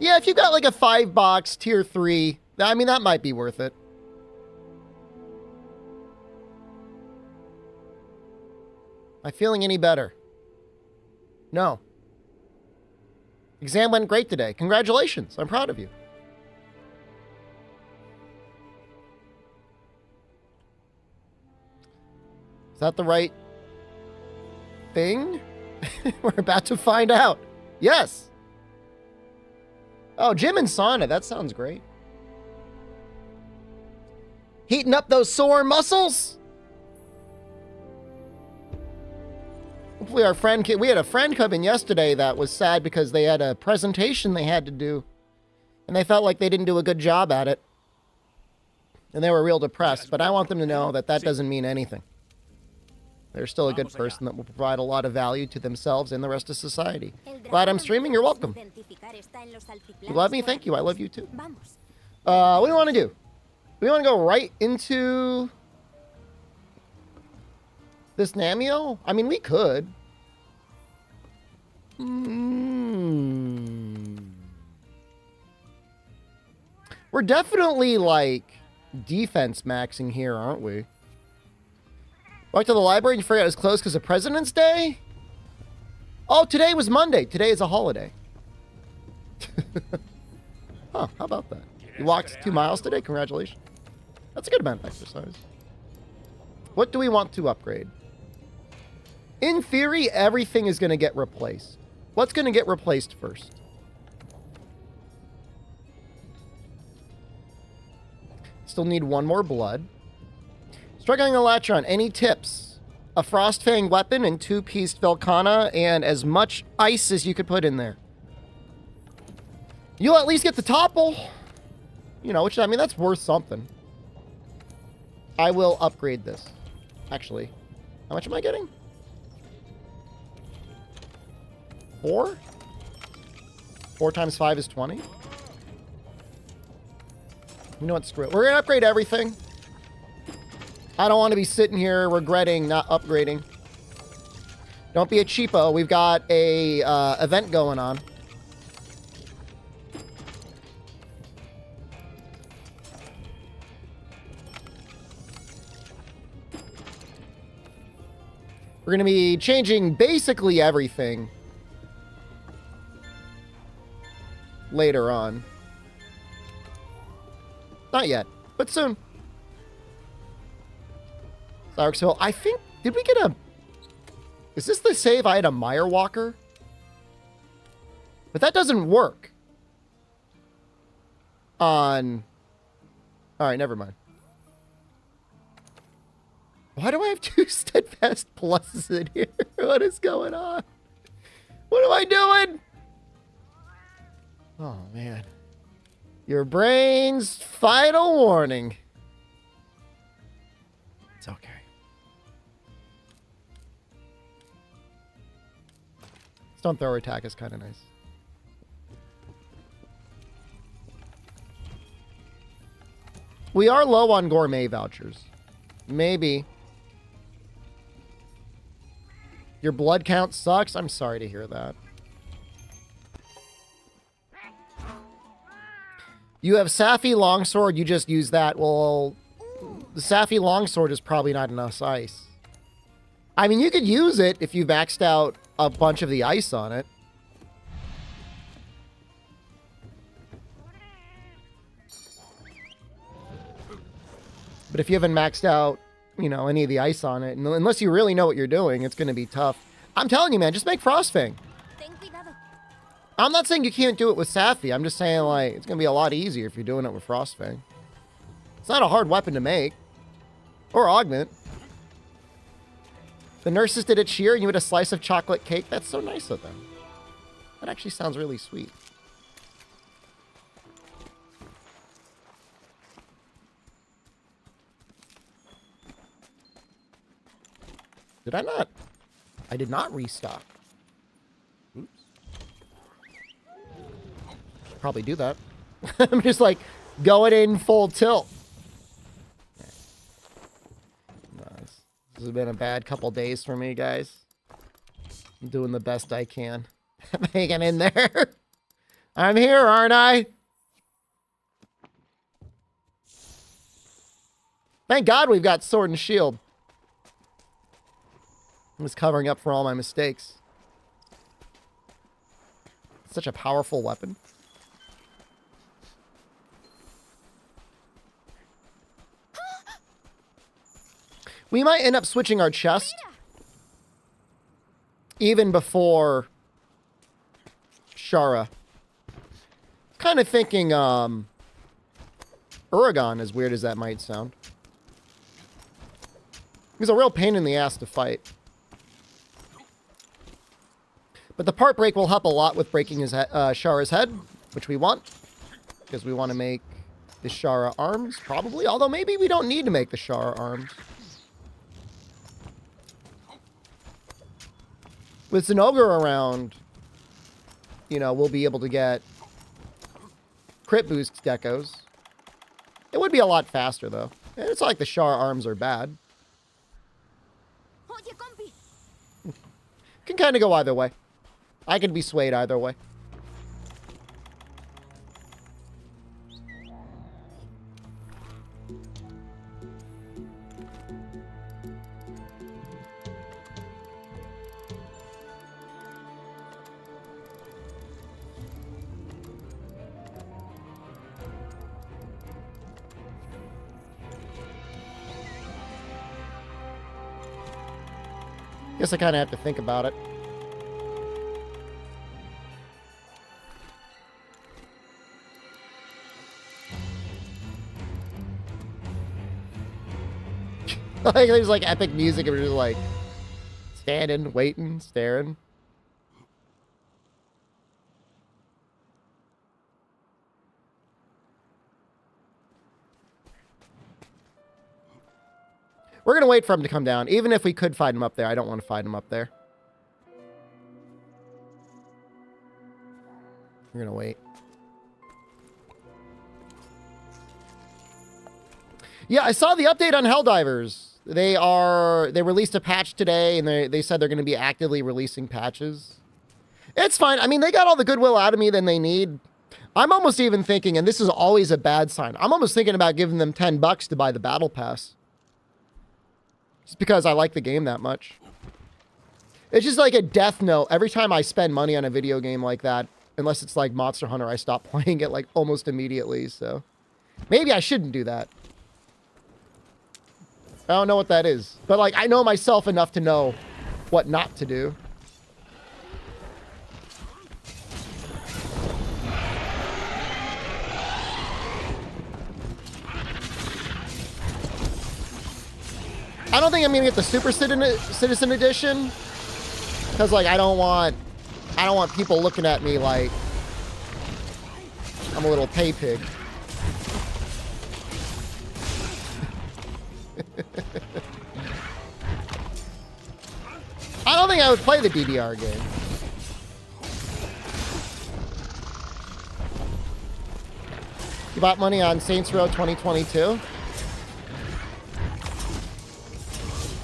Yeah, if you got like a 5-box tier 3, I mean, that might be worth it. Am I feeling any better? No. Exam went great today. Congratulations. I'm proud of you. Is that the right thing? We're about to find out. Yes. Oh, gym and sauna. That sounds great. Heating up those sore muscles. Hopefully our friend, we had a friend come in yesterday that was sad because they had a presentation they had to do. And they felt like they didn't do a good job at it. And they were real depressed. But I want them to know that that doesn't mean anything. They're still a good person that will provide a lot of value to themselves and the rest of society. Glad I'm streaming. You're welcome. You love me? Thank you. I love you too. What do you want to do? We want to go right into this Namio? I mean, we could. We're definitely, like, defense maxing here, aren't we? Walked to the library and you forgot it was closed because of President's Day? Oh, today was Monday. Today is a holiday. Huh, how about that? You walked 2 miles today? Congratulations. That's a good amount of exercise. What do we want to upgrade? In theory, everything is going to get replaced. What's going to get replaced first? Still need 1 more blood. Struggling Electron, any tips? A Frostfang weapon and 2-piece Velcana and as much ice as you could put in there. You'll at least get the topple. You know, which, I mean, that's worth something. I will upgrade this. Actually, how much am I getting? 4? 4 times 5 is 20. You know what? Screw it. We're going to upgrade everything. I don't want to be sitting here regretting not upgrading. Don't be a cheapo. We've got a event going on. We're going to be changing basically everything later on. Not yet, but soon. Cyrexville, I think, did we get a... Is this the save I had a Mire Walker? But that doesn't work. On... Alright, never mind. Why do I have 2 steadfast pluses in here? What is going on? What am I doing? Oh, man. Your brain's final warning. It's okay. Stone thrower attack is kind of nice. We are low on gourmet vouchers. Maybe. Your blood count sucks? I'm sorry to hear that. You have Safi Longsword, you just use that. Well, the Safi Longsword is probably not enough ice. I mean, you could use it if you maxed out a bunch of the ice on it. But if you haven't maxed out, you know, any of the ice on it, and unless you really know what you're doing, it's going to be tough. I'm telling you, man, just make Frostfang. I'm not saying you can't do it with Safi. I'm just saying, like, it's going to be a lot easier if you're doing it with Frostfang. It's not a hard weapon to make. Or augment. The nurses did it cheer and you had a slice of chocolate cake. That's so nice of them. That actually sounds really sweet. Did I not? I did not restock. Oops. Should probably do that. I'm just like going in full tilt. Nice. This has been a bad couple days for me, guys. I'm doing the best I can. I'm hanging in there. I'm here, aren't I? Thank God we've got sword and shield. I was covering up for all my mistakes. Such a powerful weapon. We might end up switching our chest even before Shara. Kind of thinking Uragon, as weird as that might sound. He's a real pain in the ass to fight. But the part break will help a lot with breaking his Shara's head, which we want. Because we want to make the Shara arms, probably. Although maybe we don't need to make the Shara arms. With Zinogre around, you know, we'll be able to get crit boost decos. It would be a lot faster, though. It's not like the Shara arms are bad. Can kind of go either way. I can be swayed either way. Guess I kind of have to think about it. Like, there's like epic music and we're just like standing, waiting, staring. We're going to wait for him to come down. Even if we could fight him up there, I don't want to fight him up there. We're going to wait. Yeah, I saw the update on Helldivers. They released a patch today, and they said they're going to be actively releasing patches. It's fine. I mean, they got all the goodwill out of me that they need. I'm almost even thinking, and this is always a bad sign, I'm almost thinking about giving them $10 to buy the battle pass. Just because I like the game that much. It's just like a death note. Every time I spend money on a video game like that, unless it's like Monster Hunter, I stop playing it like almost immediately, so. Maybe I shouldn't do that. I don't know what that is. But like, I know myself enough to know what not to do. I don't think I'm gonna get the Super Citizen Edition, because like I don't want people looking at me like I'm a little pay pig. I don't think I would play the DDR game. You bought money on Saints Row 2022?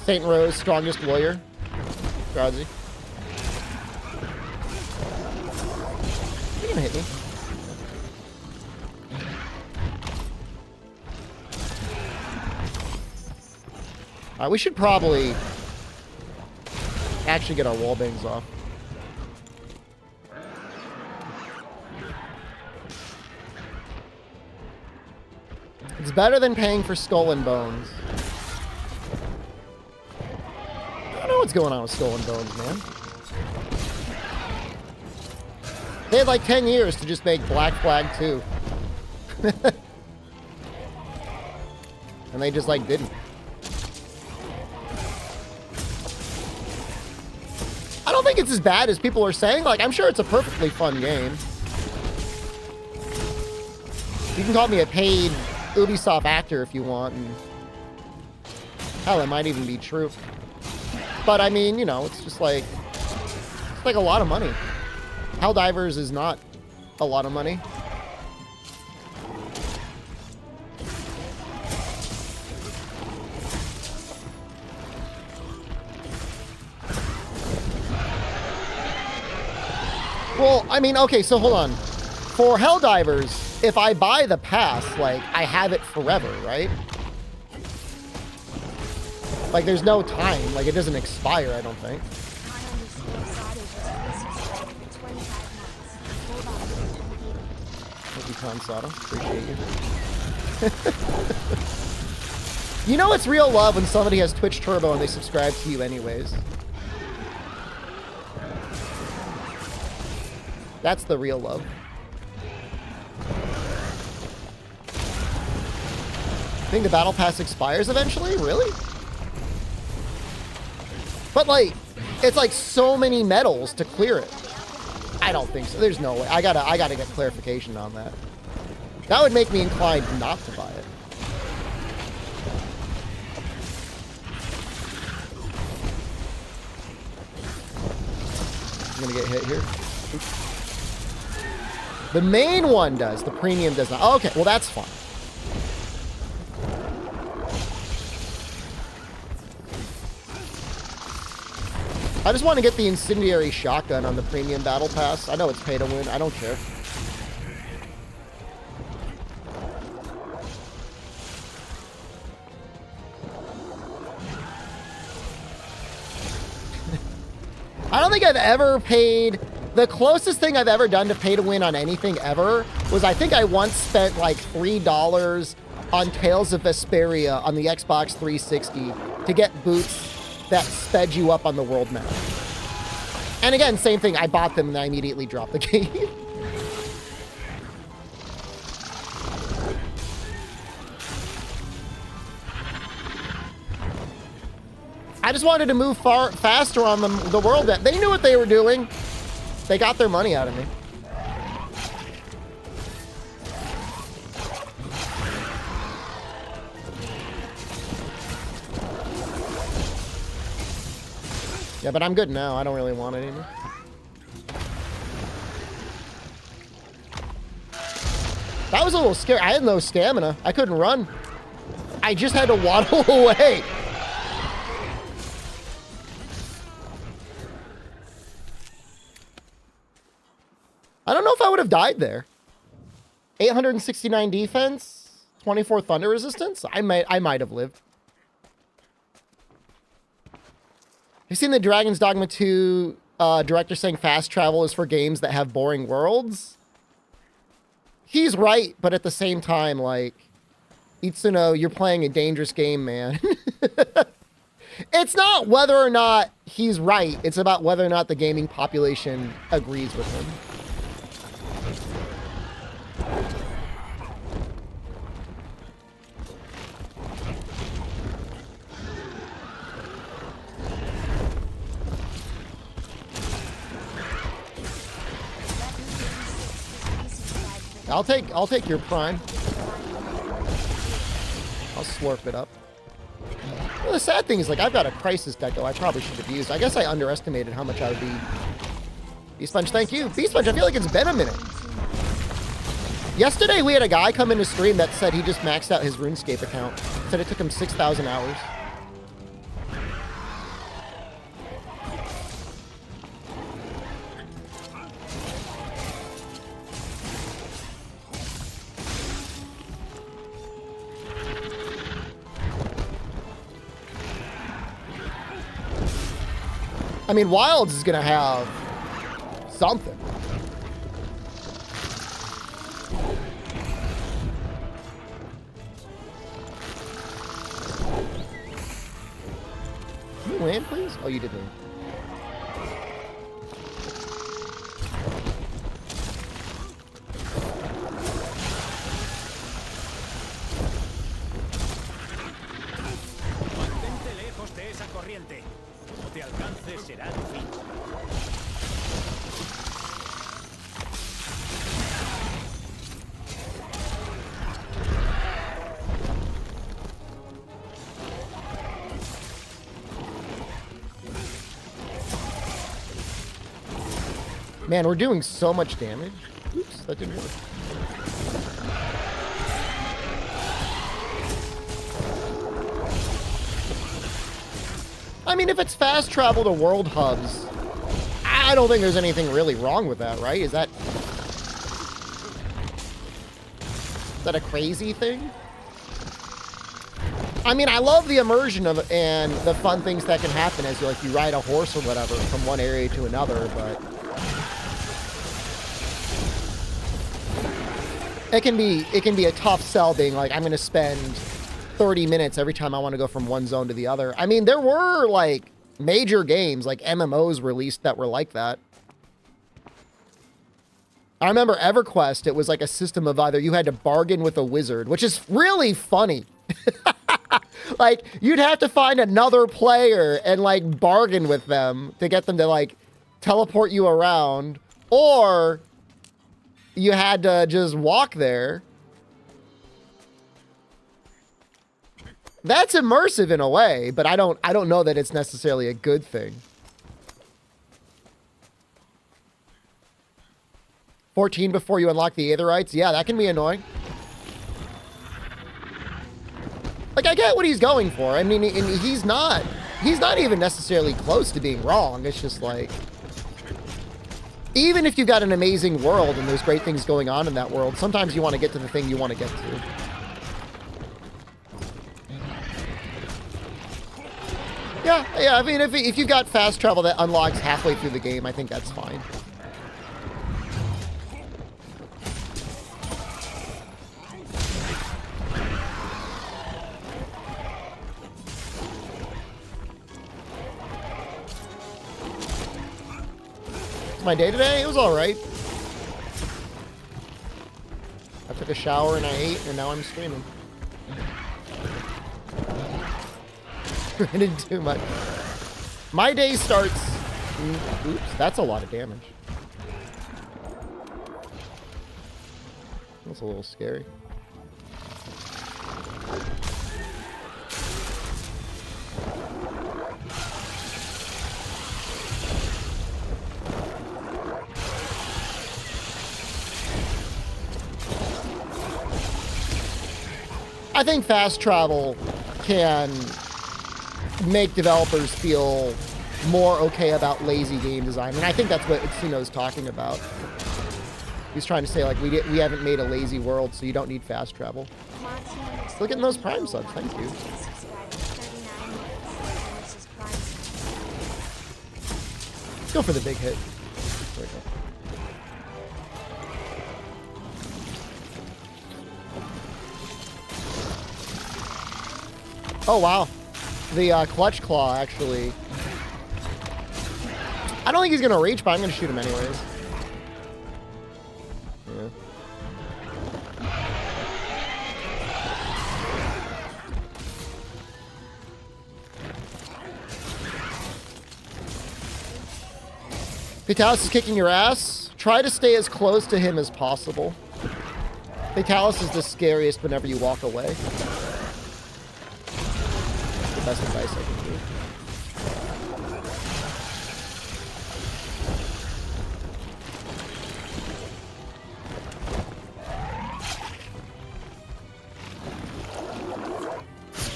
Saint Row's strongest warrior. Drazi. You're gonna hit me. Alright, we should probably actually get our wall bangs off. It's better than paying for Skull and Bones. I don't know what's going on with Skull and Bones, man. They had like 10 years to just make Black Flag 2. And they just like didn't. I don't think it's as bad as people are saying. Like, I'm sure it's a perfectly fun game. You can call me a paid Ubisoft actor if you want. And hell, it might even be true. But I mean, you know, it's like a lot of money. Helldivers is not a lot of money. Well, I mean, okay, so hold on. For Helldivers, if I buy the pass, like, I have it forever, right? Like, there's no time. Like, it doesn't expire, I don't think. Thank you, Consada. Appreciate you. You know it's real love when somebody has Twitch Turbo and they subscribe to you anyways. That's the real love. I think the battle pass expires eventually? Really? But like, it's like so many medals to clear it. I don't think so. There's no way. I gotta get clarification on that. That would make me inclined not to buy it. I'm gonna get hit here. Oops. The main one does. The premium does not. Okay, well that's fine. I just want to get the incendiary shotgun on the premium battle pass. I know it's pay to win. I don't care. I don't think I've ever paid... The closest thing I've ever done to pay to win on anything ever was I think I once spent like $3 on Tales of Vesperia on the Xbox 360 to get boots that sped you up on the world map. And again, same thing. I bought them and I immediately dropped the game. I just wanted to move faster on the world map. They knew what they were doing. They got their money out of me. Yeah, but I'm good now. I don't really want it anymore. That was a little scary. I had no stamina. I couldn't run. I just had to waddle away. I don't know if I would have died there. 869 defense, 24 thunder resistance. I might have lived. Have you seen the Dragon's Dogma 2 director saying fast travel is for games that have boring worlds? He's right, but at the same time, like, Itsuno, you're playing a dangerous game, man. It's not whether or not he's right. It's about whether or not the gaming population agrees with him. I'll take your prime. I'll slurp it up. Well, the sad thing is, like, I've got a crisis deck though I probably should have used. I guess I underestimated how much I would be. Beast Punch, thank you. Beast Punch, I feel like it's been a minute. Yesterday we had a guy come into stream that said he just maxed out his RuneScape account. Said it took him 6,000 hours. I mean, Wilds is gonna have something. Can you land, please? Oh, you did land. Mantente lejos de esa corriente. Como te alcance será tu fin. Man, we're doing so much damage. Oops, that didn't work. I mean, if it's fast travel to world hubs, I don't think there's anything really wrong with that, right? Is that... that a crazy thing? I mean, I love the immersion of it and the fun things that can happen as you ride a horse or whatever from one area to another, but it can be a tough sell being like, I'm going to spend 30 minutes every time I want to go from one zone to the other. I mean, there were like major games like MMOs released that were like that. I remember EverQuest, it was like a system of either you had to bargain with a wizard, which is really funny. Like, you'd have to find another player and like bargain with them to get them to like teleport you around, or you had to just walk there. That's immersive in a way, but I don't know that it's necessarily a good thing. 14 before you unlock the Aetherites? Yeah, that can be annoying. Like, I get what he's going for. I mean, and he's not even necessarily close to being wrong. It's just like, even if you've got an amazing world and there's great things going on in that world, sometimes you want to get to the thing you want to get to. Yeah, I mean, if you've got fast travel that unlocks halfway through the game, I think that's fine. My day today, it was all right. I took a shower and I ate, and now I'm streaming. I didn't do much. My day starts... Oops, that's a lot of damage. That's a little scary. I think fast travel can make developers feel more okay about lazy game design, and I think that's what Itsuno's talking about. He's trying to say, like, we haven't made a lazy world, so you don't need fast travel. Look at those Prime subs, thank you. Let's go for the big hit. There we go. Oh, wow. The Clutch Claw, actually. I don't think he's going to reach, but I'm going to shoot him anyways. Yeah. Fatalis is kicking your ass. Try to stay as close to him as possible. Fatalis is the scariest whenever you walk away. Best advice I can do.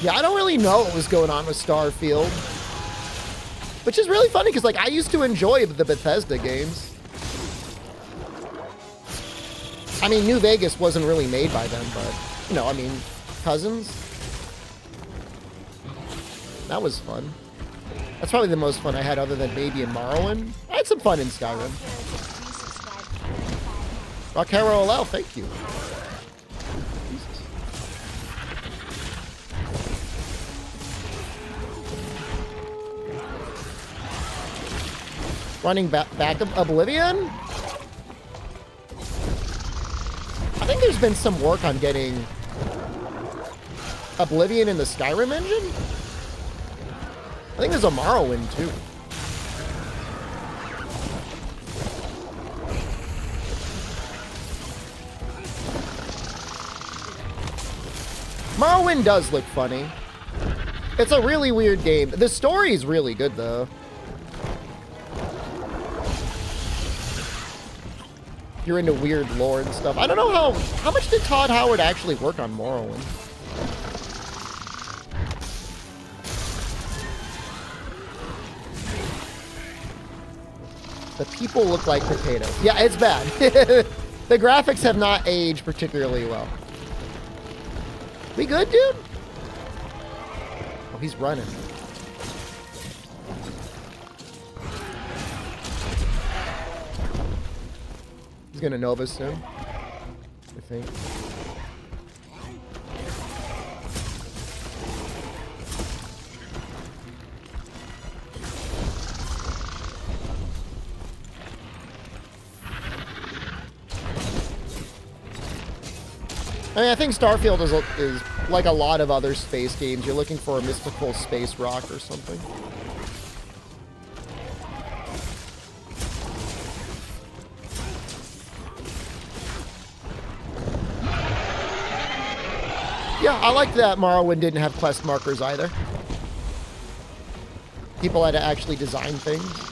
Yeah, I don't really know what was going on with Starfield, which is really funny because, like, I used to enjoy the Bethesda games. I mean, New Vegas wasn't really made by them, but, you know, I mean, Cousins. That was fun. That's probably the most fun I had other than Baby and Morrowind. I had some fun in Skyrim. Rockero LL, thank you. Jesus. Running back Oblivion? I think there's been some work on getting Oblivion in the Skyrim engine. I think there's a Morrowind, too. Morrowind does look funny. It's a really weird game. The story is really good, though. You're into weird lore and stuff. I don't know how much did Todd Howard actually work on Morrowind? The people look like potatoes. Yeah, it's bad. The graphics have not aged particularly well. We good, dude? Oh, he's running. He's gonna Nova soon, I think. I mean, I think Starfield is like a lot of other space games. You're looking for a mystical space rock or something. Yeah, I like that Morrowind didn't have quest markers either. People had to actually design things.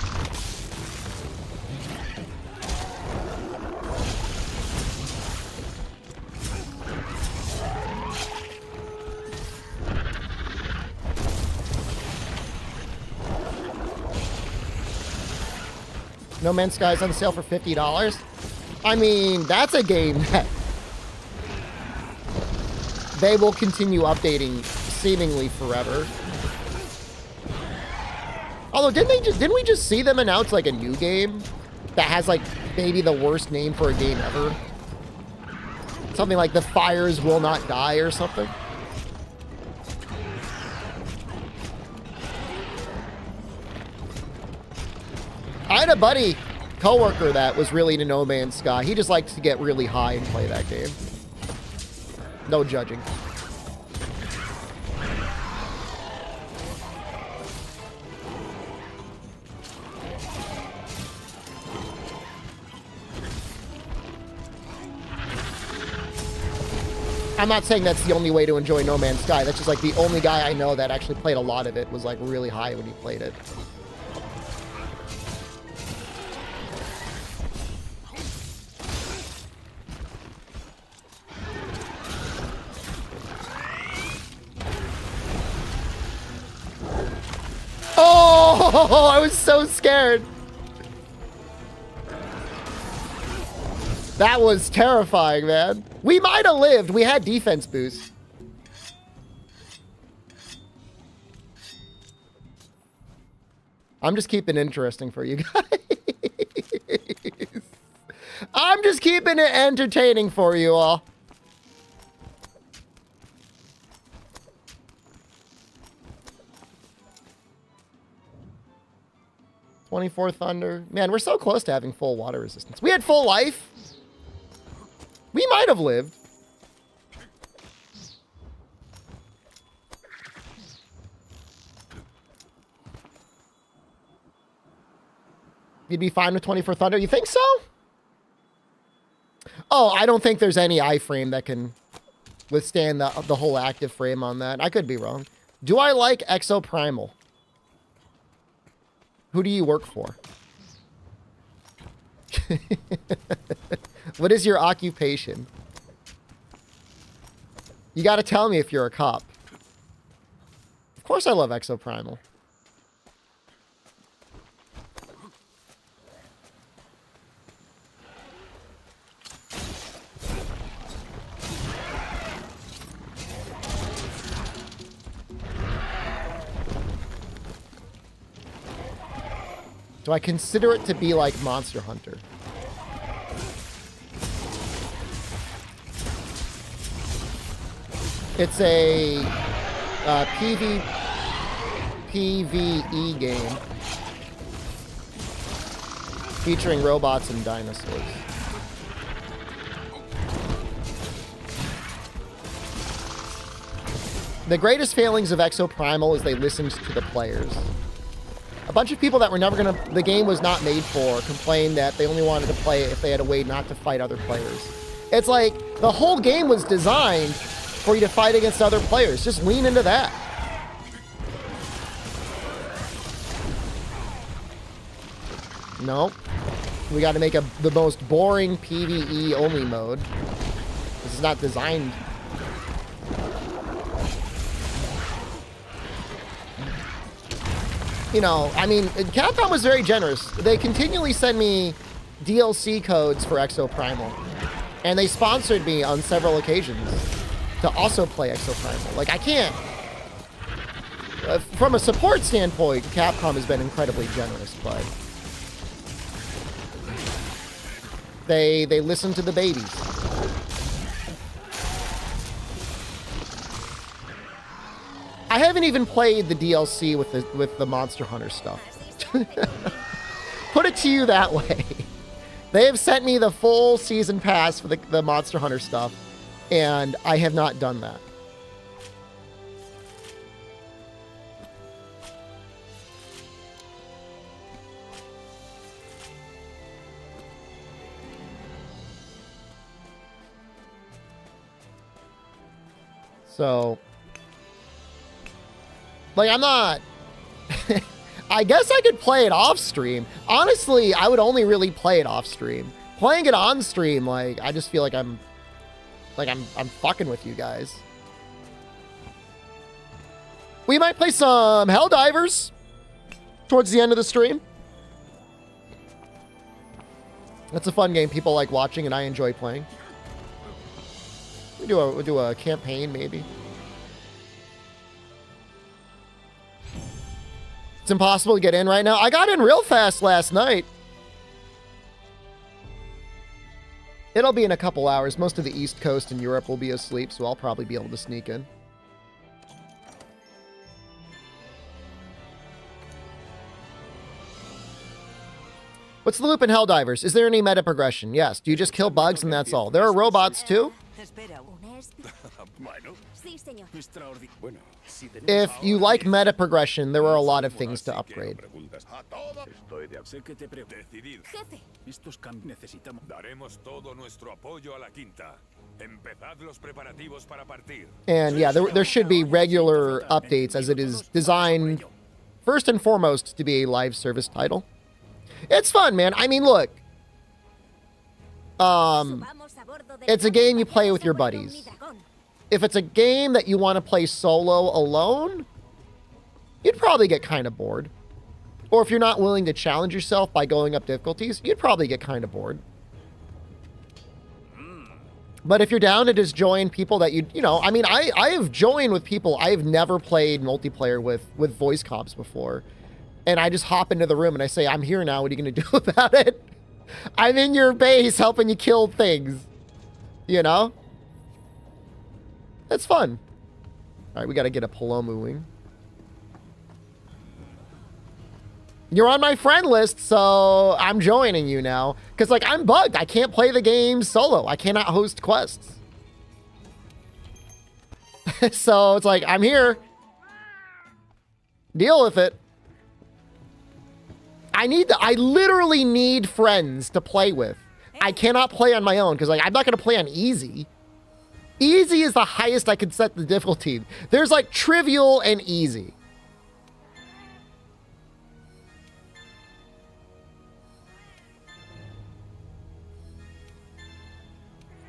No Man's Sky is on sale for $50. I mean, that's a game that they will continue updating seemingly forever. Although, didn't we just see them announce like a new game that has like maybe the worst name for a game ever? Something like The Fires Will Not Die or something. I had a buddy, coworker that was really into No Man's Sky. He just likes to get really high and play that game. No judging. I'm not saying that's the only way to enjoy No Man's Sky. That's just like the only guy I know that actually played a lot of it was like really high when he played it. Oh, I was so scared. That was terrifying, man. We might have lived. We had defense boosts. I'm just keeping it interesting for you guys. I'm just keeping it entertaining for you all. '24 Thunder. Man, we're so close to having full water resistance. We had full life. We might have lived. You'd be fine with 24 Thunder? You think so? Oh, I don't think there's any iframe that can withstand the whole active frame on that. I could be wrong. Do I like Exo Primal? Who do you work for? What is your occupation? You gotta tell me if you're a cop. Of course I love Exo Primal. Do I consider it to be like Monster Hunter? It's a PvE game featuring robots and dinosaurs. The greatest failings of Exo Primal is they listened to the players. A bunch of people that were never the game was not made for, complained that they only wanted to play it if they had a way not to fight other players. It's like, the whole game was designed for you to fight against other players. Just lean into that. No. We got to make the most boring PvE only mode. This is not designed. You know, I mean, Capcom was very generous. They continually send me DLC codes for Exo Primal. And they sponsored me on several occasions. to also play Exo Primal. Like, I can't. From a support standpoint, Capcom has been incredibly generous, but they listen to the babies. I haven't even played the DLC with the Monster Hunter stuff. Put it to you that way. They have sent me the full season pass for the Monster Hunter stuff, and I have not done that. So, like, I'm not... I guess I could play it off stream. Honestly, I would only really play it off stream. Playing it on stream, like, I just feel like I'm fucking with you guys. We might play some Helldivers towards the end of the stream. That's a fun game people like watching, and I enjoy playing. We'll do a campaign, maybe. It's impossible to get in right now. I got in real fast last night. It'll be in a couple hours. Most of the East Coast and Europe will be asleep, so I'll probably be able to sneak in. What's the loop in Helldivers? Is there any meta progression? Yes. Do you just kill bugs and that's all? There are robots too? If you like meta progression, there are a lot of things to upgrade. And yeah, there should be regular updates, as it is designed first and foremost to be a live service title. It's fun, man. I mean, look. It's a game you play with your buddies. If it's a game that you want to play solo alone, you'd probably get kind of bored. Or if you're not willing to challenge yourself by going up difficulties, you'd probably get kind of bored. But if you're down to just join people that you know, I mean, I have joined with people I've never played multiplayer with voice comps before. And I just hop into the room and I say, I'm here now. What are you going to do about it? I'm in your base helping you kill things. You know? That's fun. All right, we got to get a Palomu wing. You're on my friend list, so I'm joining you now. Because, like, I'm bugged. I can't play the game solo. I cannot host quests. So it's like, I'm here. Deal with it. I literally need friends to play with. I cannot play on my own because, like, I'm not going to play on easy. Easy is the highest I can set the difficulty. There's, like, trivial and easy.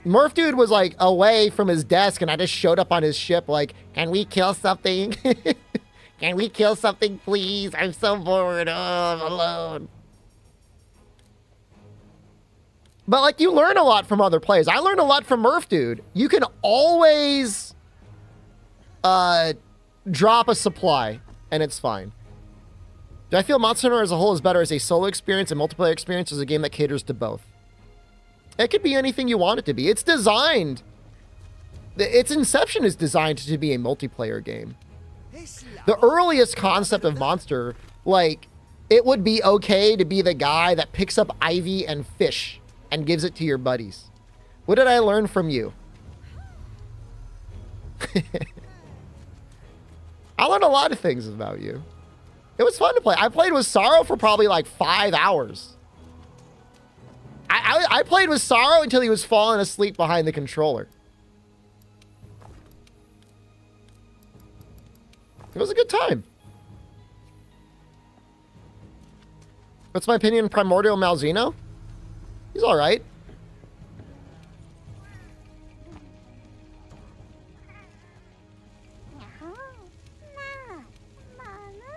Murph Dude was, like, away from his desk, and I just showed up on his ship, like, can we kill something? Can we kill something, please? I'm so bored. Oh, I'm alone. But, like, you learn a lot from other players. I learned a lot from Murph Dude. You can always drop a supply, and it's fine. Do I feel Monster Hunter as a whole is better as a solo experience and multiplayer experience as a game that caters to both? It could be anything you want it to be. It's designed. Its inception is designed to be a multiplayer game. The earliest concept of Monster, like, it would be okay to be the guy that picks up ivy and fish and gives it to your buddies. What did I learn from you? I learned a lot of things about you. It was fun to play. I played with Sorrow for probably like 5 hours. I played with Sorrow until he was falling asleep behind the controller. It was a good time. What's my opinion on Primordial Malzeno? He's all right.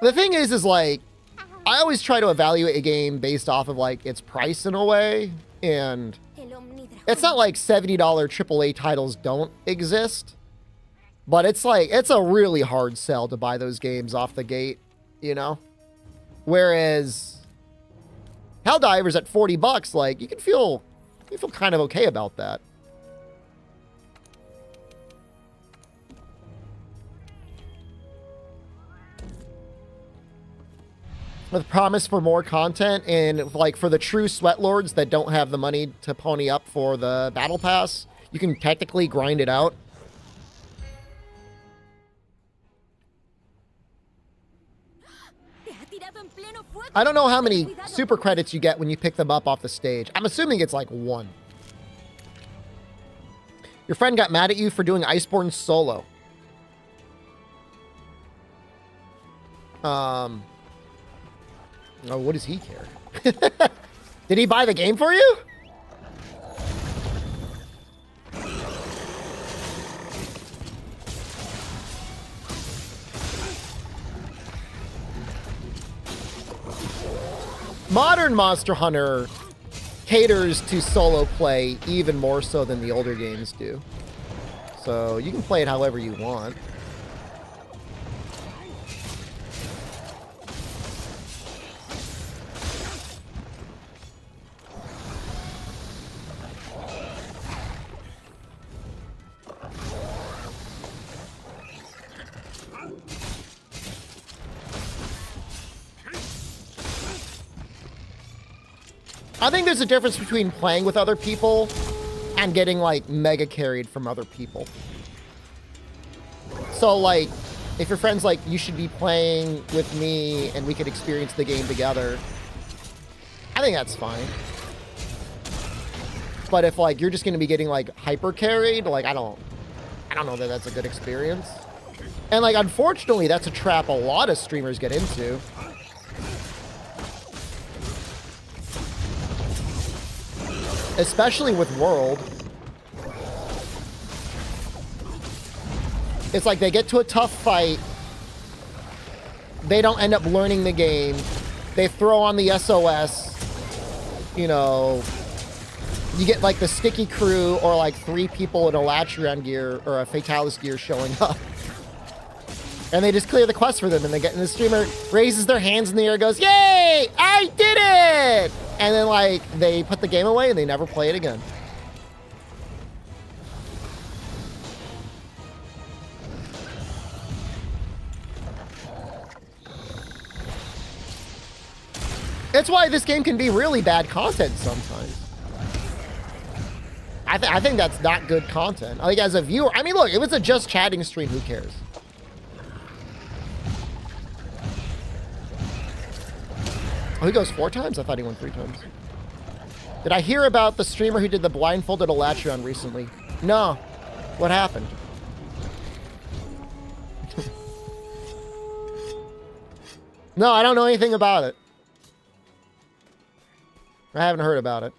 The thing is like, I always try to evaluate a game based off of like its price in a way, and it's not like $70 AAA titles don't exist. But it's like, it's a really hard sell to buy those games off the gate, you know? Whereas Helldivers at $40, like, you feel kind of okay about that. With promise for more content, and like for the true sweatlords that don't have the money to pony up for the battle pass, you can technically grind it out. I don't know how many super credits you get when you pick them up off the stage. I'm assuming it's like 1. Your friend got mad at you for doing Iceborne solo. Oh, what does he care? Did he buy the game for you? Modern Monster Hunter caters to solo play even more so than the older games do. So you can play it however you want. I think there's a difference between playing with other people and getting, like, mega carried from other people. So, like, if your friend's like, you should be playing with me and we could experience the game together, I think that's fine. But if, like, you're just going to be getting, like, hyper carried, like, I don't know that that's a good experience. And, like, unfortunately, that's a trap a lot of streamers get into. Especially with World. It's like they get to a tough fight. They don't end up learning the game. They throw on the SOS. You know, you get like the sticky crew or like 3 people in a Latreon gear or a Fatalis gear showing up. And they just clear the quest for them, and they get in the streamer, raises their hands in the air, goes, "Yay! I did it!" And then, like, they put the game away and they never play it again. It's why this game can be really bad content sometimes. I think that's not good content. Like, as a viewer, I mean, look, if it's a just chatting stream, who cares? Oh, he goes 4 times? I thought he went 3 times. Did I hear about the streamer who did the blindfolded Latreon recently? No. What happened? No, I don't know anything about it. I haven't heard about it.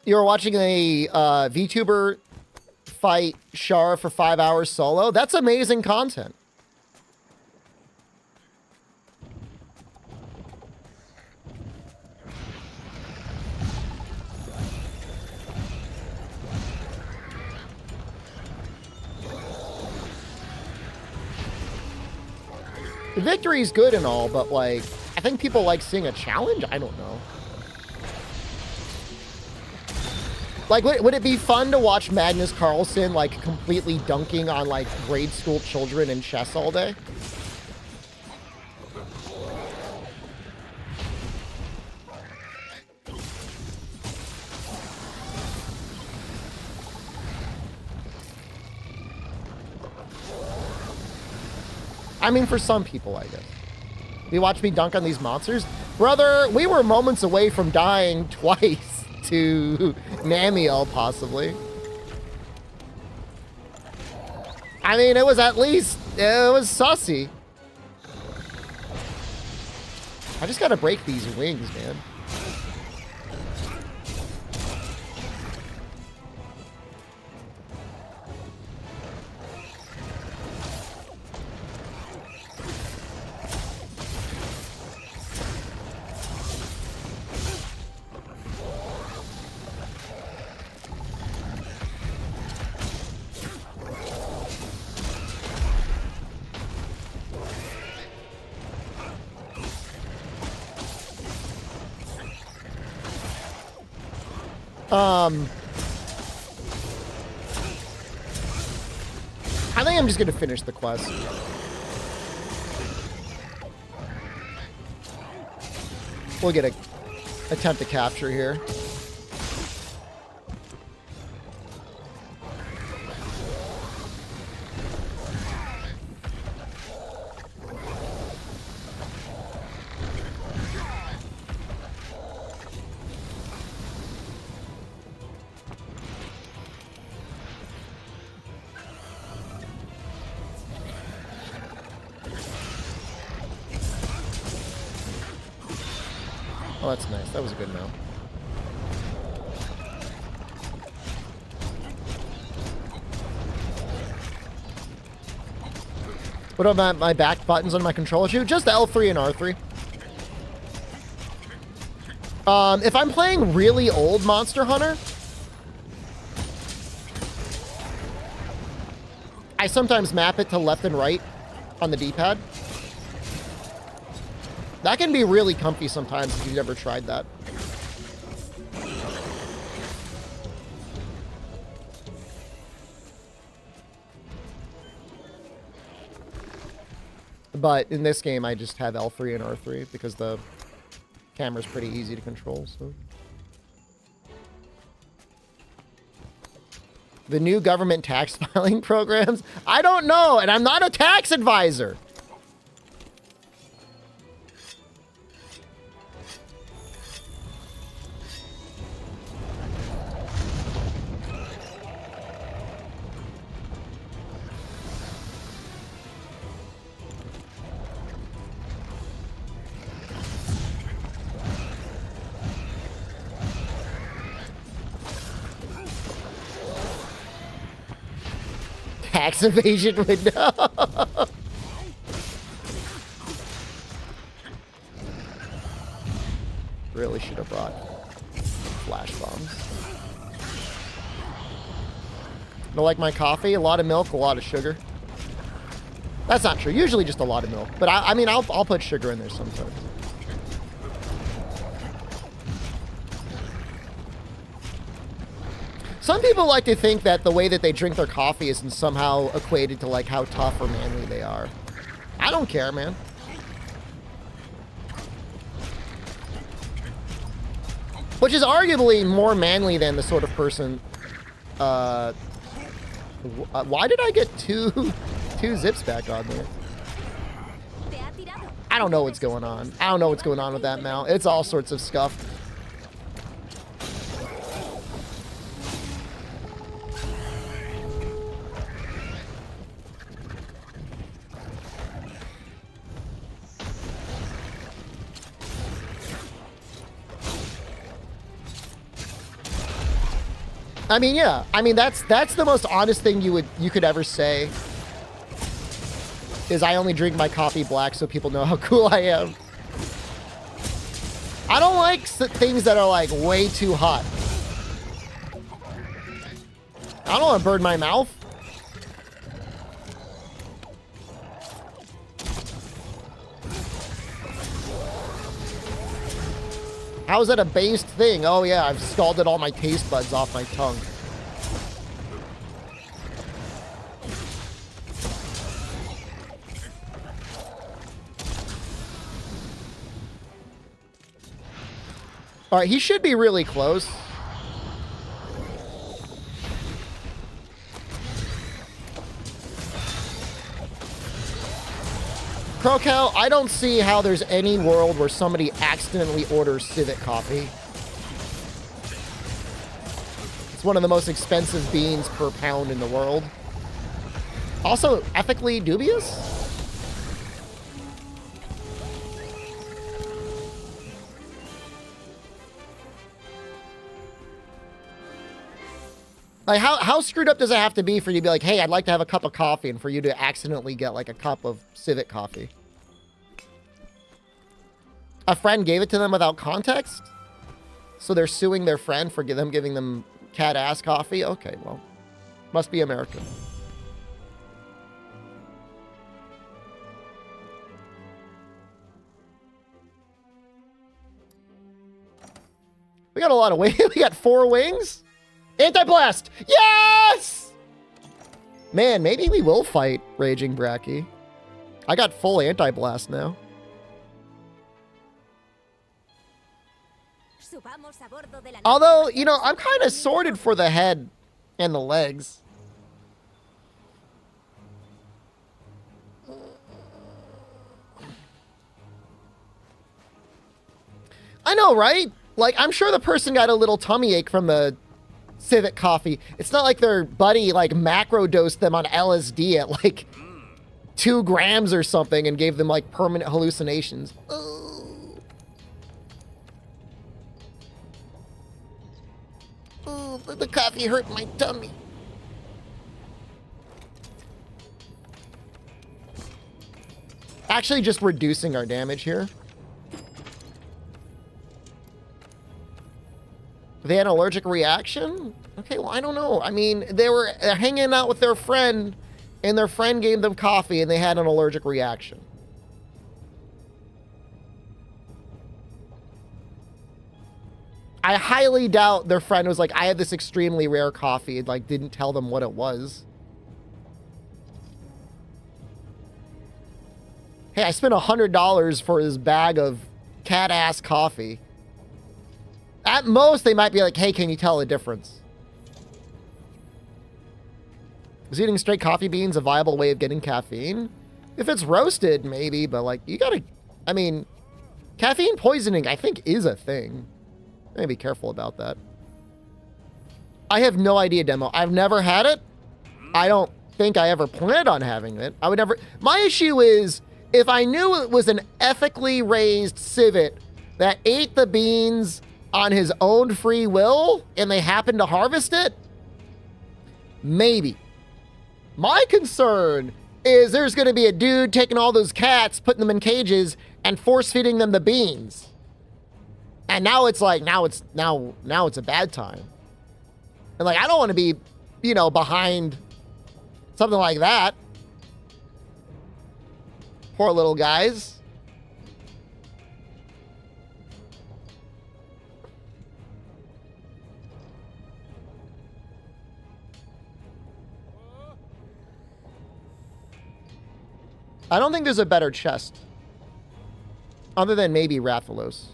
You were watching a VTuber fight Char for 5 hours solo? That's amazing content. The victory's good and all, but like, I think people like seeing a challenge? I don't know. Like, would it be fun to watch Magnus Carlsen, like, completely dunking on, like, grade school children in chess all day? I mean, for some people, I guess. You watch me dunk on these monsters? Brother, we were moments away from dying twice. To Namiel, possibly. I mean, it was at least, it was sussy. I just gotta break these wings, man. I think I'm just gonna finish the quest. We'll get a attempt to capture here. Oh, that's nice. That was a good mount. What about my back buttons on my controller shoe? Just L3 and R3. If I'm playing really old Monster Hunter, I sometimes map it to left and right on the D-pad. That can be really comfy sometimes if you've never tried that. But in this game, I just have L3 and R3 because the camera's pretty easy to control. So the new government tax filing programs? I don't know, and I'm not a tax advisor. Tax evasion window. Really should have brought flash bombs. Don't like my coffee? A lot of milk, a lot of sugar. That's not true. Usually just a lot of milk. But I mean, I'll put sugar in there sometimes. Some people like to think that the way that they drink their coffee isn't somehow equated to like how tough or manly they are. I don't care, man. Which is arguably more manly than the sort of person... why did I get two zips back on there? I don't know what's going on. I don't know what's going on with that mount. It's all sorts of scuff. I mean, yeah. I mean, that's the most honest thing you could ever say. Is I only drink my coffee black so people know how cool I am. I don't like things that are like way too hot. I don't want to burn my mouth. How is that a based thing? Oh yeah, I've scalded all my taste buds off my tongue. All right, he should be really close. Crocow, I don't see how there's any world where somebody accidentally orders Civet coffee. It's one of the most expensive beans per pound in the world. Also, ethically dubious? Like, how screwed up does it have to be for you to be like, hey, I'd like to have a cup of coffee, and for you to accidentally get, like, a cup of Civet coffee? A friend gave it to them without context? So they're suing their friend for them giving them cat-ass coffee? Okay, well, must be American. We got a lot of wings. We got 4 wings. Anti-blast! Yes! Man, maybe we will fight Raging Bracky. I got full anti-blast now. Although, you know, I'm kind of sorted for the head and the legs. I know, right? Like, I'm sure the person got a little tummy ache from the Civet coffee. It's not like their buddy, like, macro dosed them on LSD at, like, 2 grams or something and gave them, like, permanent hallucinations. Oh, the coffee hurt my tummy. Actually, just reducing our damage here. They had an allergic reaction? Okay, well, I don't know. I mean, they were hanging out with their friend, and their friend gave them coffee, and they had an allergic reaction. I highly doubt their friend was like, I had this extremely rare coffee, and, like, didn't tell them what it was. Hey, I spent $100 for this bag of cat-ass coffee. At most, they might be like, hey, can you tell the difference? Is eating straight coffee beans a viable way of getting caffeine? If it's roasted, maybe, but, like, you gotta... I mean, caffeine poisoning, I think, is a thing. I'm gonna be careful about that. I have no idea, Demo. I've never had it. I don't think I ever planned on having it. I would never... My issue is, if I knew it was an ethically raised civet that ate the beans on his own free will, and they happen to harvest it, maybe. My concern is there's going to be a dude taking all those cats, putting them in cages, and force feeding them the beans. And now it's like, now it's a bad time. And like, I don't want to be, you know, behind something like that. Poor little guys. I don't think there's a better chest. Other than maybe Rathalos.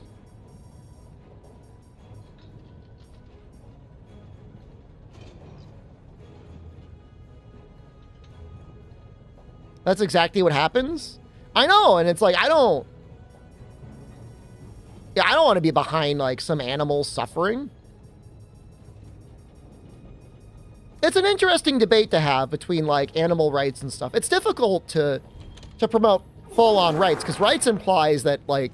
That's exactly what happens? I know, and it's like, I don't want to be behind, like, some animal suffering. It's an interesting debate to have between, like, animal rights and stuff. It's difficult to promote full-on rights, because rights implies that, like,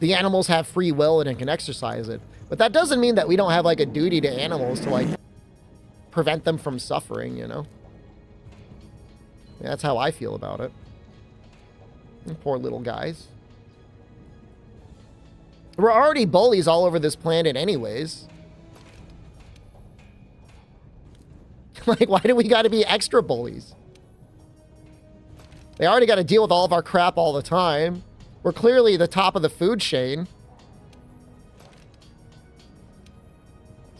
the animals have free will and it can exercise it. But that doesn't mean that we don't have, like, a duty to animals to, like, prevent them from suffering, you know? Yeah, that's how I feel about it. Poor little guys. We're already bullies all over this planet anyways. Like, why do we gotta be extra bullies? They already gotta deal with all of our crap all the time. We're clearly the top of the food chain.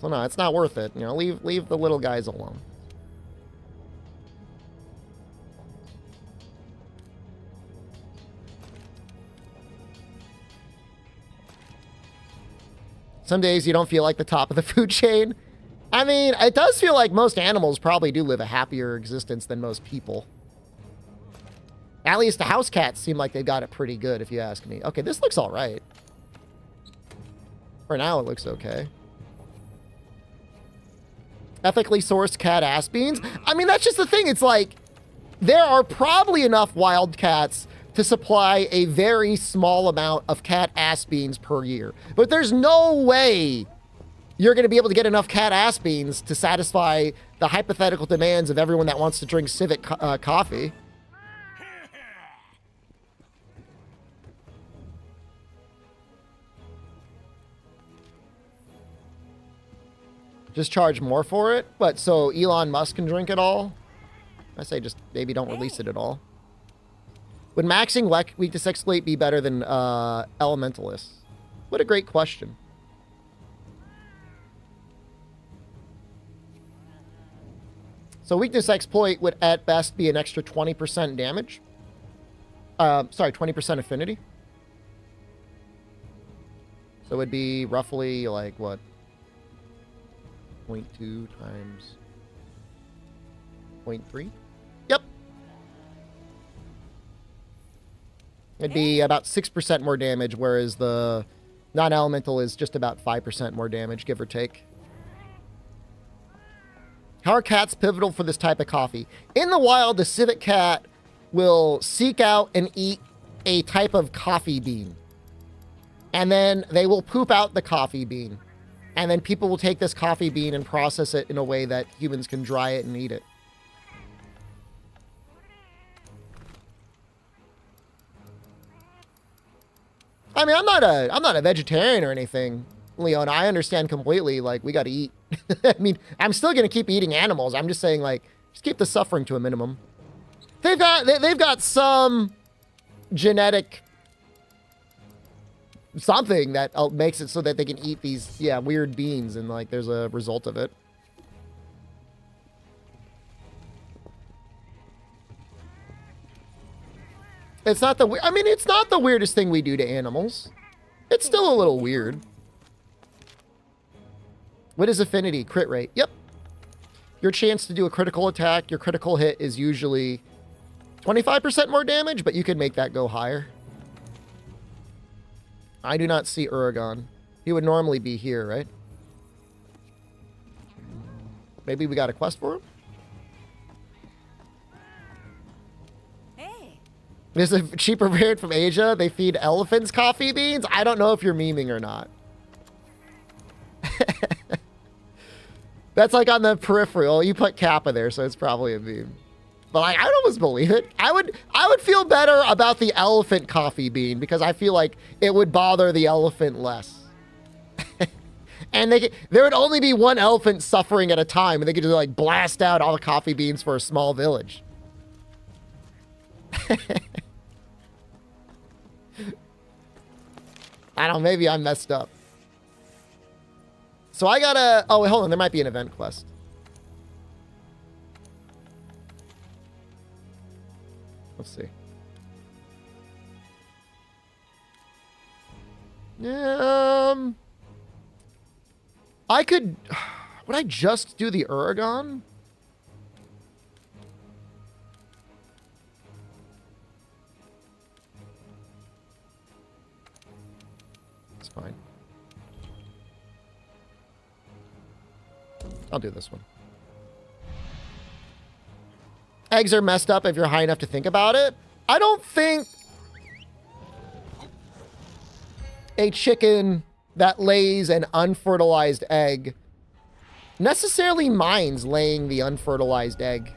So no, it's not worth it. You know, leave the little guys alone. Some days you don't feel like the top of the food chain. I mean, it does feel like most animals probably do live a happier existence than most people. At least the house cats seem like they've got it pretty good, if you ask me. Okay, this looks all right. For now, it looks okay. Ethically sourced cat ass beans? I mean, that's just the thing. It's like, there are probably enough wild cats to supply a very small amount of cat ass beans per year. But there's no way you're going to be able to get enough cat ass beans to satisfy the hypothetical demands of everyone that wants to drink Civet coffee. Just charge more for it? But so Elon Musk can drink it all? I say just maybe don't release it at all. Would maxing weakness exploit be better than Elementalist? What a great question. So weakness exploit would at best be an extra 20% damage. Sorry, 20% affinity. So it would be roughly like what? 0.2 times 0.3? Yep. It'd be about 6% more damage, whereas the non-elemental is just about 5% more damage, give or take. How are cats pivotal for this type of coffee? In the wild, the civet cat will seek out and eat a type of coffee bean. And then they will poop out the coffee bean. And then people will take this coffee bean and process it in a way that humans can dry it and eat it. I mean, I'm not a vegetarian or anything, Leon. I understand completely, like, we got to eat. I mean, I'm still going to keep eating animals. I'm just saying, like, just keep the suffering to a minimum. They've got some genetic something that makes it so that they can eat these, yeah, weird beans, and, like, there's a result of it. It's not the, I mean, it's not the weirdest thing we do to animals. It's still a little weird. What is affinity? Crit rate. Yep. Your chance to do a critical attack, your critical hit is usually 25% more damage, but you can make that go higher. I do not see Uragon. He would normally be here, right? Maybe we got a quest for him? Is a sheep prepared from Asia? They feed elephants coffee beans? I don't know if you're memeing or not. That's like on the peripheral. You put Kappa there, so it's probably a meme. But I'd almost believe it. I would feel better about the elephant coffee bean because I feel like it would bother the elephant less. And there would only be one elephant suffering at a time, and they could just like blast out all the coffee beans for a small village. I don't know, maybe I'm messed up. So I gotta, oh wait, hold on, there might be an event quest. Let's see. I could, would I just do the Uragon? Fine. I'll do this one. Eggs are messed up if you're high enough to think about it. I don't think a chicken that lays an unfertilized egg necessarily minds laying the unfertilized egg.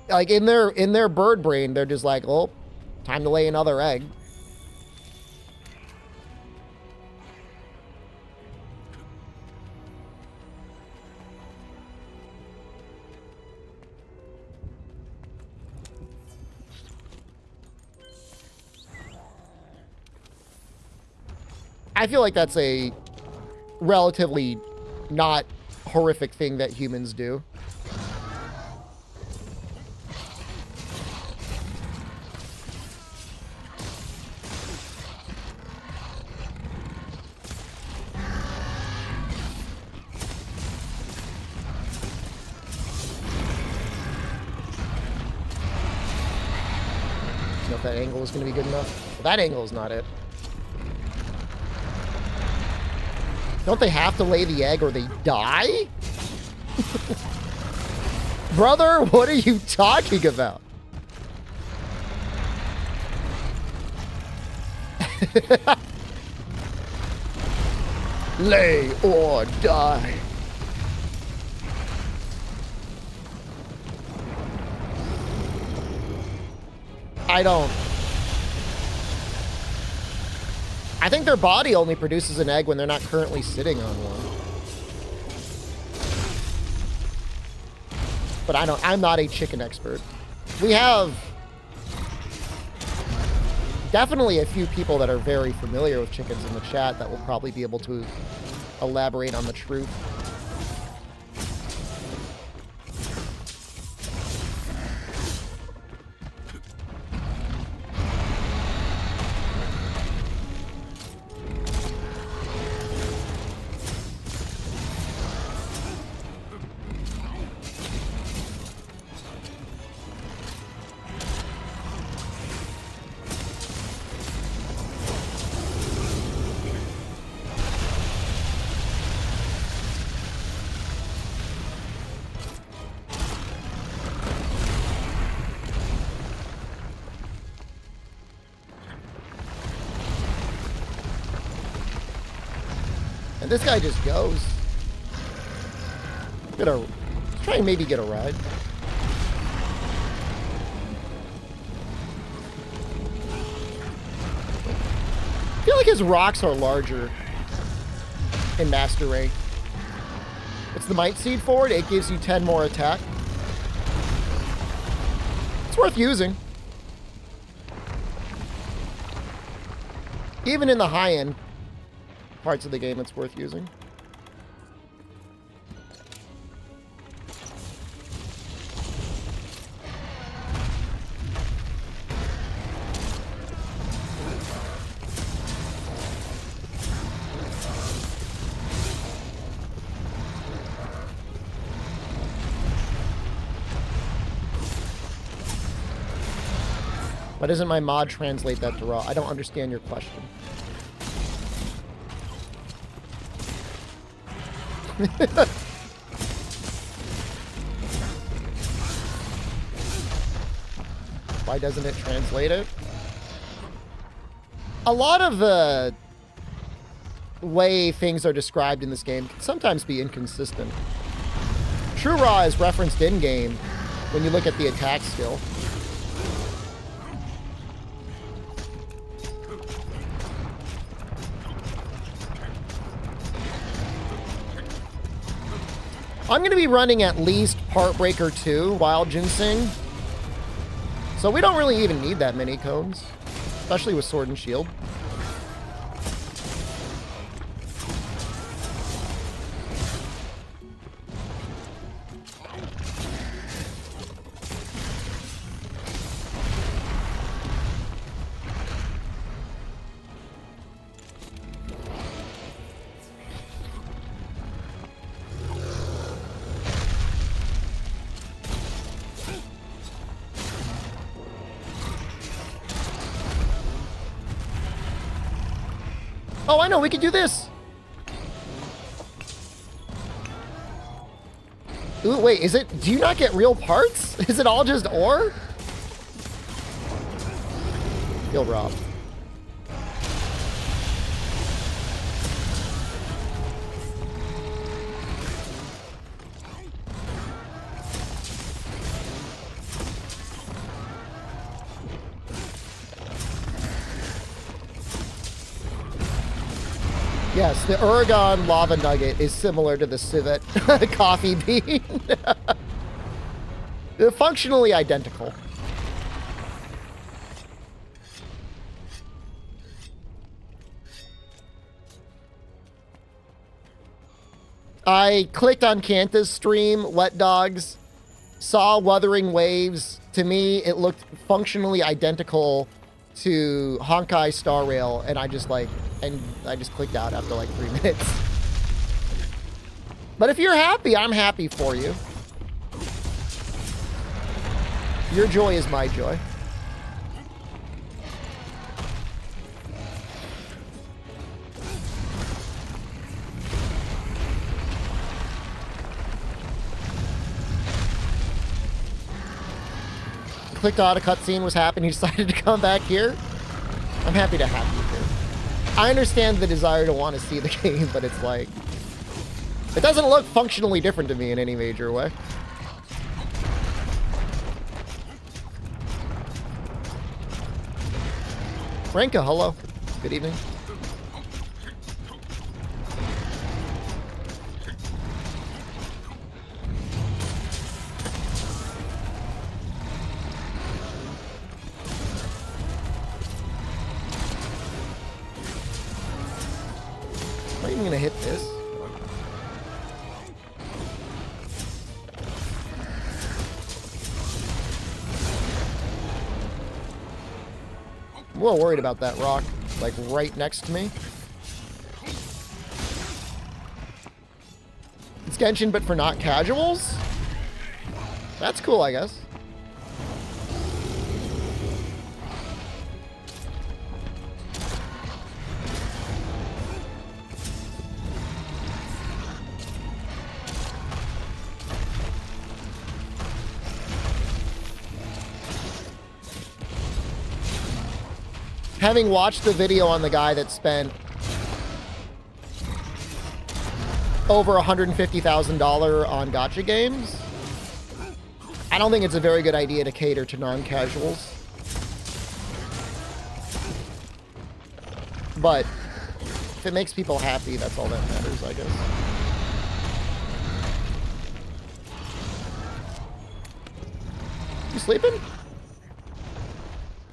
Like in their bird brain, they're just like, oh, time to lay another egg. I feel like that's a relatively not horrific thing that humans do. I don't know if that angle is going to be good enough. Well, that angle is not it. Don't they have to lay the egg or they die? Brother, what are you talking about? Lay or die. I think their body only produces an egg when they're not currently sitting on one. But I'm not a chicken expert. We have definitely a few people that are very familiar with chickens in the chat that will probably be able to elaborate on the truth. And this guy just goes. Let's try and maybe get a ride. I feel like his rocks are larger in Master Rank. What's the Might Seed for it? It gives you 10 more attack. It's worth using. Even in the high-end parts of the game, it's worth using. Why doesn't my mod translate that to raw? I don't understand your question. Why doesn't it translate it? A lot of the way things are described in this game can sometimes be inconsistent. True raw is referenced in-game when you look at the attack skill. I'm going to be running at least Heartbreaker 2 Wild Ginseng. So we don't really even need that many cones, especially with Sword and Shield. Oh, I know, we could do this. Ooh, wait, is it, do you not get real parts? Is it all just ore? Feel robbed. Yes, the Uragon lava nugget is similar to the civet coffee bean. They're functionally identical. I clicked on Kanta's stream, Wet Dogs, saw Wuthering Waves. To me, it looked functionally identical to Honkai Star Rail, and I just clicked out after like 3 minutes. But if you're happy, I'm happy for you. Your joy is my joy. Clicked on a cutscene was happening, he decided to come back here. I'm happy to have you here. I understand the desire to want to see the game, but it's like, it doesn't look functionally different to me in any major way. Franka, hello. Good evening. Am I even gonna hit this? I'm a little worried about that rock, like right next to me. It's Genshin, but for not casuals? That's cool, I guess. Having watched the video on the guy that spent over $150,000 on gacha games, I don't think it's a very good idea to cater to non-casuals. But if it makes people happy, that's all that matters, I guess. You sleeping?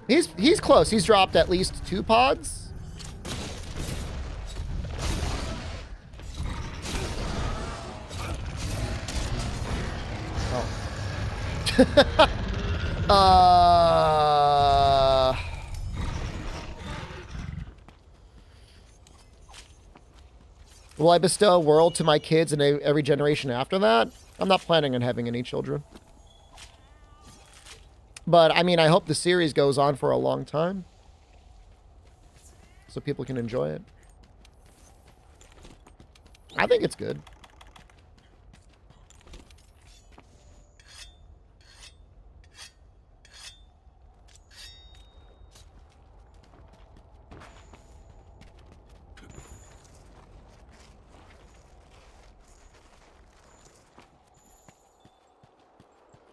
He's close. He's dropped at least 2 pods. Oh. Will I bestow a world to my kids and every generation after that? I'm not planning on having any children. But, I mean, I hope the series goes on for a long time. So people can enjoy it. I think it's good.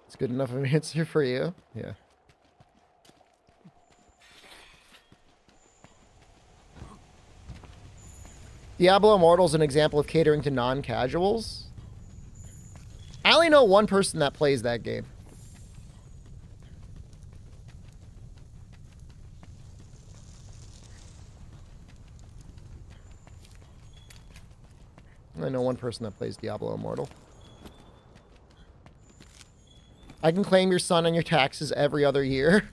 It's good enough of an answer for you. Yeah. Diablo Immortal is an example of catering to non-casuals. I only know one person that plays that game. I know one person that plays Diablo Immortal. I can claim your son on your taxes every other year.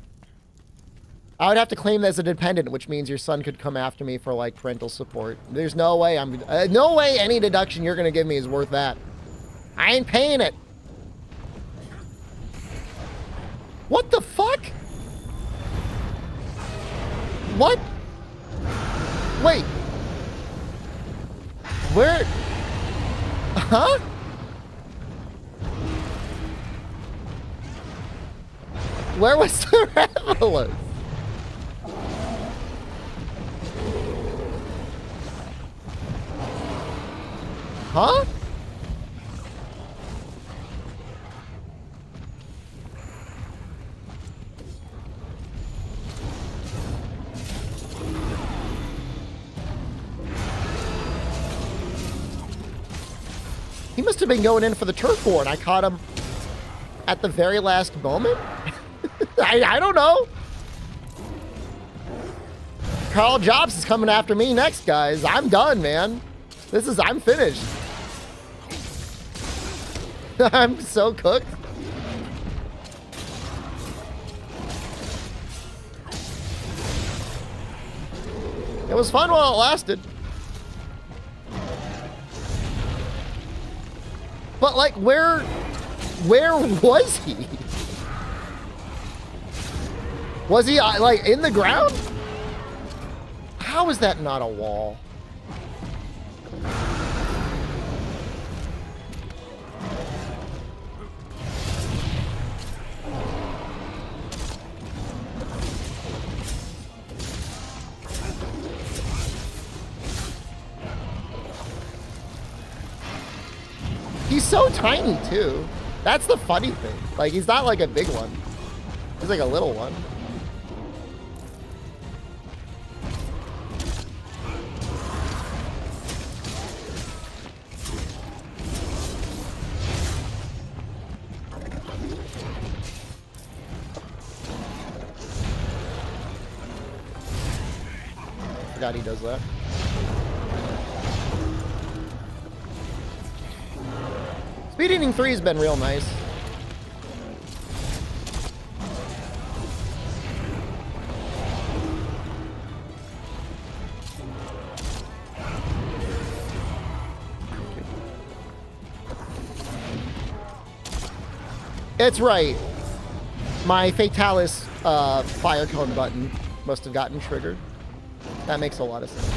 I would have to claim that as a dependent, which means your son could come after me for, like, parental support. There's no way no way any deduction you're gonna give me is worth that. I ain't paying it. What the fuck? What? Wait. Where? Huh? Where was the Revelers? Huh? He must have been going in for the turf war, and I caught him at the very last moment. I don't know. Carl Jobs is coming after me next, guys. I'm done, man. I'm finished. I'm so cooked. It was fun while it lasted. But, like, where was he? Was he, like, in the ground? How is that not a wall? He's so tiny, too. That's the funny thing. Like, he's not like a big one. He's like a little one. Forgot he does that. Speed Eating 3 has been real nice. It's right. My Fatalis fire cone button must have gotten triggered. That makes a lot of sense.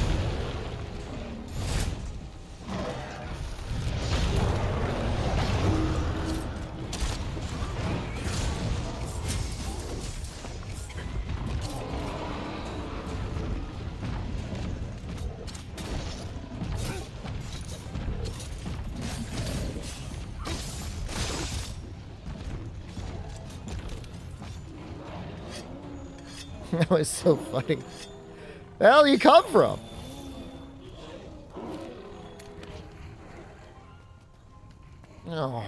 That was so funny. The hell you come from? Oh.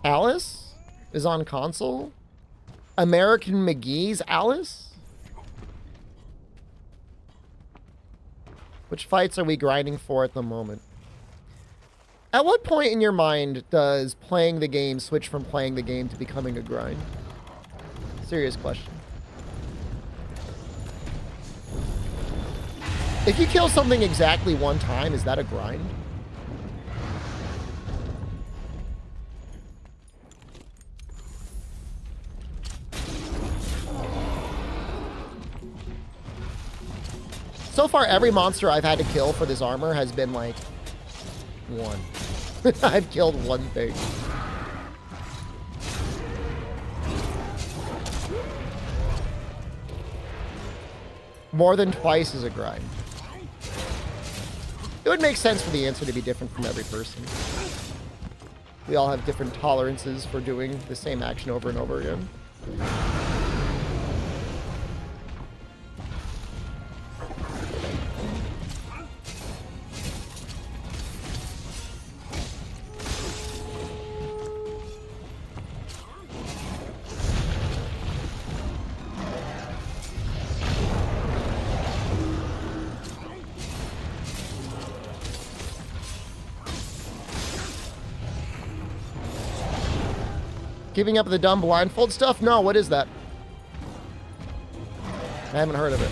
Alice is on console? American McGee's Alice? Which fights are we grinding for at the moment? At what point in your mind does playing the game switch from playing the game to becoming a grind? Serious question. If you kill something exactly one time, is that a grind? So far, every monster I've had to kill for this armor has been like one. I've killed one thing. More than twice is a grind. It would make sense for the answer to be different from every person. We all have different tolerances for doing the same action over and over again. Giving up the dumb blindfold stuff? No, what is that? I haven't heard of it.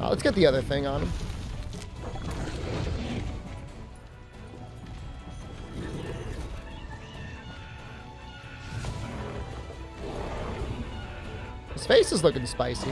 Let's get the other thing on him. His face is looking spicy.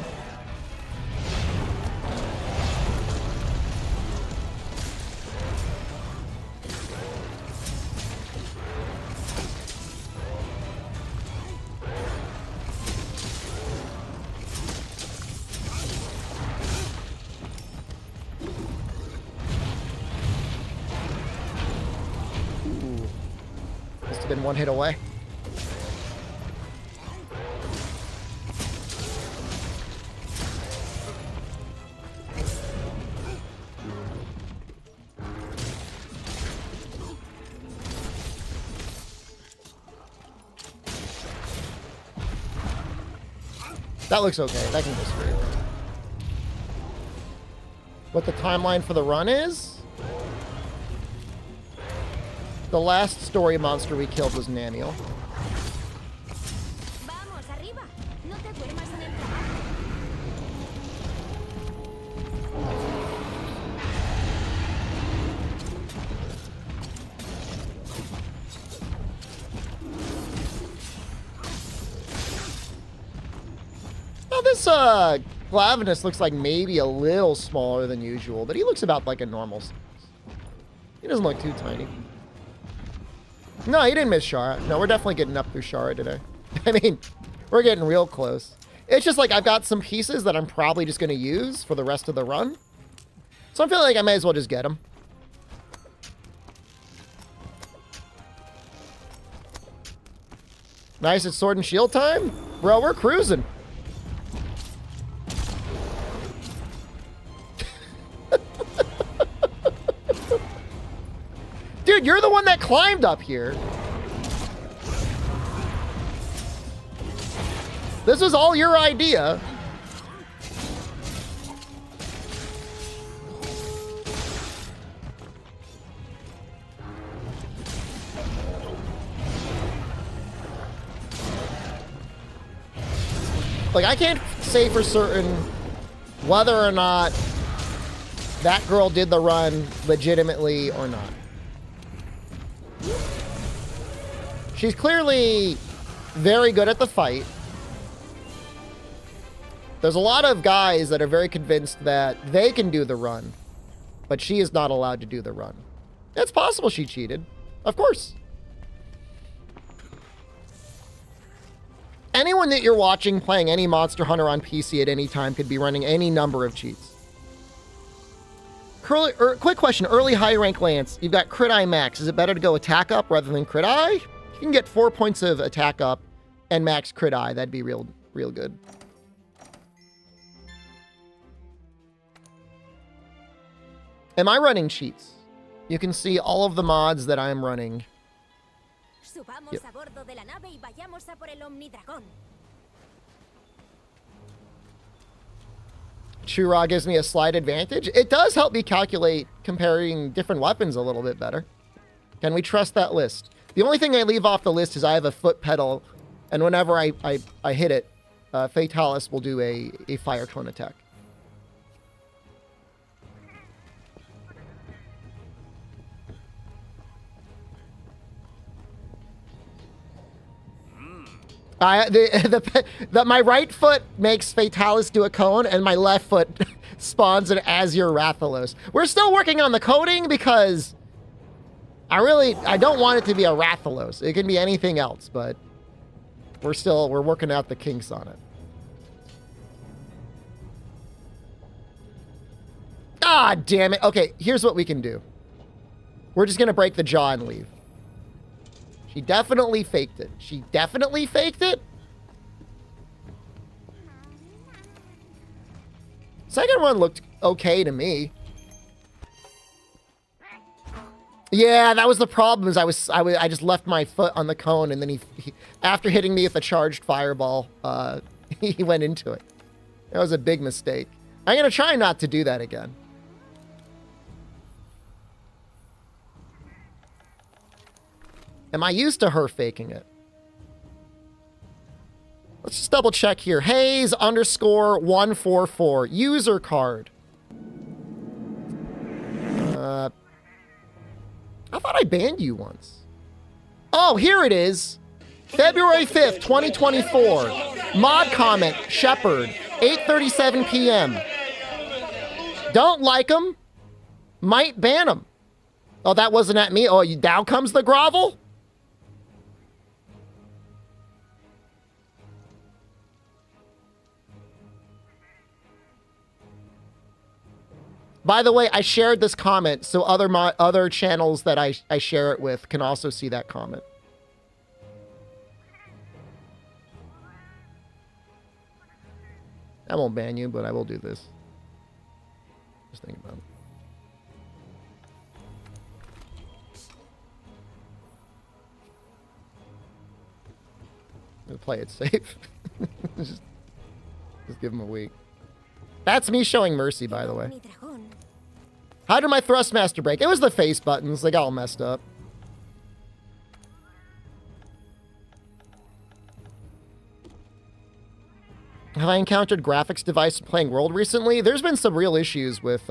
Been one hit away. That looks okay. That can go straight. What the timeline for the run is? The last story monster we killed was Naniel. Now this Glavenus looks like maybe a little smaller than usual, but he looks about like a normal size. He doesn't look too tiny. No, he didn't miss Shara. No, we're definitely getting up through Shara today. I mean, we're getting real close. It's just like I've got some pieces that I'm probably just going to use for the rest of the run. So I'm feeling like I may as well just get them. Nice, it's sword and shield time? Bro, we're cruising. Dude, you're the one that climbed up here. This was all your idea. Like, I can't say for certain whether or not that girl did the run legitimately or not. She's clearly very good at the fight. There's a lot of guys that are very convinced that they can do the run, but she is not allowed to do the run. It's possible she cheated. Of course. Anyone that you're watching playing any Monster Hunter on PC at any time could be running any number of cheats. Quick question. Early high rank Lance, you've got crit eye max. Is it better to go attack up rather than crit eye? You can get 4 points of attack up and max crit eye. That'd be real good. Am I running cheats? You can see all of the mods that I'm running. Yep. Chura gives me a slight advantage. It does help me calculate comparing different weapons a little bit better. Can we trust that list? The only thing I leave off the list is I have a foot pedal, and whenever I hit it, Fatalis will do a fire cone attack. My right foot makes Fatalis do a cone, and my left foot spawns an Azure Rathalos. We're still working on the coding because I don't want it to be a Rathalos. It can be anything else, but we're working out the kinks on it. Ah, damn it. Okay, here's what we can do. We're just gonna break the jaw and leave. She definitely faked it. She definitely faked it? Second one looked okay to me. Yeah, that was the problem. Is I just left my foot on the cone, and then he after hitting me with a charged fireball, he went into it. That was a big mistake. I'm gonna try not to do that again. Am I used to her faking it? Let's just double check here. Hayes _144 user card. I thought I banned you once. Oh, here it is. February 5th, 2024. Mod comment, Shepard, 8:37 p.m. Don't like him. Might ban him. Oh, that wasn't at me. Oh, down comes the grovel? By the way, I shared this comment, so other channels that I share it with can also see that comment. I won't ban you, but I will do this. Just think about it. We'll play it safe. just give him a week. That's me showing mercy, by the way. How did my Thrustmaster break? It was the face buttons. They got all messed up. Have I encountered graphics device playing World recently? There's been some real issues with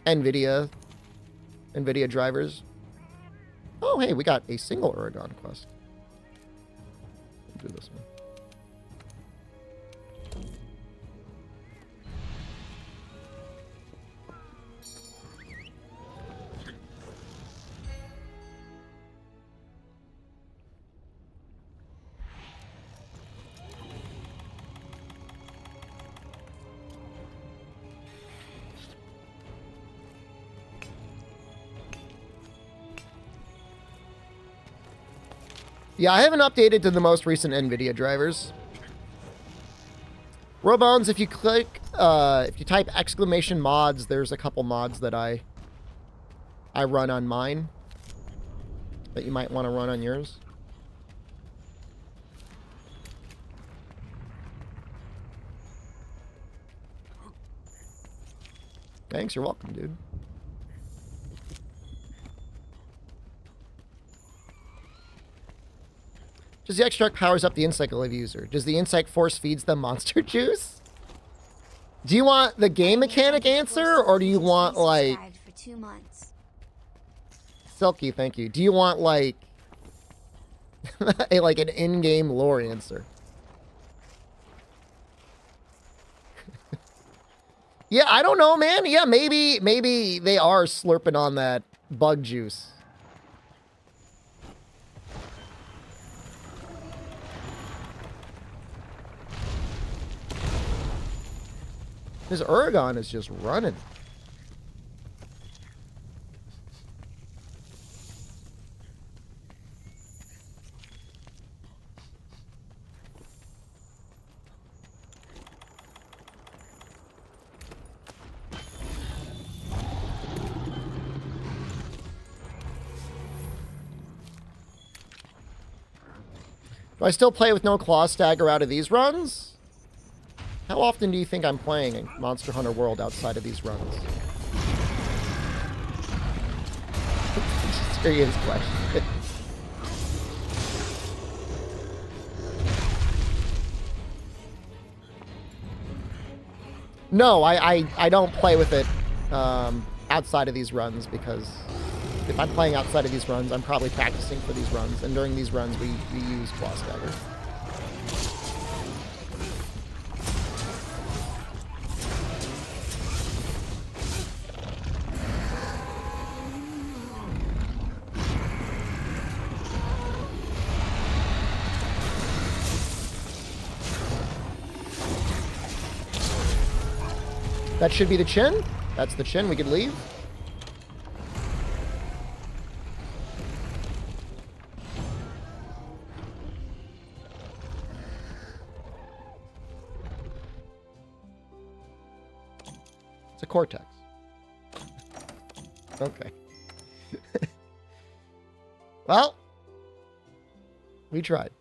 NVIDIA drivers. Oh, hey, we got a single Oregon quest. We'll do this one. Yeah, I haven't updated to the most recent NVIDIA drivers. Robones, if you type !mods, there's a couple mods that I run on mine that you might want to run on yours. Thanks, you're welcome, dude. Does the extract powers up the insect live user? Does the insect force feeds them monster juice? Do you want the game mechanic answer, or do you want, like... For 2 months. Silky, thank you. Do you want, like... like an in-game lore answer? Yeah, I don't know, man. Yeah, maybe they are slurping on that bug juice. This Uragon is just running. Do I still play with no claw stagger out of these runs? How often do you think I'm playing in Monster Hunter World outside of these runs? Serious question. No, I don't play with it outside of these runs, because if I'm playing outside of these runs, I'm probably practicing for these runs, and during these runs we use claw stagger. That should be the chin. That's the chin. We could leave. It's a cortex. Okay. Well, we tried.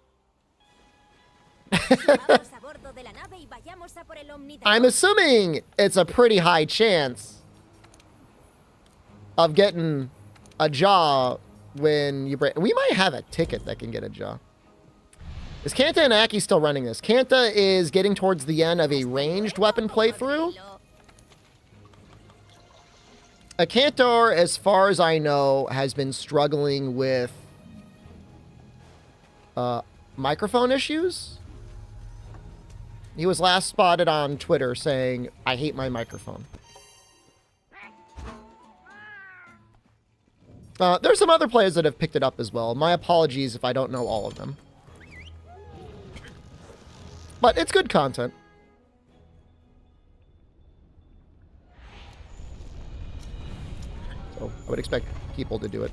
I'm assuming it's a pretty high chance of getting a jaw when you break. We might have a ticket that can get a jaw. Is Kanta and Aki still running this? Kanta is getting towards the end of a ranged weapon playthrough. A Cantor, as far as I know, has been struggling with microphone issues. He was last spotted on Twitter saying, "I hate my microphone." There's some other players that have picked it up as well. My apologies if I don't know all of them. But it's good content. So I would expect people to do it.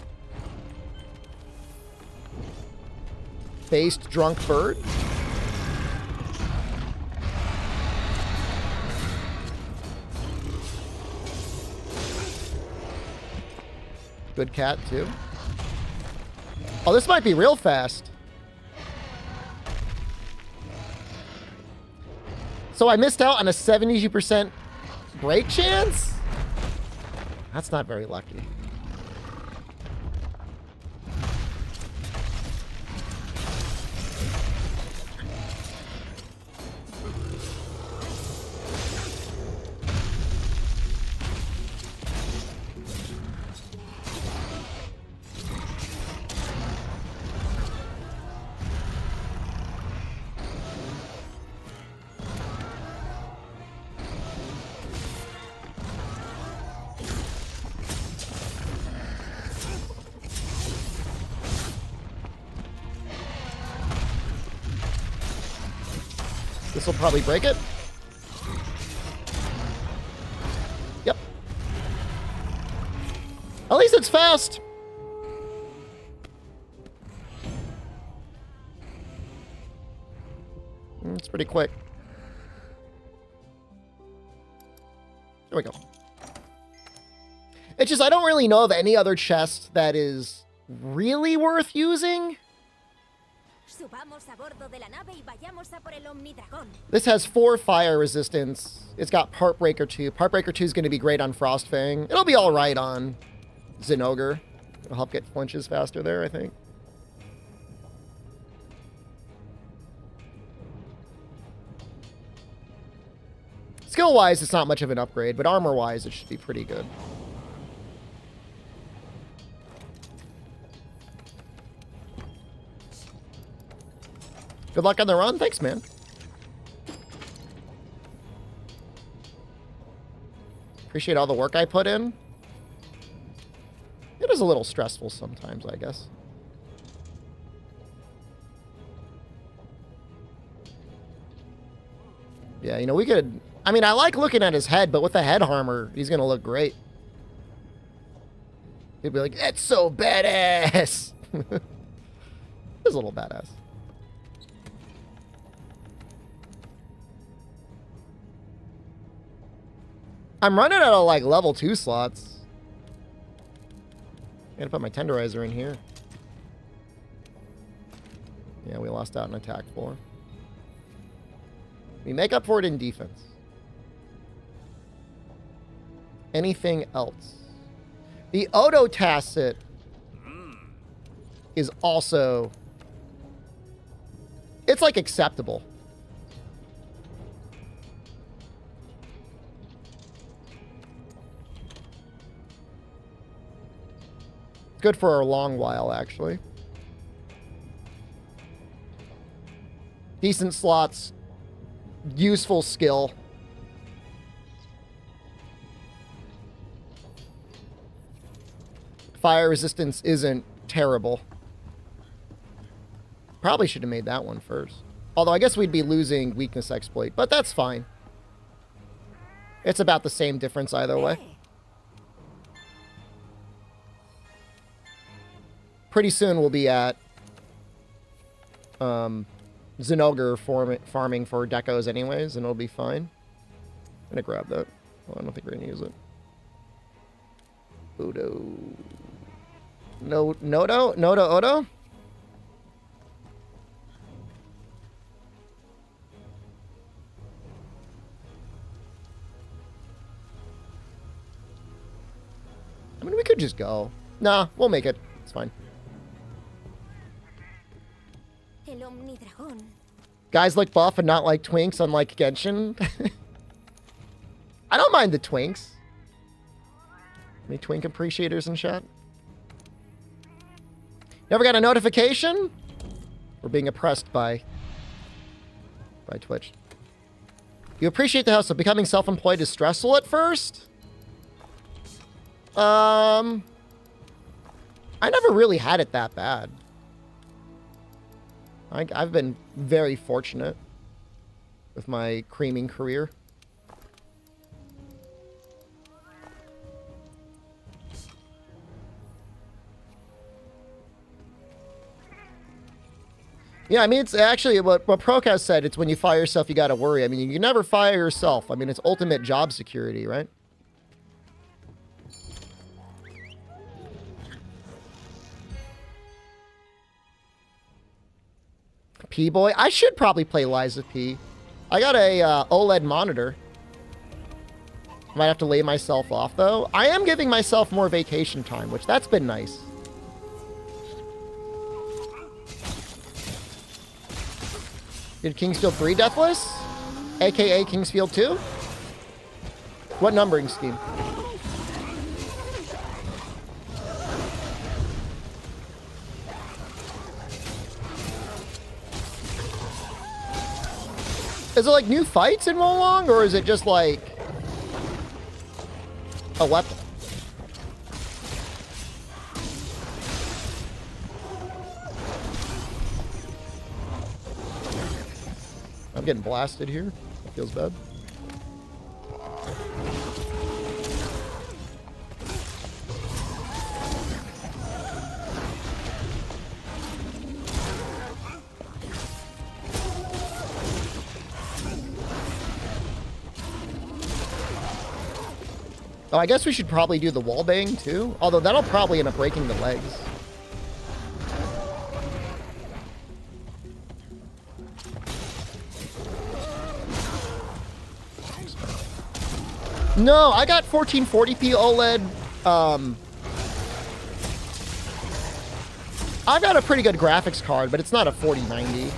Based drunk bird. Good cat, too. Oh, this might be real fast. So I missed out on a 72% break chance? That's not very lucky. This will probably break it. Yep. At least it's fast. It's pretty quick. There we go. It's just I don't really know of any other chest that is really worth using. This has 4 fire resistance. It's got Partbreaker 2. Partbreaker 2 is going to be great on Frostfang. It'll be alright on Zinogre. It'll help get flinches faster there, I think. Skill-wise, it's not much of an upgrade, but armor-wise, it should be pretty good. Good luck on the run. Thanks, man. Appreciate all the work I put in. It is a little stressful sometimes, I guess. Yeah, you know, we could... I mean, I like looking at his head, but with the head armor, he's going to look great. He'd be like, it's so badass! It's a little badass. I'm running out of, like, level 2 slots. I gotta put my tenderizer in here. Yeah, we lost out in attack 4. We make up for it in defense. Anything else? The Odo Tacit is also... It's, like, acceptable. It's good for a long while, actually. Decent slots. Useful skill. Fire resistance isn't terrible. Probably should have made that one first. Although I guess we'd be losing weakness exploit, but that's fine. It's about the same difference either way. Pretty soon we'll be at Zinogre farming for decos anyways, and it'll be fine. I'm gonna grab that. Well, I don't think we're gonna use it. Odo. Nodo? Odo? I mean, we could just go. Nah, we'll make it. It's fine. Guys like buff and not like twinks, unlike Genshin. I don't mind the twinks. Any twink appreciators in chat? Never got a notification? We're being oppressed by Twitch. You appreciate the hustle. Becoming self-employed is stressful at first? I never really had it that bad. I've been very fortunate with my creaming career. Yeah, I mean, it's actually what Procast said. It's when you fire yourself, you got to worry. I mean, you never fire yourself. I mean, it's ultimate job security, right? P-Boy. I should probably play Liza P. I got a OLED monitor. Might have to lay myself off, though. I am giving myself more vacation time, which that's been nice. Did Kingsfield 3 Deathless? AKA Kingsfield 2? What numbering scheme? Is it like new fights in Wolong, or is it just like a weapon? I'm getting blasted here. That feels bad. Oh, I guess we should probably do the wall bang too. Although that'll probably end up breaking the legs. No, I got 1440p OLED. I've got a pretty good graphics card, but it's not a 4090.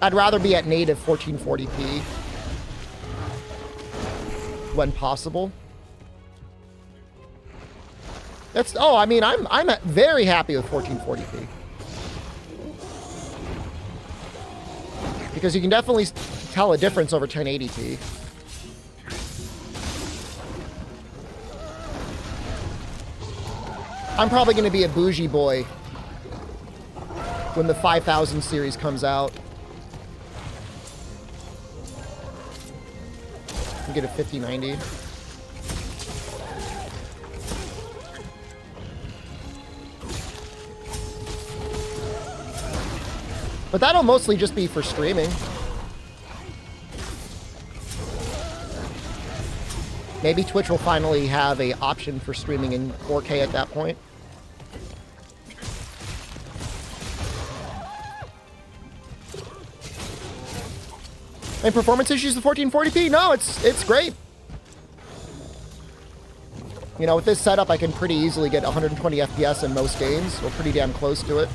I'd rather be at native 1440p when possible. That's, oh, I mean, I'm very happy with 1440p. Because you can definitely tell a difference over 1080p. I'm probably going to be a bougie boy when the 5000 series comes out. And get a 5090. But that'll mostly just be for streaming. Maybe Twitch will finally have an option for streaming in 4K at that point. And performance issues with 1440p? No, it's great. You know, with this setup, I can pretty easily get 120 FPS in most games. We're pretty damn close to it.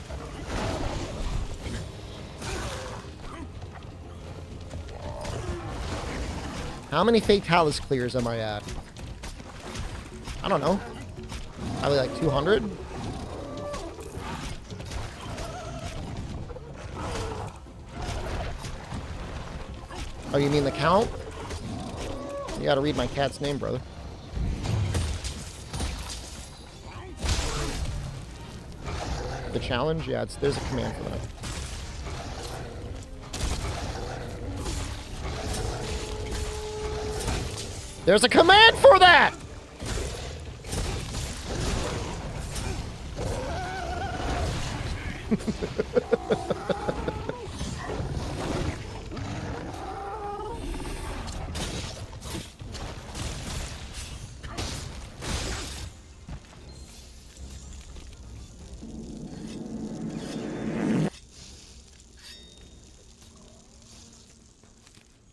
How many Fatalis clears am I at? I don't know. Probably like 200? Oh, you mean the count? You gotta read my cat's name, brother. The challenge? Yeah, there's a command for that. There's a command for that!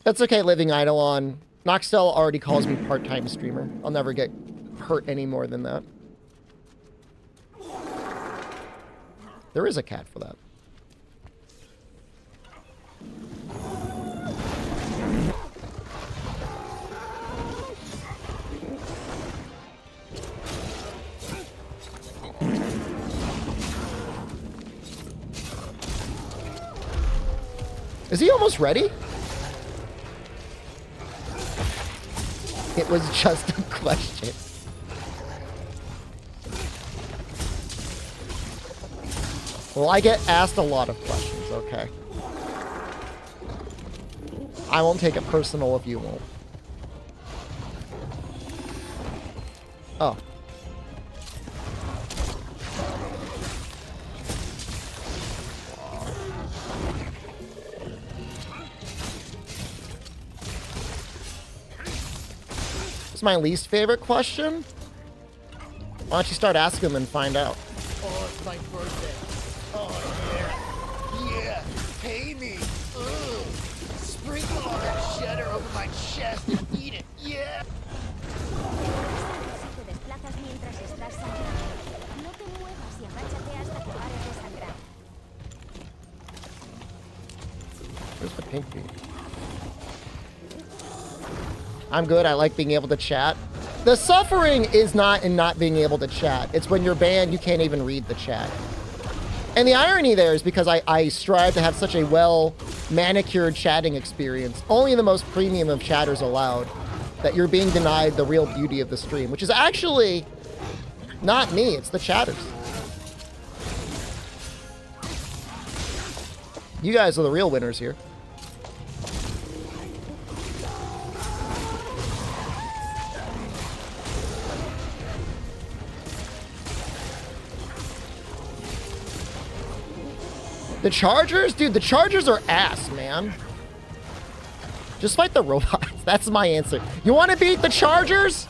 That's okay, Living Eidolon. Noxtel already calls me part-time streamer. I'll never get hurt any more than that. There is a cat for that. Is he almost ready? It was just a question. Well, I get asked a lot of questions, okay? I won't take it personal if you won't. Oh. My least favorite question? Why don't you start asking them and find out? Oh, it's my birthday. Oh, yeah. Yeah. Pay me. Ugh. Sprinkle all that cheddar over my chest and eat it. Yeah. Where's the pink bee? I'm good. I like being able to chat. The suffering is not in not being able to chat. It's when you're banned, you can't even read the chat. And the irony there is because I strive to have such a well-manicured chatting experience, only the most premium of chatters allowed, that you're being denied the real beauty of the stream, which is actually not me, it's the chatters. You guys are the real winners here. The Chargers? Dude, the Chargers are ass, man. Just fight the robots. That's my answer. You want to beat the Chargers?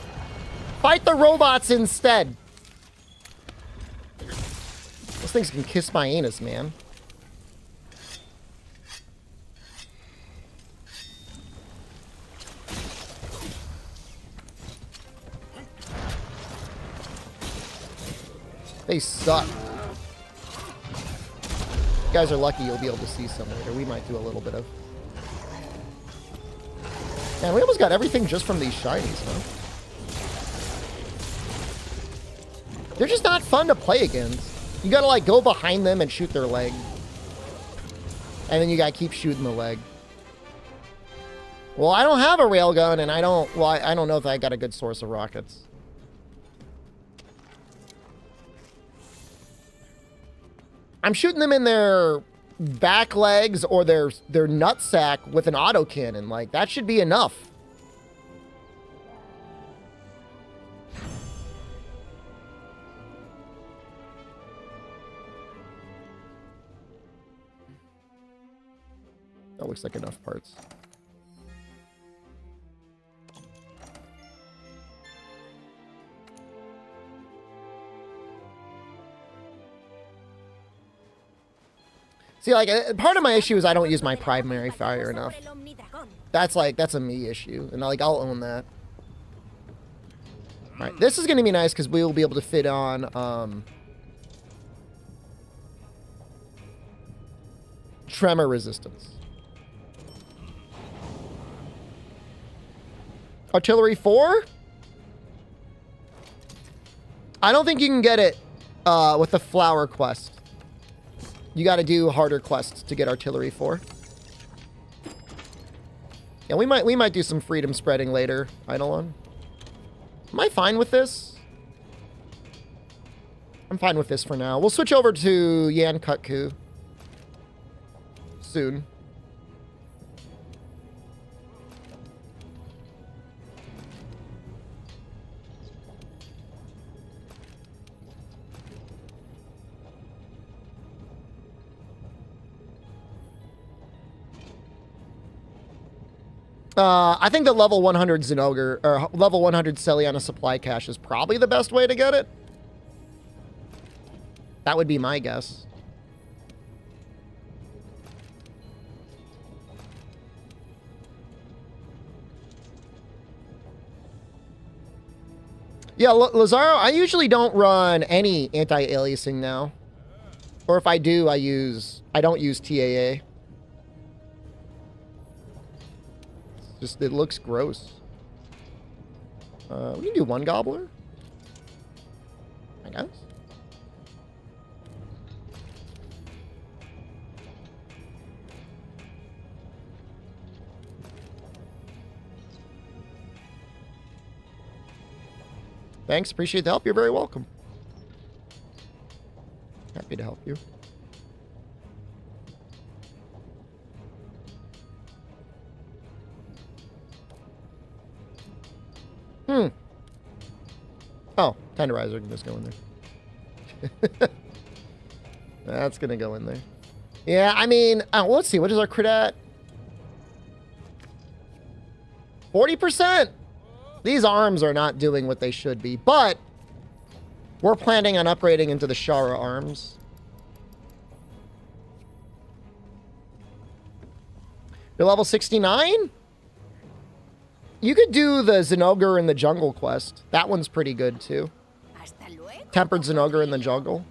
Fight the robots instead. Those things can kiss my anus, man. They suck. You guys are lucky you'll be able to see some later. We might do a little bit of. Man, we almost got everything just from these shinies, huh? They're just not fun to play against. You gotta, like, go behind them and shoot their leg. And then you gotta keep shooting the leg. Well, I don't have a railgun, and I don't know if I got a good source of rockets. I'm shooting them in their back legs or their nutsack with an autocannon. Like, that should be enough. That looks like enough parts. See, like, part of my issue is I don't use my primary fire enough. That's a me issue, and like, I'll own that. All right, this is going to be nice because we will be able to fit on tremor resistance. Artillery 4? I don't think you can get it with the flower quest. You got to do harder quests to get artillery 4. Yeah, we might do some freedom spreading later, Eidolon. Am I fine with this? I'm fine with this for now. We'll switch over to Yan Kutku soon. I think the level 100 Zinogre, or level 100 Celiana supply cache is probably the best way to get it. That would be my guess. Yeah, Lazaro, I usually don't run any anti-aliasing now. Or if I do, I don't use TAA. Just, it looks gross. We can do one gobbler, I guess. Thanks, appreciate the help. You're very welcome. Happy to help you. Oh, tenderizer can just go in there. That's gonna go in there. Yeah, I mean, let's see. What is our crit at? 40%. These arms are not doing what they should be, but we're planning on upgrading into the Shara arms. You're level 69? You could do the Zinogre in the jungle quest. That one's pretty good, too. Tempered Zinogre in the jungle.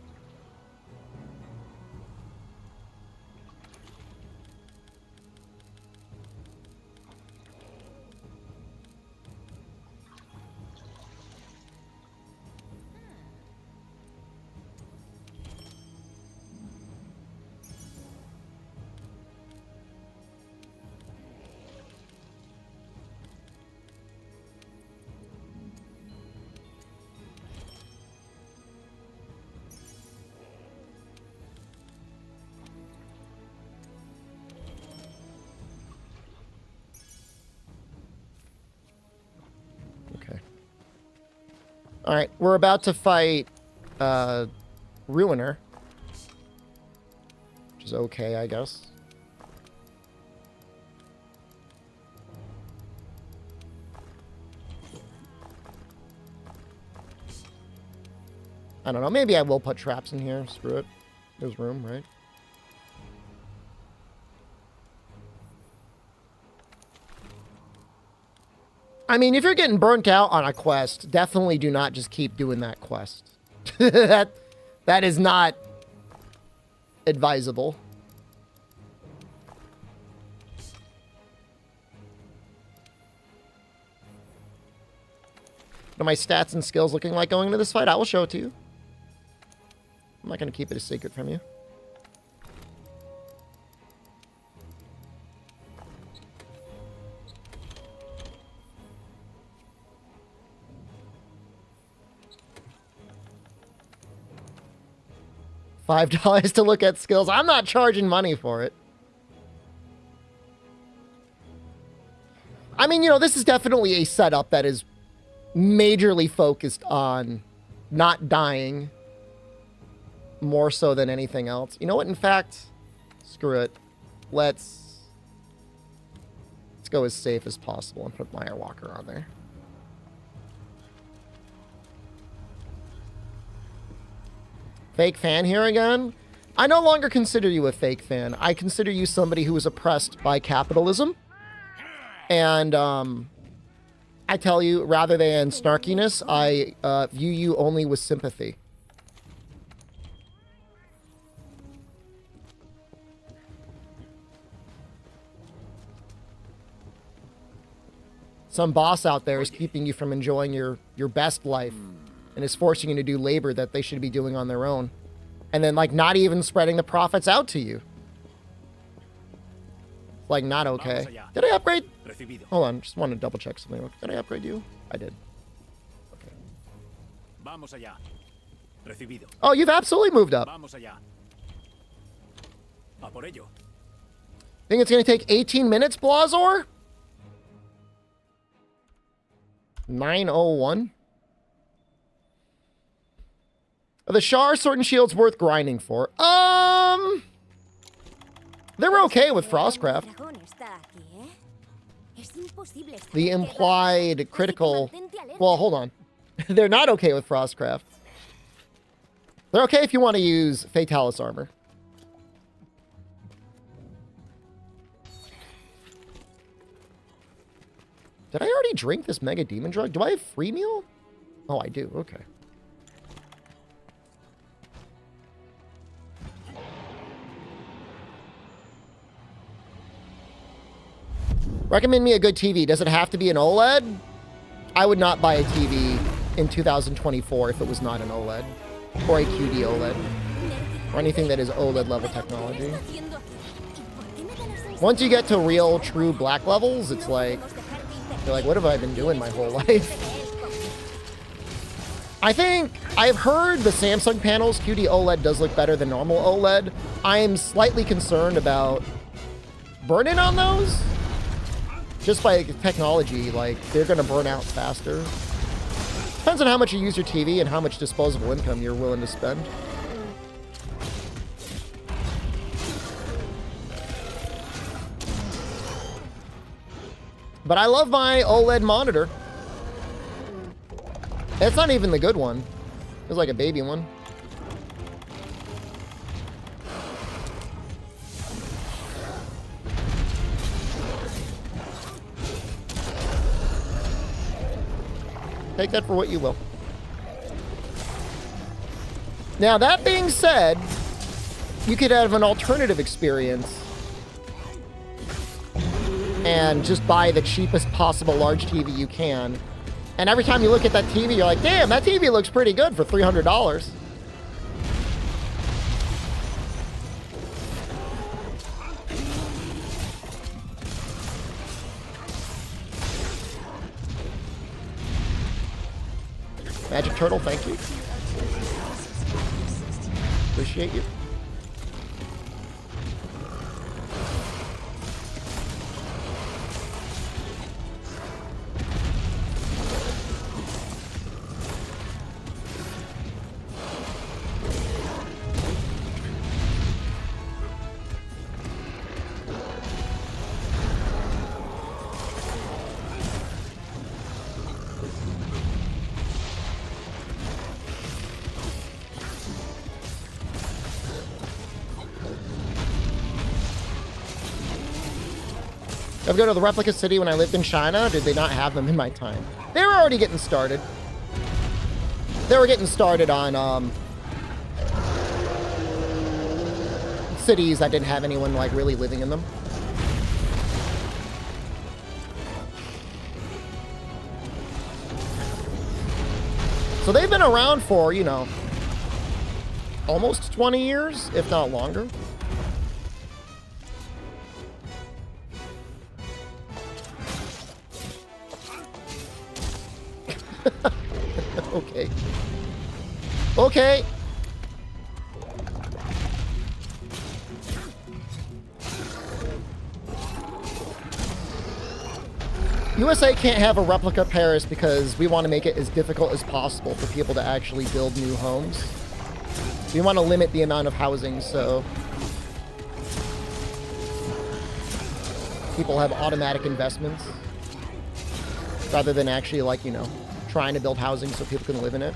All right, we're about to fight Ruiner, which is okay, I guess. I don't know. Maybe I will put traps in here. Screw it. There's room, right? I mean, if you're getting burnt out on a quest, definitely do not just keep doing that quest. That is not advisable. What are my stats and skills looking like going into this fight? I will show it to you. I'm not going to keep it a secret from you. $5 to look at skills. I'm not charging money for it. I mean, you know, this is definitely a setup that is majorly focused on not dying more so than anything else. You know what? In fact, screw it. Let's go as safe as possible and put Meyer Walker on there. Fake fan here again? I no longer consider you a fake fan. I consider you somebody who is oppressed by capitalism. And I tell you, rather than snarkiness, I view you only with sympathy. Some boss out there is keeping you from enjoying your best life and is forcing you to do labor that they should be doing on their own. And then, like, not even spreading the profits out to you. It's, like, not okay. Did I upgrade? Hold on, just want to double check something. Did I upgrade you? I did. Okay. Oh, you've absolutely moved up. Think it's going to take 18 minutes, Blazor? 9:01. Are the Shar Sword and Shield's worth grinding for? They were okay with Frostcraft. The implied critical... Well, hold on. They're not okay with Frostcraft. They're okay if you want to use Fatalis armor. Did I already drink this Mega Demon drug? Do I have free meal? Oh, I do. Okay. Recommend me a good TV. Does it have to be an OLED? I would not buy a TV in 2024 if it was not an OLED. Or a QD OLED. Or anything that is OLED level technology. Once you get to real, true black levels, it's like... You're like, what have I been doing my whole life? I think I've heard the Samsung panels, QD OLED does look better than normal OLED. I am slightly concerned about burn-in on those. Just by technology, like, they're going to burn out faster. Depends on how much you use your TV and how much disposable income you're willing to spend. But I love my OLED monitor. It's not even the good one. It's like a baby one. Take that for what you will. Now, that being said, you could have an alternative experience and just buy the cheapest possible large TV you can. And every time you look at that TV, you're like, damn, that TV looks pretty good for $300. Magic Turtle, thank you. Appreciate you. I've gone to the replica city when I lived in China. Did they not have them in my time? They were already getting started. They were getting started on cities that didn't have anyone like really living in them. So they've been around for, you know, almost 20 years, if not longer. Okay. Okay. USA can't have a replica Paris because we want to make it as difficult as possible for people to actually build new homes. We want to limit the amount of housing so people have automatic investments rather than actually, like, you know, trying to build housing so people can live in it.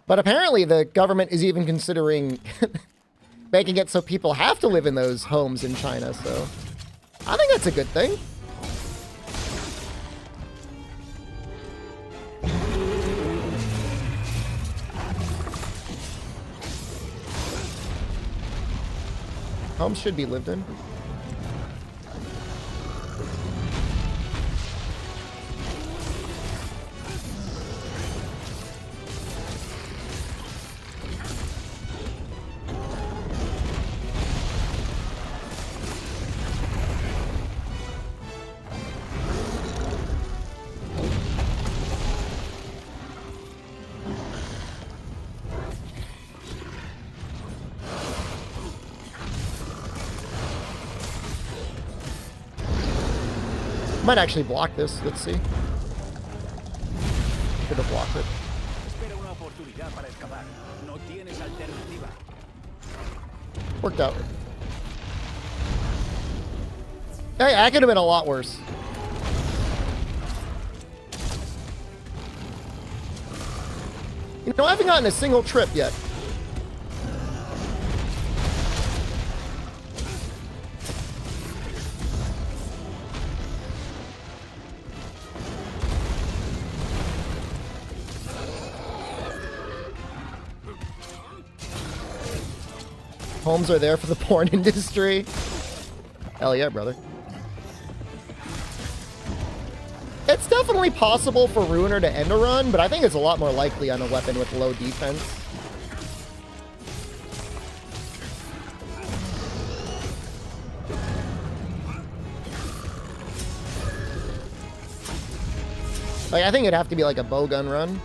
But apparently the government is even considering making it so people have to live in those homes in China, so I think that's a good thing. Homes should be lived in. Might actually block this. Let's see. Could have blocked it. Espera una oportunidad para escapar. No tienes alternativa. Worked out. Hey, that could have been a lot worse. You know, I haven't gotten a single trip yet. Homes are there for the porn industry. Hell yeah, brother. It's definitely possible for Ruiner to end a run, but I think it's a lot more likely on a weapon with low defense. Like, I think it'd have to be like a bowgun run.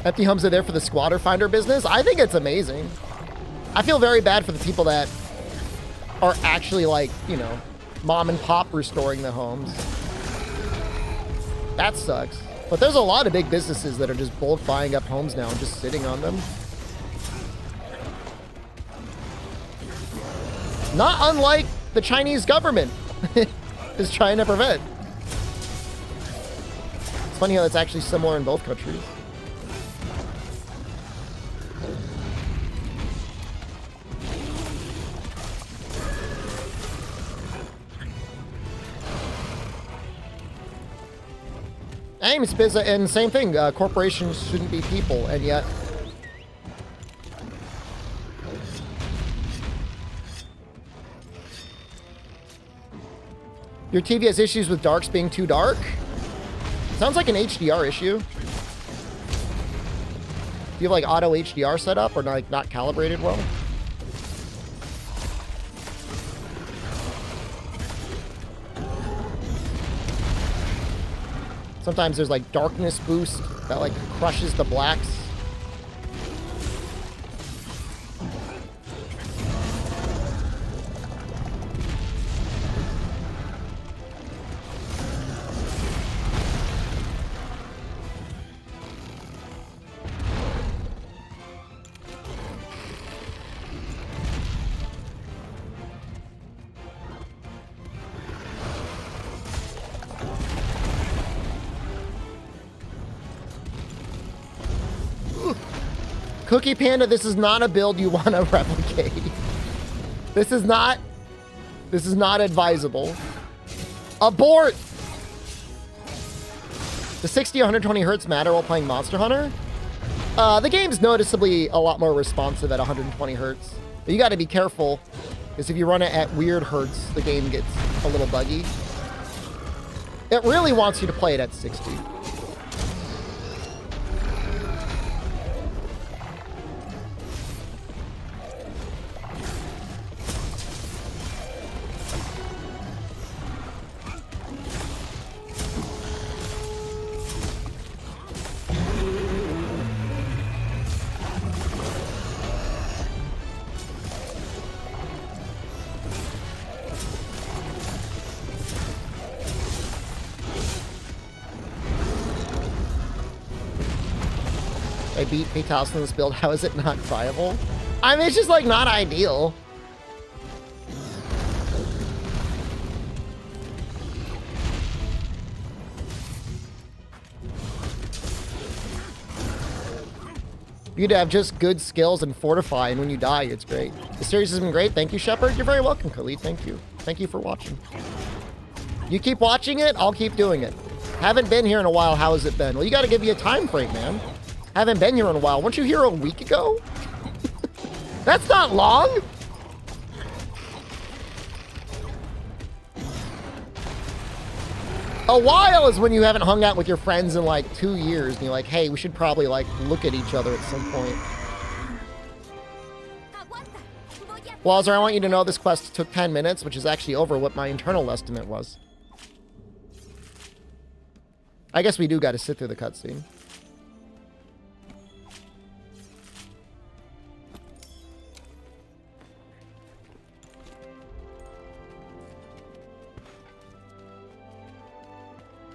Empty homes are there for the squatter finder business. I think it's amazing. I feel very bad for the people that are actually, like, you know, mom and pop restoring the homes. That sucks. But there's a lot of big businesses that are just bulk buying up homes now and just sitting on them. Not unlike the Chinese government is trying to prevent. It's funny how that's actually similar in both countries. Ames, Bizza, and same thing. Corporations shouldn't be people, and yet your TV has issues with darks being too dark. Sounds like an HDR issue. Do you have like auto HDR set up or not calibrated well? Sometimes there's like darkness boost that like crushes the blacks. Cookie Panda, this is not a build you want to replicate. This is not This is not advisable. Abort! The 60, 120 hertz matter while playing Monster Hunter? The game's noticeably a lot more responsive at 120 hertz. But you gotta be careful, because if you run it at weird hertz, the game gets a little buggy. It really wants you to play it at 60. I beat Fatalis in this build. How is it not viable? I mean, it's just like not ideal. You'd have just good skills and fortify, and when you die, it's great. The series has been great. Thank you, Shepard. You're very welcome, Khalid. Thank you. Thank you for watching. You keep watching it, I'll keep doing it. Haven't been here in a while. How has it been? Well, you got to give me a time frame, man. Haven't been here in a while. Weren't you here a week ago? That's not long. A while is when you haven't hung out with your friends in like 2 years and you're like, hey, we should probably like look at each other at some point. Walzer, I want you to know this quest took 10 minutes, which is actually over what my internal estimate was. I guess we do got to sit through the cutscene.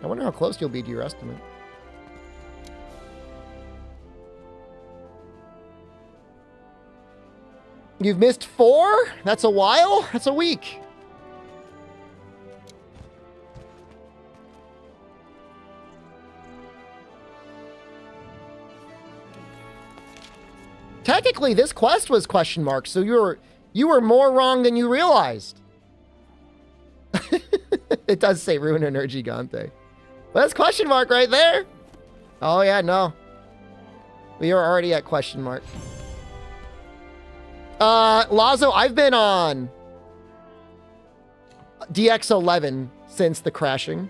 I wonder how close you'll be to your estimate. You've missed 4? That's a while? That's a week. Technically, this quest was question mark, so you were more wrong than you realized. It does say Ruin Energy Gigante. Well, that's question mark right there. Oh, yeah, no. We are already at question mark. Lazo, I've been on DX11 since the crashing.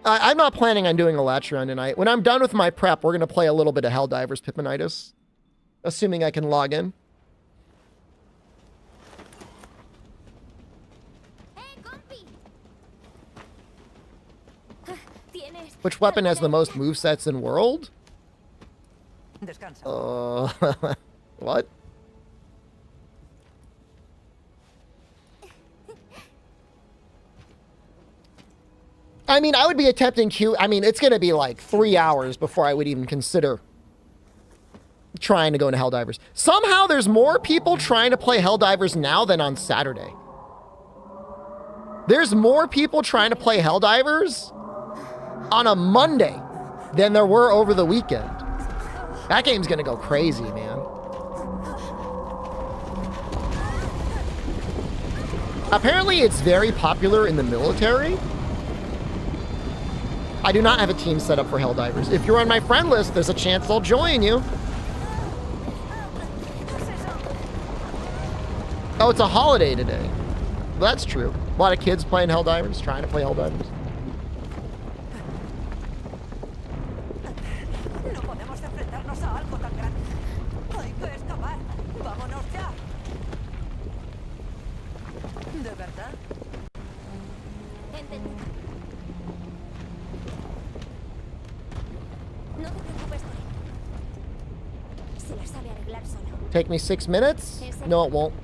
I'm not planning on doing a latch run tonight. When I'm done with my prep, we're going to play a little bit of Helldivers Pippinitis. Assuming I can log in. Which weapon has the most movesets in world? What? I mean, I would be attempting Q. I mean, it's going to be like 3 hours before I would even consider trying to go into Helldivers. Somehow there's more people trying to play Helldivers now than on Saturday. There's more people trying to play Helldivers on a Monday than there were over the weekend. That game's gonna go crazy, man. Apparently it's very popular in the military. I do not have a team set up for Helldivers. If you're on my friend list, there's a chance I'll join you. Oh, it's a holiday today. Well, that's true. A lot of kids playing Helldivers, trying to play Helldivers. Take me 6 minutes? No, it won't.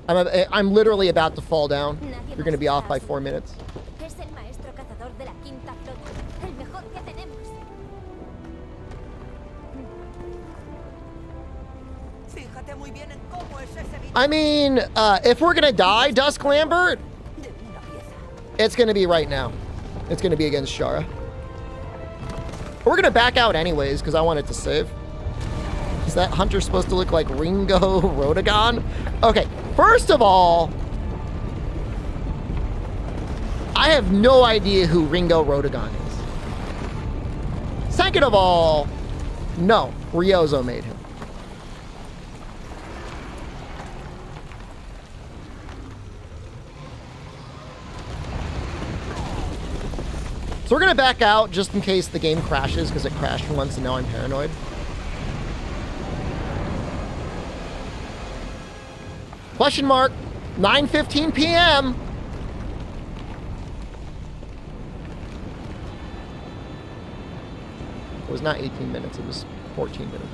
I'm literally about to fall down. You're going to be off by 4 minutes. I mean, if we're going to die, Dusk Lambert, it's going to be right now. It's going to be against Shara. We're going to back out anyways, because I want it to save. that hunter supposed to look like Ringo Rodagon? Okay, first of all, I have no idea who Ringo Rodagon is. Second of all, no, Ryozo made him. So we're gonna back out just in case the game crashes, because it crashed once and now I'm paranoid. Question mark, 9:15 p.m. It was not 18 minutes, it was 14 minutes.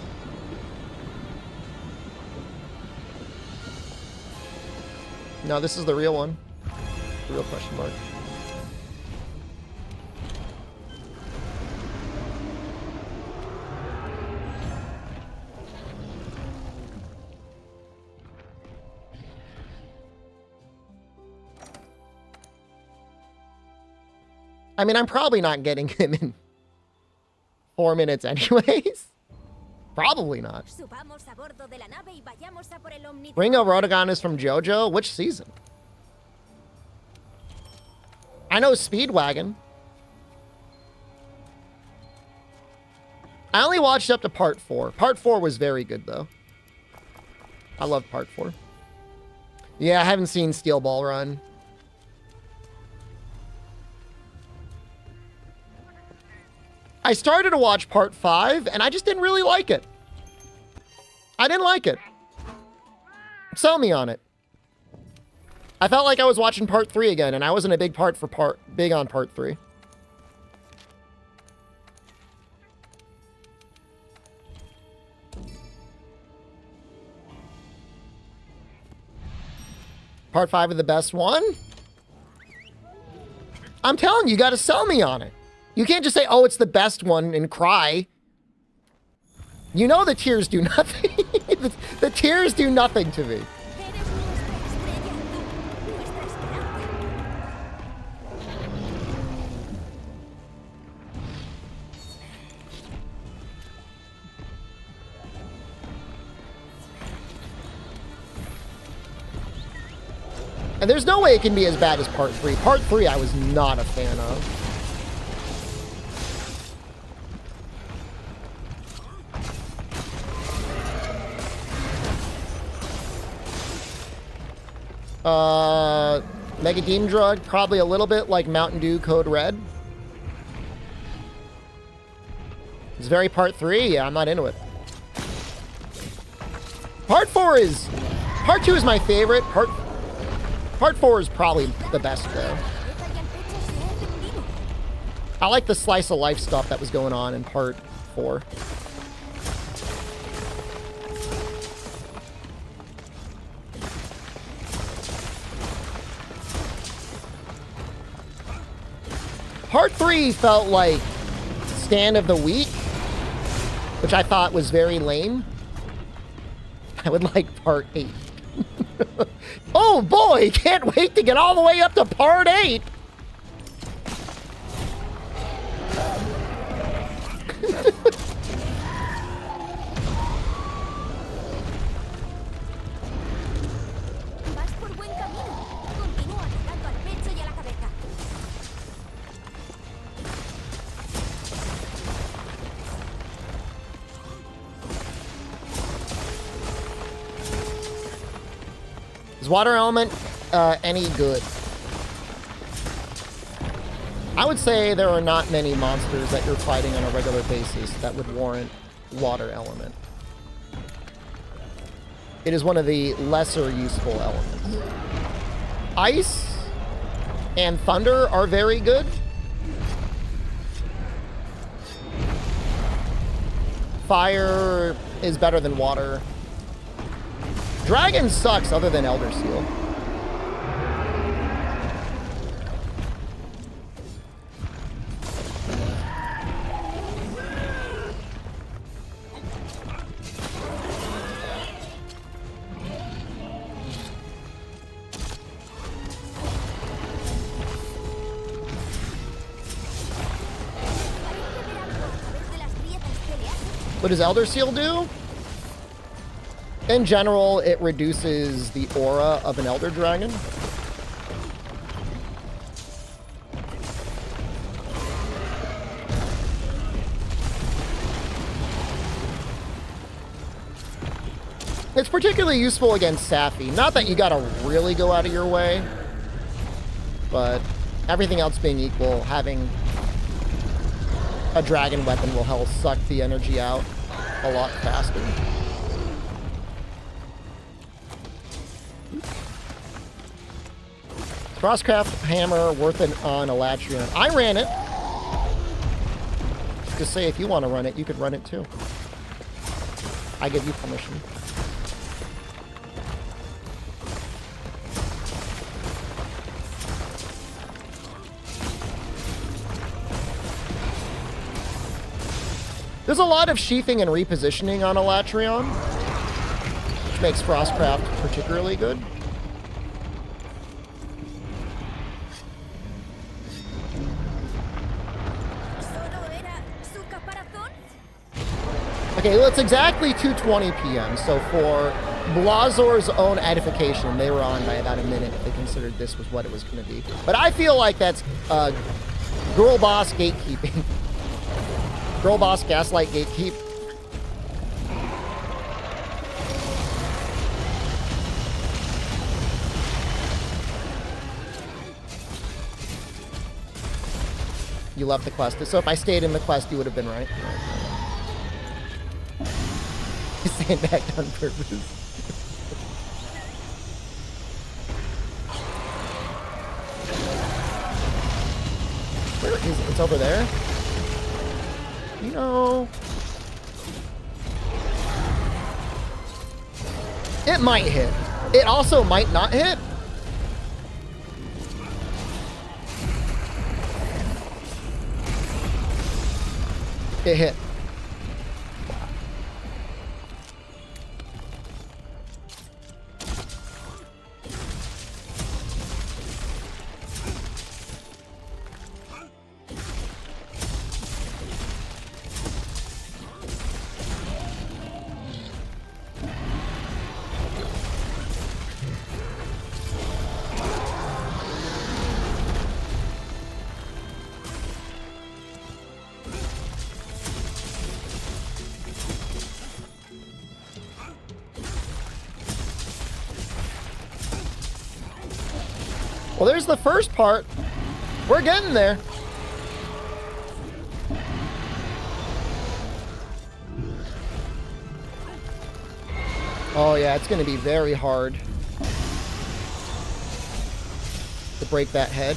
No, this is the real one. The real question mark. I mean, I'm probably not getting him in 4 minutes anyways. Probably not. Ringo Rodagon is from JoJo? Which season? I know Speedwagon. I only watched up to part 4. Part 4 was very good, though. I love part 4. Yeah, I haven't seen Steel Ball Run. I started to watch part 5, and I just didn't really like it. I didn't like it. Sell me on it. I felt like I was watching part 3 again, and I wasn't a big on part 3. Part 5 is the best one? I'm telling you, you gotta sell me on it. You can't just say, oh, it's the best one and cry. You know the tears do nothing. The tears do nothing to me. And there's no way it can be as bad as part 3. Part 3 I was not a fan of. Mega Demon Drug, probably a little bit like Mountain Dew Code Red. It's very part 3. Yeah, I'm not into it. Part 2 is my favorite. Part 4 is probably the best, though. I like the slice of life stuff that was going on in part 4. Part 3 felt like Stand of the Week, which I thought was very lame. I would like part 8. Oh boy, can't wait to get all the way up to part 8. Is Water Element any good? I would say there are not many monsters that you're fighting on a regular basis that would warrant Water Element. It is one of the lesser useful elements. Ice and Thunder are very good. Fire is better than Water. Dragon sucks other than Elder Seal. What does Elder Seal do? In general, it reduces the aura of an Elder Dragon. It's particularly useful against Safi. Not that you gotta really go out of your way, but everything else being equal, having a dragon weapon will help suck the energy out a lot faster. Frostcraft Hammer worth it on Elatrion. I ran it. Just say if you want to run it, you could run it too. I give you permission. There's a lot of sheathing and repositioning on Elatrion, which makes Frostcraft particularly good. Okay, well, it's exactly 2:20 p.m., so for Blazor's own edification, they were on by about a minute if they considered this was what it was going to be. But I feel like that's girl boss gatekeeping. Girl boss gaslight gatekeep. You left the quest. So if I stayed in the quest, you would have been right. You sandbagged on purpose. Where is it? It's over there? No. It might hit. It also might not hit. It hit. Well, there's the first part. We're getting there. Oh yeah, it's going to be very hard to break that head.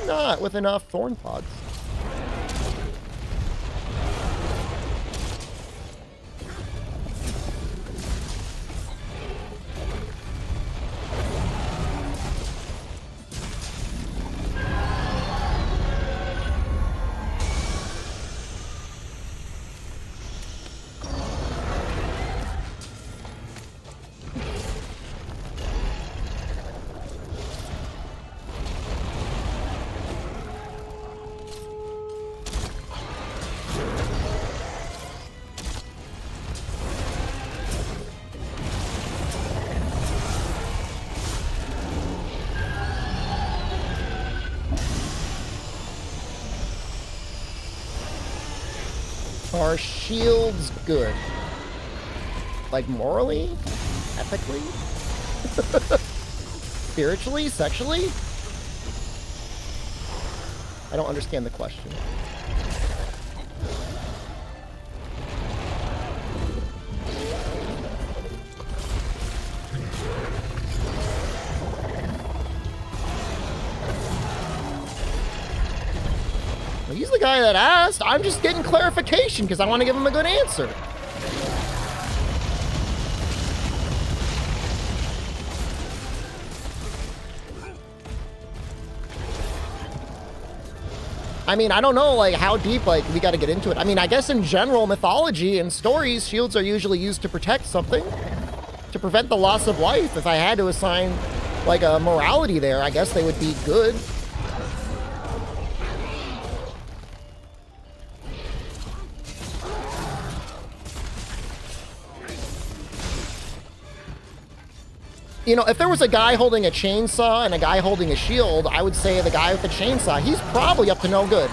Not with enough thorn pods. Are shields good? Like morally? Ethically? Spiritually? Sexually? I don't understand the question. He's the guy that asked. I'm just getting clarification because I want to give him a good answer. I mean, I don't know, like, how deep, like, we got to get into it. I mean, I guess in general mythology and stories, shields are usually used to protect something, to prevent the loss of life. If I had to assign, like, a morality there, I guess they would be good. You know, if there was a guy holding a chainsaw and a guy holding a shield, I would say the guy with the chainsaw, he's probably up to no good.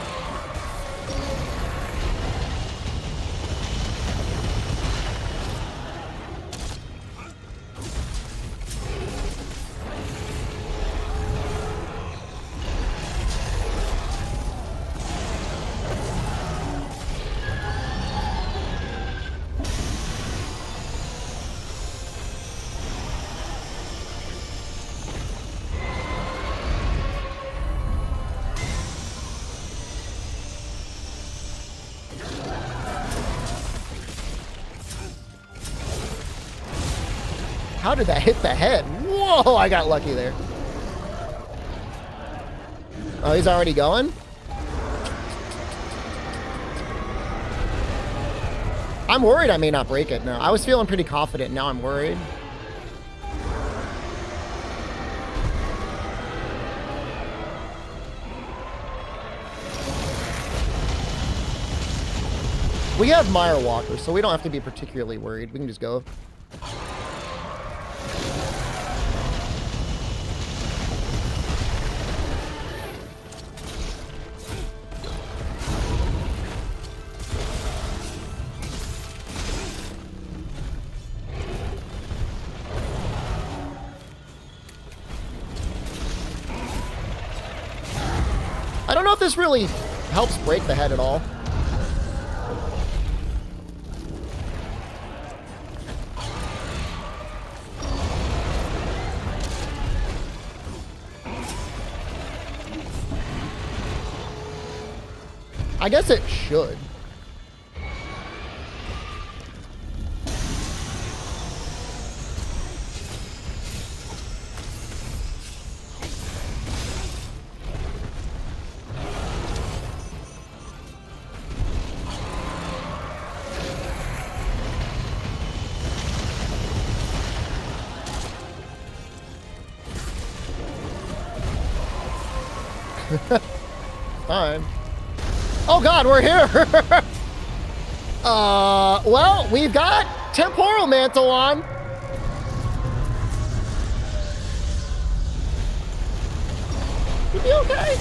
How did that hit the head? Whoa, I got lucky there. Oh, he's already going? I'm worried I may not break it now. I was feeling pretty confident. Now I'm worried. We have Mire Walker, so we don't have to be particularly worried. We can just go. I don't know if this really helps break the head at all. I guess it should. Fine. Oh god, we're here! Well, we've got Temporal Mantle on. We'll be okay.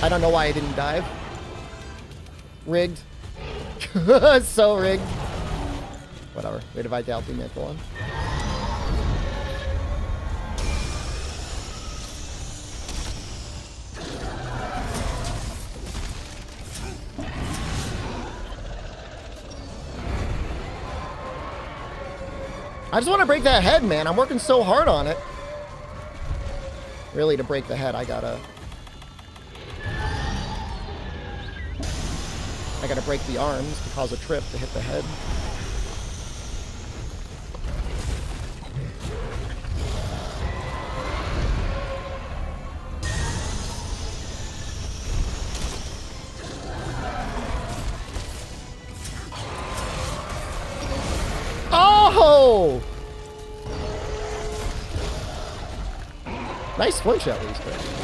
I don't know why I didn't dive. Rigged. So rigged. Whatever. Wait, if I Vitality Mantle on. I just want to break that head, man. I'm working so hard on it. Really, to break the head, I gotta break the arms to cause a trip to hit the head. Oh! Nice flinch at least. Right?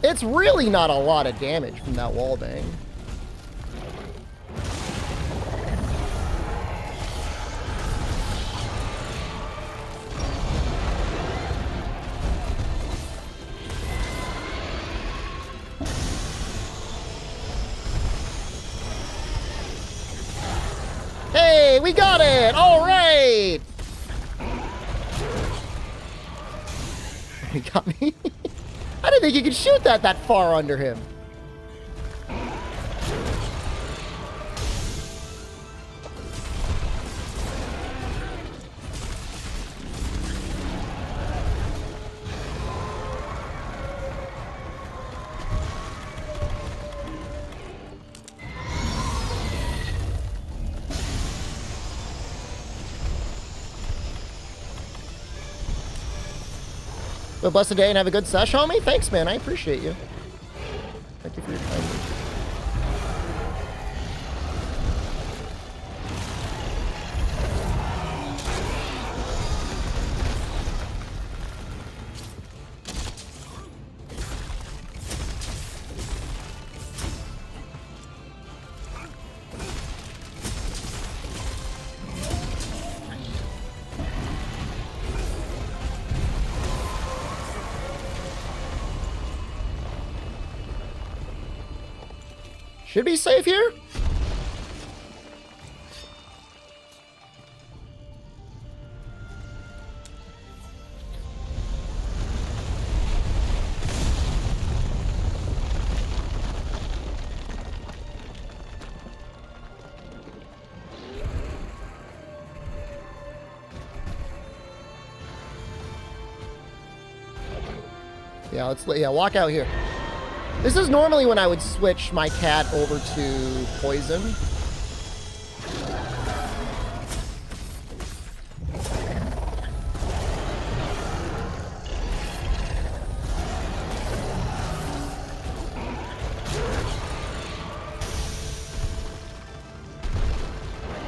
It's really not a lot of damage from that wall bang. Hey, we got it! All right! He got me. I didn't think you could shoot that far under him. Have a blessed day and have a good sesh, homie. Thanks, man. I appreciate you. Thank you for your time. Should be safe here. Yeah, walk out here. This is normally when I would switch my cat over to poison.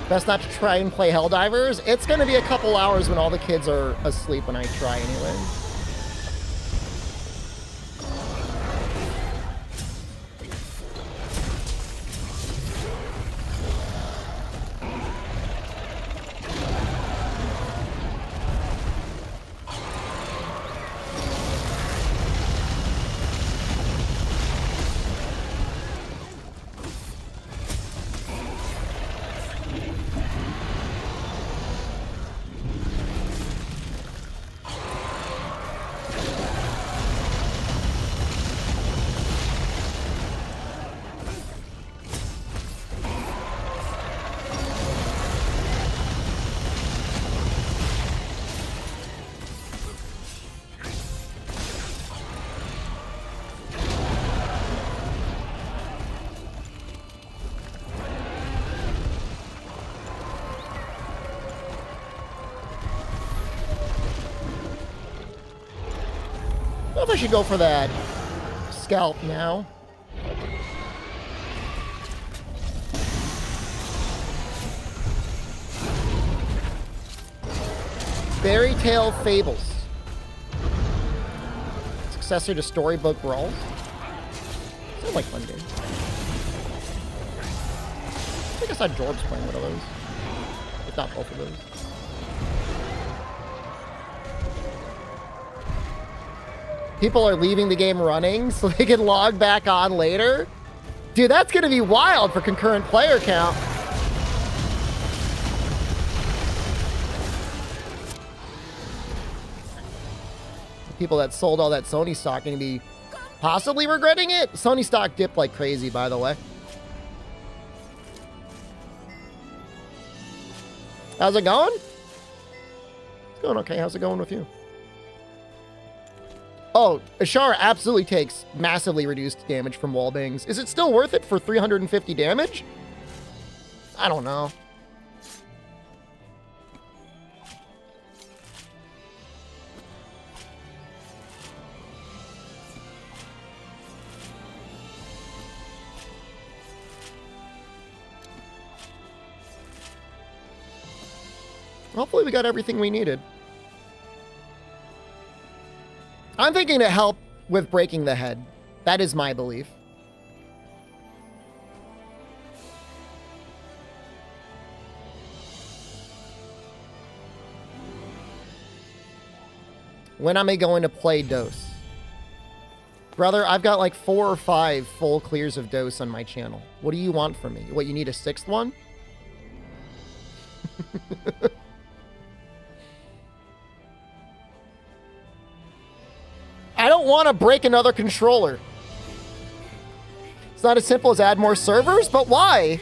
Best not to try and play Helldivers. It's going to be a couple hours when all the kids are asleep when I try anyway. I don't know if I should go for that scalp now. Fairy Tale Fables. Successor to Storybook Brawls. Sounds like fun game. I think I saw George playing one of those. If not both of those. People are leaving the game running so they can log back on later. Dude, that's going to be wild for concurrent player count. The people that sold all that Sony stock going to be possibly regretting it. Sony stock dipped like crazy, by the way. How's it going? It's going okay. How's it going with you? Oh, Ashara absolutely takes massively reduced damage from wallbangs. Is it still worth it for 350 damage? I don't know. Hopefully we got everything we needed. I'm thinking to help with breaking the head. That is my belief. When am I going to play Dose? Brother, I've got like 4 or 5 full clears of Dose on my channel. What do you want from me? What, you need a 6th one? I don't want to break another controller. It's not as simple as add more servers, but why?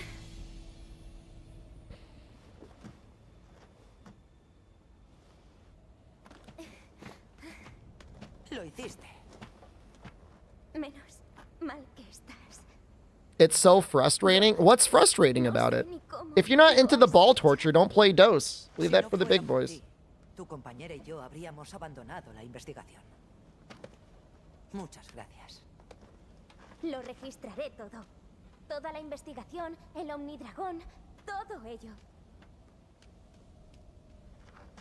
Lo hiciste. Menos mal que estás. It's so frustrating. What's frustrating about it? If you're not into the ball torture, don't play Dose. Leave that for the big boys. Tu compañera y yo habríamos abandonado la investigación. Muchas gracias. Lo registraré todo. Toda la investigación, el Omnidragón, todo ello.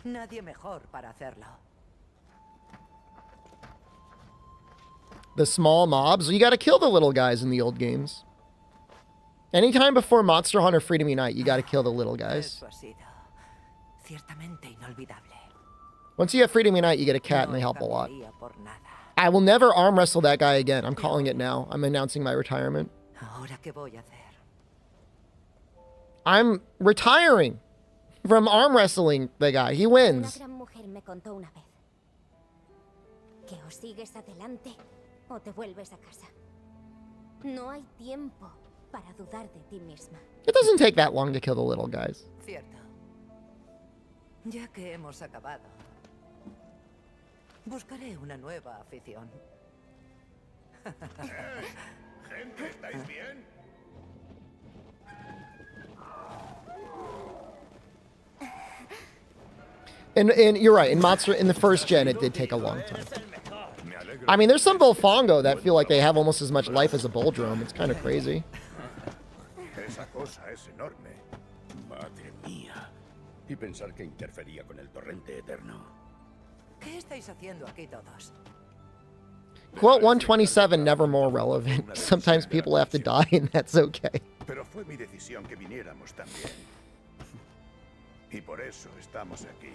Nadie mejor para hacerlo. The small mobs. You gotta kill the little guys in the old games. Anytime before Monster Hunter Freedom Unite, you gotta kill the little guys. Eso ha sido ciertamente inolvidable. Once you have Freedom Unite, you get a cat and they help a lot. Cambiaría por nada. I will never arm wrestle that guy again. I'm calling it now. I'm announcing my retirement. Ahora qué voy a hacer. I'm retiring from arm wrestling the guy. He Una wins. gran mujer me contó una vez que o sigues adelante o te vuelves a casa. No hay tiempo para dudar de ti misma. It doesn't take that long to kill the little guys. Cierto. Ya que hemos acabado, buscaré una nueva afición. Gente, ¿estáis bien? And you're right. In the first gen, it did take a long time. I mean, there's some Volfongo that feel like they have almost as much life as a Bulldrome. It's kind of crazy. Esa cosa es enorme. Madre mía. Y pensar que interfería con el torrente eterno. ¿Qué estáis haciendo aquí todos? Quote 127, never more relevant. Sometimes people have to die, and that's okay. Pero fue mi decisión que viniéramos también. Y por eso estamos aquí.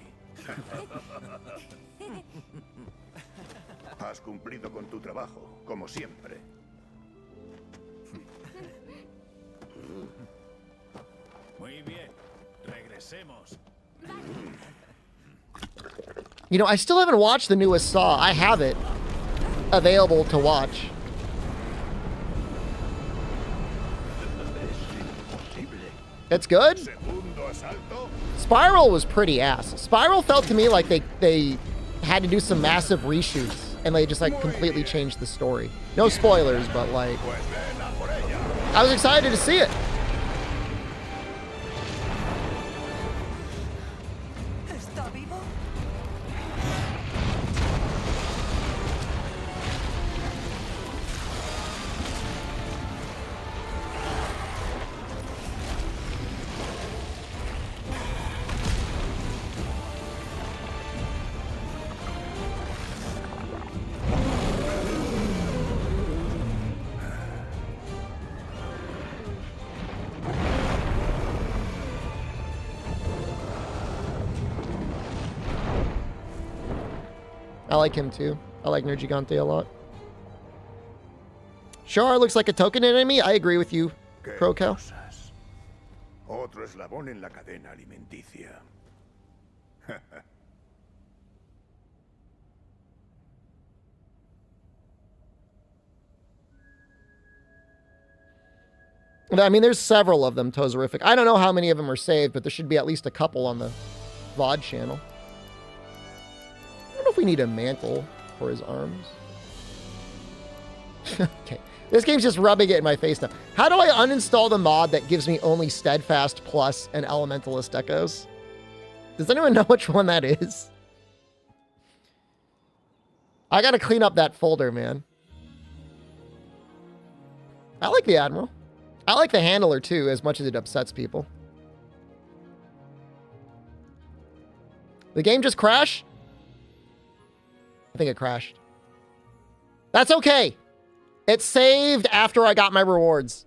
Has cumplido con tu trabajo, como siempre. Muy bien. Regresemos. You know, I still haven't watched the newest Saw. I have it available to watch. It's good. Segundo asalto. Spiral was pretty ass. Spiral felt to me like they had to do some massive reshoots and they just like completely changed the story. No spoilers, but like Pues ven a por ella. I was excited to see it. ¿Está vivo? I like him too. I like Nergigante a lot. Char looks like a token enemy. I agree with you, Qué Crocow. cosas. Otro eslabón en la cadena alimenticia. I mean, there's several of them, Tozerific. I don't know how many of them are saved, but there should be at least a couple on the VOD channel. I don't know if we need a mantle for his arms. Okay. This game's just rubbing it in my face now. How do I uninstall the mod that gives me only Steadfast Plus and Elementalist Echoes? Does anyone know which one that is? I gotta clean up that folder, man. I like the Admiral. I like the Handler, too, as much as it upsets people. The game just crashed? I think it crashed. That's okay. It saved after I got my rewards.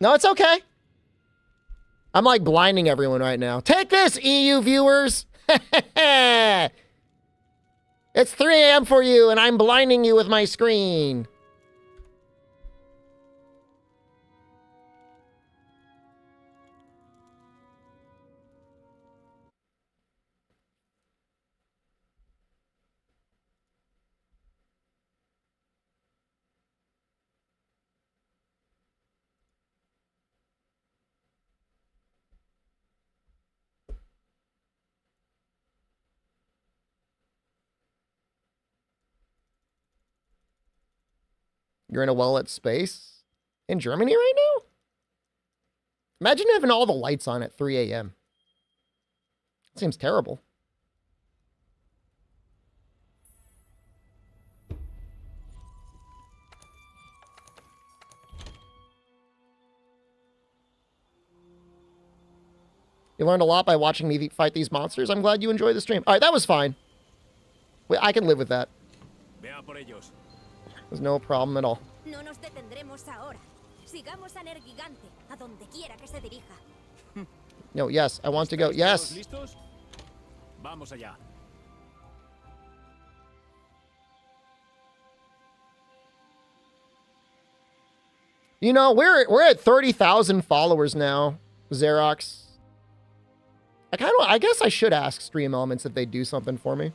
No, it's okay. I'm like blinding everyone right now. Take this, EU viewers. It's 3 a.m. for you, and I'm blinding you with my screen. You're in a well-lit space in Germany right now? Imagine having all the lights on at 3 a.m. Seems terrible. You learned a lot by watching me fight these monsters. I'm glad you enjoyed the stream. All right, that was fine. I can live with that. Vea por ellos. There's no problem at all. No nos detendremos ahora. Sigamos a Nergigante, a donde quiera que se dirija. No, yes, I want to go. Yes. ¿Listos? Vamos allá. You know, we're at 30,000 followers now, Xerox. I guess I should ask Stream Elements if they do something for me.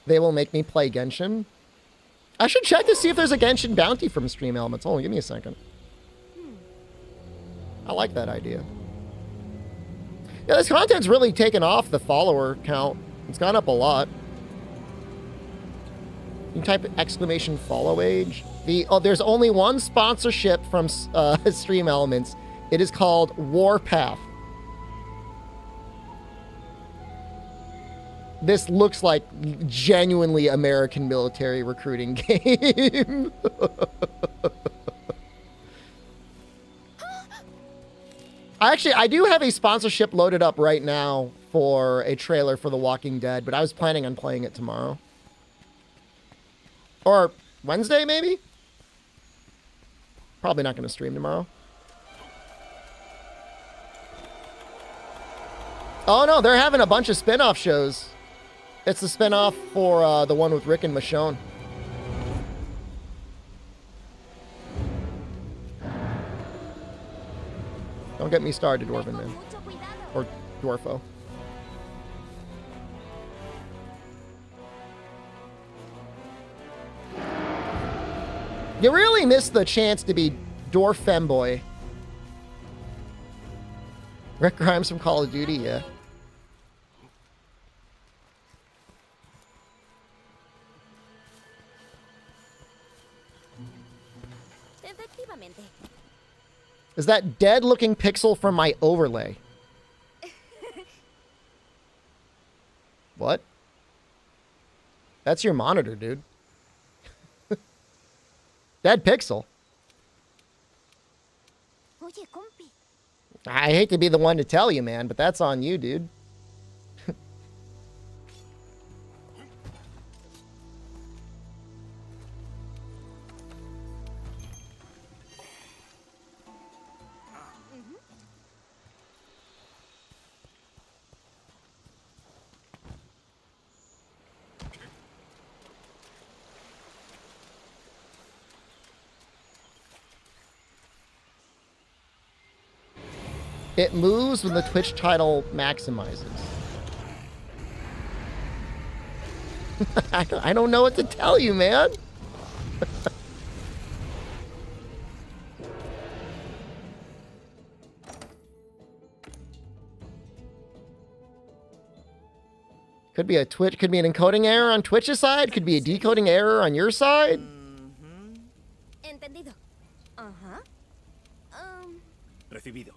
They will make me play Genshin. I should check to see if there's a Genshin bounty from Stream Elements. Hold on, give me a second. I like that idea. Yeah, this content's really taken off the follower count. It's gone up a lot. You type exclamation follow age. There's only one sponsorship from Stream Elements. It is called Warpath. This looks like genuinely American military recruiting game. I do have a sponsorship loaded up right now for a trailer for The Walking Dead, but I was planning on playing it tomorrow. Or Wednesday, maybe? Probably not going to stream tomorrow. Oh, no, they're having a bunch of spin-off shows. It's the spin-off for the one with Rick and Michonne. Don't get me started, Dwarven Man. Or Dwarfo. You really missed the chance to be Dwarf Femboy. Rick Grimes from Call of Duty, yeah. Is that dead-looking pixel from my overlay? What? That's your monitor, dude. Dead pixel. I hate to be the one to tell you, man, but that's on you, dude. It moves when the Twitch title maximizes. I don't know what to tell you, man. Could be a Twitch, could be an encoding error on Twitch's side, could be a decoding error on your side. Entendido. Recibido.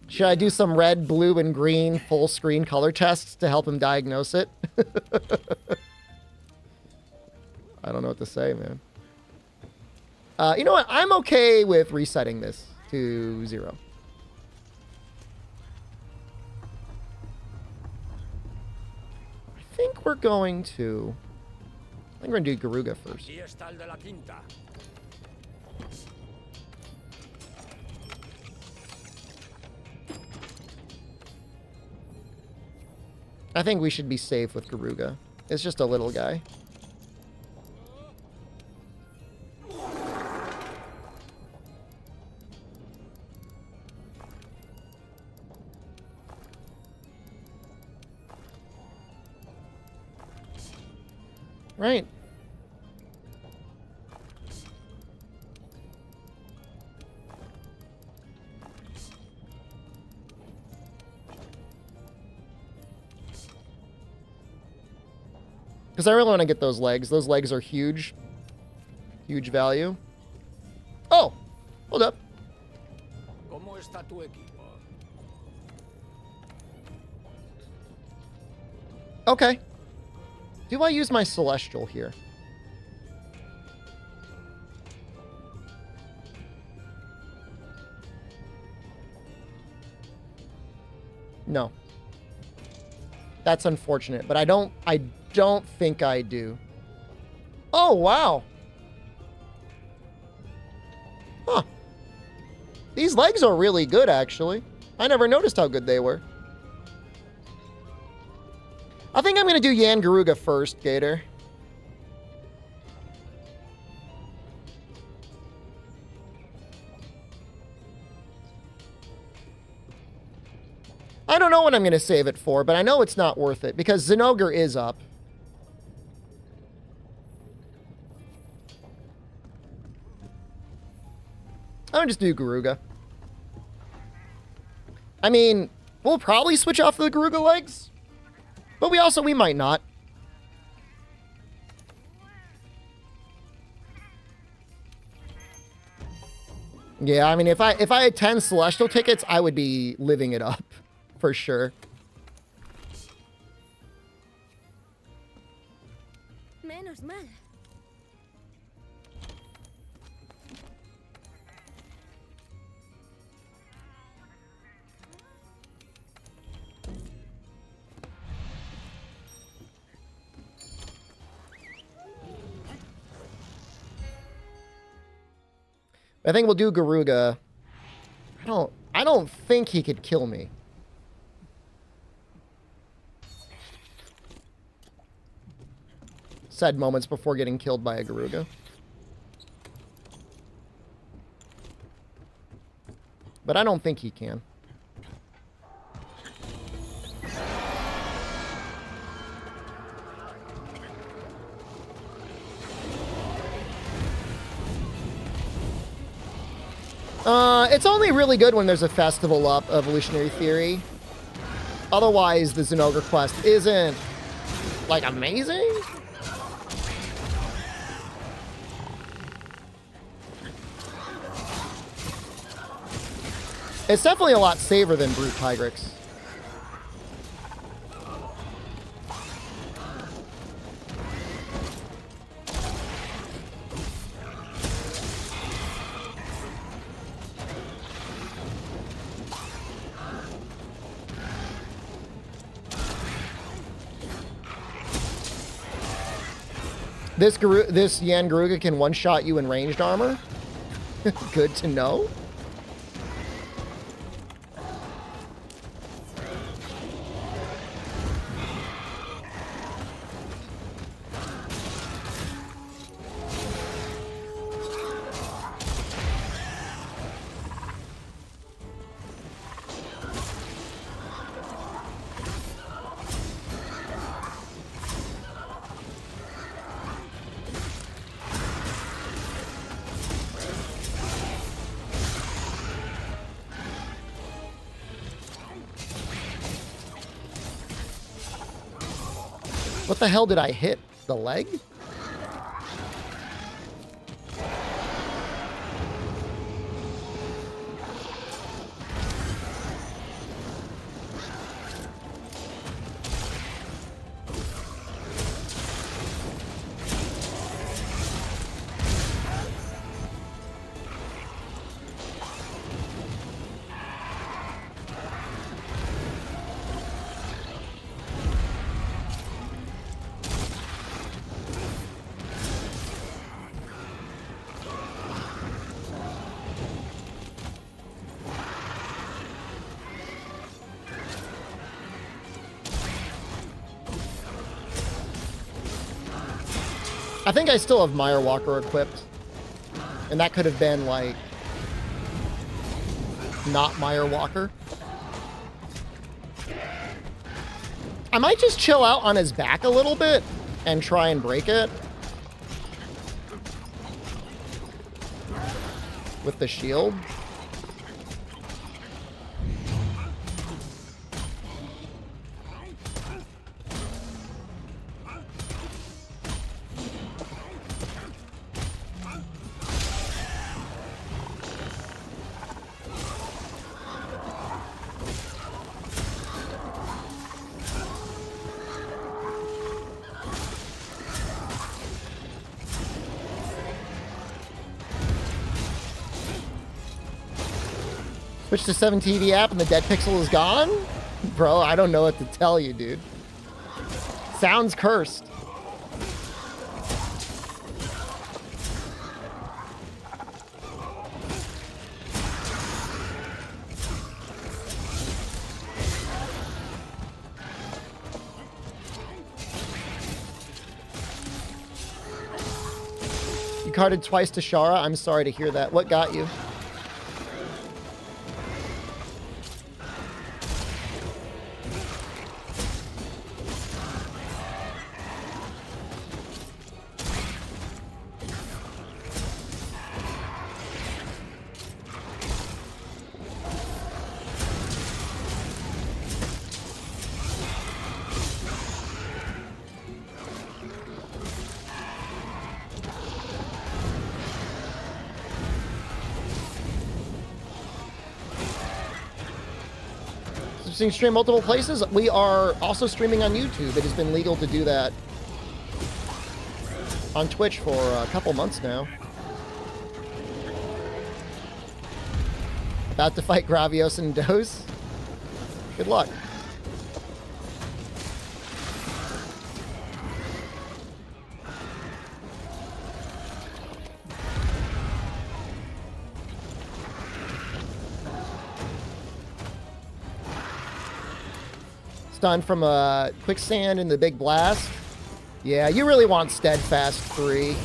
Should I do some red, blue, and green full screen color tests to help him diagnose it? I don't know what to say, man. You know what? I'm okay with resetting this to 0. I think we're going to do Garuga first. Aquí está el de la quinta. I think we should be safe with Garuga. It's just a little guy. Right. Because I really want to get those legs. Those legs are huge. Huge value. Oh! Hold up. ¿Cómo está tu equipo? Okay. Do I use my Celestial here? No. That's unfortunate, but I don't think I do. Oh, wow. Huh. These legs are really good, actually. I never noticed how good they were. I think I'm going to do Yan Garuga first, Gator. I don't know what I'm going to save it for, but I know it's not worth it because Zinogre is up. I'm going to just do Garuga. I mean, we'll probably switch off the Garuga legs, but we might not. Yeah, I mean, if I had 10 Celestial tickets, I would be living it up. For sure. Menos mal. I think we'll do Garuga. I don't think he could kill me. Sad moments before getting killed by a Garuga. But I don't think he can. It's only really good when there's a festival up, Evolutionary Theory. Otherwise, the Zinogre quest isn't, like, amazing. It's definitely a lot safer than Brute Tigrex. This Yan Garuga can one-shot you in ranged armor. Good to know. What the hell did I hit? The leg? I think I still have Mire Walker equipped. And that could have been, like, not Mire Walker. I might just chill out on his back a little bit and try and break it. With the shield. Switch to 7 TV app and the dead pixel is gone? Bro, I don't know what to tell you, dude. Sounds cursed. You carded twice to Shara? I'm sorry to hear that. What got you? Stream multiple places. We are also streaming on YouTube. It has been legal to do that on Twitch for a couple months now. About to fight Gravios and Dose. Good luck. Stunned from a quicksand in the big blast. Yeah, you really want Steadfast 3.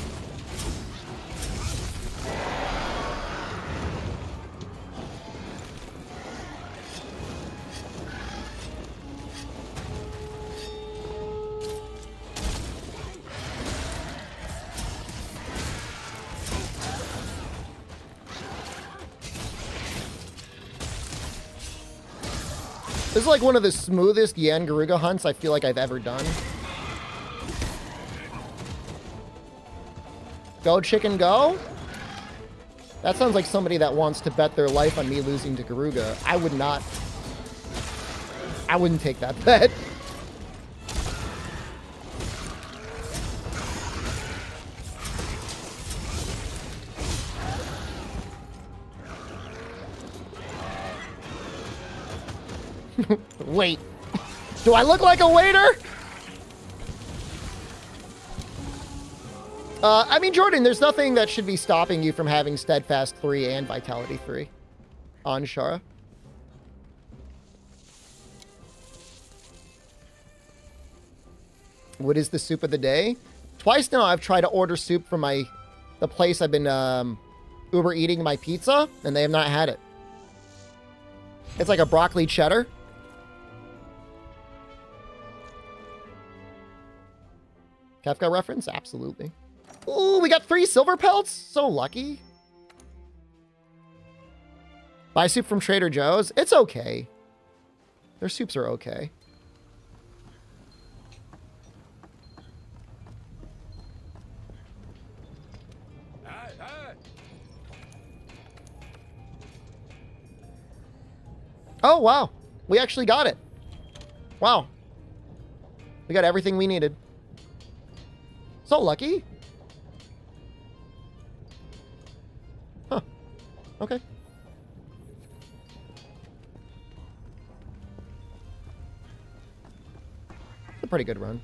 This is like one of the smoothest Yan Garuga hunts I feel like I've ever done. Go, chicken, go? That sounds like somebody that wants to bet their life on me losing to Garuga. I would not. I wouldn't take that bet. Wait. Do I look like a waiter? I mean, Jordan, there's nothing that should be stopping you from having Steadfast 3 and Vitality 3 on Shara. What is the soup of the day? Twice now I've tried to order soup from the place I've been Uber eating my pizza, and they have not had it. It's like a broccoli cheddar. Kefka reference? Absolutely. Ooh, we got 3 silver pelts? So lucky. Buy soup from Trader Joe's? It's okay. Their soups are okay. Oh, wow. We actually got it. Wow. We got everything we needed. So lucky. Huh. Okay. It's a pretty good run.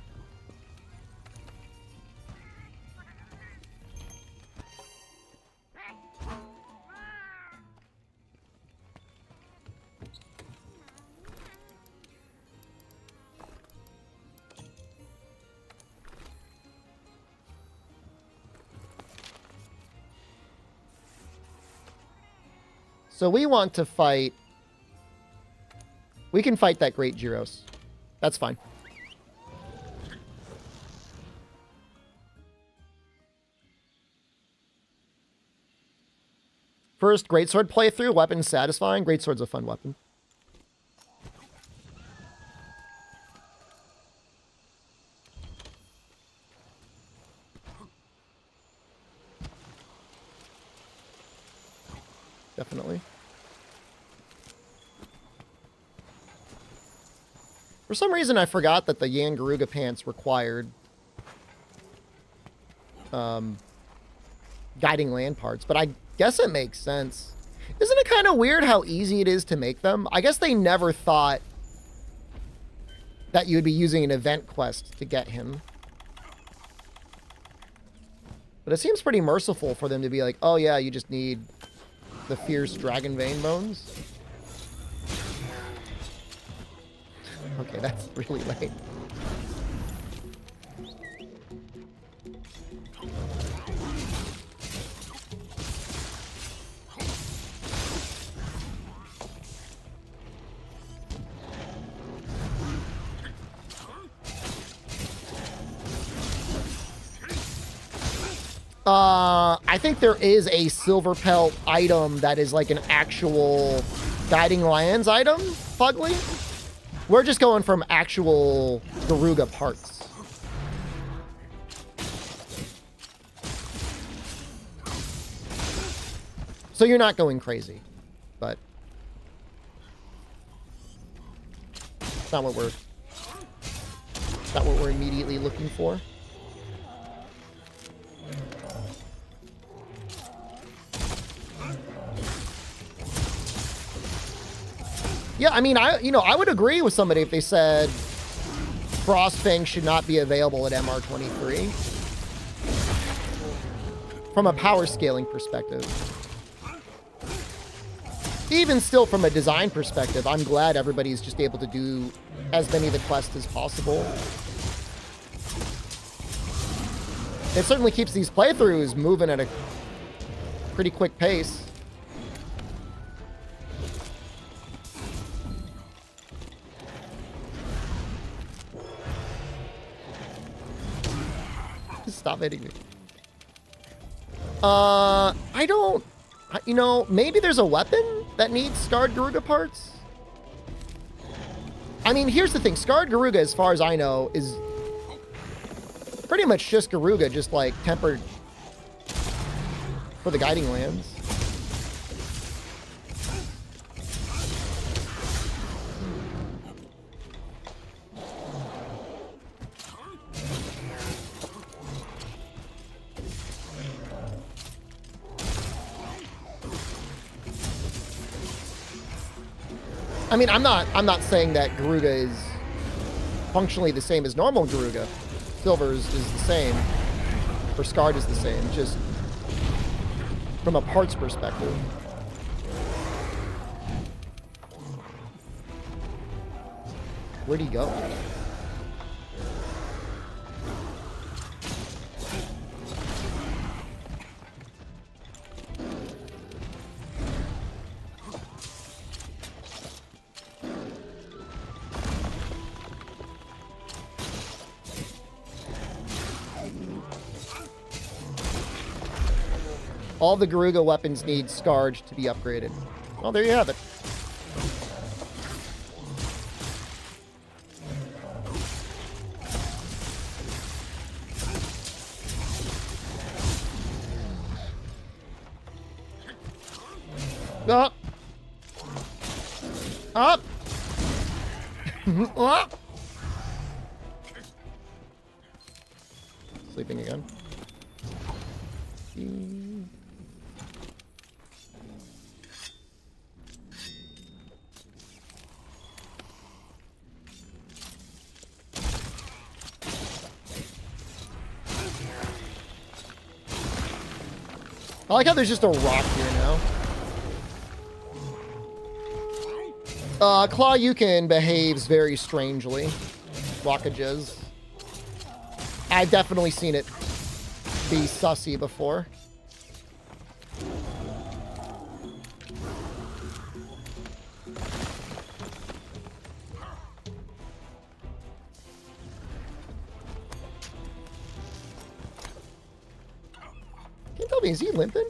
So we want to fight... We can fight that Great Gyros. That's fine. First, Greatsword playthrough. Weapon satisfying. Greatsword's a fun weapon. Definitely. For some reason, I forgot that the Yan Garuga pants required guiding land parts, but I guess it makes sense. Isn't it kind of weird how easy it is to make them? I guess they never thought that you would be using an event quest to get him. But it seems pretty merciful for them to be like, oh yeah, you just need the fierce dragon vein bones. Okay, that's really late. I think there is a silver pelt item that is like an actual guiding lands item, Fugly. We're just going from actual Garuga parts. So you're not going crazy, but it's not what we're immediately looking for. Yeah, I mean, I would agree with somebody if they said Frostfang should not be available at MR23 from a power scaling perspective. Even still from a design perspective, I'm glad everybody's just able to do as many of the quests as possible. It certainly keeps these playthroughs moving at a pretty quick pace. Stop hitting me. I don't... You know, maybe there's a weapon that needs Scarred Garuga parts? I mean, here's the thing. Scarred Garuga, as far as I know, is pretty much just Garuga, just like tempered for the guiding lands. I mean, I'm not saying that Garuga is functionally the same as normal Garuga. Silver's is the same, or Scarred is the same, just from a parts perspective. Where'd he go? All the Garuga weapons need Scarred to be upgraded. Well, there you have it. Up. Up. Up. Sleeping again. I like how there's just a rock here now. Clawyukin behaves very strangely. Rockages. I've definitely seen it be sussy before. Can you tell me, is he limping?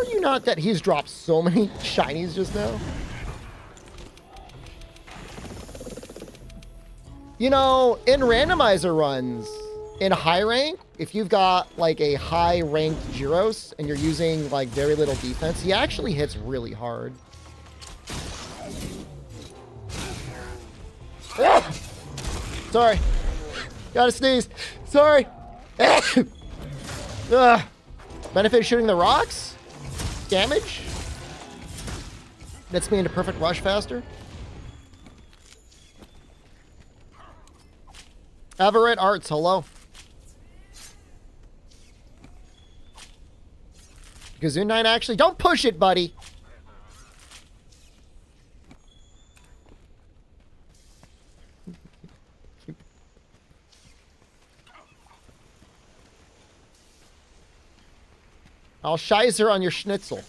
are you not dead? He's dropped so many shinies just now. You know, in randomizer runs, in high rank, if you've got like a high ranked Gyros and you're using like very little defense, he actually hits really hard. Ah! Sorry. Gotta sneeze. Sorry. Benefit of shooting the rocks? Damage? Gets me into perfect rush faster. Everett Arts, hello. Gazoon 9 actually. Don't push it, buddy. I'll Scheißer on your schnitzel.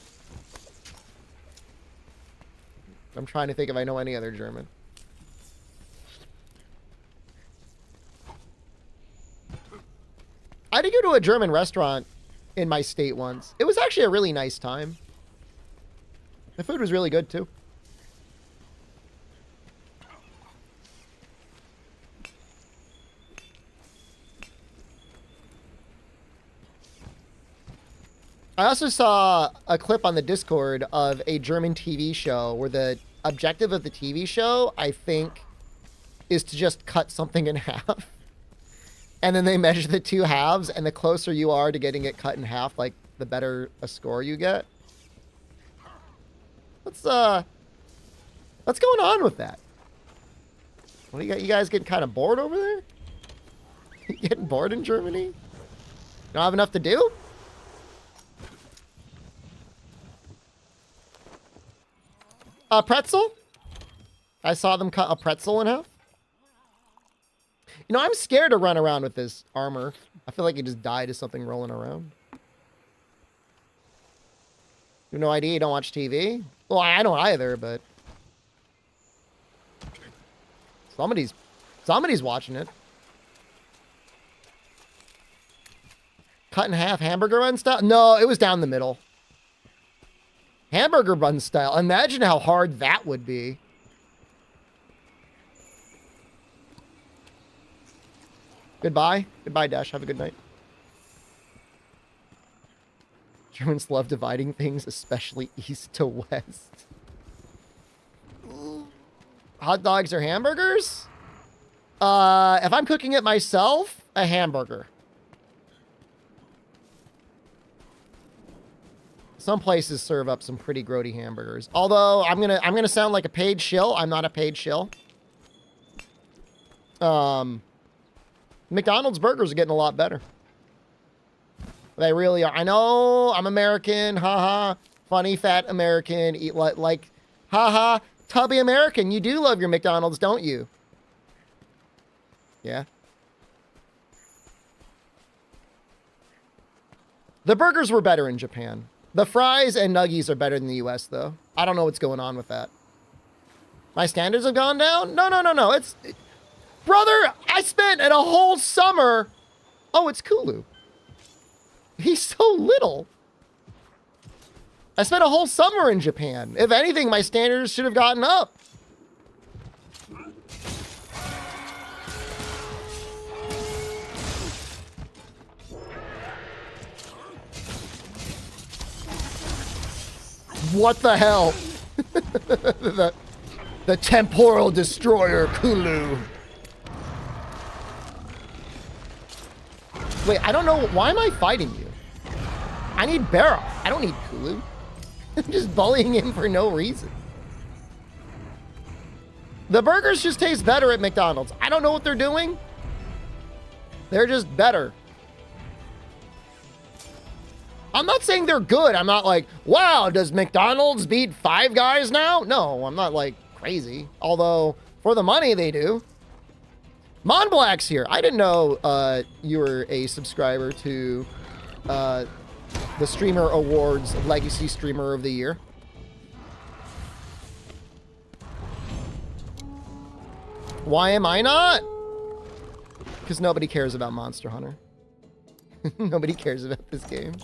I'm trying to think if I know any other German. I did go to a German restaurant in my state once. It was actually a really nice time. The food was really good too. I also saw a clip on the Discord of a German TV show where the objective of the TV show, I think, is to just cut something in half. And then they measure the two halves, and the closer you are to getting it cut in half, like, the better a score you get. What's going on with that? What do you guys getting kind of bored over there? You getting bored in Germany? You don't have enough to do? A pretzel? I saw them cut a pretzel in half. You know, I'm scared to run around with this armor. I feel like he just died to something rolling around. You have no idea you don't watch TV? Well, I don't either, but... Somebody's watching it. Cut in half hamburger bun style? No, it was down the middle. Hamburger bun style. Imagine how hard that would be. Goodbye. Goodbye, Dash. Have a good night. Germans love dividing things, especially east to west. Hot dogs or hamburgers? If I'm cooking it myself, a hamburger. Some places serve up some pretty grody hamburgers. Although I'm gonna sound like a paid shill. I'm not a paid shill. McDonald's burgers are getting a lot better. They really are. I know I'm American. Haha. Funny fat American. Eat like haha. Tubby American. You do love your McDonald's, don't you? Yeah. The burgers were better in Japan. The fries and nuggies are better than the US, though. I don't know what's going on with that. My standards have gone down? No. Brother, I spent a whole summer... Oh, it's Kulu. He's so little. I spent a whole summer in Japan. If anything, my standards should have gotten up. What the hell? the temporal destroyer, Kulu. Wait, I don't know. Why am I fighting you? I need Barrow. I don't need Kulu. I'm just bullying him for no reason. The burgers just taste better at McDonald's. I don't know what they're doing. They're just better. I'm not saying they're good. I'm not like, wow, does McDonald's beat Five Guys now? No, I'm not like crazy. Although, for the money, they do. Monblack's here. I didn't know you were a subscriber to the Streamer Awards Legacy Streamer of the Year. Why am I not? Because nobody cares about Monster Hunter. Nobody cares about this game.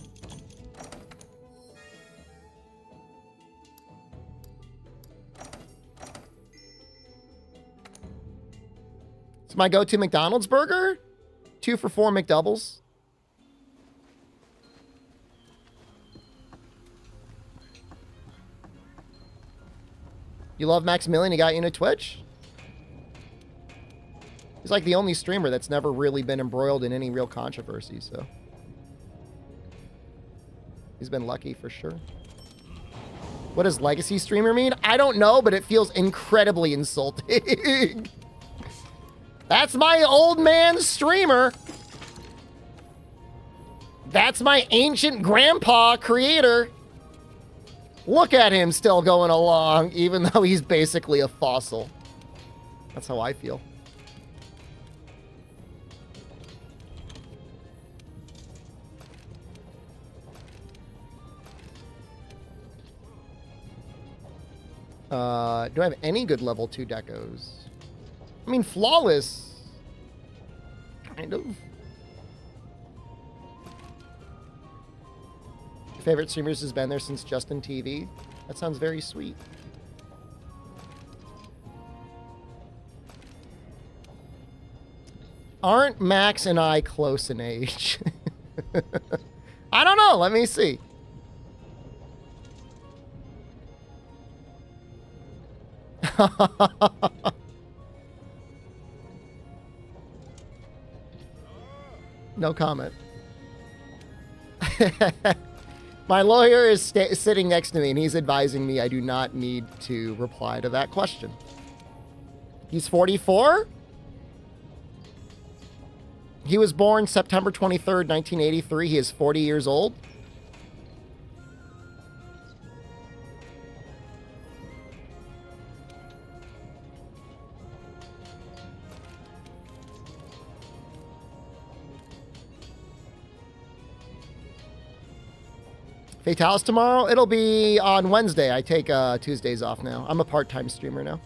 my go-to McDonald's burger. 2 for $4 McDoubles. You love Maximilian? He got you into Twitch? He's like the only streamer that's never really been embroiled in any real controversy, so. He's been lucky for sure. What does legacy streamer mean? I don't know, but it feels incredibly insulting. That's my old man streamer. That's my ancient grandpa creator. Look at him still going along, even though he's basically a fossil. That's how I feel. Do I have any good level 2 decos? I mean, flawless. Kind of. Your favorite streamers has been there since Justin TV. That sounds very sweet. Aren't Max and I close in age? I don't know. Let me see. No comment. My lawyer is sitting next to me, and he's advising me I do not need to reply to that question. He's 44? He was born September 23rd, 1983. He is 40 years old. Fatalis tomorrow? It'll be on Wednesday. I take Tuesdays off now. I'm a part-time streamer now.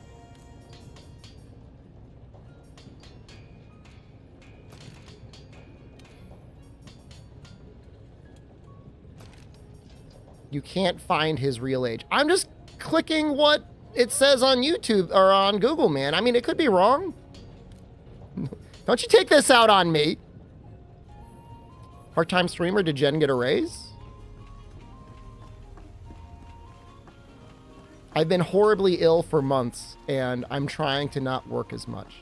You can't find his real age. I'm just clicking what it says on YouTube or on Google, man. I mean, it could be wrong. Don't you take this out on me. Part-time streamer, did Jen get a raise? I've been horribly ill for months, and I'm trying to not work as much.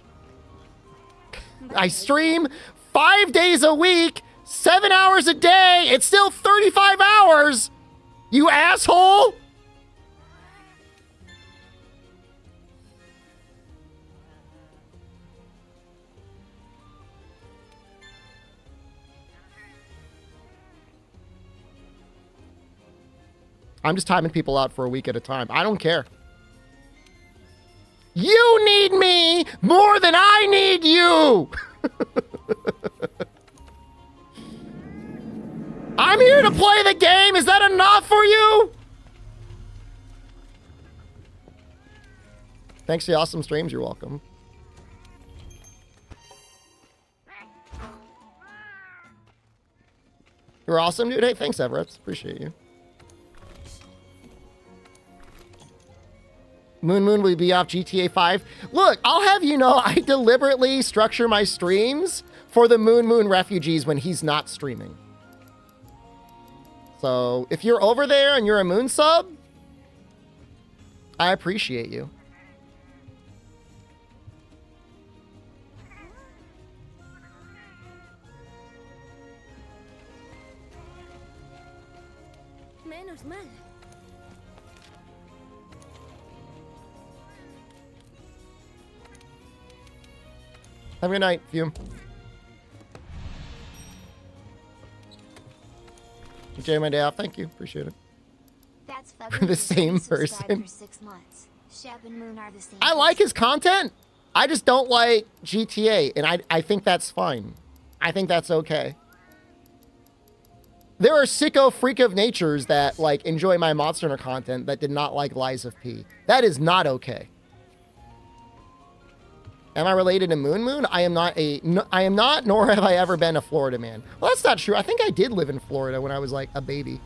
I stream 5 days a week, 7 hours a day. It's still 35 hours. You asshole! I'm just timing people out for a week at a time. I don't care. You need me more than I need you! I'm here to play the game. Is that enough for you? Thanks for the awesome streams. You're welcome. You're awesome, dude. Hey, thanks, Everett. Appreciate you. Moon will be off GTA 5. Look, I'll have you know, I deliberately structure my streams for the Moon refugees when he's not streaming. So, if you're over there and you're a Moon sub, I appreciate you. Menos mal. Have a good night, Fume. Enjoy my day off. Thank you. Appreciate it. That's For the same person. For 6 months. Shep and Moon are the same. I like his content. I just don't like GTA, and I think that's fine. I think that's okay. There are sicko freak of natures that like enjoy my Monster Hunter content that did not like Lies of P. That is not okay. Am I related to Moon? I am not, nor have I ever been a Florida man. Well, that's not true. I think I did live in Florida when I was like a baby.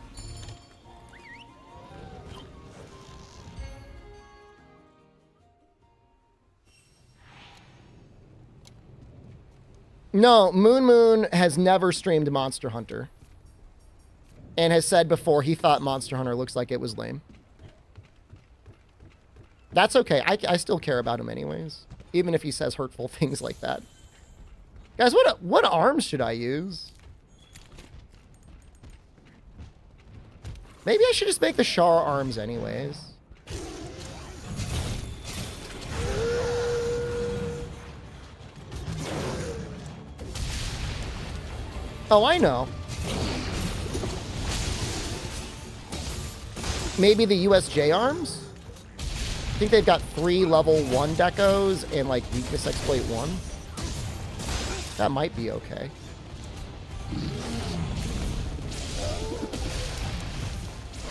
No, Moon has never streamed Monster Hunter. And has said before he thought Monster Hunter looks like it was lame. That's okay. I still care about him anyways. Even if he says hurtful things like that. Guys, what arms should I use? Maybe I should just make the Char arms anyways. Oh, I know. Maybe the USJ arms? I think they've got 3 level 1 decos and like weakness exploit 1. That might be okay.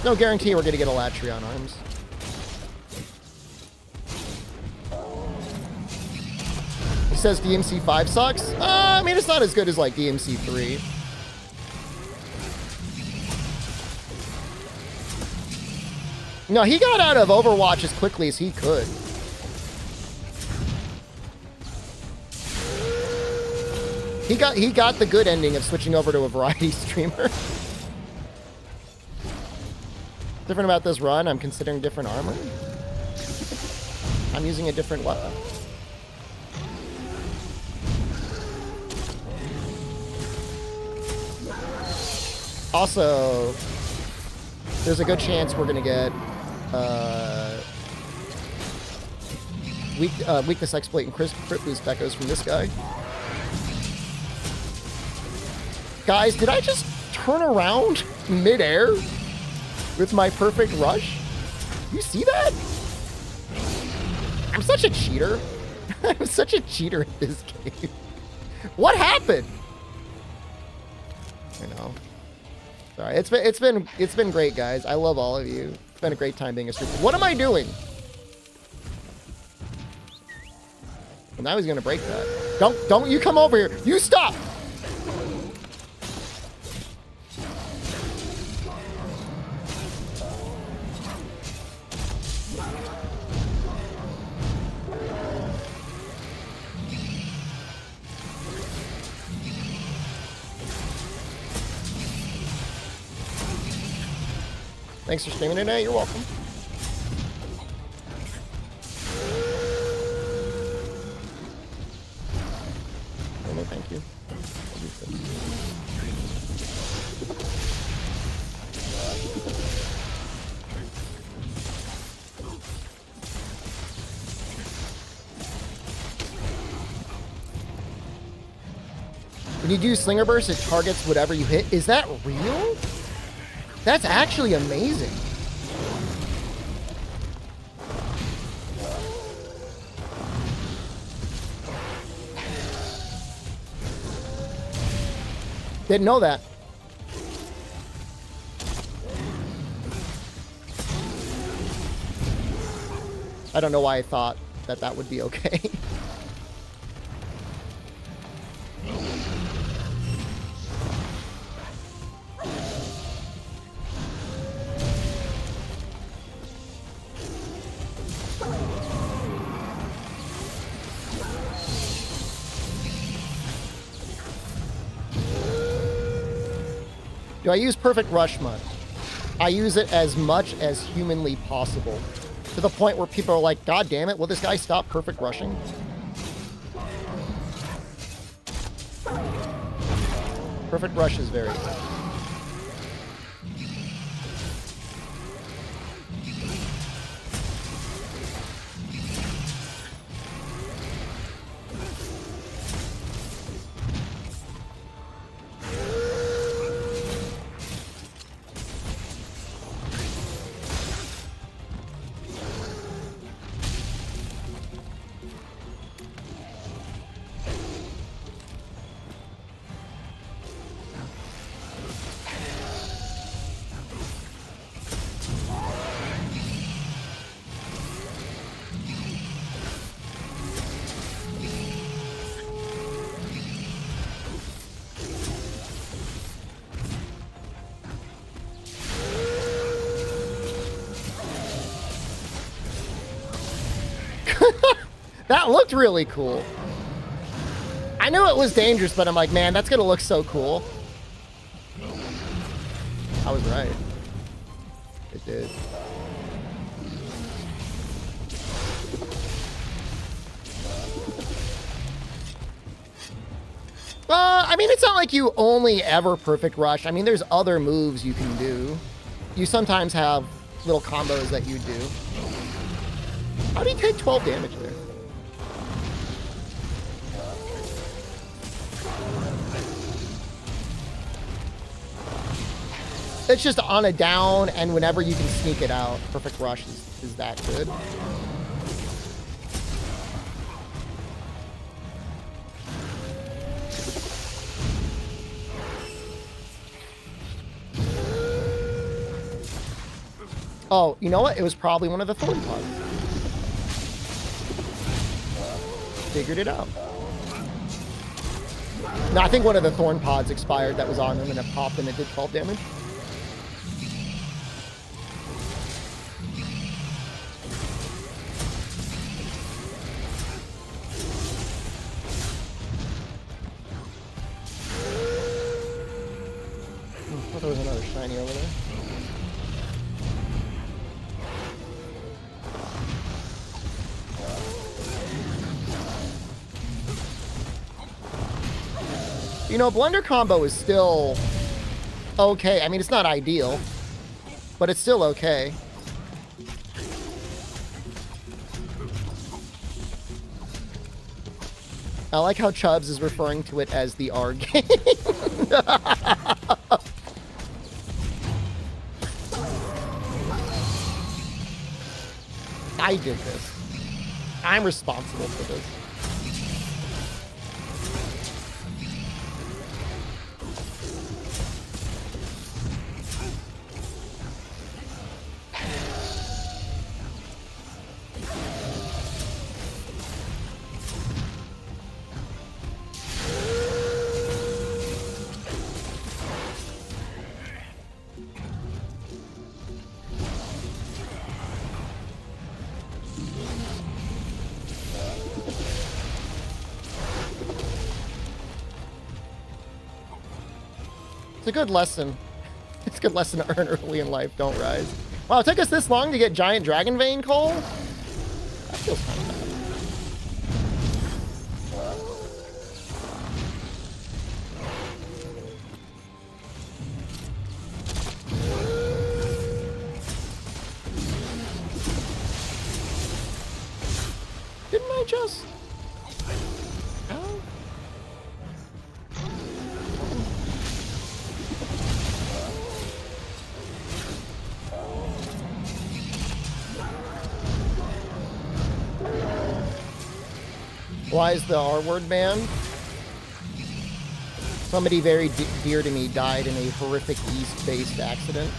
No guarantee we're gonna get a Latreon arms. He says DMC 5 sucks? I mean, it's not as good as like DMC 3. No, he got out of Overwatch as quickly as he could. He got the good ending of switching over to a variety streamer. Different about this run, I'm considering different armor. I'm using a different weapon. Also, there's a good chance we're gonna get weakness exploit and crit boost decos from this guy. Guys, did I just turn around mid-air with my perfect rush? You see that? I'm such a cheater. I'm such a cheater at this game. What happened? I know. Sorry, it's been great, guys. I love all of you. It's been a great time being a streamer. What am I doing? Well, now he's gonna break that. Don't you come over here. You stop. Thanks for streaming today. You're welcome. Oh, no, thank you. When you do Slinger Burst, it targets whatever you hit. Is that real? That's actually amazing. Didn't know that. I don't know why I thought that that would be okay. Do I use Perfect Rush Mud? I use it as much as humanly possible. To the point where people are like, God damn it, will this guy stop Perfect Rushing? Perfect Rush is very good. That looked really cool. I knew it was dangerous, but I'm like, man, that's gonna look so cool. I was right. It did. I mean, it's not like you only ever perfect rush. I mean, there's other moves you can do. You sometimes have little combos that you do. How do you take 12 damage there? It's just on a down, and whenever you can sneak it out, perfect rush is that good. Oh, you know what? It was probably one of the thorn pods. Figured it out. No, I think one of the thorn pods expired that was on him and it popped and it did 12 damage. I thought there was another shiny over there. You know, Blender combo is still okay. I mean, it's not ideal, but it's still okay. I like how Chubbs is referring to it as the R game. I did this. I'm responsible for this. It's a good lesson. It's a good lesson to earn early in life. Don't rise. Wow, it took us this long to get giant dragon vein coal? That feels kind of bad. Didn't I just... Oh. Why is the R word banned? Somebody very dear to me died in a horrific East-based accident.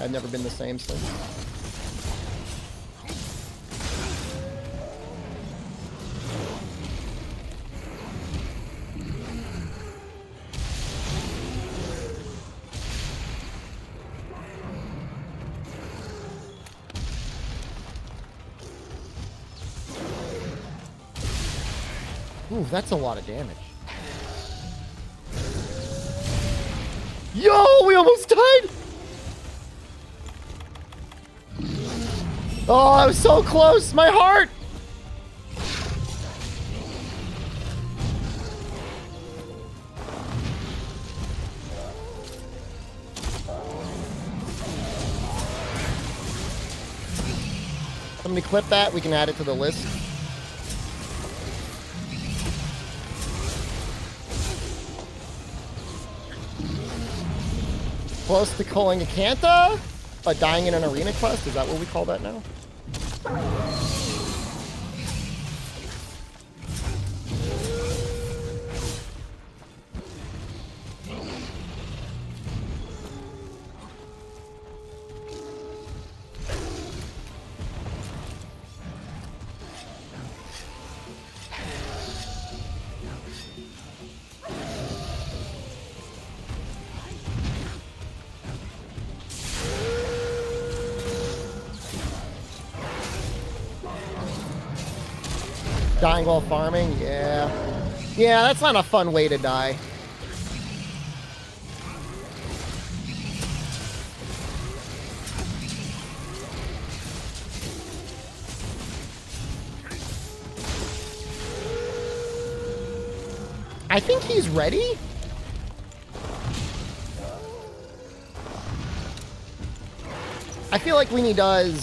I've never been the same since. Ooh, that's a lot of damage. Yo, we almost died! Oh, I was so close! My heart! Somebody clip that, we can add it to the list. Close to calling a Canta? Dying in an arena quest? Is that what we call that now? Dying while farming? Yeah. Yeah, that's not a fun way to die. I think he's ready. I feel like when he does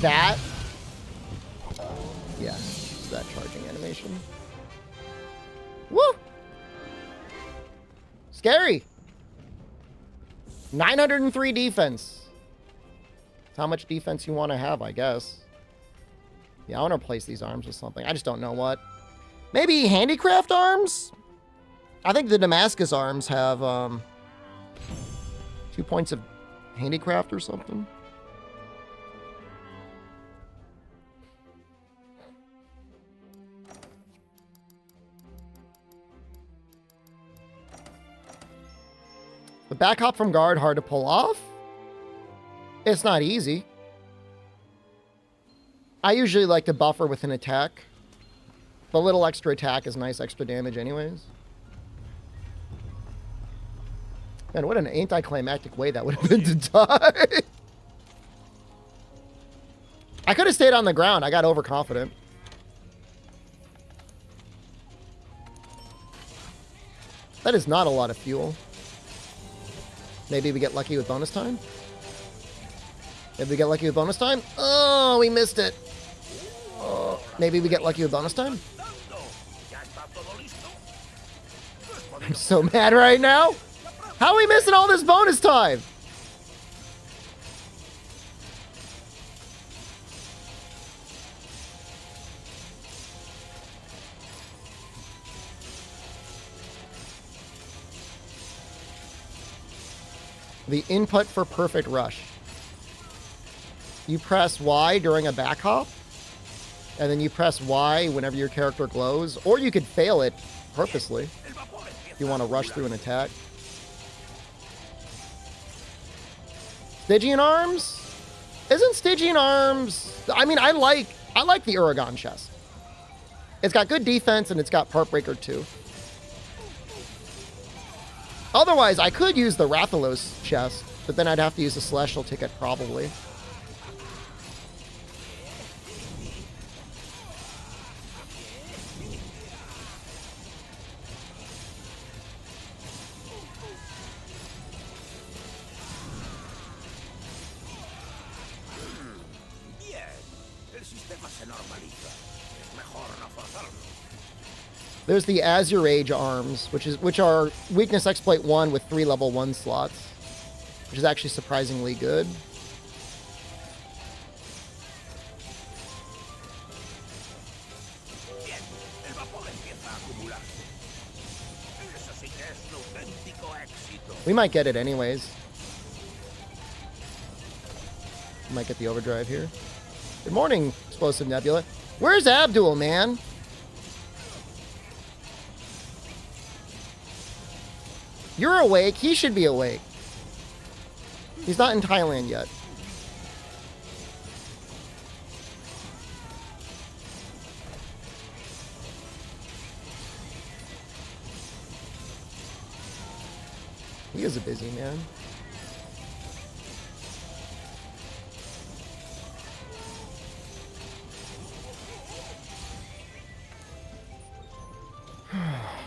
that, yeah, it's that charging animation. Woo! Scary. 903 defense. That's how much defense you want to have, I guess. Yeah, I want to replace these arms with something. I just don't know what. Maybe handicraft arms? I think the Damascus arms have 2 points of handicraft or something. The back hop from guard hard to pull off? It's not easy. I usually like to buffer with an attack. The little extra attack is nice extra damage anyways. Man, what an anticlimactic way that would have been to die. I could have stayed on the ground. I got overconfident. That is not a lot of fuel. Maybe we get lucky with bonus time? Maybe we get lucky with bonus time? Oh, we missed it. Oh, maybe we get lucky with bonus time? I'm so mad right now. How are we missing all this bonus time? The input for perfect rush. You press Y during a back hop, and then you press Y whenever your character glows, or you could fail it purposely if you want to rush through an attack. Stygian arms? Isn't Stygian arms... I mean, I like the Uragan chest. It's got good defense, and it's got Part Breaker too. Otherwise, I could use the Rathalos chest, but then I'd have to use the Celestial ticket probably. There's the Azure Age arms, which are weakness exploit 1 with 3 level 1 slots, which is actually surprisingly good. We might get it anyways. We might get the overdrive here. Good morning, Explosive Nebula. Where's Abdul, man? You're awake. He should be awake. He's not in Thailand yet. He is a busy man.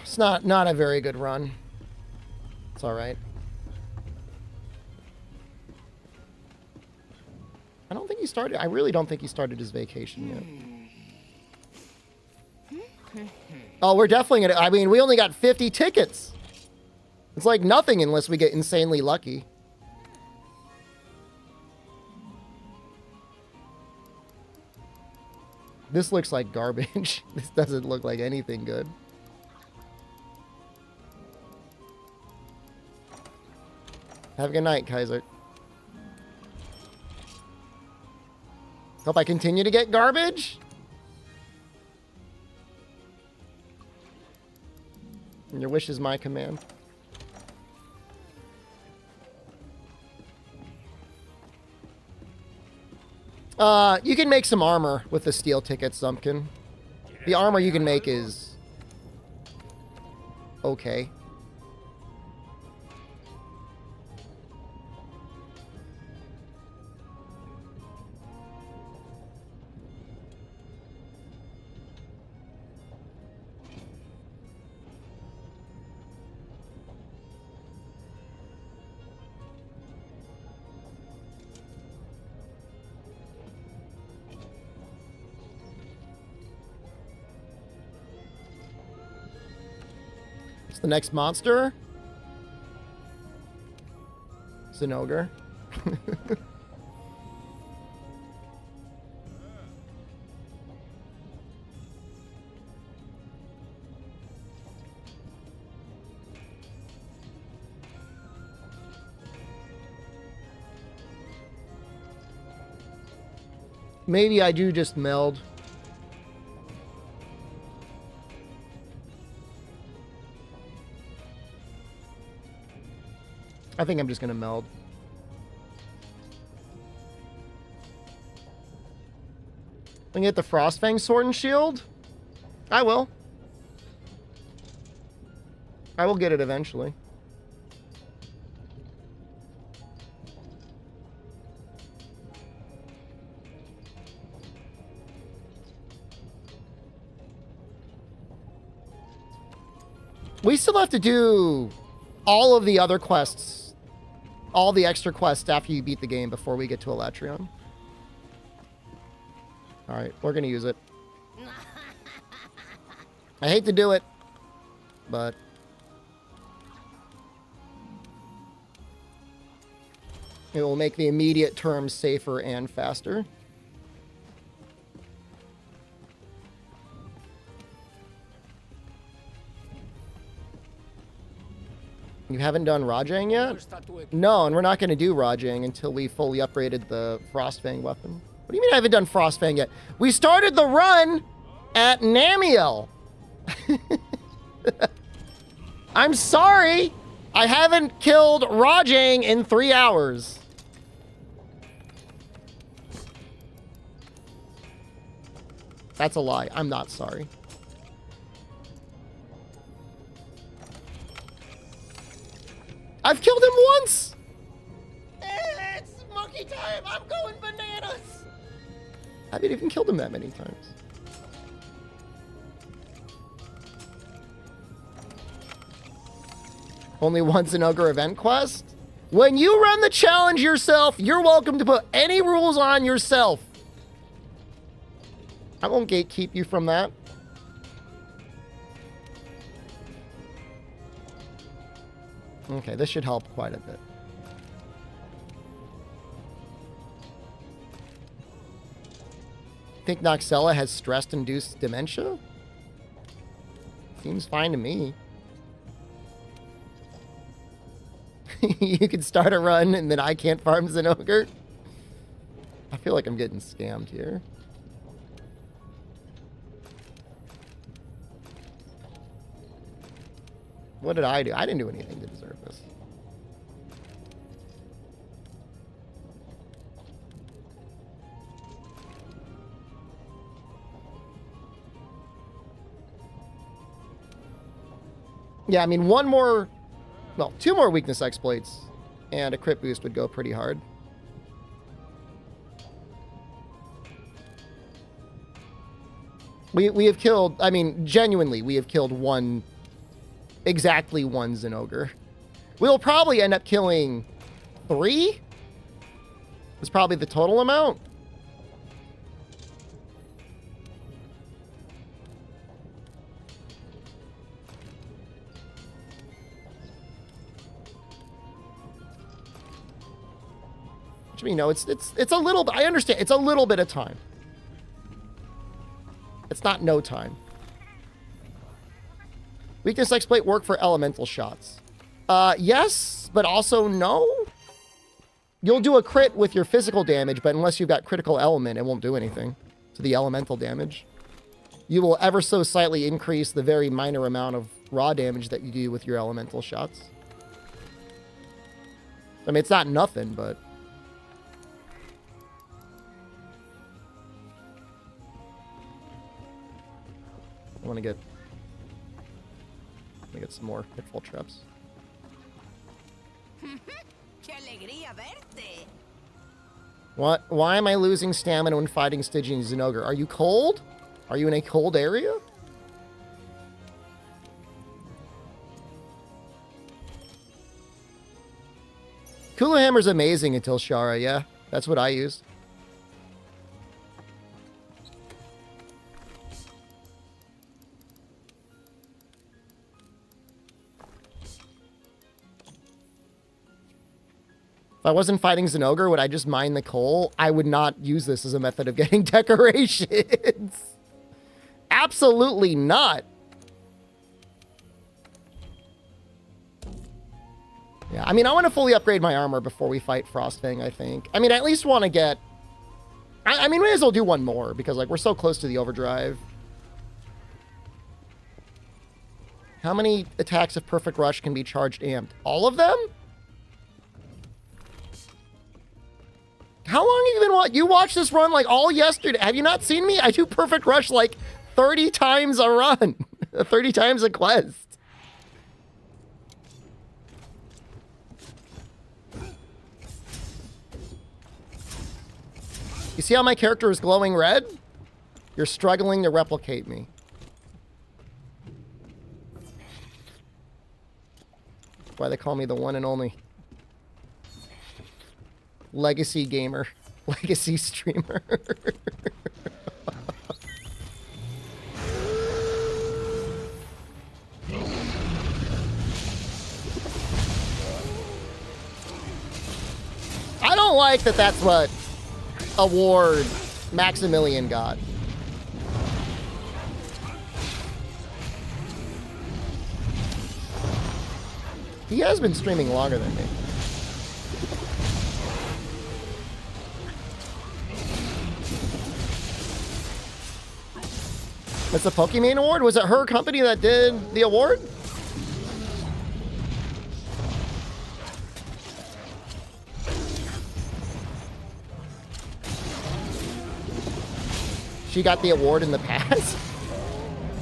It's not a very good run. It's all right. I don't think he started. I really don't think he started his vacation yet. Oh, we're definitely gonna. I mean, we only got 50 tickets. It's like nothing unless we get insanely lucky. This looks like garbage. This doesn't look like anything good. Have a good night, Kaiser. Hope I continue to get garbage. And your wish is my command. You can make some armor with the steel ticket, Sumpkin. The armor you can make is okay. What's the next monster? It's an ogre. Maybe I do just meld. I think I'm just going to meld. I can get the Frostfang Sword and Shield. I will. I will get it eventually. We still have to do all of the other quests. All the extra quests after you beat the game before we get to Elatrion. Alright, we're gonna use it. I hate to do it, but it will make the immediate terms safer and faster. You haven't done Rajang yet? No, and we're not going to do Rajang until we fully upgraded the Frostfang weapon. What do you mean I haven't done Frostfang yet? We started the run at Namiel. I'm sorry. I haven't killed Rajang in 3 hours. That's a lie. I'm not sorry. I've killed him once! It's monkey time! I'm going bananas! I haven't even killed him that many times. Only once an ogre event quest? When you run the challenge yourself, you're welcome to put any rules on yourself. I won't gatekeep you from that. Okay, this should help quite a bit. Think Noxella has stress-induced dementia? Seems fine to me. You could start a run and then I can't farm Zinogre? I feel like I'm getting scammed here. What did I do? I didn't do anything to deserve this. Yeah, I mean, one more... Well, 2 more weakness exploits and a crit boost would go pretty hard. We have killed... I mean, genuinely, we have killed one... Exactly one Zinogre. We'll probably end up killing 3? That's probably the total amount. Which, you know, it's a little... I understand. It's a little bit of time. It's not no time. Weakness exploit work for elemental shots. Yes, but also no. You'll do a crit with your physical damage, but unless you've got critical element, it won't do anything to the elemental damage. You will ever so slightly increase the very minor amount of raw damage that you do with your elemental shots. I mean, it's not nothing, but... I want to get some more pitfall traps. ¡Qué alegría verte! What? Why am I losing stamina when fighting Stygian and Zinogre? Are you cold? Are you in a cold area? Kula Hammer's amazing until Shara, yeah. That's what I used. If I wasn't fighting Zinogre, would I just mine the coal? I would not use this as a method of getting decorations. Absolutely not. Yeah, I mean, I want to fully upgrade my armor before we fight Frostfang, I think. I mean, I at least want to get... I mean, we may as well do one more, because, like, we're so close to the overdrive. How many attacks of Perfect Rush can be charged amped? All of them? How long have you been you watched this run, like, all yesterday? Have you not seen me? I do Perfect Rush, like, 30 times a run. 30 times a quest. You see how my character is glowing red? You're struggling to replicate me. That's why they call me the one and only legacy gamer, legacy streamer. I don't like that that's what award Maximilian got. He has been streaming longer than me. That's the Pokemon Award? Was it her company that did the award? She got the award in the past?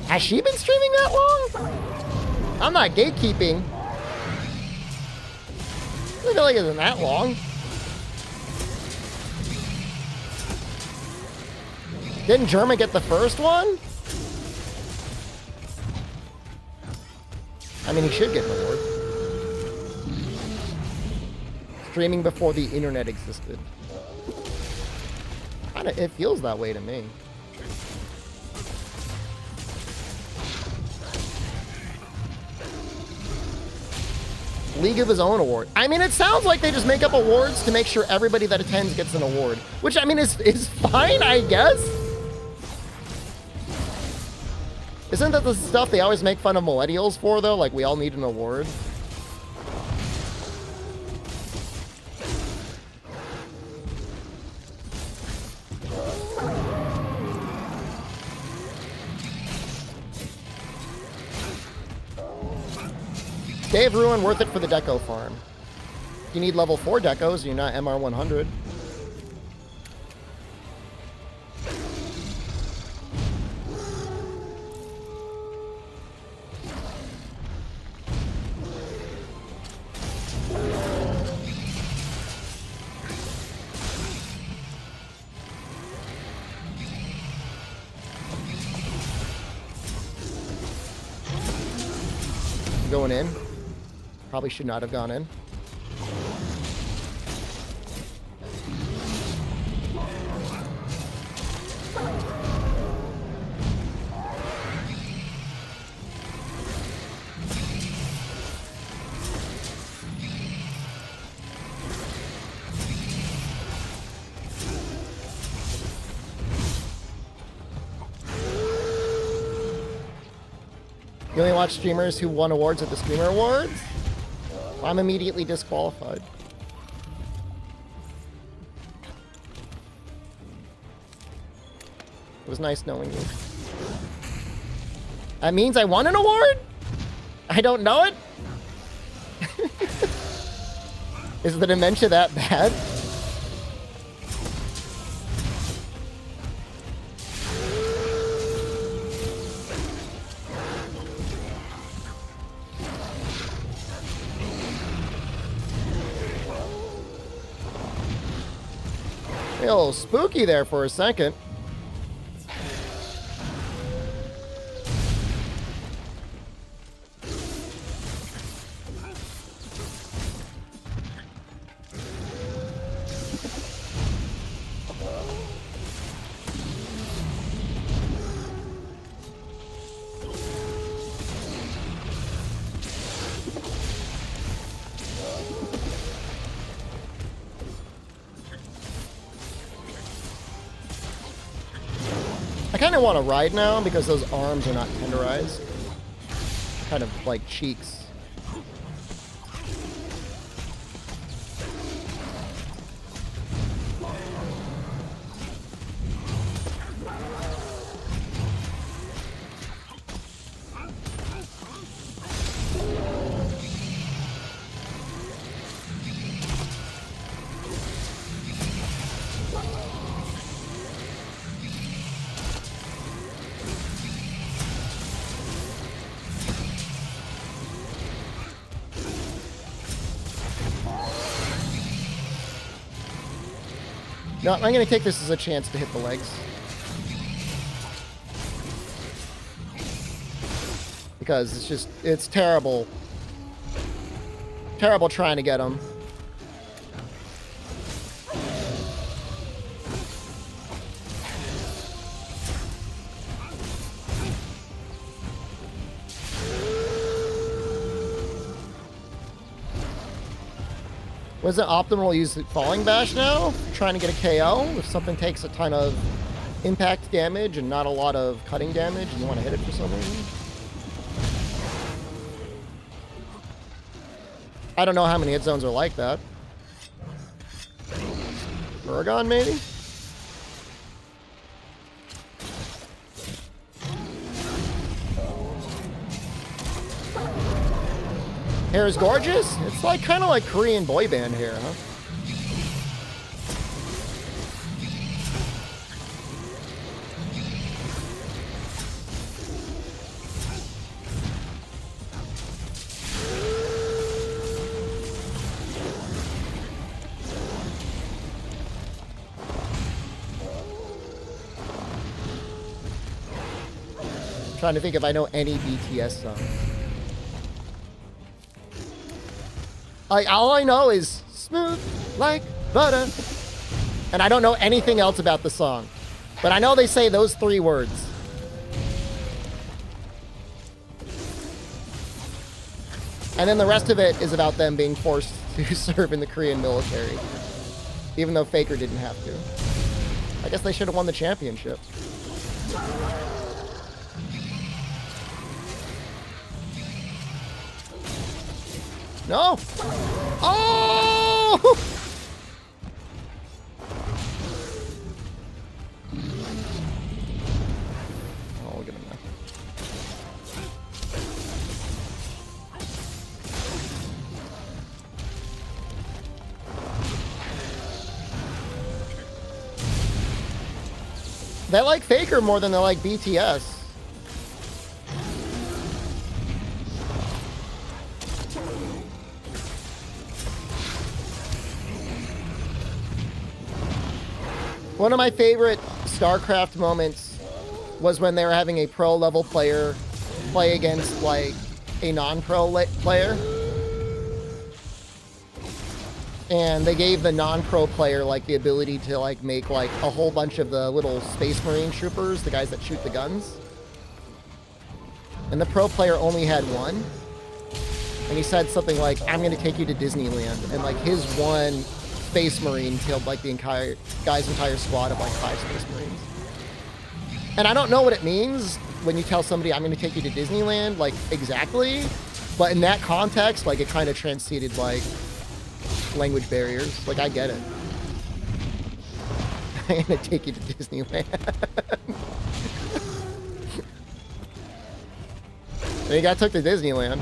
Has she been streaming that long? I'm not gatekeeping. I feel like it isn't that long. Didn't German get the first one? I mean, he should get an award. Streaming before the internet existed. Kinda, it feels that way to me. League of His Own award. I mean, it sounds like they just make up awards to make sure everybody that attends gets an award. Which, I mean, is fine, I guess. Isn't that the stuff they always make fun of millennials for, though? Like, we all need an award. Cave Ruin, worth it for the deco farm. You need level 4 decos, you're not MR 100. Going in. Probably should not have gone in. You only watch streamers who won awards at the Streamer Awards? I'm immediately disqualified. It was nice knowing you. That means I won an award? I don't know it? Is the dementia that bad? A little spooky there for a second. I kind of want to ride now because those arms are not tenderized. Kind of like cheeks. No, I'm going to take this as a chance to hit the legs. Because it's just, it's terrible. Terrible trying to get them. Was it optimal to use the Falling Bash now? Trying to get a KO? If something takes a ton of impact damage and not a lot of cutting damage and you want to hit it for some reason? I don't know how many hit zones are like that. Oregon, maybe? Hair is gorgeous? It's like kind of like Korean boy band hair, huh? I'm trying to think if I know any BTS songs. All I know is smooth like butter. And I don't know anything else about the song. But I know they say those 3 words. And then the rest of it is about them being forced to serve in the Korean military. Even though Faker didn't have to. I guess they should have won the championship. No! Oh! Oh, look at him now. They like Faker more than they like BTS. One of my favorite StarCraft moments was when they were having a pro level player play against like a non-pro player. And they gave the non-pro player like the ability to like make like a whole bunch of the little Space Marine troopers, the guys that shoot the guns. And the pro player only had one. And he said something like, "I'm going to take you to Disneyland." And like his one Space Marine killed like the entire entire squad of like 5 Space Marines. And I don't know what it means when you tell somebody, "I'm going to take you to Disneyland," like exactly, but in that context, like it kind of transcended like language barriers. Like I get it. I'm going to take you to Disneyland. And he got took to Disneyland.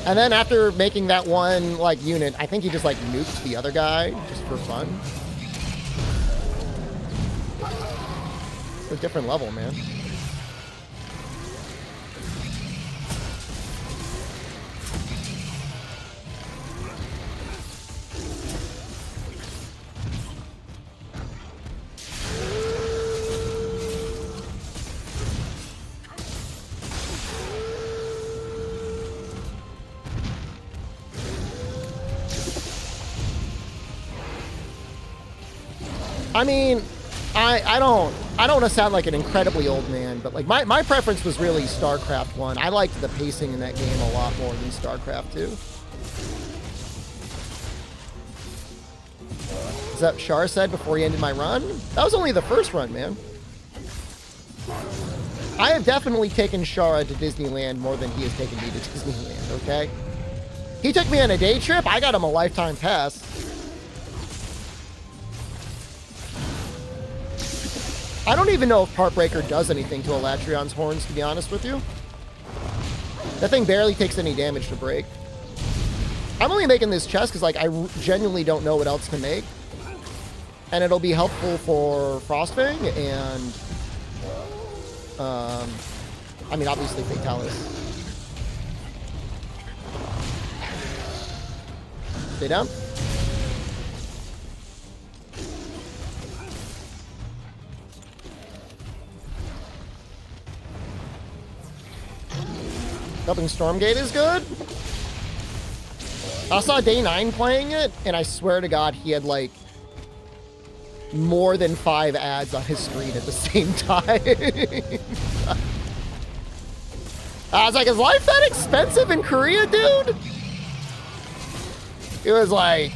And then after making that one, like, unit, I think he just, like, nuked the other guy just for fun. It's a different level, man. I mean, I don't want to sound like an incredibly old man, but like my preference was really StarCraft 1. I liked the pacing in that game a lot more than StarCraft 2. Is that what Shar said before he ended my run? That was only the first run, man. I have definitely taken Shara to Disneyland more than he has taken me to Disneyland, okay? He took me on a day trip. I got him a lifetime pass. I don't even know if Heartbreaker does anything to Elatrion's horns, to be honest with you. That thing barely takes any damage to break. I'm only making this chest because, like, I genuinely don't know what else to make. And it'll be helpful for Frostfang and, I mean, obviously Fatalis. Stay down. Helping Stormgate is good. I saw Day 9 playing it, and I swear to God, he had, like, more than 5 ads on his screen at the same time. I was like, is life that expensive in Korea, dude? It was like,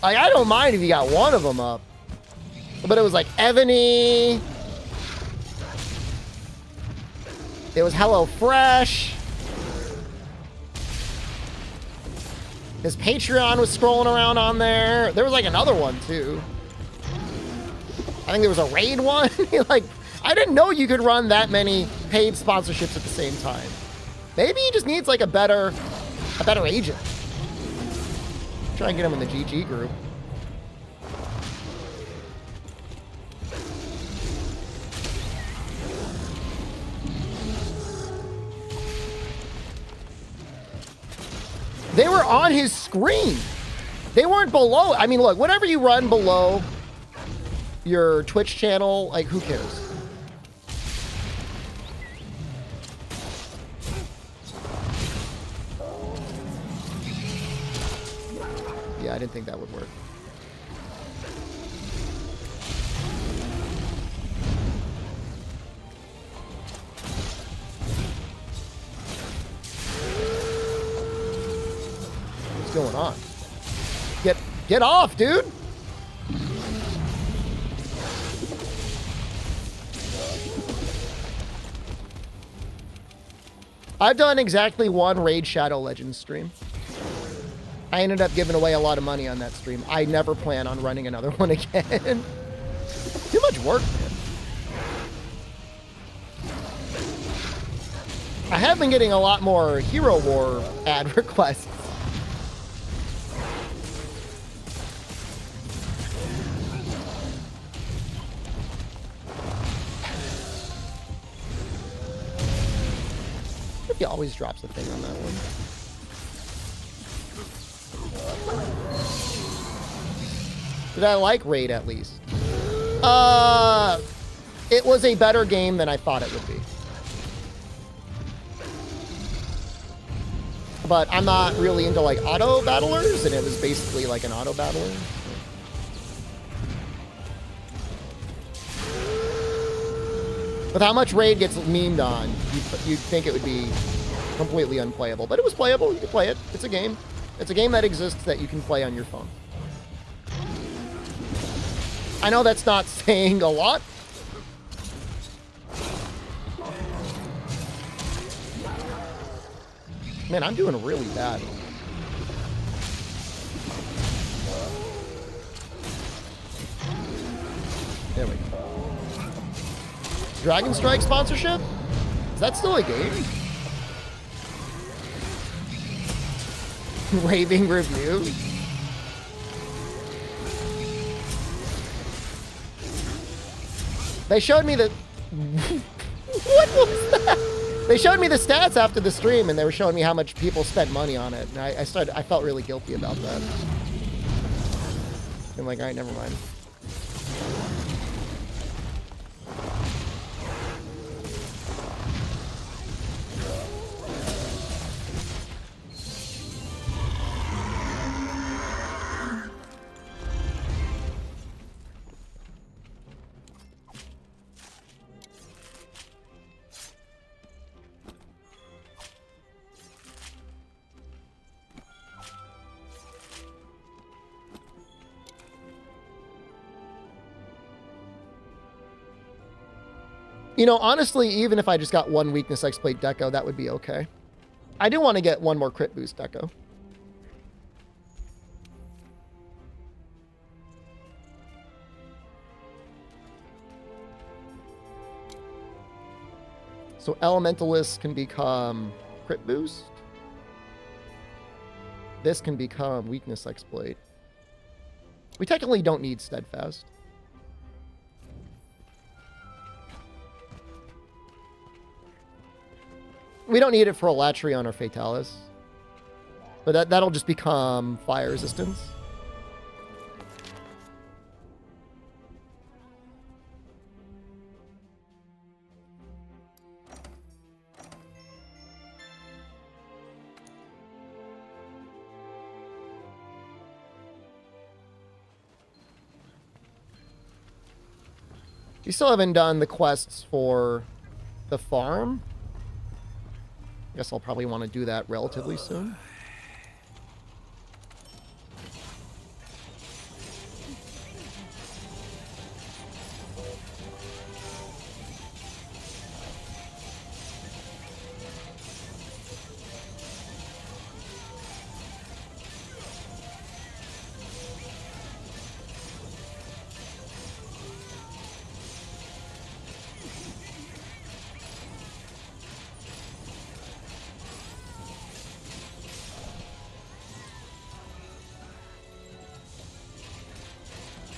I don't mind if you got one of them up. But it was like Ebony. It was HelloFresh. His Patreon was scrolling around on there. There was like another one too. I think there was a raid one. Like, I didn't know you could run that many paid sponsorships at the same time. Maybe he just needs like a better agent. Try and get him in the GG group. They were on his screen. They weren't below. I mean, look, whatever you run below your Twitch channel, like, who cares? Yeah, I didn't think that would work. What's going on? Get off, dude! I've done exactly one Raid Shadow Legends stream. I ended up giving away a lot of money on that stream. I never plan on running another one again. Too much work, man. I have been getting a lot more Hero War ad requests. He always drops the thing on that one. Did I like Raid at least? It was a better game than I thought it would be. But I'm not really into like auto battlers, and it was basically like an auto battler. With how much Raid gets memed on, you'd think it would be completely unplayable. But it was playable. You could play it. It's a game. It's a game that exists that you can play on your phone. I know that's not saying a lot. Man, I'm doing really bad. There we go. Dragon Strike sponsorship? Is that still a game? Raving review? They showed me the... What was that? They showed me the stats after the stream, and they were showing me how much people spent money on it. And I felt really guilty about that. I'm like, all right, never mind. You know, honestly, even if I just got one weakness exploit deco, that would be okay. I do want to get one more crit boost deco. So Elementalist can become crit boost. This can become weakness exploit. We technically don't need steadfast. We don't need it for Elatrion or Fatalis. But that'll just become fire resistance. We still haven't done the quests for the farm. I guess I'll probably want to do that relatively soon.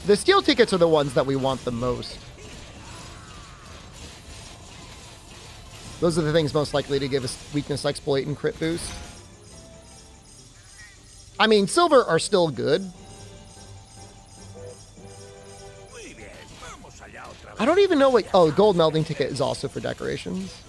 The steel tickets are the ones that we want the most. Those are the things most likely to give us weakness exploit and crit boost. I mean, silver are still good. I don't even know what... Oh, gold melting ticket is also for decorations.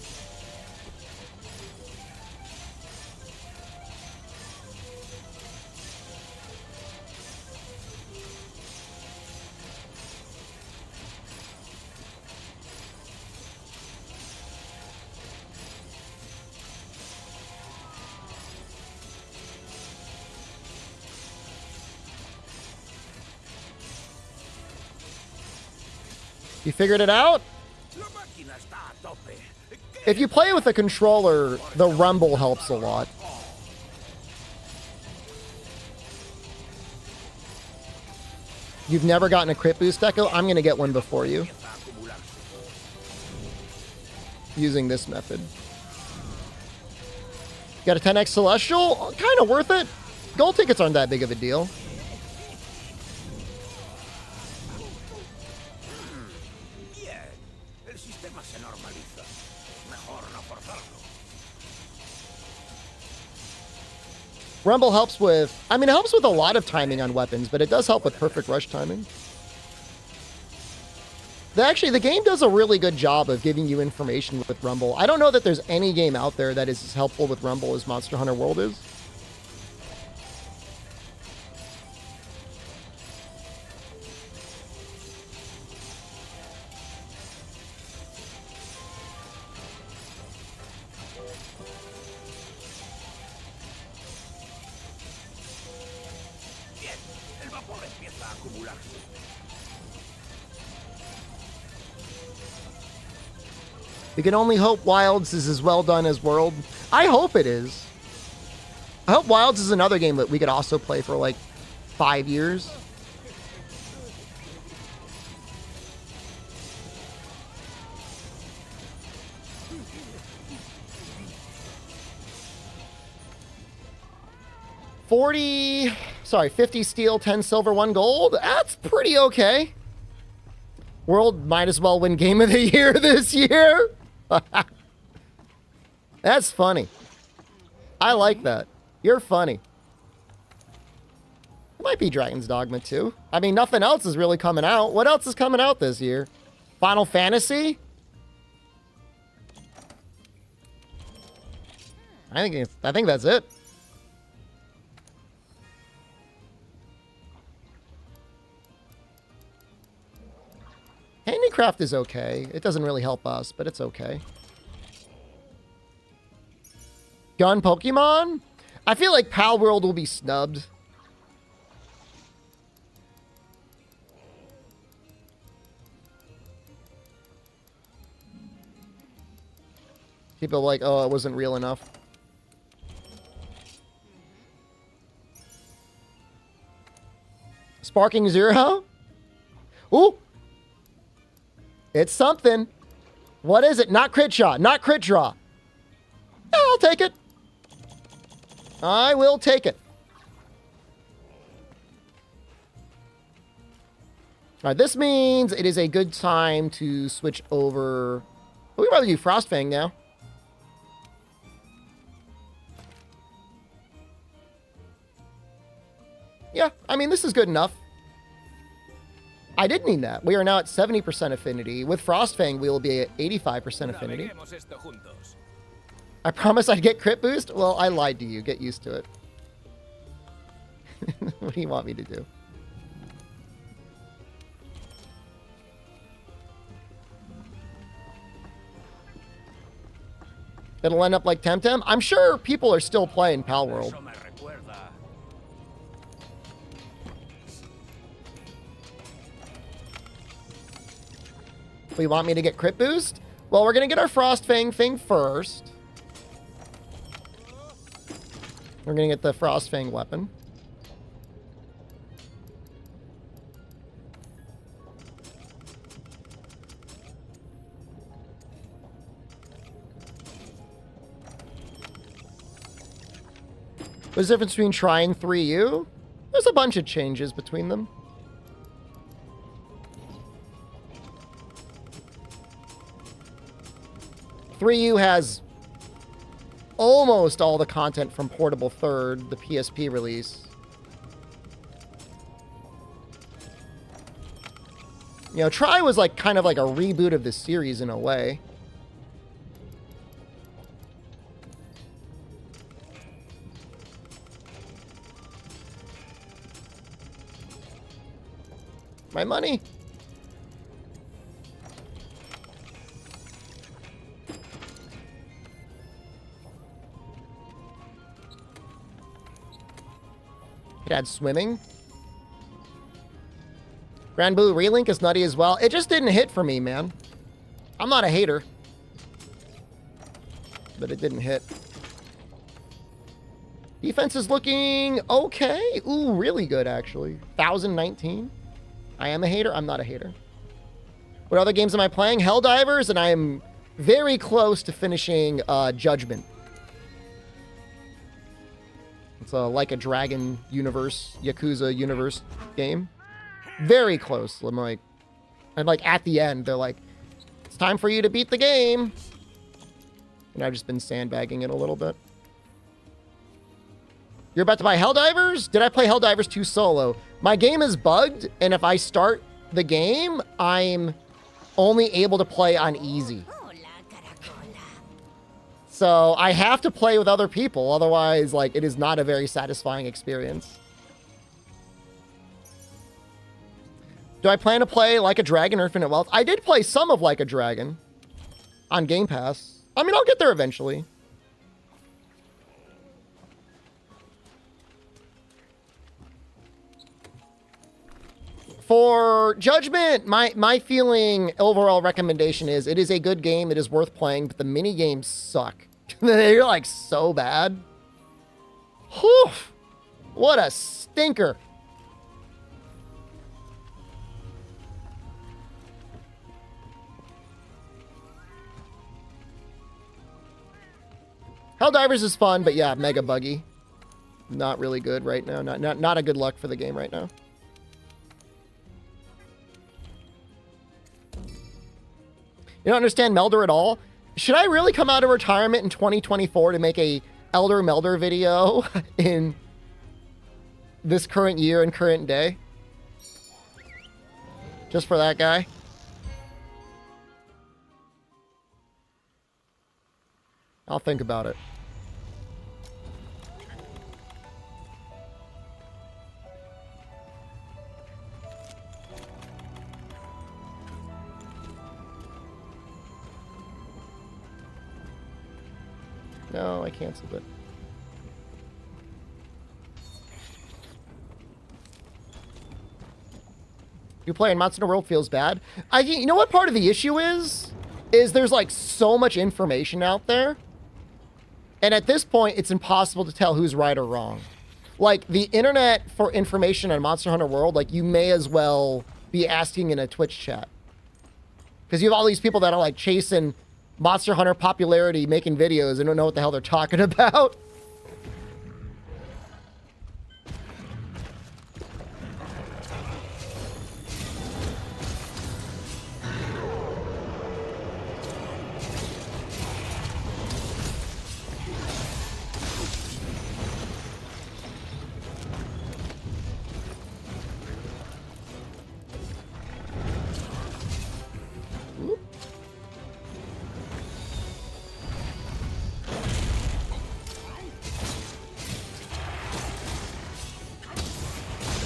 You figured it out? If you play with a controller, the rumble helps a lot. You've never gotten a crit boost deco? I'm going to get one before you. Using this method. Got a 10x Celestial? Kind of worth it. Gold tickets aren't that big of a deal. Rumble helps with... I mean, it helps with a lot of timing on weapons, but it does help with perfect rush timing. Actually, the game does a really good job of giving you information with Rumble. I don't know that there's any game out there that is as helpful with Rumble as Monster Hunter World is. We can only hope Wilds is as well done as World. I hope it is. I hope Wilds is another game that we could also play for like 5 years. Sorry, 50 steel, 10 silver, 1 gold. That's pretty okay. World might as well win Game of the Year this year. That's funny. I like that. You're funny. It might be Dragon's Dogma too. I mean, nothing else is really coming out. What else is coming out this year? Final Fantasy? I think that's it. Handicraft is okay. It doesn't really help us, but it's okay. Gun Pokemon? I feel like Pal World will be snubbed. People are like, oh, it wasn't real enough. Sparking Zero? Ooh! It's something. What is it? Not crit shot. Not crit draw. Yeah, I'll take it. I will take it. All right, this means it is a good time to switch over. We can probably do Frostfang now. Yeah, I mean, this is good enough. I did mean that. We are now at 70% affinity. With Frostfang, we will be at 85% affinity. I promise I'd get crit boost? Well, I lied to you. Get used to it. What do you want me to do? It'll end up like Temtem. I'm sure people are still playing Pal World. We want me to get crit boost? Well, we're going to get our Frostfang thing first. We're going to get the Frostfang weapon. What's the difference between Try and 3U? There's a bunch of changes between them. Three U has almost all the content from Portable Third, the PSP release. You know, Try was like kind of like a reboot of the series in a way. My money. It had swimming. Grand Blue Relink is nutty as well. It just didn't hit for me, man. I'm not a hater. But it didn't hit. Defense is looking okay. Ooh, really good, actually. 1019. I am a hater. I'm not a hater. What other games am I playing? Helldivers, and I am very close to finishing Judgment. It's a Like a Dragon universe, Yakuza universe game. Very close. I'm like at the end, they're like, it's time for you to beat the game. And I've just been sandbagging it a little bit. You're about to buy Helldivers? Did I play Helldivers 2 solo? My game is bugged, and if I start the game, I'm only able to play on easy. So I have to play with other people, otherwise, like, it is not a very satisfying experience. Do I plan to play Like a Dragon or Infinite Wealth? I did play some of Like a Dragon on Game Pass. I mean, I'll get there eventually. For Judgment, my feeling, overall recommendation is it is a good game. It is worth playing, but the mini games suck. They're like so bad. Whew. What a stinker. Helldivers is fun, but yeah, mega buggy. Not really good right now. Not a good luck for the game right now. You don't understand Melder at all? Should I really come out of retirement in 2024 to make a Elder Melder video in this current year and current day? Just for that guy? I'll think about it. No, I canceled it. You playing Monster Hunter World feels bad. You know what part of the issue is is there's like so much information out there. And at this point, it's impossible to tell who's right or wrong. Like, the internet for information on Monster Hunter World, like, you may as well be asking in a Twitch chat. Because you have all these people that are, like, chasing Monster Hunter popularity, making videos, and don't know what the hell they're talking about.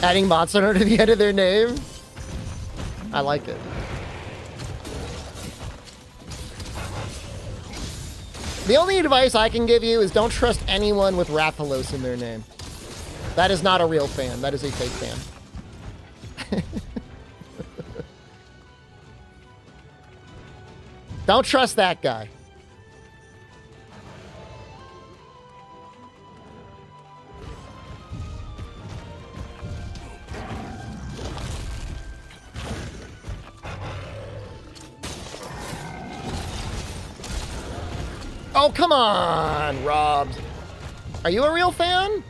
Adding Monster Hunter to the end of their name. I like it. The only advice I can give you is don't trust anyone with Rathalos in their name. That is not a real fan. That is a fake fan. Don't trust that guy. Oh, come on, Rob. Are you a real fan?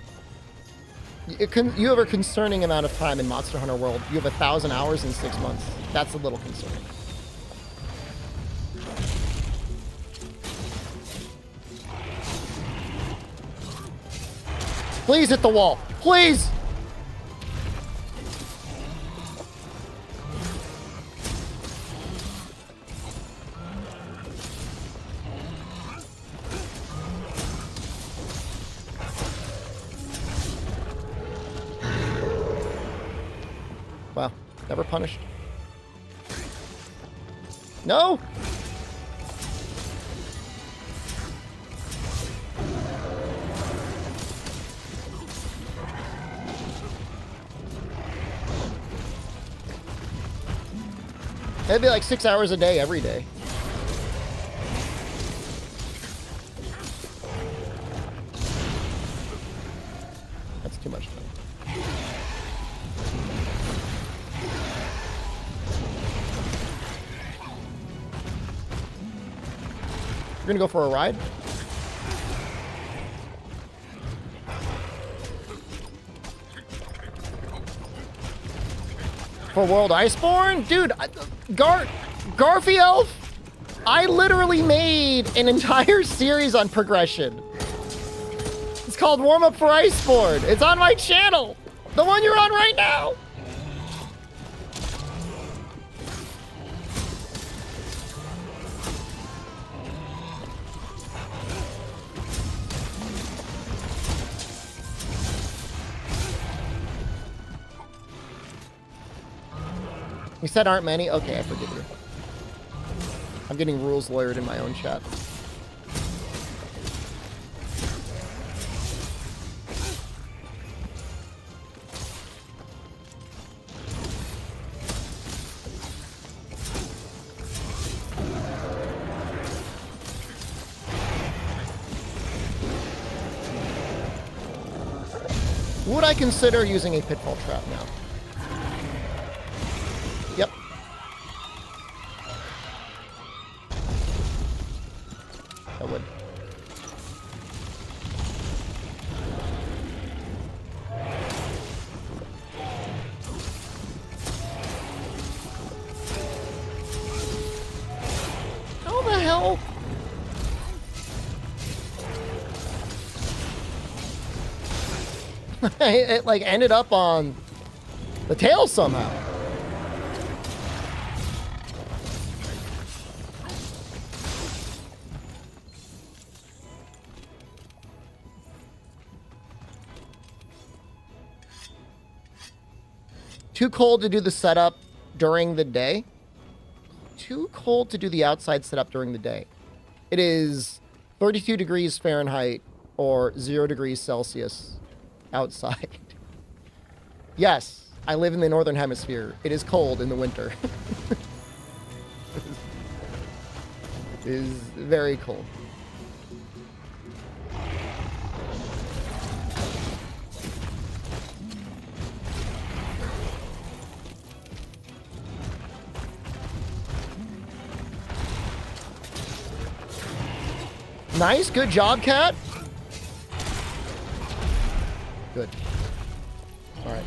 You have a concerning amount of time in Monster Hunter World. You have 1,000 hours in 6 months. That's a little concerning. Please hit the wall. Please! Wow, never punished. No! It'd be like 6 hours a day, every day. That's too much time. You're gonna go for a ride? For World Iceborne? Dude, Garfield, I literally made an entire series on progression. It's called Warm Up for Iceborne. It's on my channel. The one you're on right now. You said aren't many? Okay, I forgive you. I'm getting rules lawyered in my own chat. Would I consider using a pitfall trap now? Yep. I would. How the hell? It like ended up on the tail somehow. Too cold to do the setup during the day. Too cold to do the outside setup during the day. It is 32 degrees Fahrenheit or 0 degrees Celsius outside. Yes, I live in the northern hemisphere. It is cold in the winter. is very cool. Nice, good job, Cat. Good. All right.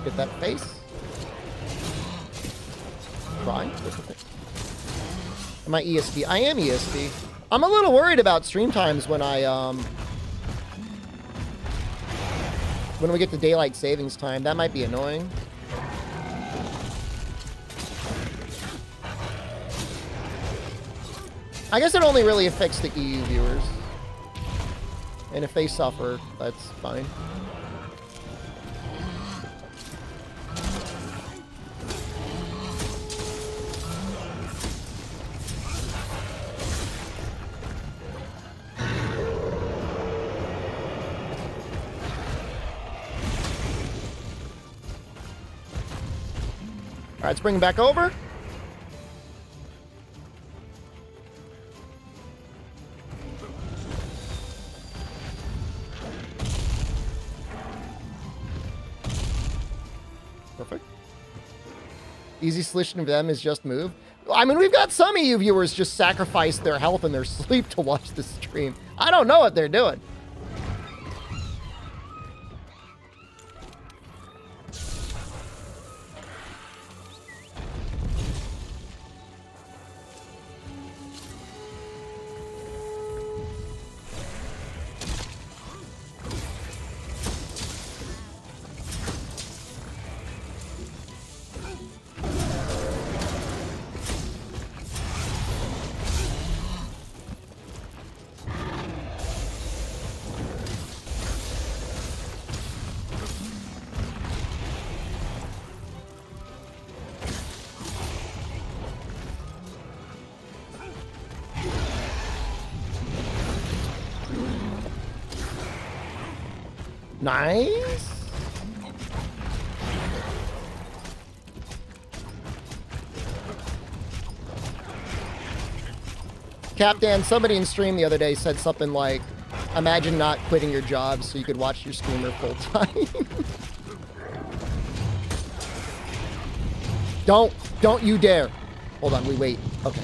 Get that face. Fine. Am I ESD? I am ESD. I'm a little worried about stream times when when we get to daylight savings time. That might be annoying. I guess it only really affects the EU viewers. And if they suffer, that's fine. All right, let's bring him back over. Perfect. Easy solution for them is just move. I mean, we've got some EU viewers just sacrifice their health and their sleep to watch the stream. I don't know what they're doing. Nice. Captain, somebody in stream the other day said something like, imagine not quitting your job so you could watch your streamer full time. Don't you dare. Hold on, we wait. Okay.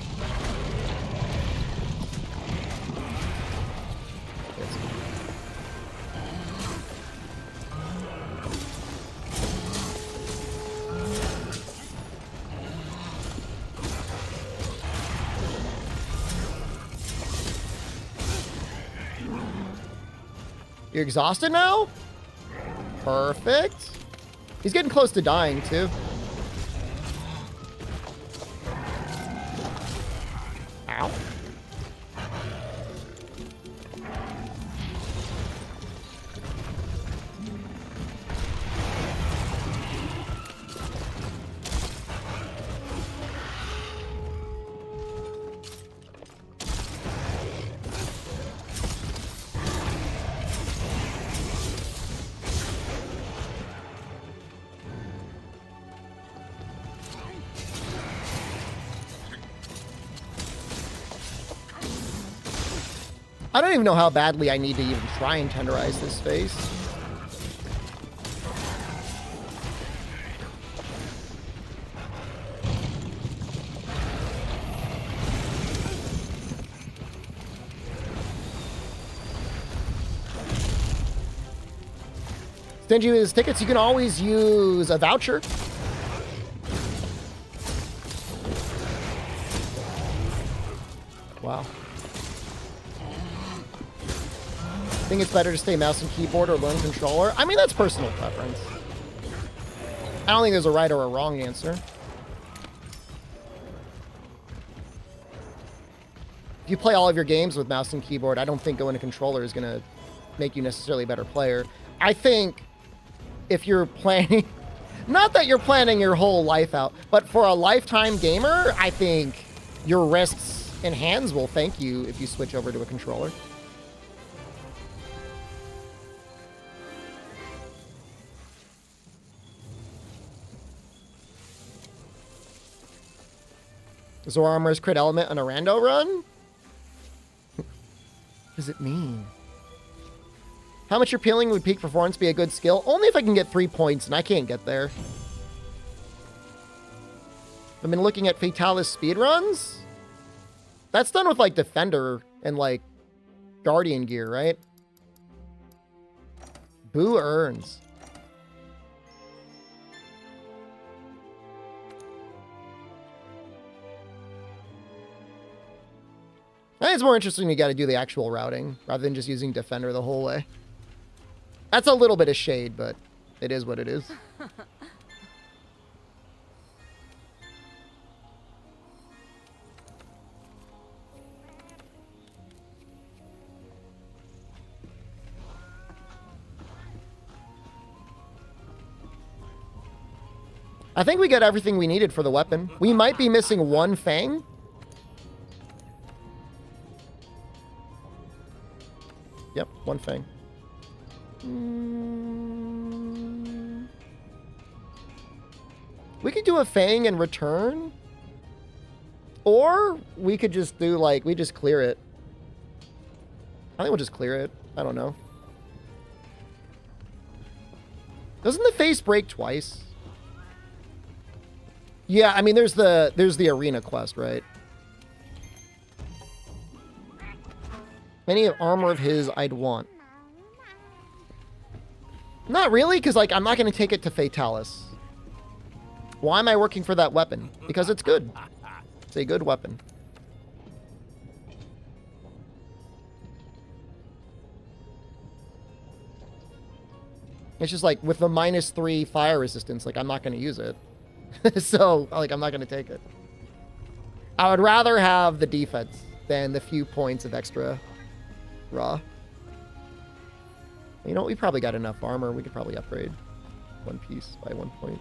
You're exhausted now? Perfect. He's getting close to dying, too. Ow. I don't even know how badly I need to even try and tenderize this face. Stingy with his tickets, you can always use a voucher. Wow. I think it's better to stay mouse and keyboard or learn controller. I mean, that's personal preference. I don't think there's a right or a wrong answer. If you play all of your games with mouse and keyboard, I don't think going to controller is going to make you necessarily a better player. I think if you're planning, not that you're planning your whole life out, but for a lifetime gamer, I think your wrists and hands will thank you if you switch over to a controller. Zor Armor's crit element on a rando run? What does it mean? How much appealing would peak performance be a good skill? Only if I can get 3 points, and I can't get there. I've been looking at Fatalis speedruns. That's done with, like, Defender and, like, Guardian gear, right? Boo earns. I think it's more interesting you got to do the actual routing rather than just using Defender the whole way. That's a little bit of shade, but it is what it is. I think we got everything we needed for the weapon. We might be missing one fang. Yep, one fang. We could do a fang and return. Or we could just do, like, we just clear it. I think we'll just clear it. I don't know. Doesn't the face break twice? Yeah, I mean, there's the arena quest, right? Any armor of his I'd want. Not really, because, like, I'm not going to take it to Fatalis. Why am I working for that weapon? Because it's good. It's a good weapon. It's just, like, with the -3 fire resistance, like, I'm not going to use it. So, like, I'm not going to take it. I would rather have the defense than the few points of extra raw. You know, we probably got enough armor. We could probably upgrade one piece by 1 point.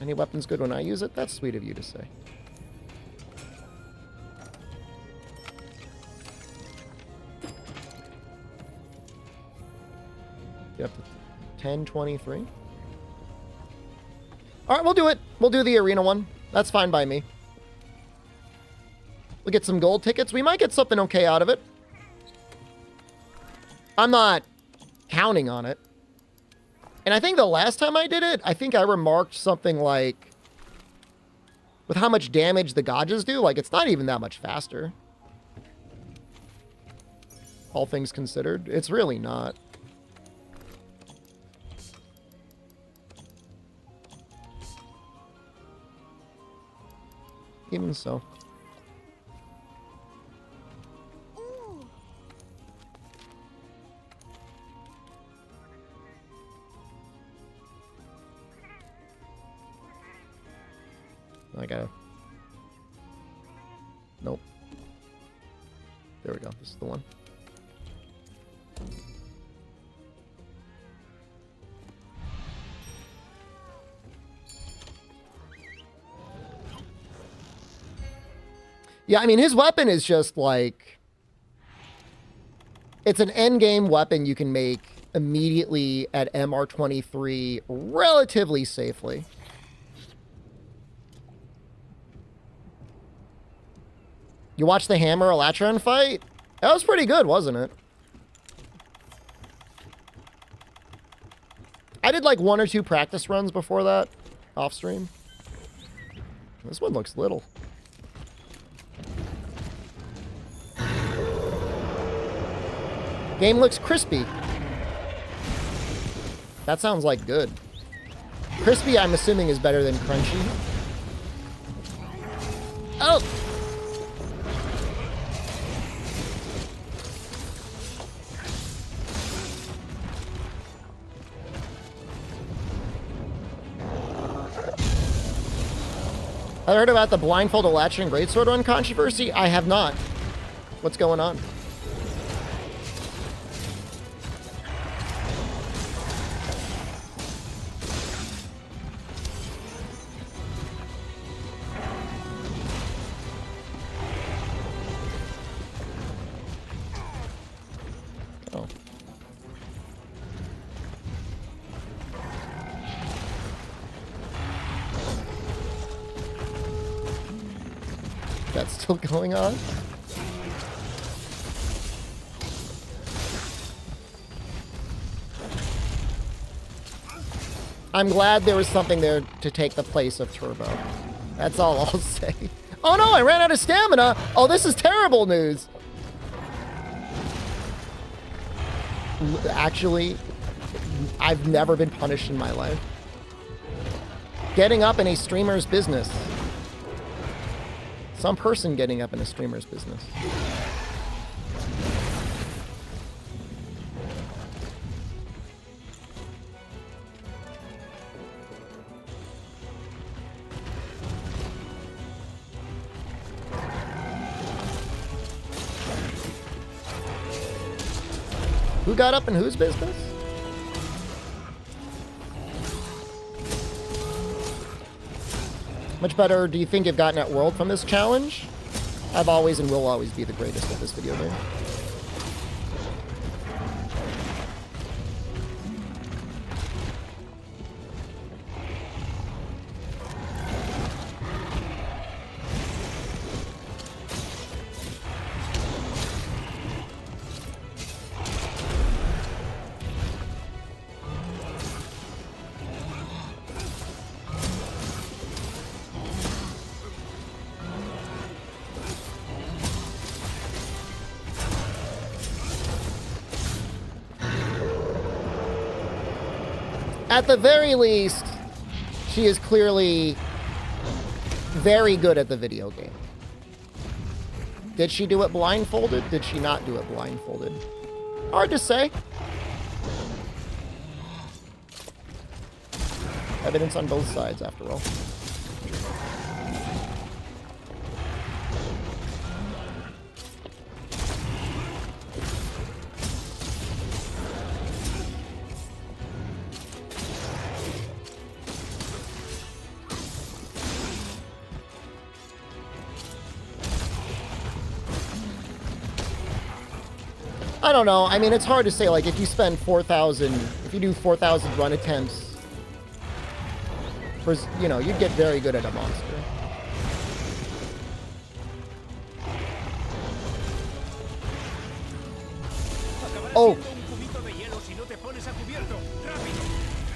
Any weapon's good when I use it? That's sweet of you to say. You have to 1023. All right, we'll do it. We'll do the arena one. That's fine by me. We'll get some gold tickets. We might get something okay out of it. I'm not counting on it. And I think the last time I did it, I think I remarked something like, with how much damage the Gajas do, like, it's not even that much faster. All things considered. It's really not. Even so. I gotta... Nope. There we go. This is the one. Yeah, I mean, his weapon is just like... It's an endgame weapon you can make immediately at MR23 relatively safely. You watched the Hammer Elatron fight? That was pretty good, wasn't it? I did like 1 or 2 practice runs before that, off stream. This one looks little. Game looks crispy. That sounds like good. Crispy, I'm assuming, is better than crunchy. Oh! I heard about the blindfold Elatron Greatsword Run controversy. I have not. What's going on? that's still going on. I'm glad there was something there to take the place of Turbo. That's all I'll say. Oh no, I ran out of stamina! Oh, this is terrible news! Actually, I've never been punished in my life. Getting up in a streamer's business. Some person getting up in a streamer's business. Who got up in whose business? Much better do you think you've gotten at World from this challenge? I've always and will always be the greatest at this video game. At the very least, she is clearly very good at the video game. Did she do it blindfolded? Did she not do it blindfolded? Hard to say. Evidence on both sides, after all. I don't know. I mean, it's hard to say, like, if you spend 4,000, if you do 4,000 run attempts, for, you know, you'd get very good at a monster. Oh!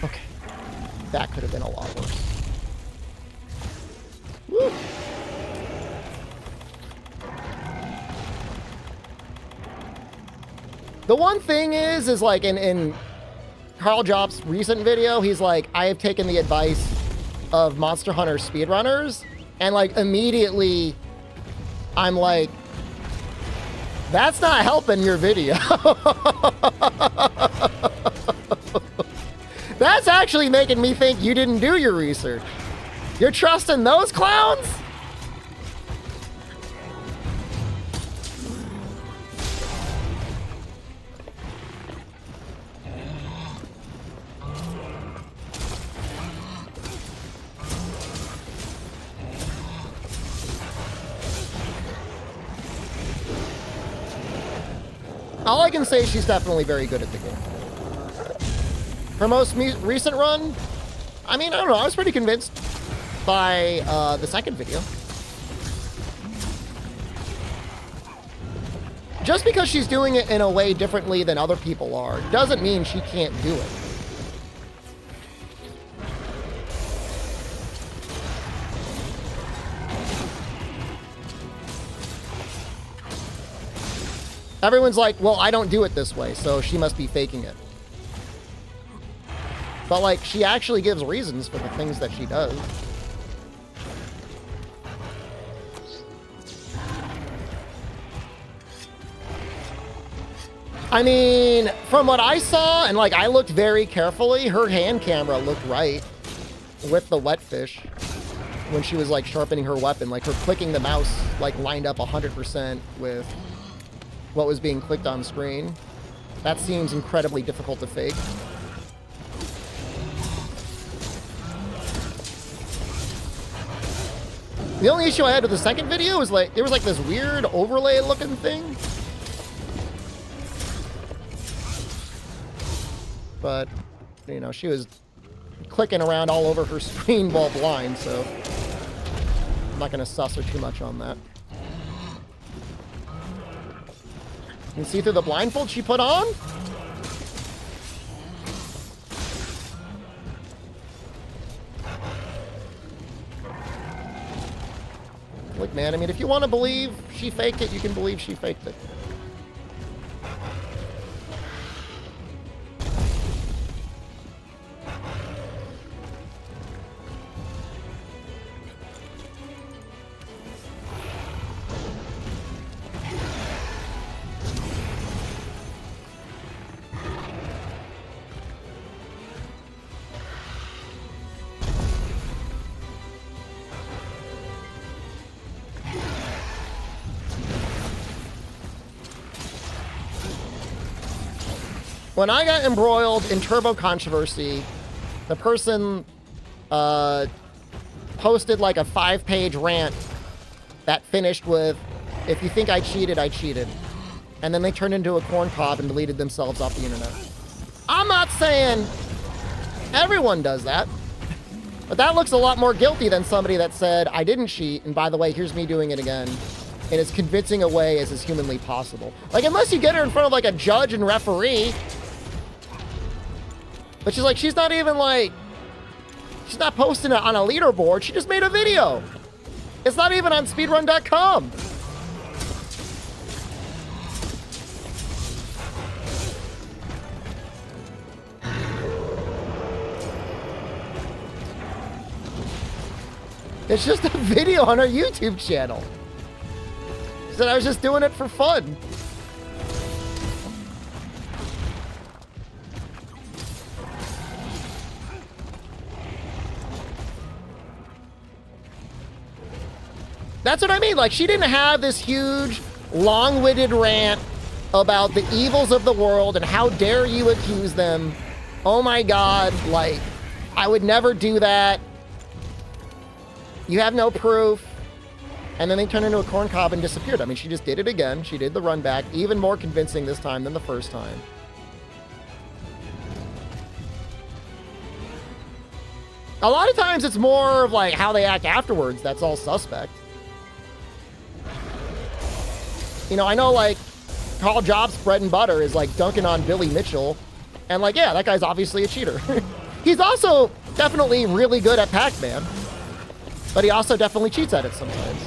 Okay. That could have been a lot worse. Woo! The one thing is like in Carl Job's recent video, he's like, I have taken the advice of Monster Hunter speedrunners, and like immediately I'm like, that's not helping your video. That's actually making me think you didn't do your research. You're trusting those clowns? All I can say is she's definitely very good at the game. Her most recent run, I mean, I don't know, I was pretty convinced by the second video. Just because she's doing it in a way differently than other people are, doesn't mean she can't do it. Everyone's like, well, I don't do it this way, so she must be faking it. But, like, she actually gives reasons for the things that she does. I mean, from what I saw, and, like, I looked very carefully, her hand camera looked right with the wet fish when she was, like, sharpening her weapon. Like, her clicking the mouse, like, lined up 100% with what was being clicked on screen. That seems incredibly difficult to fake. The only issue I had with the second video was like, there was like this weird overlay looking thing. But, you know, she was clicking around all over her screen while blind, so I'm not gonna suss her too much on that. You can see through the blindfold she put on? Look, man, I mean, if you want to believe she faked it, you can believe she faked it. When I got embroiled in Turbo controversy, the person posted like a 5-page rant that finished with, "If you think I cheated, I cheated." And then they turned into a corn cob and deleted themselves off the internet. I'm not saying everyone does that, but that looks a lot more guilty than somebody that said, "I didn't cheat, and by the way, here's me doing it again," in as convincing a way as is humanly possible. Like, unless you get her in front of like a judge and referee. But she's like, she's not even like, she's not posting it on a leaderboard. She just made a video. It's not even on speedrun.com. It's just a video on her YouTube channel. She said I was just doing it for fun. That's what I mean. Like, she didn't have this huge, long-winded rant about the evils of the world and how dare you accuse them. Oh my God, like, I would never do that. You have no proof. And then they turned into a corn cob and disappeared. I mean, she just did it again. She did the run back, even more convincing this time than the first time. A lot of times it's more of like how they act afterwards that's all suspect. You know, I know like Carl Jobs' bread and butter is like dunking on Billy Mitchell. And like, yeah, that guy's obviously a cheater. He's also definitely really good at Pac-Man. But he also definitely cheats at it sometimes.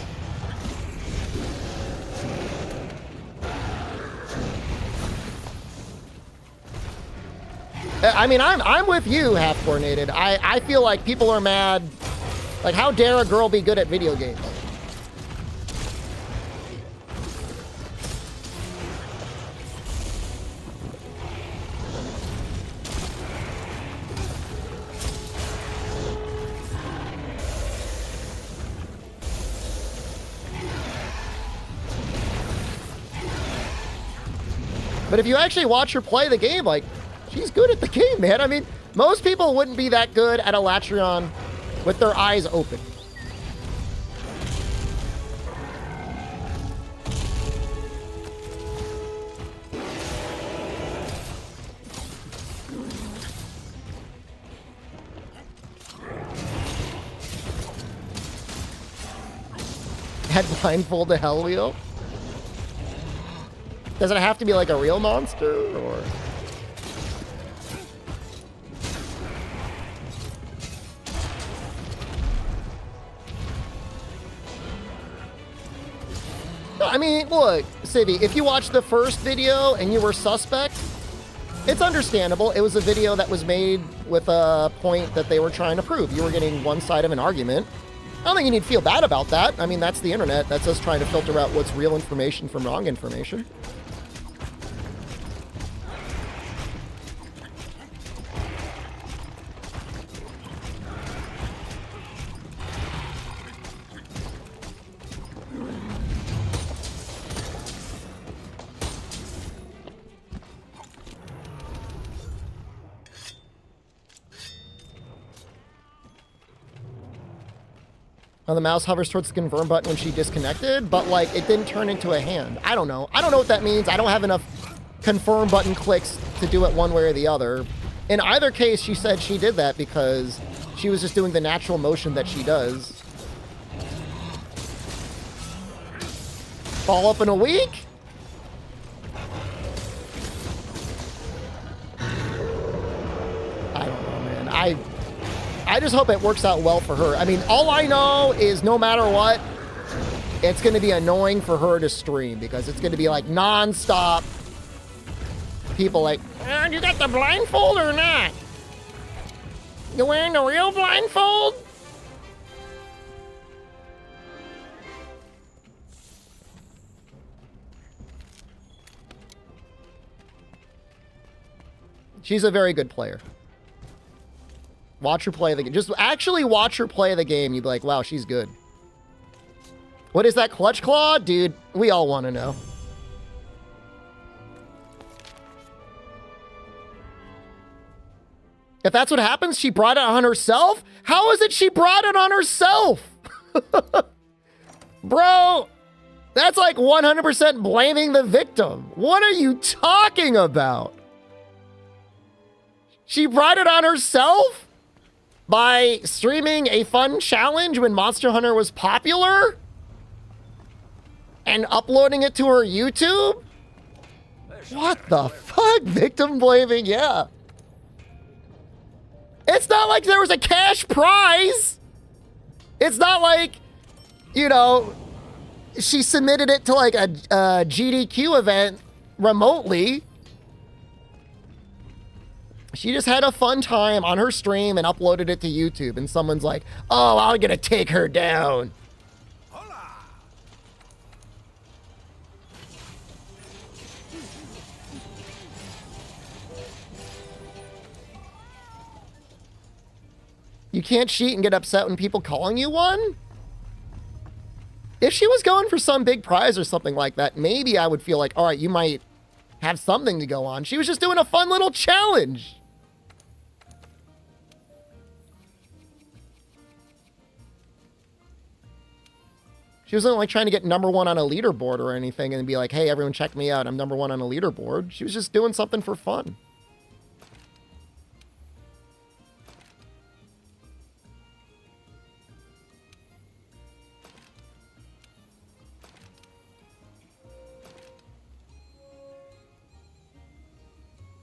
I mean, I'm with you, Half Coordinated. I feel like people are mad. Like, how dare a girl be good at video games? But if you actually watch her play the game, like, she's good at the game, man. I mean, most people wouldn't be that good at Elatrion with their eyes open. Had blindfold to Hell Wheel? Does it have to be like a real monster, or? No, I mean, look, Civvy, if you watched the first video and you were suspect, it's understandable. It was a video that was made with a point that they were trying to prove. You were getting one side of an argument. I don't think you need to feel bad about that. I mean, that's the internet. That's us trying to filter out what's real information from wrong information. The mouse hovers towards the confirm button when she disconnected, but like it didn't turn into a hand. I don't know. I don't know what that means. I don't have enough confirm button clicks to do it one way or the other. In either case, she said she did that because she was just doing the natural motion that she does. Fall up in a week? I just hope it works out well for her. I mean, all I know is no matter what, it's going to be annoying for her to stream because it's going to be like non-stop people like, you got the blindfold or not? You wearing the real blindfold? She's a very good player. Watch her play the game. Just actually watch her play the game. You'd be like, wow, she's good. What is that clutch claw? Dude, we all want to know. If that's what happens, she brought it on herself? How is it she brought it on herself? Bro, that's like 100% blaming the victim. What are you talking about? She brought it on herself by streaming a fun challenge when Monster Hunter was popular and uploading it to her YouTube? What the fuck? Victim blaming? Yeah. It's not like there was a cash prize. It's not like, you know, she submitted it to like a GDQ event remotely. She just had a fun time on her stream and uploaded it to YouTube. And someone's like, oh, I'm gonna take her down. You can't cheat and get upset when people calling you one? If she was going for some big prize or something like that, maybe I would feel like, all right, you might have something to go on. She was just doing a fun little challenge. She wasn't like trying to get #1 on a leaderboard or anything and be like, hey, everyone check me out. I'm #1 on a leaderboard. She was just doing something for fun.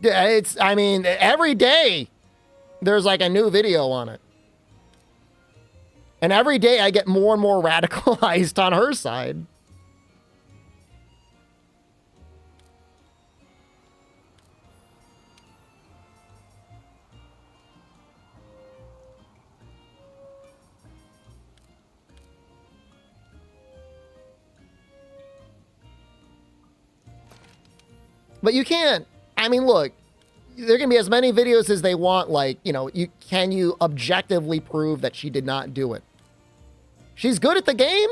Yeah, I mean, every day there's like a new video on it. And every day I get more and more radicalized on her side. But you can't. I mean, look, there can be as many videos as they want. Like, you know, can you objectively prove that she did not do it? She's good at the game.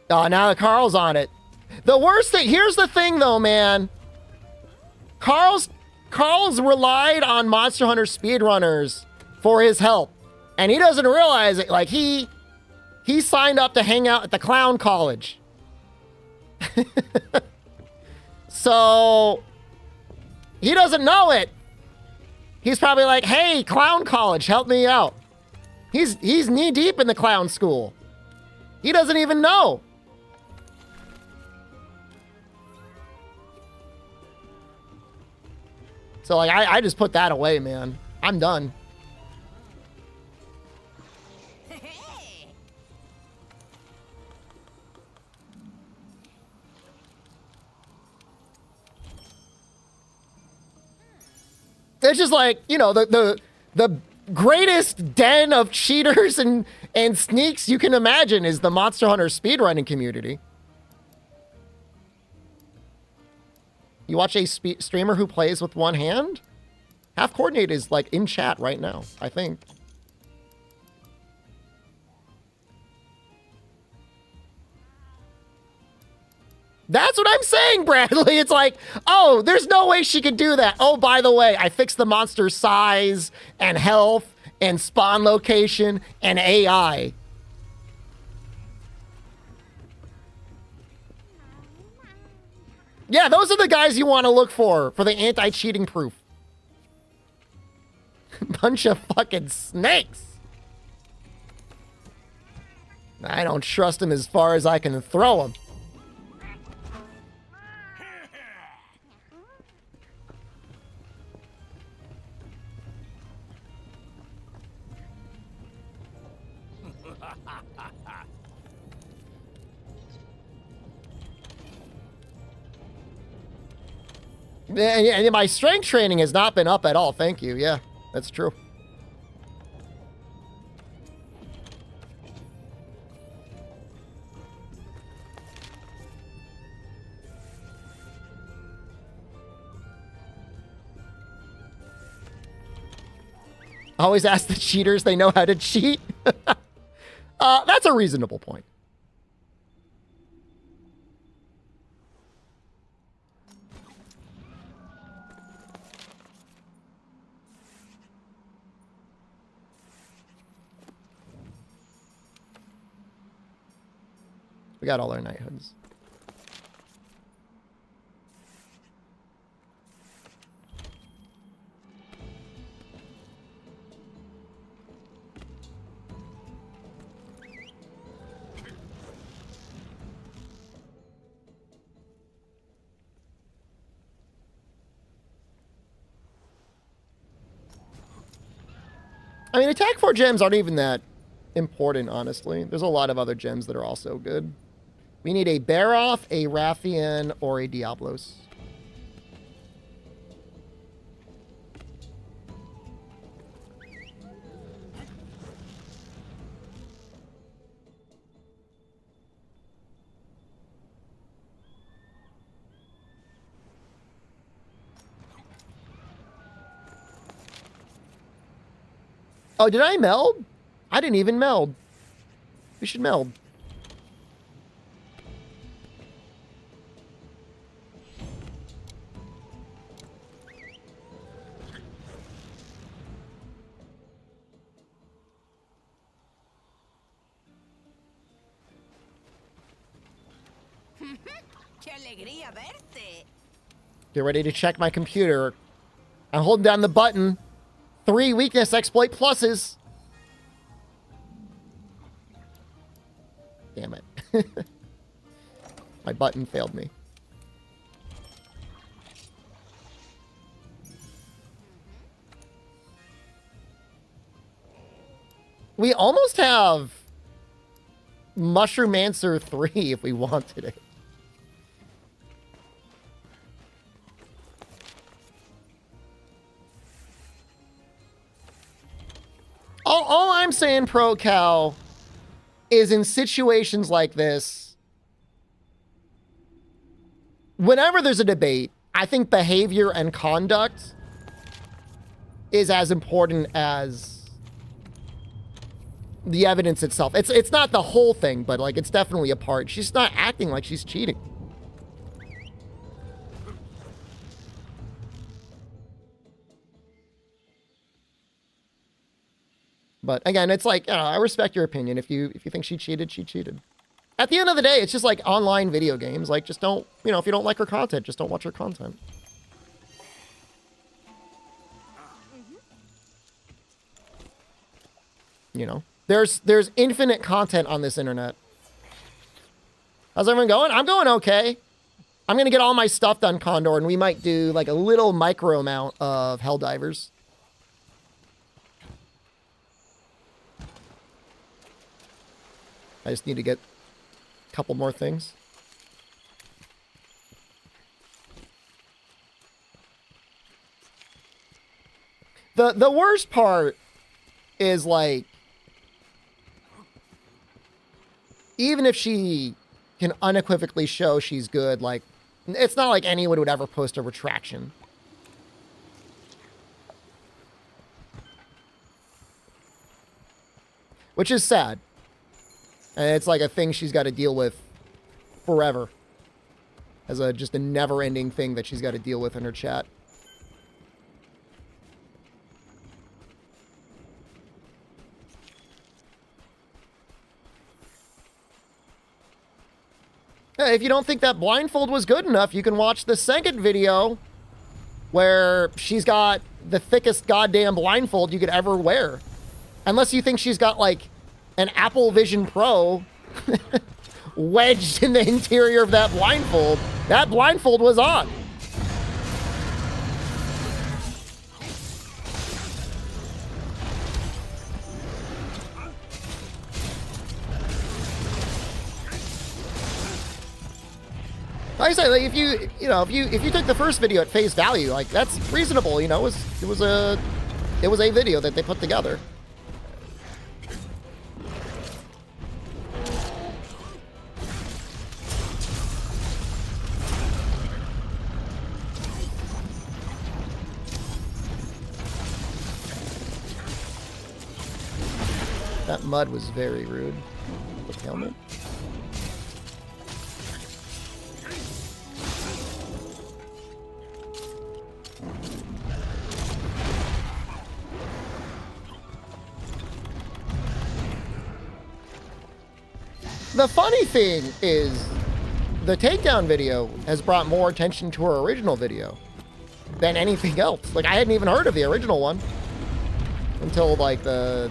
Oh, now Carl's on it. The worst thing, here's the thing though, man. Carl's relied on Monster Hunter speedrunners for his help. And he doesn't realize it. Like, he signed up to hang out at the clown college. So he doesn't know it. He's probably like, hey, clown college, help me out. He's knee deep in the clown school. He doesn't even know. So like I just put that away, man. I'm done. It's just like, you know, the greatest den of cheaters and sneaks you can imagine is the Monster Hunter speedrunning community. You watch a streamer who plays with one hand? Half Coordinate is like in chat right now, I think. That's what I'm saying, Bradley. It's like, oh, there's no way she could do that. Oh, by the way, I fixed the monster's size and health and spawn location and AI. Yeah, those are the guys you want to look for the anti-cheating proof. Bunch of fucking snakes. I don't trust them as far as I can throw them. And my strength training has not been up at all. Thank you. Yeah, that's true. Always ask the cheaters, they know how to cheat. That's a reasonable point. We got all our knighthoods. I mean, attack 4 gems aren't even that important, honestly. There's a lot of other gems that are also good. We need a Baroth, a Rathian, or a Diablos. Oh, did I meld? I didn't even meld. We should meld. ¡Qué alegría verte! Get ready to check my computer. I'm holding down the button. 3 weakness exploit pluses. Damn it. My button failed me. We almost have Mushroomancer 3 if we wanted it. All I'm saying, Pro Cow, is in situations like this, whenever there's a debate, I think behavior and conduct is as important as the evidence itself. It's not the whole thing, but like it's definitely a part. She's not acting like she's cheating. But again, it's like, I respect your opinion. If you think she cheated, she cheated. At the end of the day, it's just like online video games. Like, just don't, if you don't like her content, just don't watch her content. There's infinite content on this internet. How's everyone going? I'm going okay. I'm going to get all my stuff done, Condor, and we might do like a little micro amount of Helldivers. I just need to get a couple more things. The worst part is like, even if she can unequivocally show she's good, like, it's not like anyone would ever post a retraction. Which is sad. And it's like a thing she's got to deal with forever. As just a never-ending thing that she's got to deal with in her chat. Hey, if you don't think that blindfold was good enough, you can watch the second video where she's got the thickest goddamn blindfold you could ever wear. Unless you think she's got, like, an Apple Vision Pro wedged in the interior of that blindfold. That blindfold was on. Like I say, like if you took the first video at face value, like that's reasonable. You know, it was a video that they put together. That mud was very rude. The helmet. The funny thing is, the takedown video has brought more attention to her original video than anything else. Like, I hadn't even heard of the original one until, like, the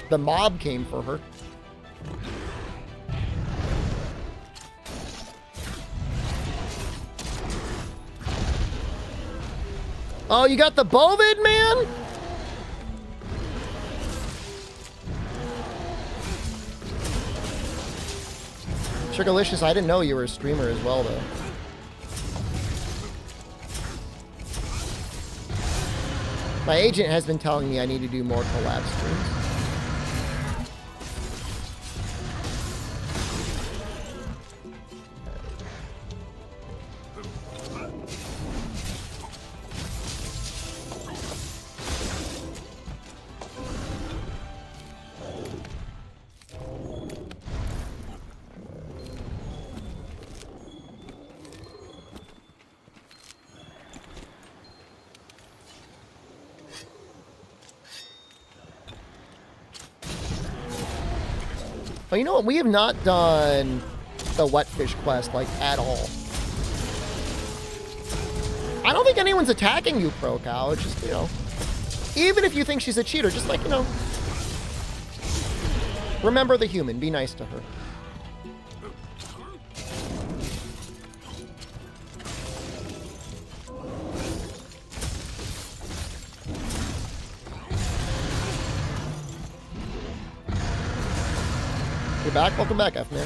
mob came for her. Oh, you got the bovid, man? Sugarlicious, I didn't know you were a streamer as well, though. My agent has been telling me I need to do more collab streams. Oh, you know what? We have not done the Wetfish quest, like, at all. I don't think anyone's attacking you, Pro Cow. It's just, you know, even if you think she's a cheater, just, like, you know, remember the human. Be nice to her. You're back? Welcome back, F-Man.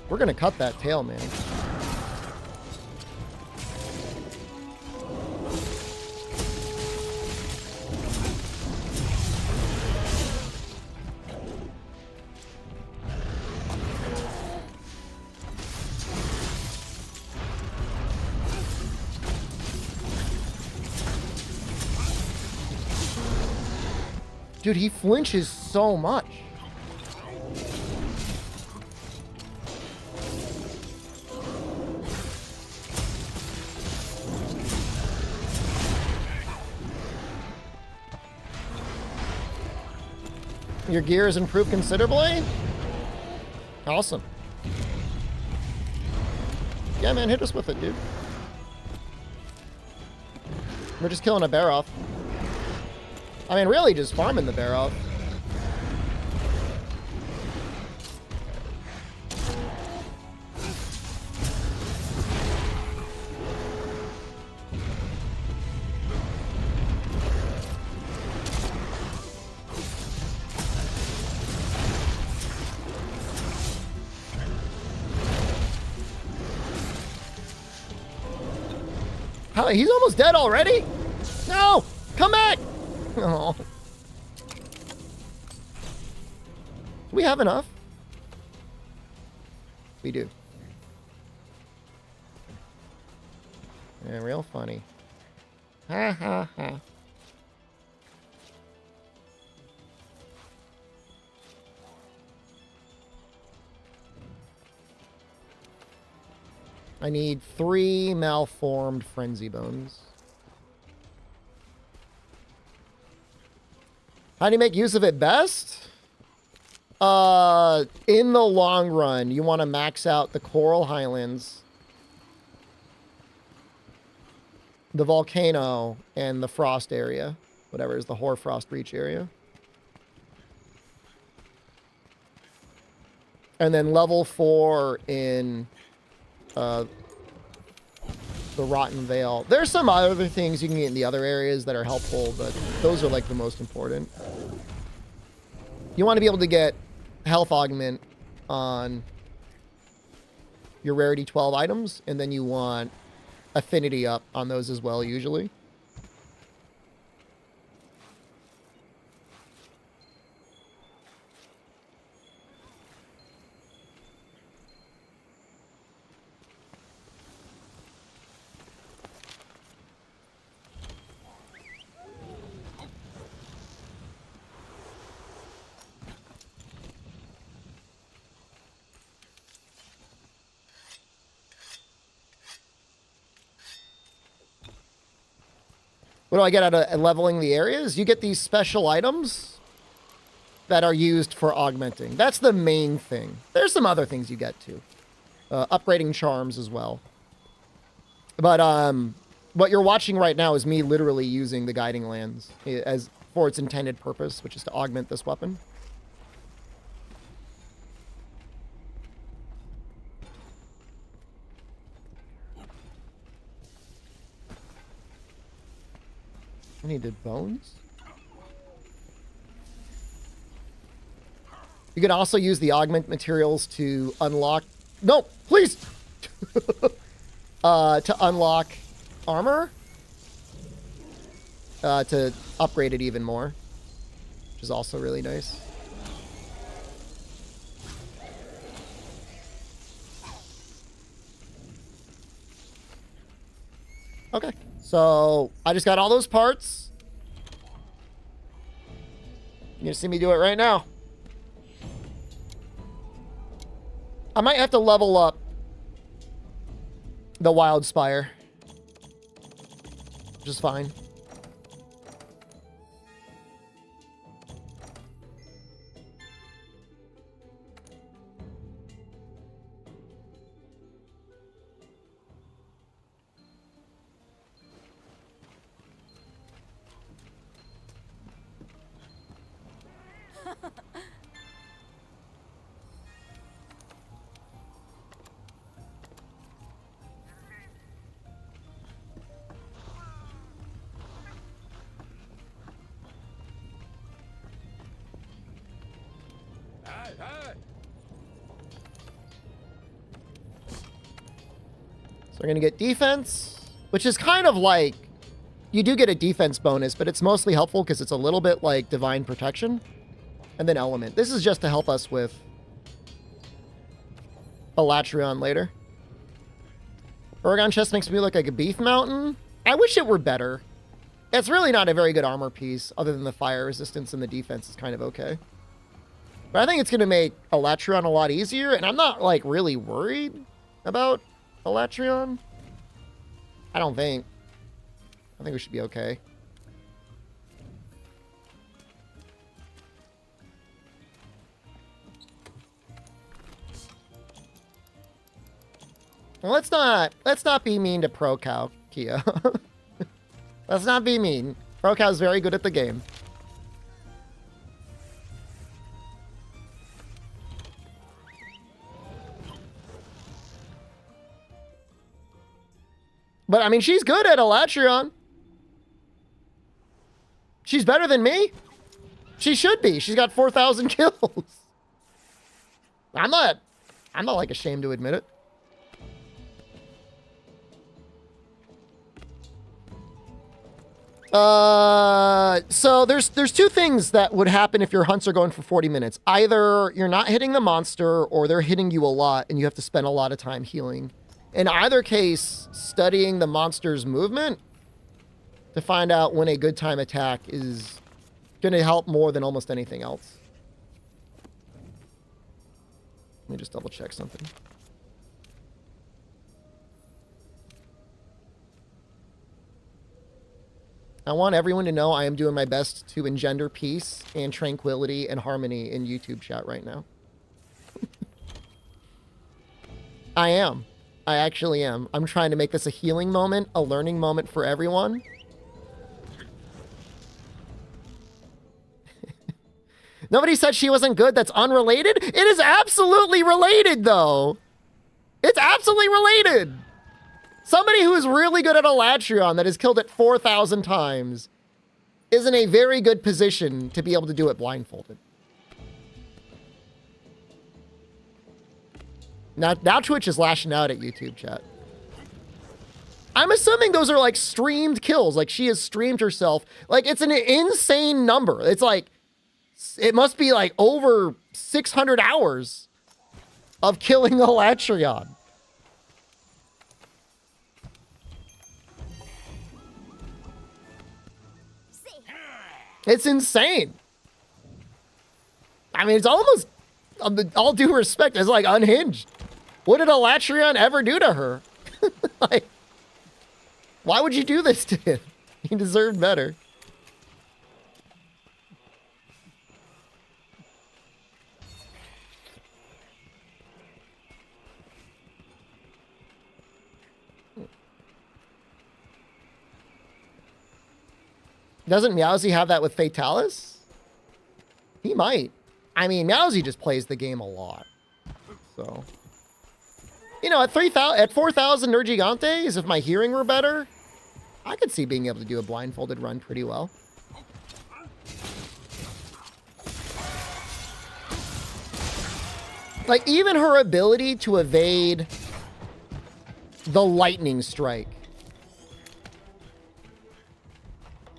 We're gonna cut that tail, man. Dude, he flinches so much. Your gear has improved considerably? Awesome. Yeah, man, hit us with it, dude. We're just killing a bear off. I mean, really just farming the bear off. How, he's almost dead already? No! Come back! Oh. Do we have enough? We do. Yeah, real funny. Ha ha ha. I need 3 malformed frenzy bones. How do you make use of it best? In the long run, you want to max out the Coral Highlands, the volcano, and the frost area. Whatever is the Hoarfrost Reach area. And then level 4 in the Rotten Vale. There's some other things you can get in the other areas that are helpful, but those are like the most important. You want to be able to get health augment on your rarity 12 items, and then you want affinity up on those as well, usually. What do I get out of leveling the areas? You get these special items that are used for augmenting. That's the main thing. There's some other things you get too. Upgrading charms as well. But what you're watching right now is me literally using the guiding lands as for its intended purpose, which is to augment this weapon. I needed bones. You can also use the augment materials to unlock... No, please! To unlock armor. To upgrade it even more. Which is also really nice. Okay. So, I just got all those parts. You're gonna see me do it right now. I might have to level up the Wild Spire. Which is fine. So we're going to get defense, which is kind of like, you do get a defense bonus, but it's mostly helpful because it's a little bit like divine protection. And then element. This is just to help us with Elatrion later. Oregon chest makes me look like a beef mountain. I wish it were better. It's really not a very good armor piece, other than the fire resistance, and the defense is kind of okay. But I think it's going to make Elatrion a lot easier, and I'm not, like, really worried about Elatrion. I don't think. I think we should be okay. Well, let's not be mean to Pro Cow, Kia. Let's not be mean. Pro Cow's very good at the game. But, I mean, she's good at Elatrion. She's better than me. She should be. She's got 4,000 kills. I'm not, like, ashamed to admit it. So there's two things that would happen if your hunts are going for 40 minutes. Either you're not hitting the monster, or they're hitting you a lot, and you have to spend a lot of time healing. In either case, studying the monster's movement to find out when a good time attack is going to help more than almost anything else. Let me just double check something. I want everyone to know I am doing my best to engender peace and tranquility and harmony in YouTube chat right now. I am. I actually am. I'm trying to make this a healing moment, a learning moment for everyone. Nobody said she wasn't good. That's unrelated. It is absolutely related, though. It's absolutely related. Somebody who is really good at Elatrion that has killed it 4,000 times is in a very good position to be able to do it blindfolded. Now Twitch is lashing out at YouTube chat. I'm assuming those are like streamed kills. Like she has streamed herself. Like it's an insane number. It's like, it must be like over 600 hours of killing the Latrion. It's insane. I mean, it's almost, all due respect, it's like unhinged. What did a Latrion ever do to her? Like, why would you do this to him? He deserved better. Doesn't Meowsy have that with Fatalis? He might. I mean, Meowsy just plays the game a lot. So, you know, at 4,000 Nergigantes, if my hearing were better, I could see being able to do a blindfolded run pretty well. Like, even her ability to evade the lightning strike.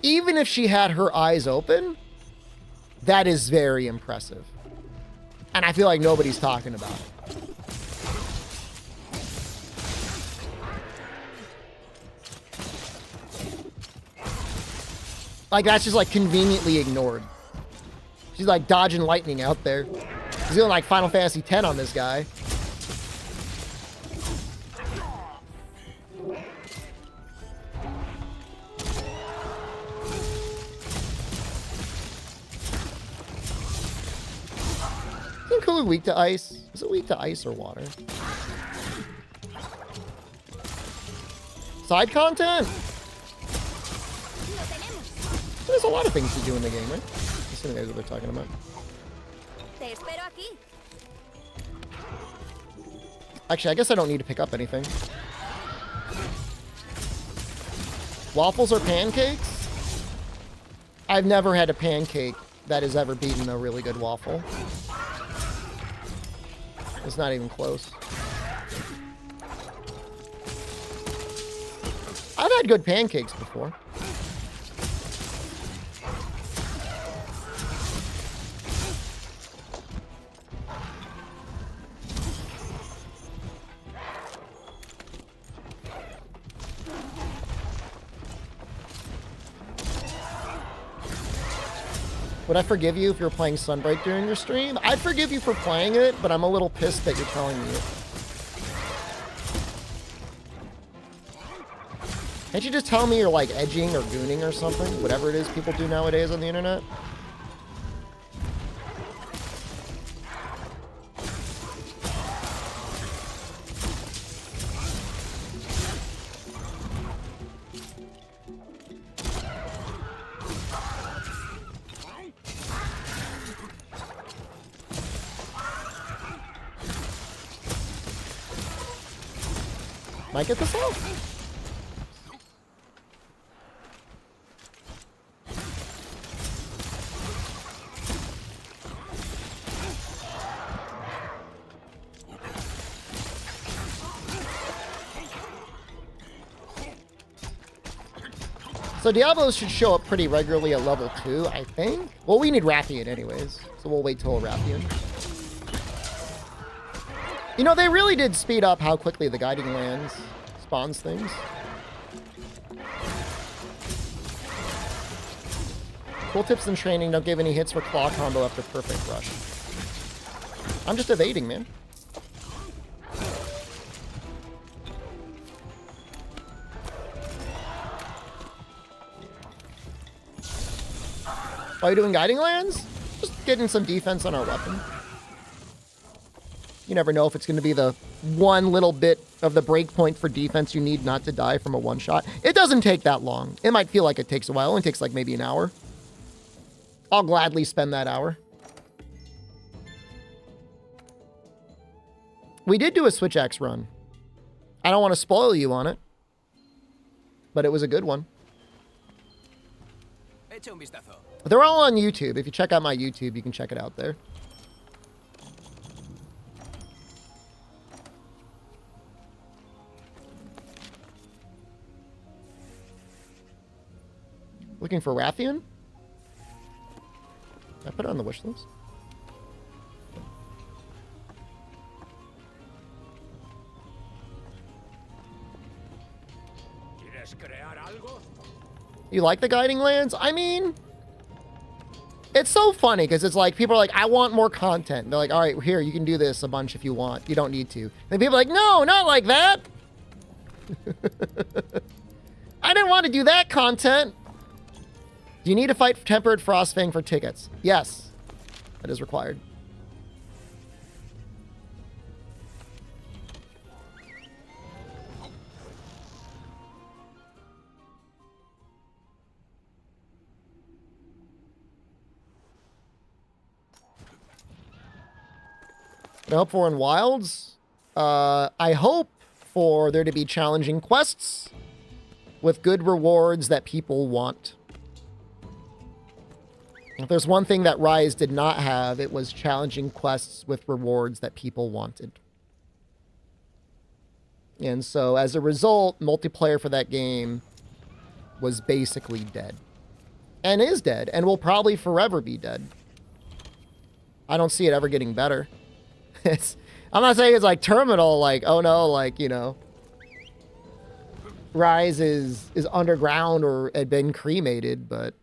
Even if she had her eyes open, that is very impressive. And I feel like nobody's talking about it. Like, that's just, like, conveniently ignored. She's, like, dodging lightning out there. She's doing, like, Final Fantasy X on this guy. Isn't Kulu weak to ice? Is it weak to ice or water? Side content? There's a lot of things to do in the game, right? That's what they're talking about. Actually, I guess I don't need to pick up anything. Waffles or pancakes? I've never had a pancake that has ever beaten a really good waffle. It's not even close. I've had good pancakes before. Would I forgive you if you're playing Sunbright during your stream? I'd forgive you for playing it, but I'm a little pissed that you're telling me it. Can't you just tell me you're like edging or gooning or something? Whatever it is people do nowadays on the internet. Might get this out. So Diablos should show up pretty regularly at level 2, I think. Well, we need Rathian anyways, so we'll wait till Rathian. You know, they really did speed up how quickly the Guiding Lands spawns things. Cool tips in training, don't give any hits for claw combo after perfect rush. I'm just evading, man. Why are you doing Guiding Lands? Just getting some defense on our weapon. You never know if it's going to be the one little bit of the break point for defense you need not to die from a one-shot. It doesn't take that long. It might feel like it takes a while. It only takes like maybe an hour. I'll gladly spend that hour. We did do a Switch Axe run. I don't want to spoil you on it, but it was a good one. They're all on YouTube. If you check out my YouTube, you can check it out there. Looking for Rathian? I put it on the wish list. ¿Quieres crear algo? You like the guiding lands? I mean, it's so funny because it's like people are like, I want more content. They're like, all right, here, you can do this a bunch if you want. You don't need to. And people are like, no, not like that. I didn't want to do that content. Do you need to fight Tempered Frostfang for tickets? Yes, that is required. What I hope for in Wilds? I hope for there to be challenging quests with good rewards that people want. If there's one thing that Rise did not have, it was challenging quests with rewards that people wanted. And so as a result, multiplayer for that game was basically dead. And is dead, and will probably forever be dead. I don't see it ever getting better. I'm not saying it's like terminal, like, oh no, like, you know, Rise is underground or had been cremated, but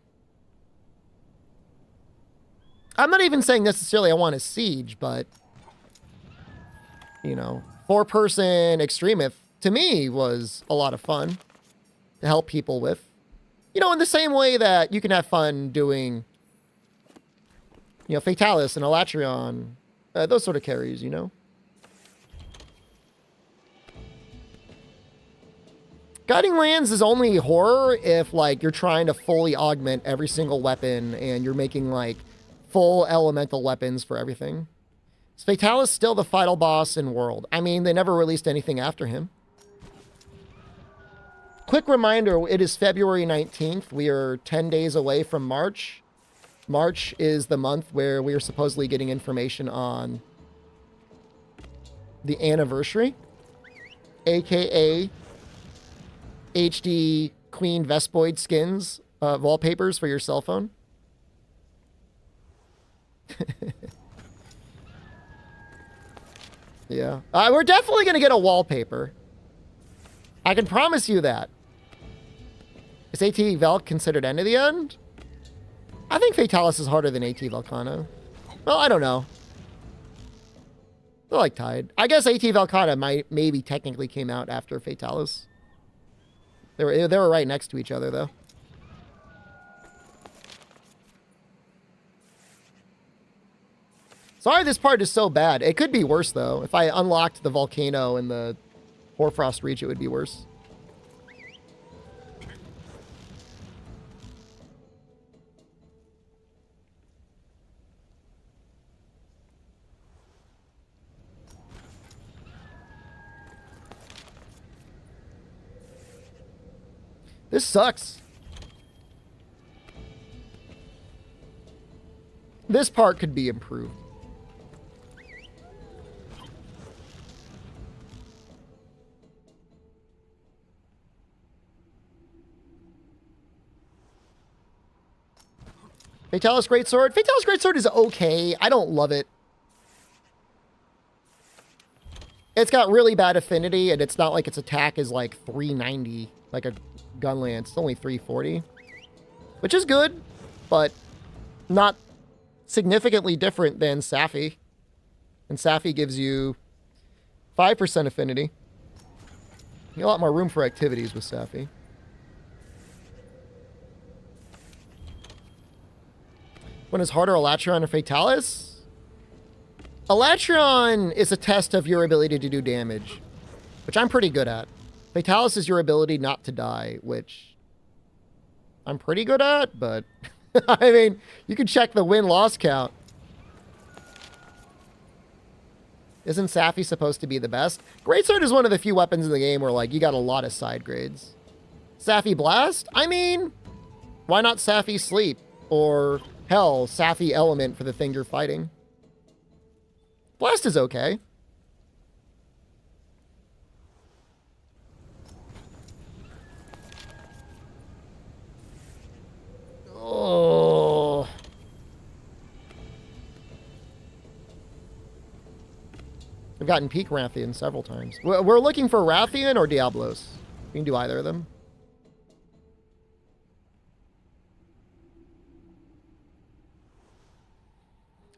I'm not even saying necessarily I want a siege, but, you know, 4-person Extremith, to me, was a lot of fun to help people with. You know, in the same way that you can have fun doing, you know, Fatalis and Elatrion, those sort of carries, you know. Guiding Lands is only horror if, like, you're trying to fully augment every single weapon and you're making, like, full elemental weapons for everything. Is Fatalis still the final boss in World? I mean, they never released anything after him. Quick reminder, it is February 19th. We are 10 days away from March. March is the month where we are supposedly getting information on the anniversary, aka HD Queen Vespoid skins wallpapers for your cell phone. Yeah. We're definitely going to get a wallpaper. I can promise you that. Is AT Velk considered end of the end? I think Fatalis is harder than AT Velcana. Well, I don't know. They're like tied. I guess AT Velcana maybe technically came out after Fatalis. They were right next to each other, though. Sorry this part is so bad. It could be worse, though. If I unlocked the volcano in the Hoarfrost Reach, it would be worse. This sucks. This part could be improved. Fatalis Greatsword. Fatalis Greatsword is okay. I don't love it. It's got really bad affinity, and it's not like its attack is like 390, like a gun lance. It's only 340, which is good, but not significantly different than Safi. And Safi gives you 5% affinity. You get a lot more room for activities with Safi. When is harder, Elatrion or Fatalis? Elatrion is a test of your ability to do damage, which I'm pretty good at. Fatalis is your ability not to die, which I'm pretty good at, but I mean, you can check the win-loss count. Isn't Safi supposed to be the best? Greatsword is one of the few weapons in the game where, like, you got a lot of side grades. Safi Blast? I mean, why not Safi Sleep? Or, hell, Safi Element for the thing you're fighting. Blast is okay. We've gotten peak Rathian several times. We're looking for Rathian or Diablos. We can do either of them.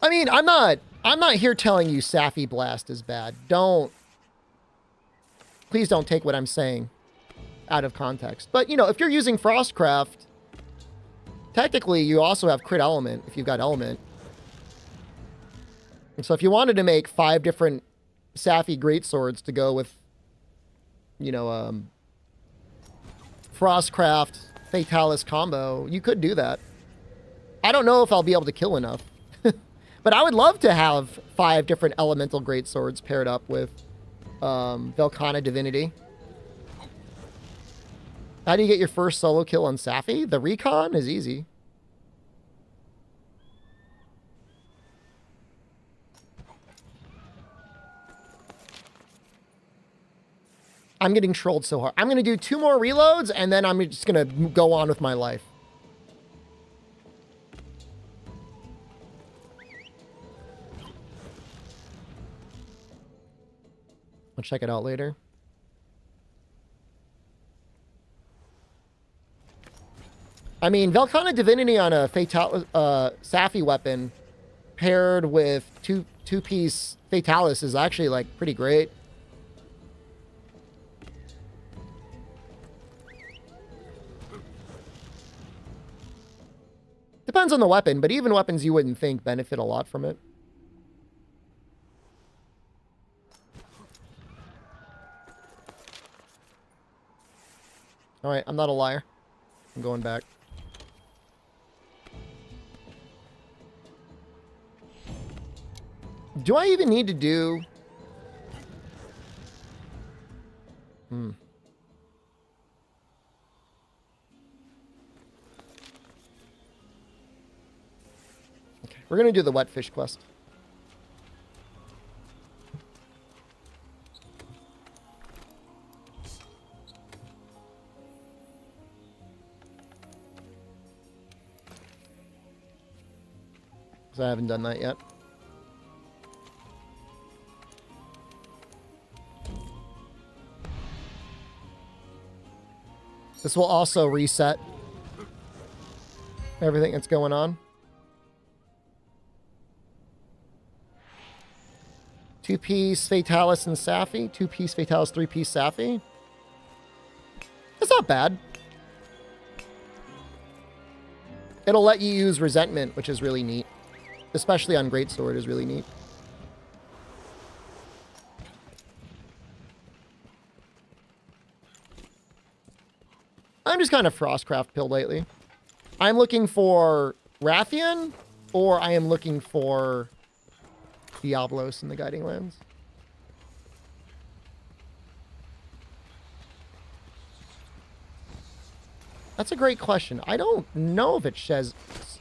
I mean, I'm not here telling you Safi Blast is bad. Please don't take what I'm saying out of context. But, you know, if you're using Frostcraft, technically you also have Crit Element if you've got Element. And so if you wanted to make 5 different Safi Greatswords to go with, you know, Frostcraft, Fatalis combo, you could do that. I don't know if I'll be able to kill enough. But I would love to have 5 different Elemental Greatswords paired up with Velkhana Divinity. How do you get your first solo kill on Safi? The recon is easy. I'm getting trolled so hard. I'm going to do 2 more reloads, and then I'm just going to go on with my life. I'll check it out later. I mean, Velkhana Divinity on a Safi weapon paired with two-piece Fatalis is actually, like, pretty great. Depends on the weapon, but even weapons you wouldn't think benefit a lot from it. All right, I'm not a liar. I'm going back. Do I even need to do... Okay, we're going to do the wet fish quest. I haven't done that yet. This will also reset everything that's going on. 2-piece Fatalis and Safi. 2-piece Fatalis, 3-piece Safi. That's not bad. It'll let you use Resentment, which is really neat. Especially on Greatsword is really neat. I'm just kind of Frostcraft pilled lately. I'm looking for Rathian, or I am looking for Diablos in the Guiding Lands. That's a great question. I don't know if it shows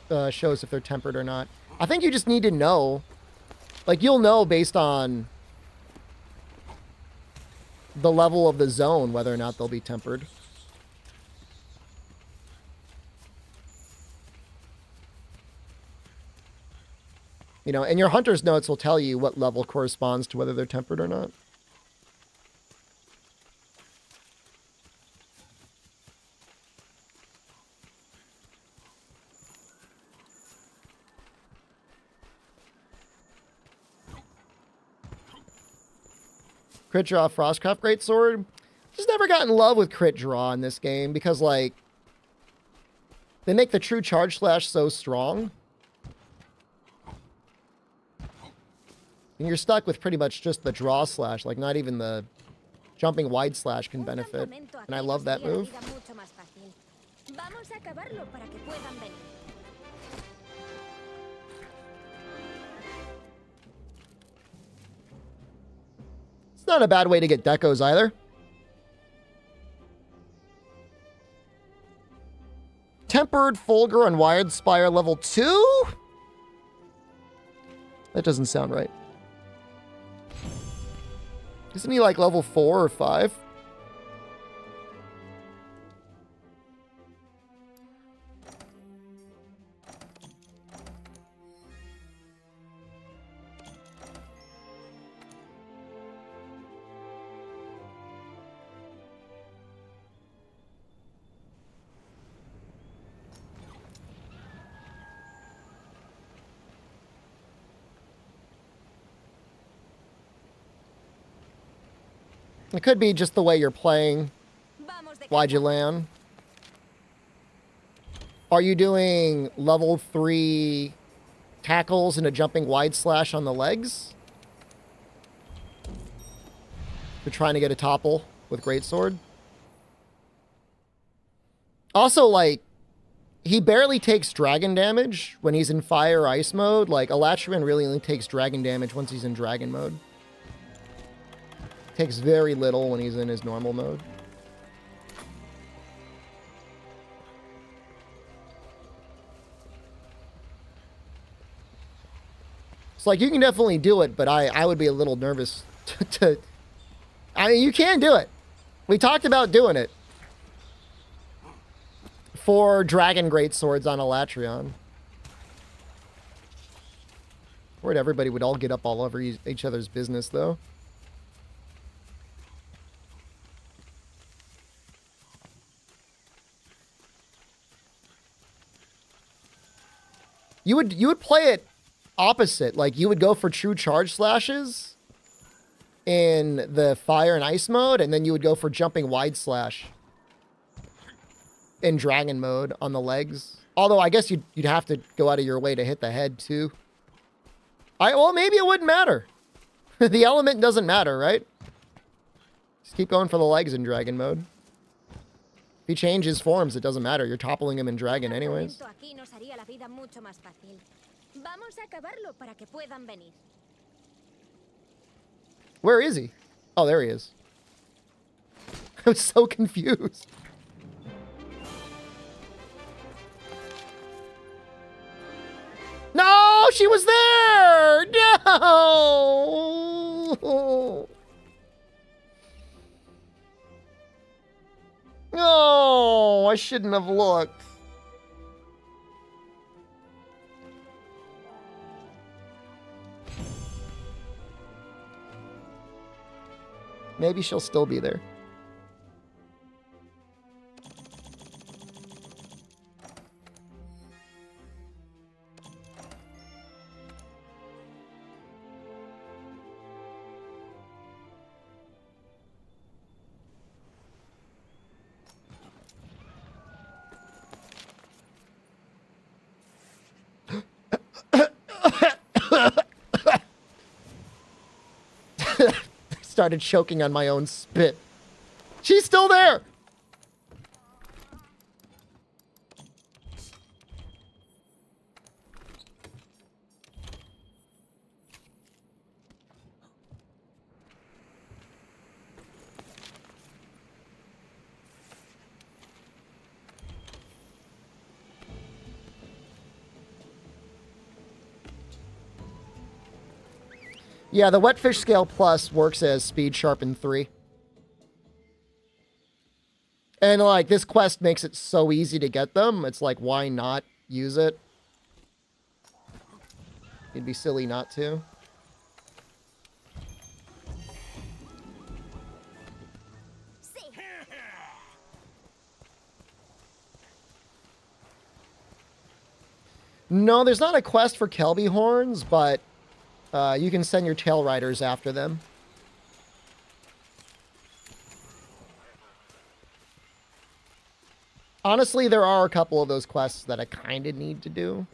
if they're tempered or not. I think you just need to know. Like, you'll know based on the level of the zone whether or not they'll be tempered. You know, and your hunter's notes will tell you what level corresponds to whether they're tempered or not. Crit draw Frostcraft Greatsword. Just never got in love with crit draw in this game because, like, they make the true charge slash so strong. And you're stuck with pretty much just the draw slash, like not even the jumping wide slash can benefit. And I love that move. It's not a bad way to get decos either. Tempered Fulgur and Wired Spire level 2? That doesn't sound right. Isn't he like level 4 or 5? It could be just the way you're playing. Vamos de Why'd you land? Are you doing level 3 tackles and a jumping wide slash on the legs? You're trying to get a topple with greatsword? Also, like, he barely takes dragon damage when he's in fire or ice mode. Like, Elatrian really only takes dragon damage once he's in dragon mode. Takes very little when he's in his normal mode. So, like, you can definitely do it, but I would be a little nervous to... I mean, you can do it. We talked about doing it. For dragon greatswords on Elatrian. Worried everybody would all get up all over each other's business, though. You would play it opposite. Like, you would go for true charge slashes in the fire and ice mode, and then you would go for jumping wide slash in dragon mode on the legs. Although I guess you'd have to go out of your way to hit the head too. Well, maybe it wouldn't matter. The element doesn't matter, right? Just keep going for the legs in dragon mode. If he changes forms, it doesn't matter. You're toppling him in dragon anyways. Aquí nos haría la vida mucho más fácil. Vamos a acabarlo para que puedan venir. Where is he? Oh, there he is. I was so confused. No, she was there. No. No, I shouldn't have looked. Maybe she'll still be there. Started choking on my own spit. She's still there. Yeah, the Wetfish Scale Plus works as Speed Sharpen 3. And, like, this quest makes it so easy to get them. It's like, why not use it? It'd be silly not to. No, there's not a quest for Kelby horns, but you can send your tail riders after them. Honestly, there are a couple of those quests that I kind of need to do.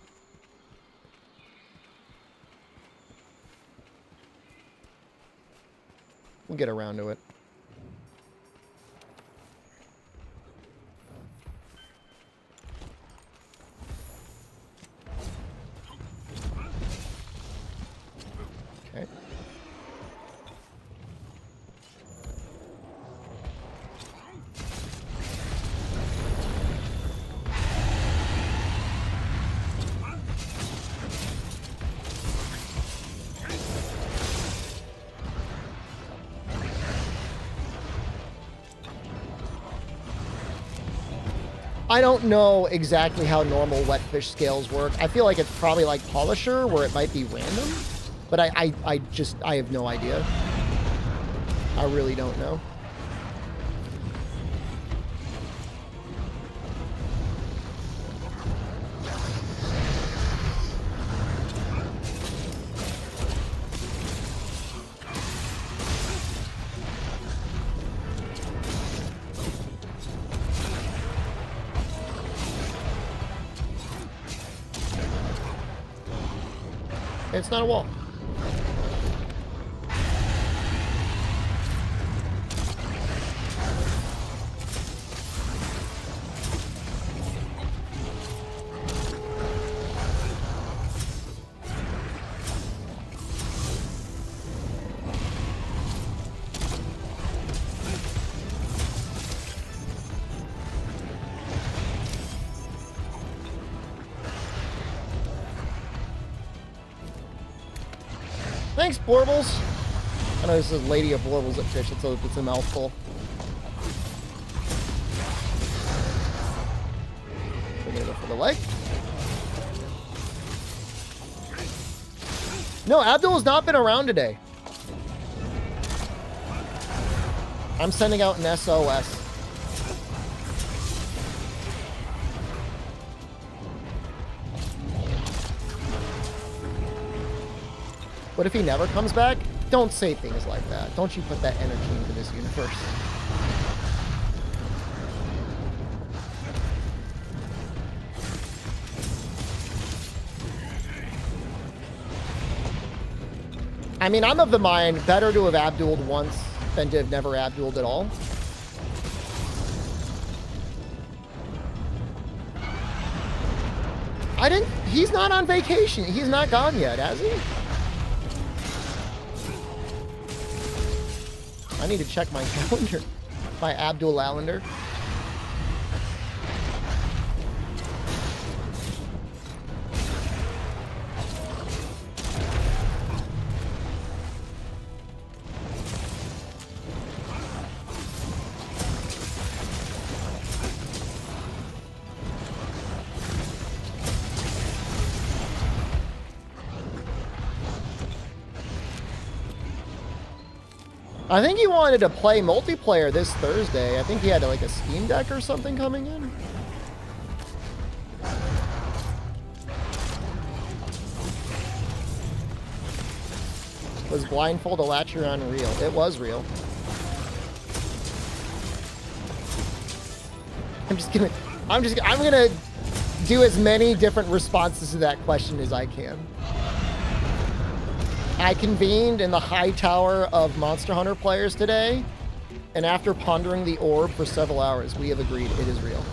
We'll get around to it. Okay. I don't know exactly how normal Wetfish scales work. I feel like it's probably like Polisher, where it might be random. But I have no idea. I really don't know. It's not a wall. Thanks, Borbles. I know this is Lady of Borbles at Fish. It's a mouthful. We're gonna go for the leg. No, Abdul has not been around today. I'm sending out an SOS. What if he never comes back? Don't say things like that. Don't you put that energy into this universe. I mean, I'm of the mind, better to have Abduled once than to have never Abduled at all. He's not on vacation. He's not gone yet, has he? I need to check my calendar. My Abdul Allender. I think he wanted to play multiplayer this Thursday. I think he had like a Steam Deck or something coming in. Was Blindfold a Latcheron real? It was real. I'm gonna do as many different responses to that question as I can. I convened in the high tower of Monster Hunter players today, and after pondering the orb for several hours, we have agreed it is real.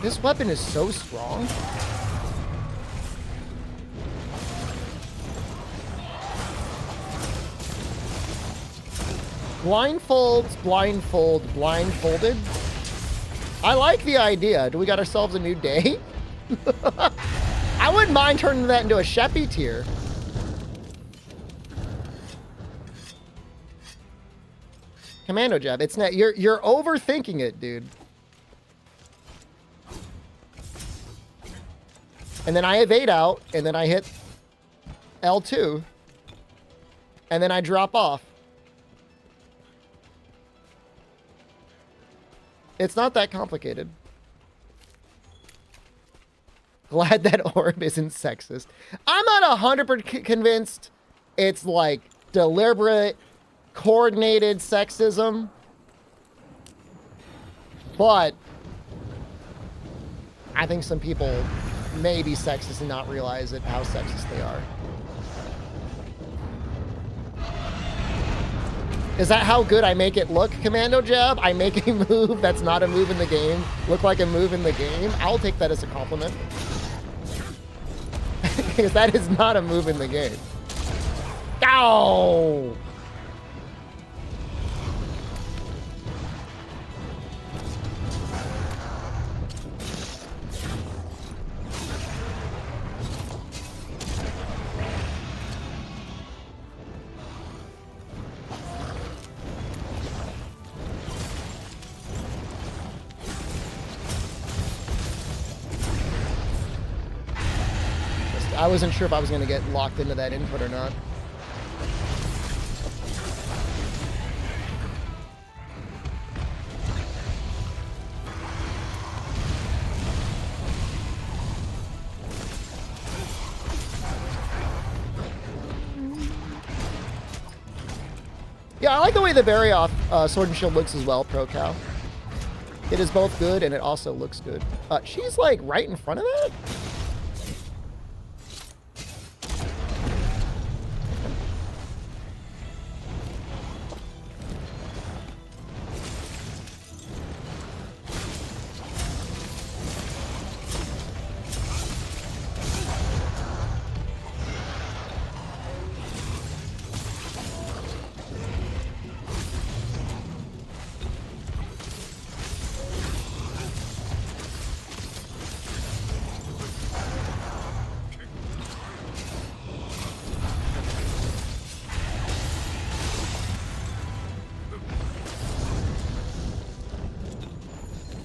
This weapon is so strong. Blindfolded. I like the idea. Do we got ourselves a new day? I wouldn't mind turning that into a Sheppy tier. Commando jab. It's not. You're overthinking it, dude. And then I evade out, and then I hit L2, and then I drop off. It's not that complicated. Glad that orb isn't sexist. I'm not 100% convinced it's like deliberate, coordinated sexism, but I think some people may be sexist and not realize it, how sexist they are. Is that how good I make it look, Commando Jab? I make a move that's not a move in the game look like a move in the game? I'll take that as a compliment. Because that is not a move in the game. Ow! I wasn't sure if I was going to get locked into that input or not. Yeah, I like the way the Barioth Sword and Shield looks as well, Pro Cow. It is both good and it also looks good. She's like right in front of that?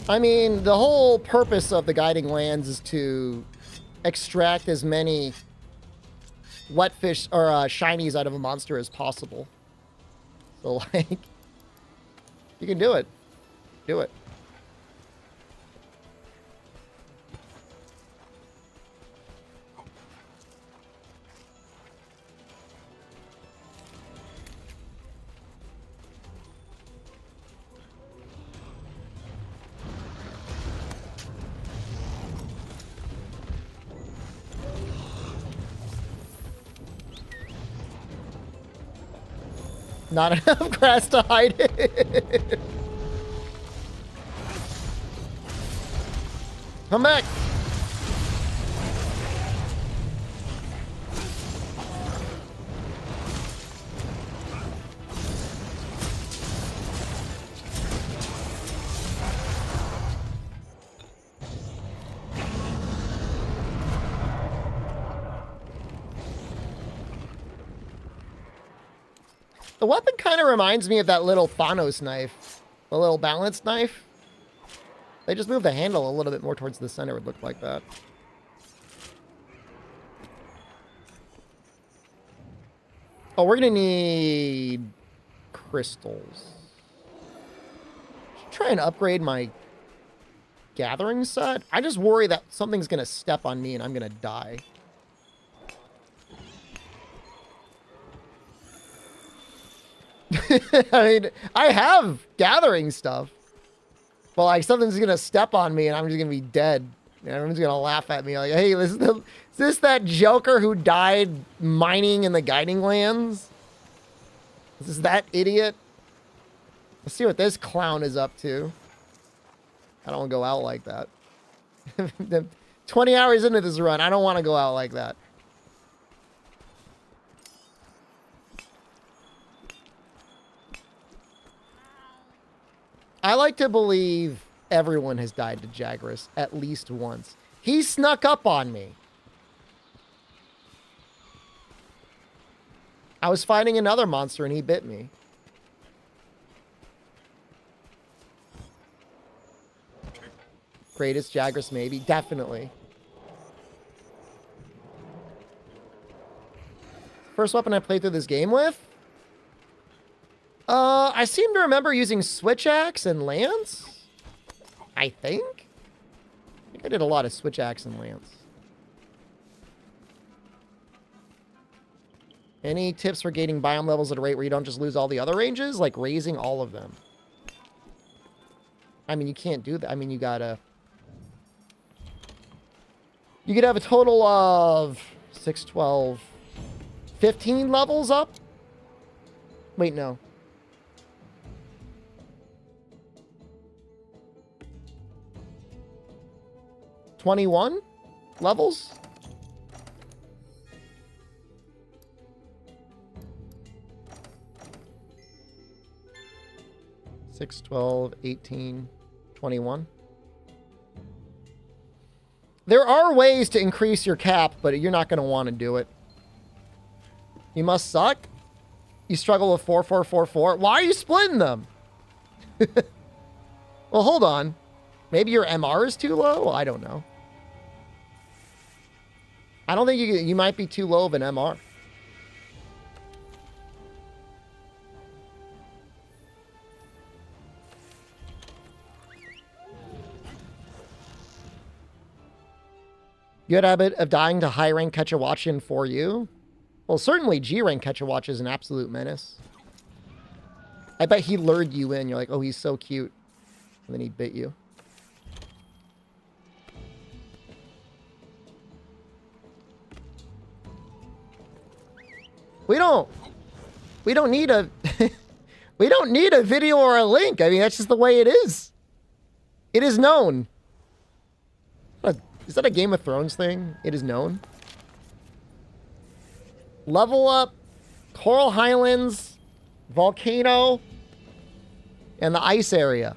I mean, the whole purpose of the Guiding Lands is to extract as many wet fish or shinies out of a monster as possible. So, like, you can do it. Do it. Not enough grass to hide it. Come back. The weapon kind of reminds me of that little Thanos knife. The little balanced knife. They just moved the handle a little bit more towards the center, it would look like that. Oh, we're gonna need crystals. Should try and upgrade my gathering set. I just worry that something's gonna step on me and I'm gonna die. I mean, I have gathering stuff. But, like, something's going to step on me and I'm just going to be dead. And everyone's going to laugh at me like, hey, is this that Joker who died mining in the Guiding Lands? Is this that idiot? Let's see what this clown is up to. I don't want to go out like that. 20 hours into this run, I don't want to go out like that. I like to believe everyone has died to Jagras at least once. He snuck up on me. I was fighting another monster and he bit me. Greatest Jagras maybe? Definitely. First weapon I played through this game with? I seem to remember using Switch Axe and Lance. I think I did a lot of Switch Axe and Lance. Any tips for gaining biome levels at a rate where you don't just lose all the other ranges? Like raising all of them. I mean, you can't do that. I mean, you gotta... You could have a total of 6, 12, 15 levels up. Wait, no. 21 levels? Six, 12, 18, 21. There are ways to increase your cap, but you're not going to want to do it. You must suck. You struggle with 4, 4, 4, 4. Why are you splitting them? Well, hold on. Maybe your MR is too low? Well, I don't know. I don't think you might be too low of an MR. Good habit of dying to high rank catch a watch in for you. Well, certainly G rank catch a watch is an absolute menace. I bet he lured you in. You're like, oh, he's so cute. And then he bit you. We don't need a we don't need a video or a link. I mean, that's just the way it is. It is known. Is that a Game of Thrones thing? It is known. Level Up, Coral Highlands, Volcano, and the ice area.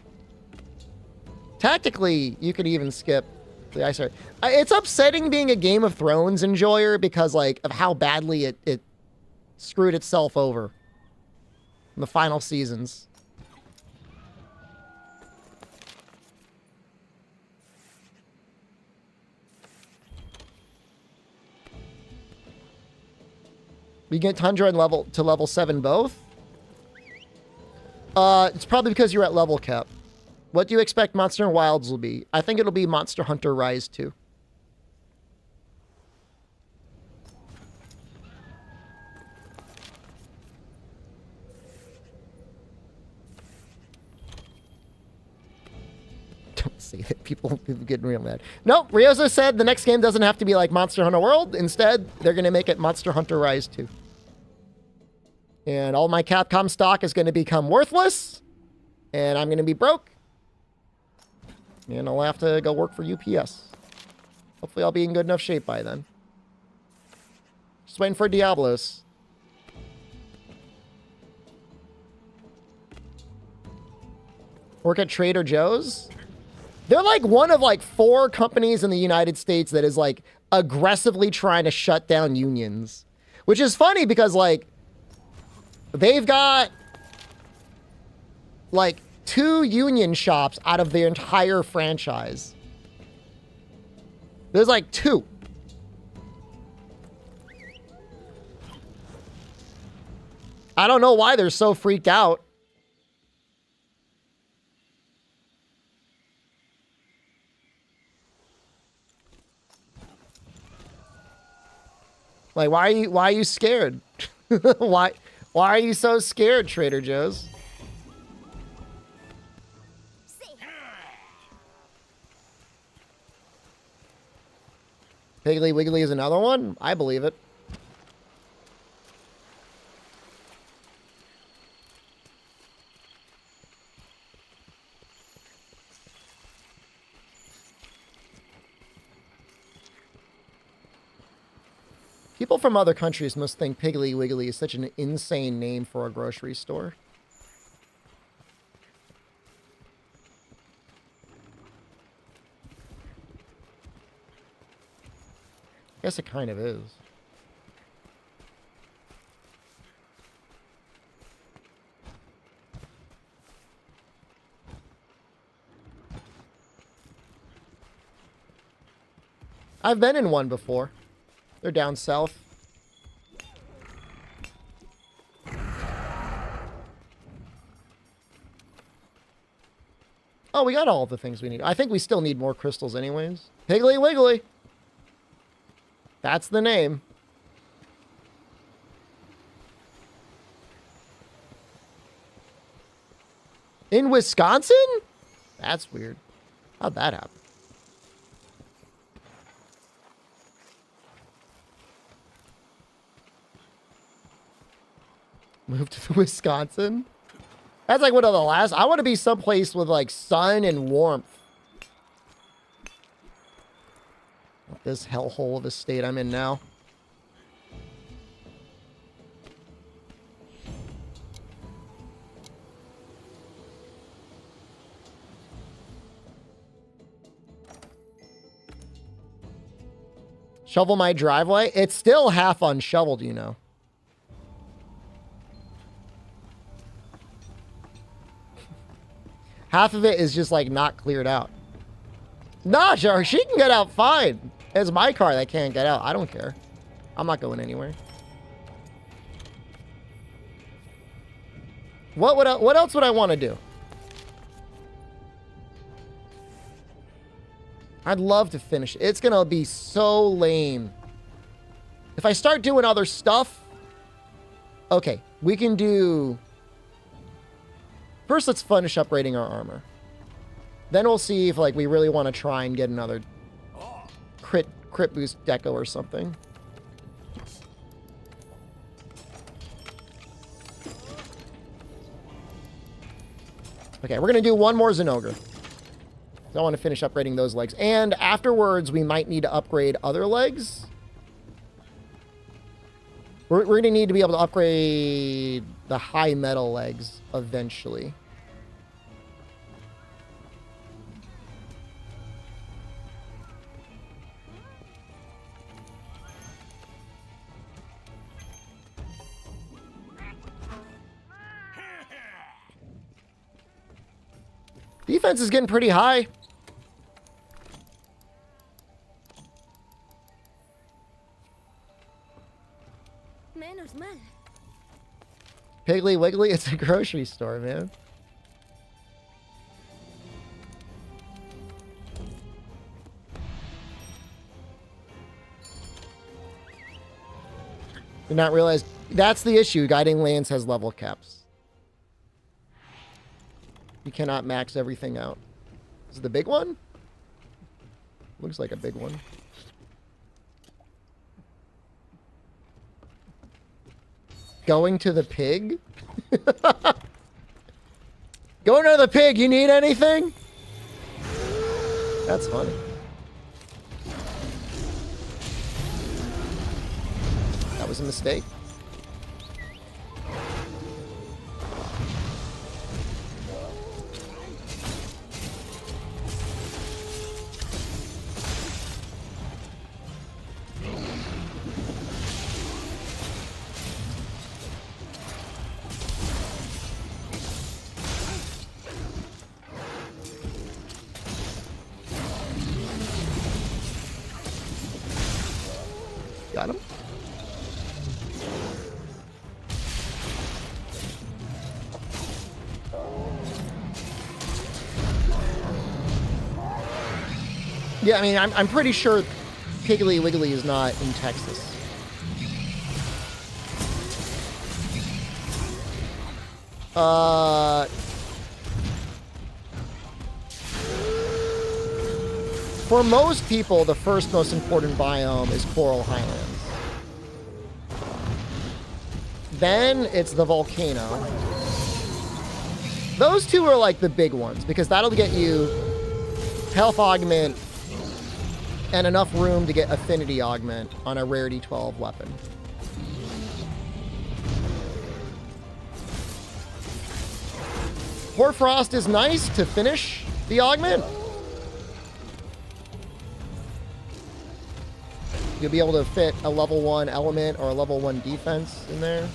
Tactically, you could even skip the ice area. It's upsetting being a Game of Thrones enjoyer because, like, of how badly it screwed itself over in the final seasons. We get Tundra and level 7 both. It's probably because you're at level cap. What do you expect Monster and Wilds will be? I think it'll be Monster Hunter Rise 2. Don't say that. People get real mad. Nope, Ryozo said the next game doesn't have to be like Monster Hunter World. Instead, they're going to make it Monster Hunter Rise 2. And all my Capcom stock is going to become worthless. And I'm going to be broke. And I'll have to go work for UPS. Hopefully I'll be in good enough shape by then. Just waiting for Diablos. Work at Trader Joe's? They're like one of like 4 companies in the United States that is like aggressively trying to shut down unions. Which is funny because like they've got like 2 union shops out of their entire franchise. There's like 2. I don't know why they're so freaked out. Like, why are you scared? why are you so scared, Trader Joe's? Piggly Wiggly is another one? I believe it. People from other countries must think Piggly Wiggly is such an insane name for a grocery store. I guess it kind of is. I've been in one before. They're down south. Oh, we got all the things we need. I think we still need more crystals anyways. Piggly Wiggly. That's the name. In Wisconsin? That's weird. How'd that happen? Moved to Wisconsin? That's like one of the last. I want to be someplace with like sun and warmth. This hellhole of a state I'm in now. Shovel my driveway? It's still half unshoveled, you know. Half of it is just like not cleared out. Nah, sure, she can get out fine. It's my car that can't get out. I don't care. I'm not going anywhere. What else would I want to do? I'd love to finish. It's going to be so lame. If I start doing other stuff... Okay, we can do... First, let's finish upgrading our armor. Then we'll see if like we really want to try and get another crit boost deco or something. Okay, we're going to do one more Zenogre. I want to finish upgrading those legs. And afterwards, we might need to upgrade other legs. We're going to need to be able to upgrade the high metal legs eventually. Defense is getting pretty high. Menos mal. Piggly Wiggly, it's a grocery store, man. Did not realize that's the issue. Guiding Lands has level caps. You cannot max everything out. Is it the big one? Looks like a big one. Going to the pig? Going to the pig, you need anything? That's funny. That was a mistake. Got him. Yeah, I mean, I'm pretty sure Piggly Wiggly is not in Texas. For most people, the first most important biome is Coral Highlands. Then it's the volcano. Those two are like the big ones because that'll get you health augment and enough room to get affinity augment on a rarity 12 weapon. Hoarfrost is nice to finish the augment. You'll be able to fit a level 1 element or a level 1 defense in there.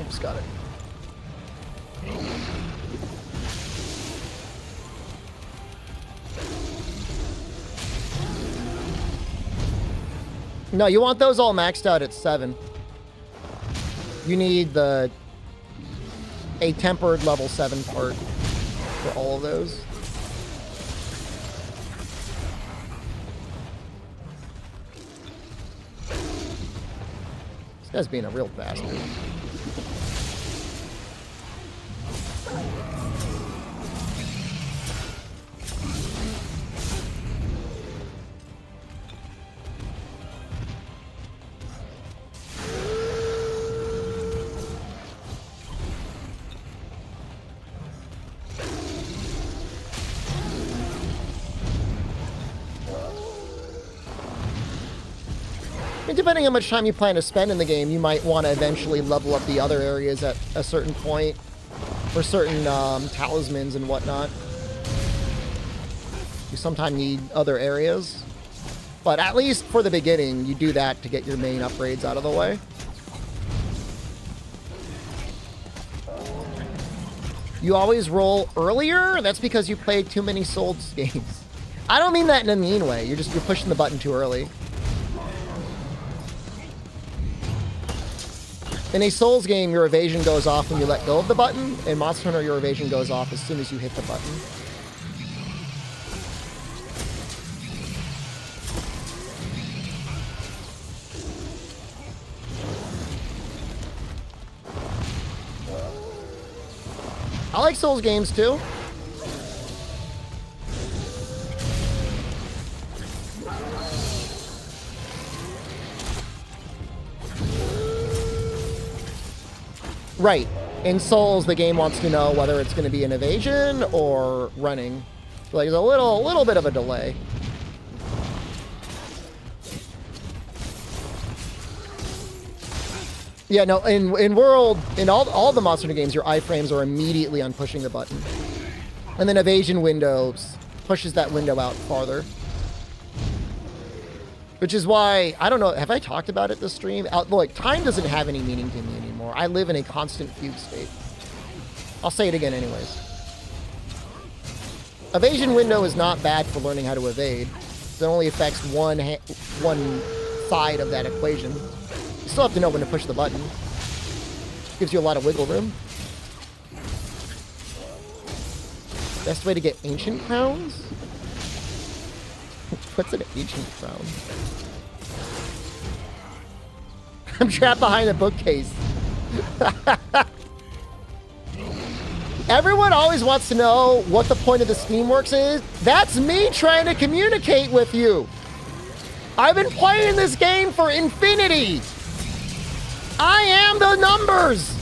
Oops, got it. No, you want those all maxed out at 7. You need a tempered level 7 part for all of those. This guy's being a real bastard. Depending on how much time you plan to spend in the game, you might want to eventually level up the other areas at a certain point. for certain talismans and whatnot. You sometimes need other areas. But at least for the beginning, you do that to get your main upgrades out of the way. You always roll earlier? That's because you played too many Souls games. I don't mean that in a mean way. You're pushing the button too early. In a Souls game, your evasion goes off when you let go of the button. In Monster Hunter, your evasion goes off as soon as you hit the button. I like Souls games too. Right. In Souls, the game wants to know whether it's going to be an evasion or running. So there's a little bit of a delay. Yeah, no, in all the Monster Hunter games, your iframes are immediately on pushing the button. And then evasion windows pushes that window out farther. Which is why, I don't know, have I talked about it this stream? Like, time doesn't have any meaning to me anymore. I live in a constant fugue state. I'll say it again anyways. Evasion window is not bad for learning how to evade. It only affects one side of that equation. You still have to know when to push the button. Gives you a lot of wiggle room. Best way to get ancient crowns? What's an ancient crown? I'm trapped behind a bookcase. Everyone always wants to know what the point of the Steamworks is. That's me trying to communicate with you. I've been playing this game for infinity. I am the numbers.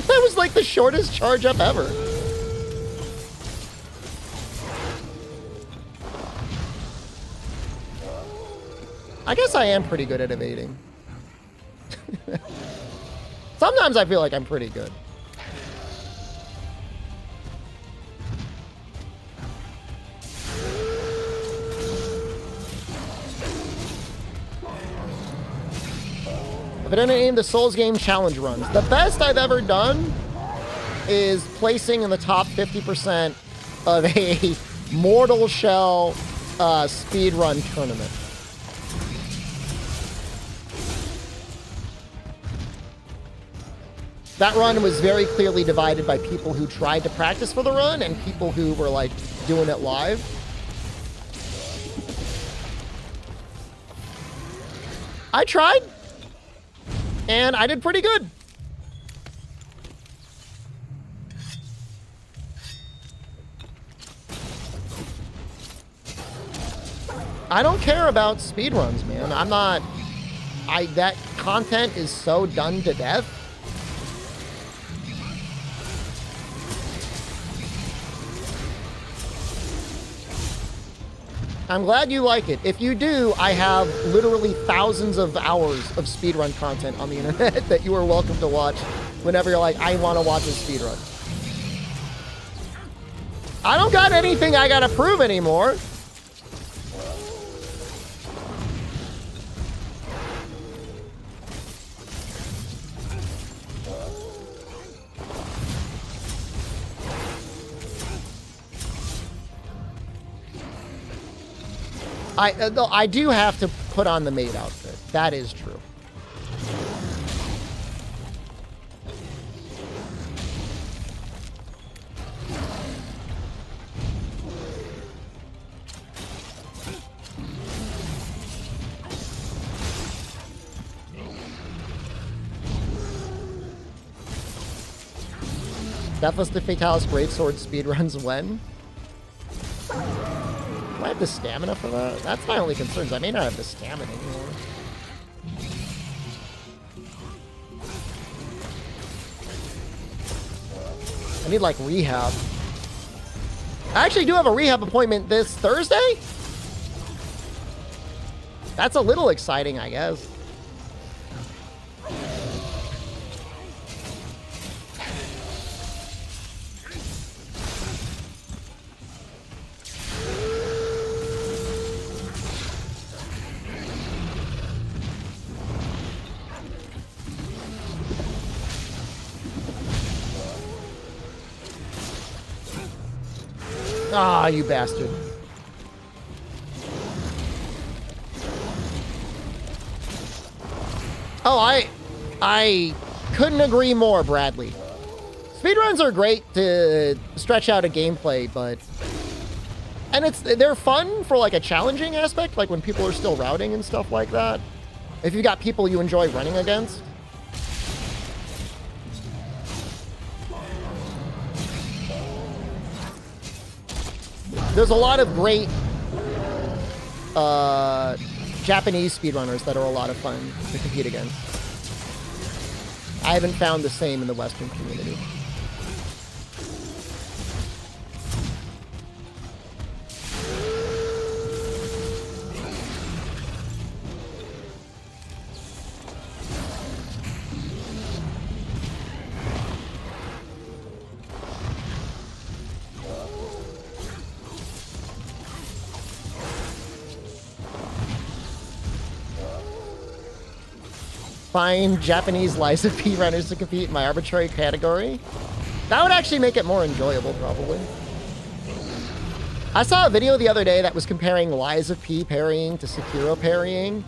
That was like the shortest charge up ever. I guess I am pretty good at evading. Sometimes I feel like I'm pretty good. If it ain't the Souls game challenge runs. The best I've ever done is placing in the top 50% of a Mortal Shell speedrun tournament. That run was very clearly divided by people who tried to practice for the run and people who were like doing it live. I tried. And I did pretty good. I don't care about speedruns, man. I'm not... that content is so done to death. I'm glad you like it. If you do, I have literally thousands of hours of speedrun content on the internet that you are welcome to watch whenever you're like, I want to watch a speedrun. I don't got anything I gotta prove anymore. I do have to put on the maid outfit. That is true. Deathless to Fatalis Greatsword speedruns when? Do I have the stamina for that? That's my only concern. I may not have the stamina anymore. I need like rehab. I actually do have a rehab appointment this Thursday. That's a little exciting, I guess. Ah, you bastard. Oh, I couldn't agree more, Bradley. Speedruns are great to stretch out a gameplay, but... And they're fun for like a challenging aspect, like when people are still routing and stuff like that. If you've got people you enjoy running against. There's a lot of great Japanese speedrunners that are a lot of fun to compete against. I haven't found the same in the Western community. Find Japanese Liza P runners to compete in my arbitrary category. That would actually make it more enjoyable, probably. I saw a video the other day that was comparing Liza P parrying to Sekiro parrying,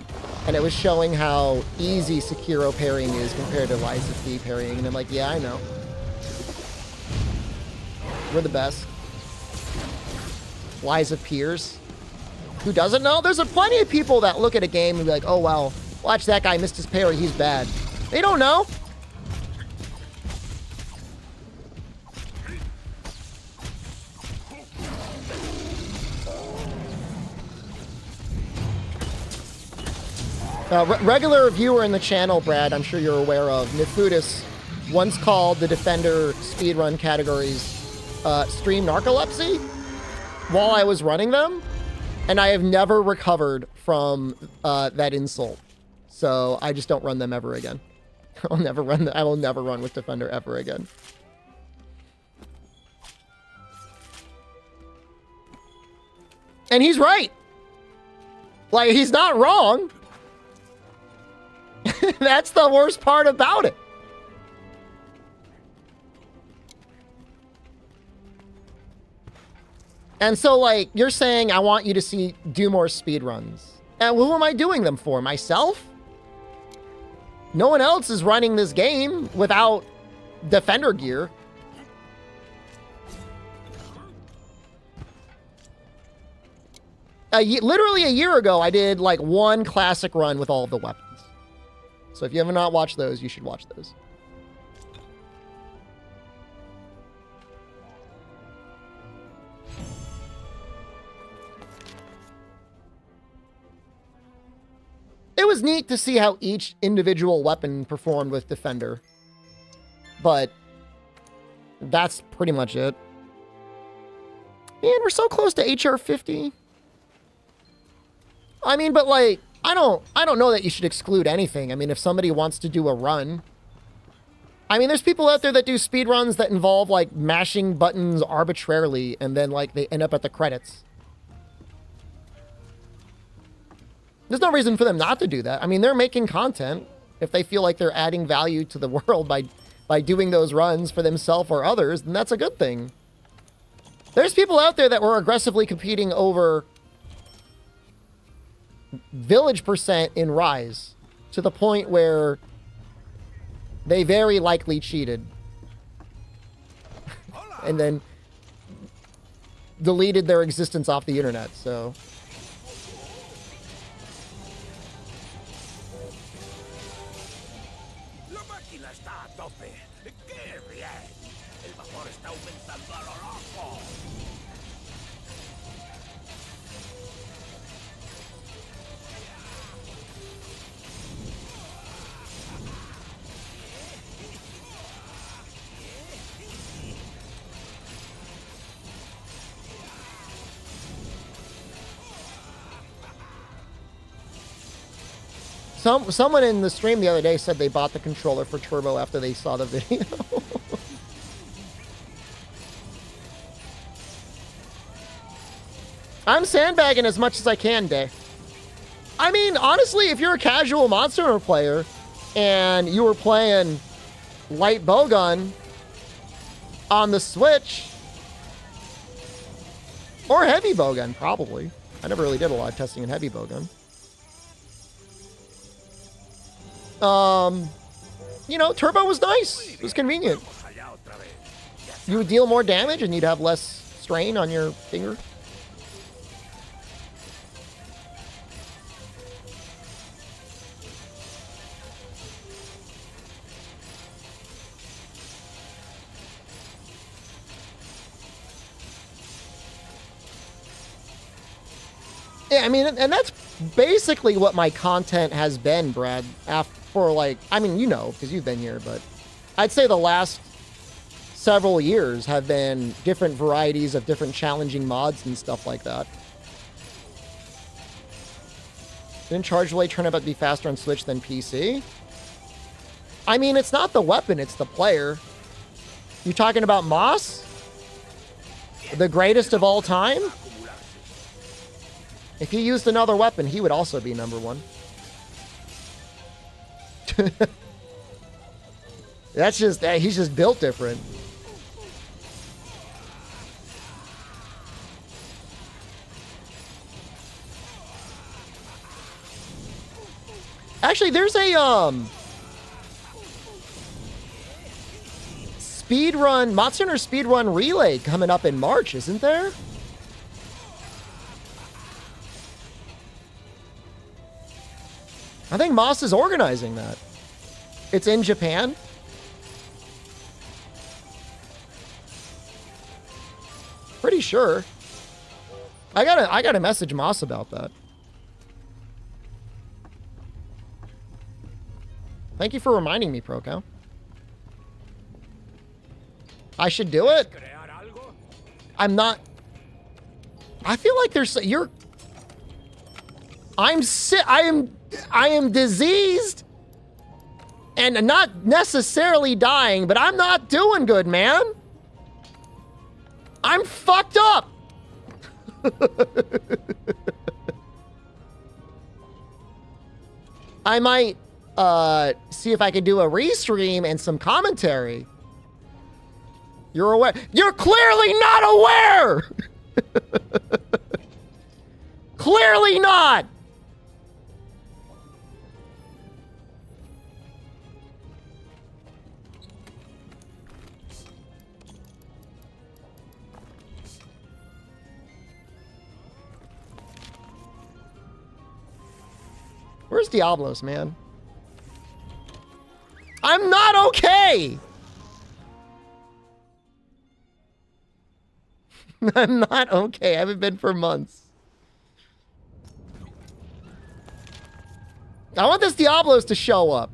and it was showing how easy Sekiro parrying is compared to Liza P parrying, and I'm like, yeah, I know. We're the best. Liza Peers. Who doesn't know? There's plenty of people that look at a game and be like, oh, wow. Watch that guy missed his parry, he's bad. They don't know. Regular viewer in the channel, Brad, I'm sure you're aware of, Nefudis once called the Defender speedrun categories stream narcolepsy while I was running them, and I have never recovered from that insult. So I just don't run them ever again. I will never run with Defender ever again. And he's right. Like, he's not wrong. That's the worst part about it. And so, like, you're saying I want you to do more speedruns. And who am I doing them for? Myself? No one else is running this game without Defender gear. Literally a year ago, I did like one classic run with all of the weapons. So if you have not watched those, you should watch those. It was neat to see how each individual weapon performed with Defender. But that's pretty much it. Man, we're so close to HR 50. I mean, but like, I don't know that you should exclude anything. I mean, if somebody wants to do a run. I mean, there's people out there that do speed runs that involve like mashing buttons arbitrarily and then like they end up at the credits. There's no reason for them not to do that. I mean, they're making content. If they feel like they're adding value to the world by doing those runs for themselves or others, then that's a good thing. There's people out there that were aggressively competing over village percent in Rise to the point where they very likely cheated and then deleted their existence off the internet, so... Someone in the stream the other day said they bought the controller for Turbo after they saw the video. I'm sandbagging as much as I can, Day. I mean, honestly, if you're a casual Monster Hunter player and you were playing light bowgun on the Switch, or heavy bowgun, probably. I never really did a lot of testing in heavy bowgun. You know, Turbo was nice. It was convenient. You would deal more damage and you'd have less strain on your finger. Yeah, I mean, and that's basically what my content has been, Brad. For like, I mean, you know, because you've been here, but I'd say the last several years have been different varieties of different challenging mods and stuff like that. Didn't Charge Blade turn out to be faster on Switch than PC? I mean, it's not the weapon, it's the player. You talking about Moss? The greatest of all time? If he used another weapon, he would also be number one. That's just, he's just built different. Actually, there's a speedrun, Monster Hunter speedrun relay coming up in March, isn't there? I think Moss is organizing that. It's in Japan. Pretty sure. I gotta message Moss about that. Thank you for reminding me, Procow. I should do it. I'm not. I feel like there's I'm sick. I am diseased and not necessarily dying, but I'm not doing good, man. I'm fucked up. I might see if I can do a restream and some commentary. You're aware? You're clearly not aware. Clearly not. Where's Diablos, man? I'm not okay! I'm not okay. I haven't been for months. I want this Diablos to show up.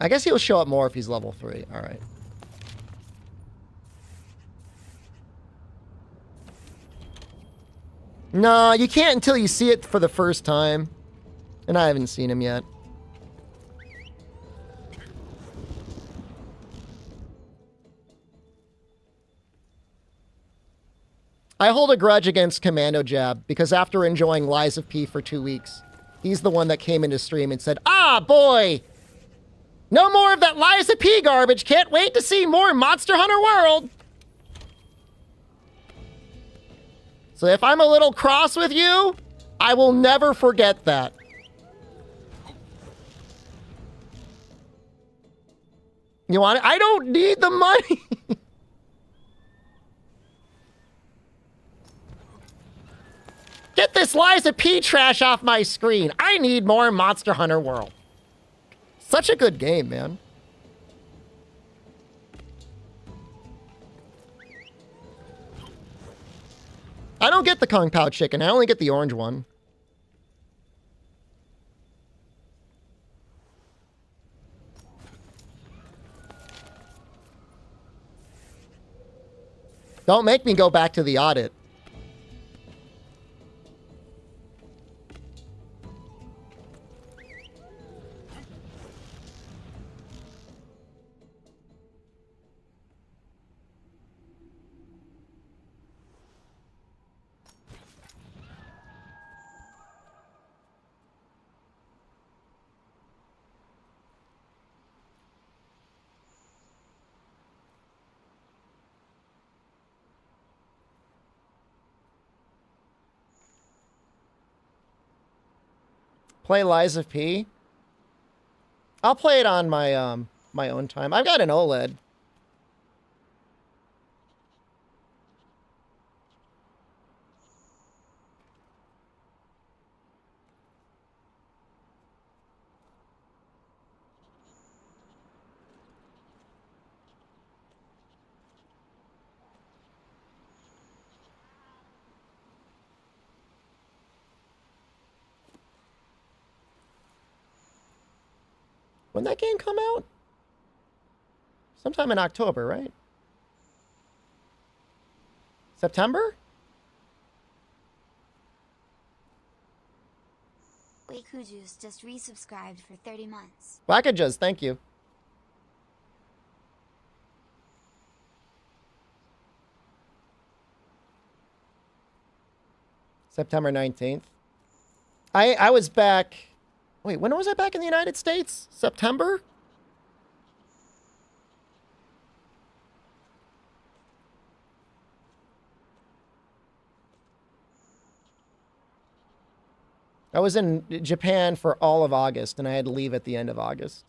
I guess he'll show up more if he's level 3. All right. No, you can't until you see it for the first time. And I haven't seen him yet. I hold a grudge against Commando Jab because after enjoying Lies of P for 2 weeks, he's the one that came into stream and said, "Ah, boy! No more of that Lies of P garbage. Can't wait to see more Monster Hunter World." So if I'm a little cross with you, I will never forget that. You want it? I don't need the money. Get this Liza P trash off my screen. I need more Monster Hunter World. Such a good game, man. I don't get the Kung Pao chicken. I only get the orange one. Don't make me go back to the audit. Play Lies of P. I'll play it on my my own time. I've got an OLED. When that game come out? Sometime in October, right? September? Wait, Kuju's just resubscribed for 30 months. Wackajas, thank you. September 19th. I was back... Wait, when was I back in the United States? September? I was in Japan for all of August, and I had to leave at the end of August.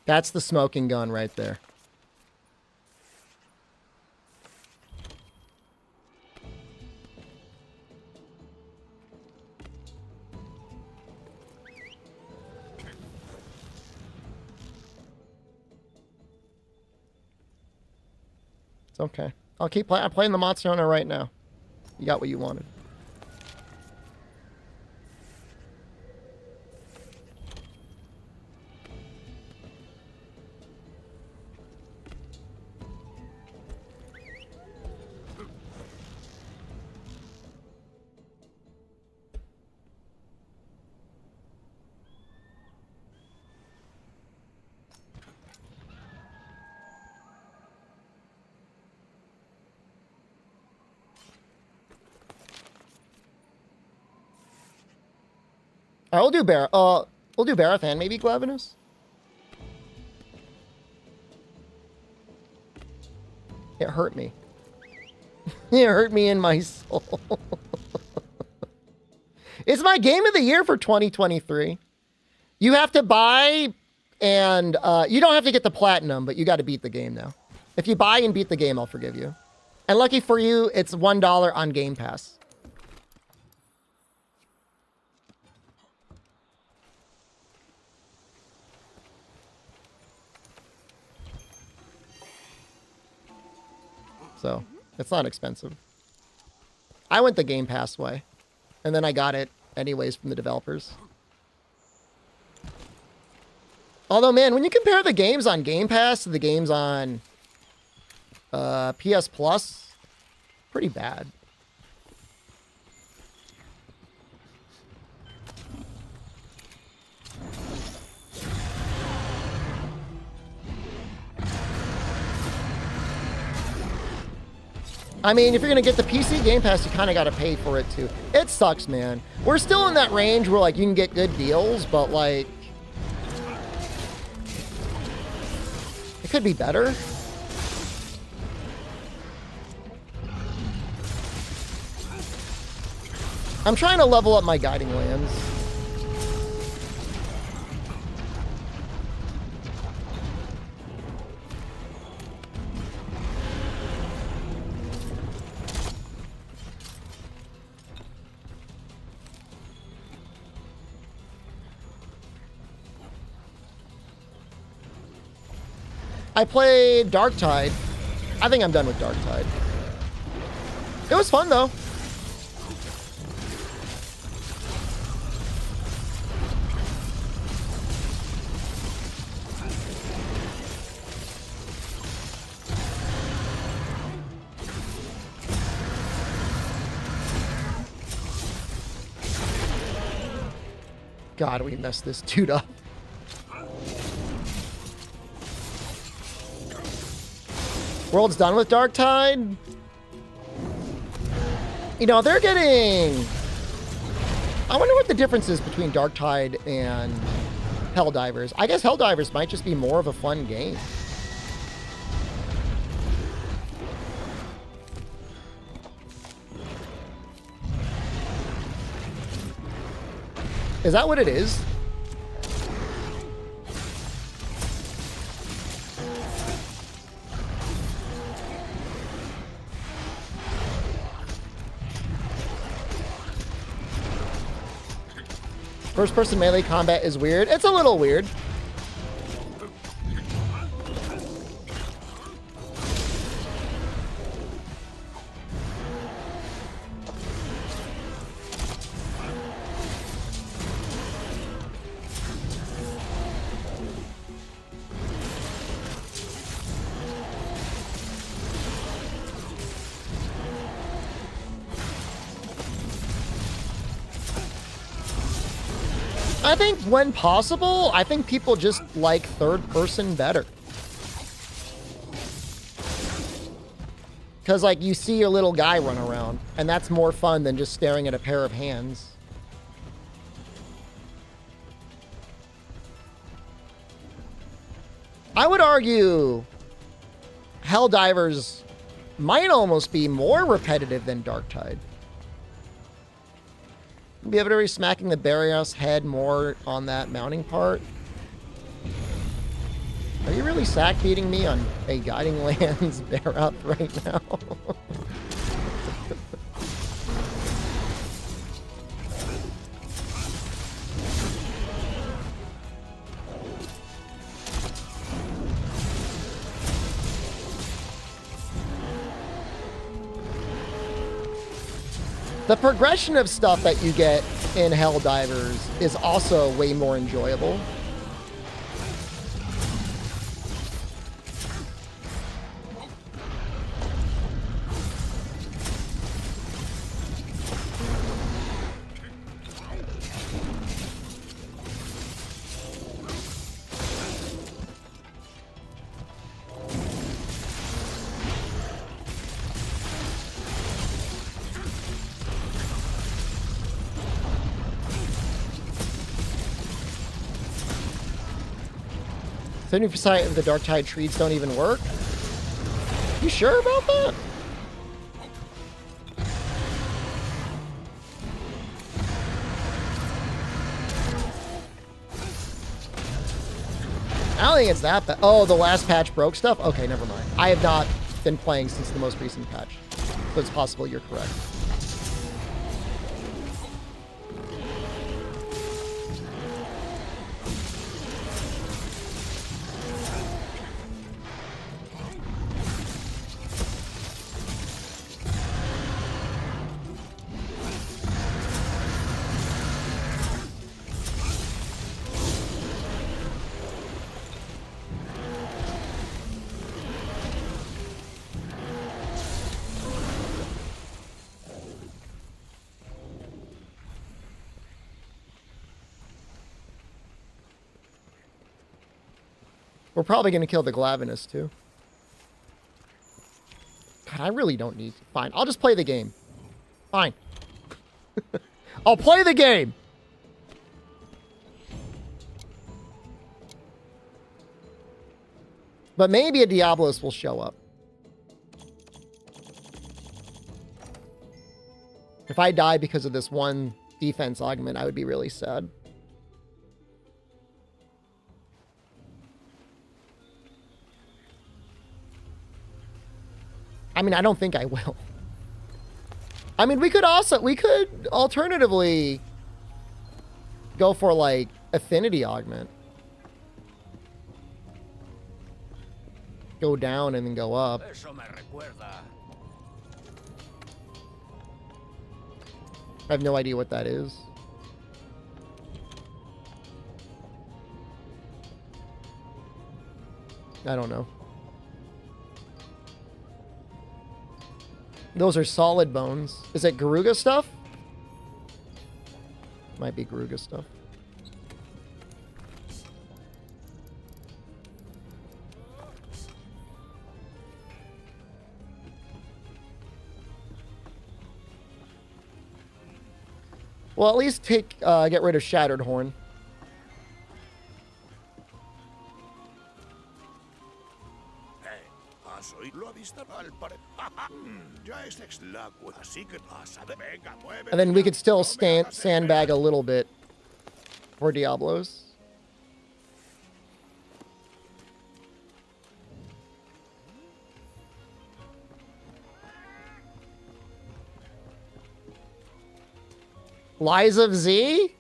That's the smoking gun right there. It's okay. I'll keep playing. I'm playing the Monster Hunter right now. You got what you wanted. We'll do Barathan, maybe Glavenus. It hurt me. It hurt me in my soul. It's my game of the year for 2023. You have to buy, and you don't have to get the platinum, but you got to beat the game now. If you buy and beat the game, I'll forgive you. And lucky for you, it's $1 on Game Pass. So, it's not expensive. I went the Game Pass way. And then I got it anyways from the developers. Although, man, when you compare the games on Game Pass to the games on PS Plus, pretty bad. I mean, if you're going to get the PC Game Pass, you kind of got to pay for it, too. It sucks, man. We're still in that range where, like, you can get good deals, but, like... it could be better. I'm trying to level up my guiding lands. I played Darktide. I think I'm done with Darktide. It was fun, though. God, we messed this dude up. World's done with Darktide. You know, they're getting... I wonder what the difference is between Darktide and Helldivers. I guess Helldivers might just be more of a fun game. Is that what it is? First-person melee combat is weird. It's a little weird. I think when possible, I think people just like third person better. Because, like, you see your little guy run around, and that's more fun than just staring at a pair of hands. I would argue Helldivers might almost be more repetitive than Darktide. Be able to be smacking the Barrios head more on that mounting part. Are you really sack beating me on a Guiding Lands bear up right now? The progression of stuff that you get in Helldivers is also way more enjoyable. Seventy percent of the Darktide trees don't even work. You sure about that? I don't think it's that bad. Oh, the last patch broke stuff? Okay, never mind. I have not been playing since the most recent patch. So it's possible you're correct. We're probably going to kill the Glavinus, too. God, I really don't need to. Fine, I'll just play the game. Fine. I'll play the game! But maybe a Diablos will show up. If I die because of this one defense augment, I would be really sad. I mean, I don't think I will. I mean, we could alternatively go for, like, affinity augment. Go down and then go up. I have no idea what that is. I don't know. Those are solid bones. Is it Garuga stuff? Might be Garuga stuff. Well, at least get rid of Shattered Horn. ¿Has oído? Lo avistaron al pared. Ya es ex lago, así que pasa. Venga, mueve. And then we could still sandbag a little bit for Diablos. Lies of Z?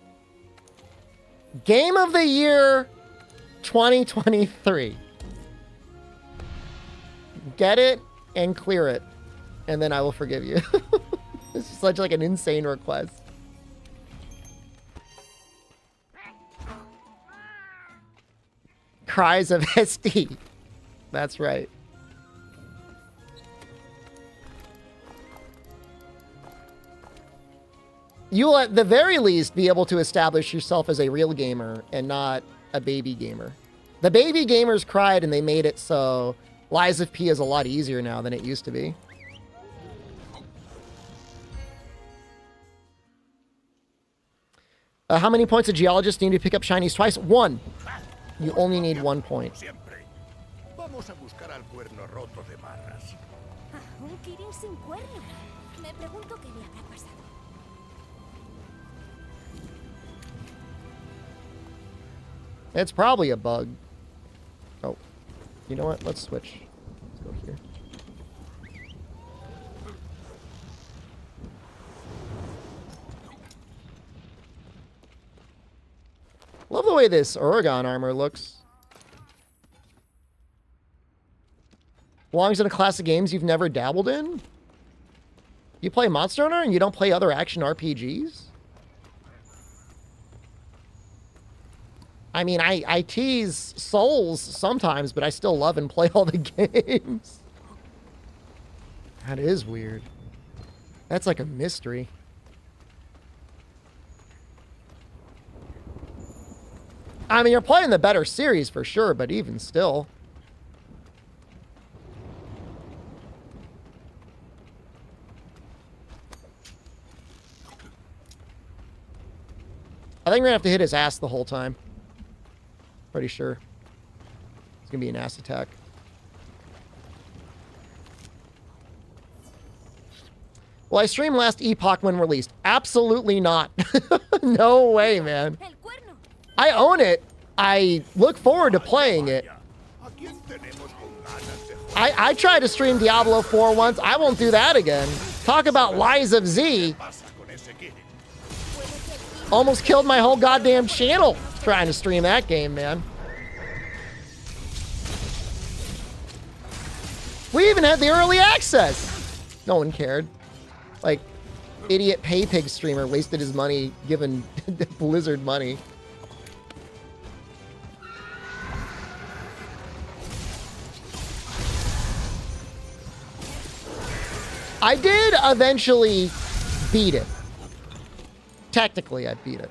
Game of the Year 2023. Get it and clear it, and then I will forgive you. This is such like an insane request. Cries of SD. That's right. You'll at the very least be able to establish yourself as a real gamer and not a baby gamer. The baby gamers cried and they made it so Lies of P is a lot easier now than it used to be. How many points a geologist need to pick up shinies twice? 1. You only need 1 point. Vamos a buscar al cuerno roto de Marras. Ah, un Kirin sin cuerno. Me pregunto qué le habrá pasado. It's probably a bug. Oh, you know what? Let's switch. Let's go here. Love the way this Oregon armor looks. Belongs in a class of games you've never dabbled in? You play Monster Hunter and you don't play other action RPGs? I mean, I tease Souls sometimes, but I still love and play all the games. That is weird. That's like a mystery. I mean, you're playing the better series for sure, but even still. I think we're gonna have to hit his ass the whole time. Pretty sure. It's gonna be an ass attack. Will I stream last Epoch when released? Absolutely not. No way, man. El cuerno. I own it. I look forward to playing it. I tried to stream Diablo 4 once. I won't do that again. Talk about Lies of Z. Almost killed my whole goddamn channel trying to stream that game, man. We even had the early access. No one cared. Like, idiot PayPig streamer wasted his money giving Blizzard money. I did eventually beat it. Technically, I beat it.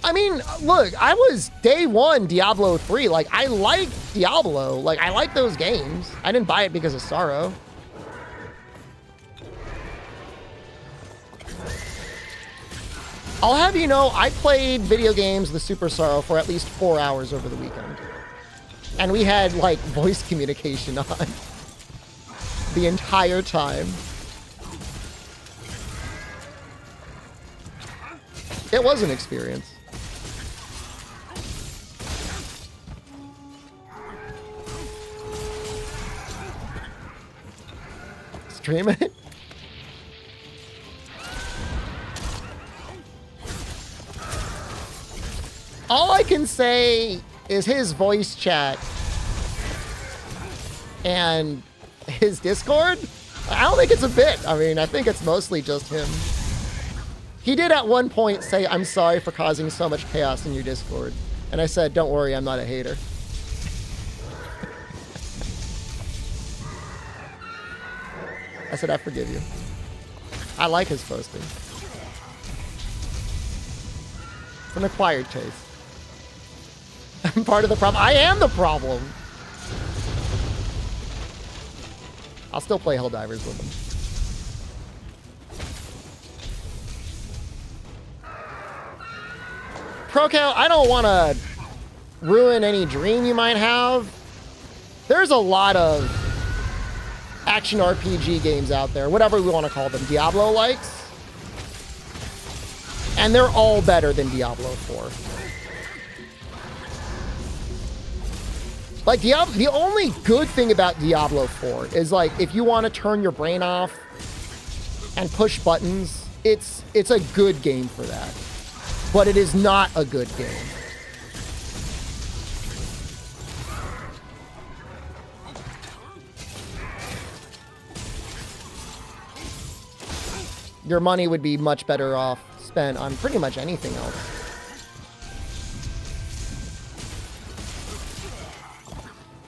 I mean, look, I was day one Diablo 3. Like, I like Diablo. Like, I like those games. I didn't buy it because of sorrow. I'll have you know, I played video games with Super Sorrow for at least 4 hours over the weekend. And we had, like, voice communication on the entire time. It was an experience. Stream it? All I can say is his voice chat and his Discord. I don't think it's a bit. I mean, I think it's mostly just him. He did at one point say, "I'm sorry for causing so much chaos in your Discord." And I said, "Don't worry, I'm not a hater." I said, "I forgive you." I like his posting. It's an acquired taste. I'm part of the problem. I am the problem. I'll still play Helldivers with him. ProCal, I don't want to ruin any dream you might have. There's a lot of action RPG games out there, whatever we want to call them, Diablo likes. And they're all better than Diablo 4. Like, the only good thing about Diablo 4 is, like, if you want to turn your brain off and push buttons, it's a good game for that. But it is not a good game. Your money would be much better off spent on pretty much anything else.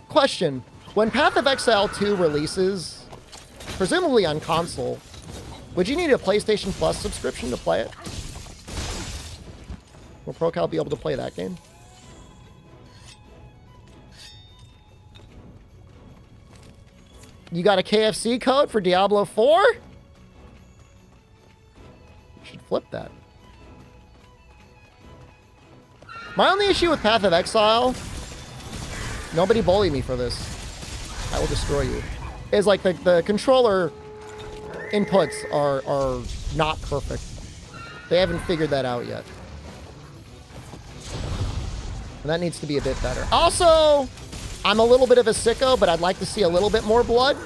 Question. When Path of Exile 2 releases, presumably on console, would you need a PlayStation Plus subscription to play it? Will ProCal be able to play that game? You got a KFC code for Diablo 4? You should flip that. My only issue with Path of Exile, nobody bully me for this, I will destroy you, is like the controller inputs are not perfect. They haven't figured that out yet. And that needs to be a bit better. Also, I'm a little bit of a sicko, but I'd like to see a little bit more blood.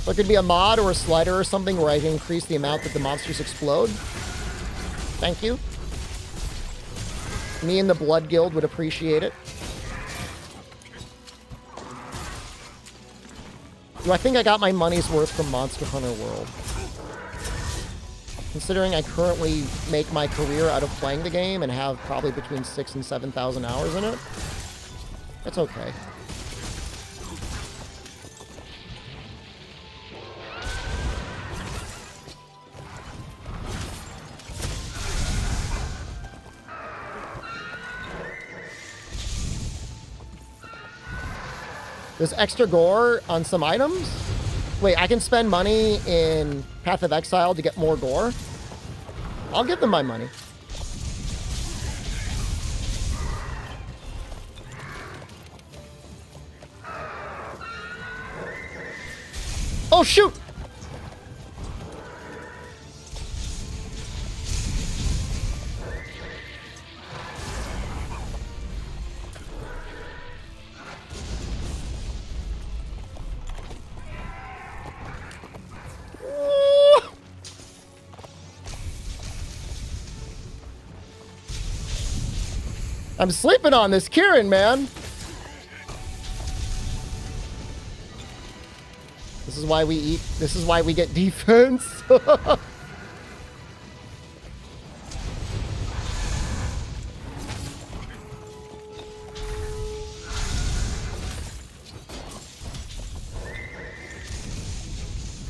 There could be a mod or a slider or something where I can increase the amount that the monsters explode. Thank you. Me and the Blood Guild would appreciate it. Do I think I got my money's worth from Monster Hunter World? Considering I currently make my career out of playing the game and have probably between 6,000 and 7,000 hours in it, that's okay. There's extra gore on some items? Wait, I can spend money in Path of Exile to get more gore? I'll give them my money. Oh, shoot! I'm sleeping on this Kieran, man. This is why we eat. This is why we get defense.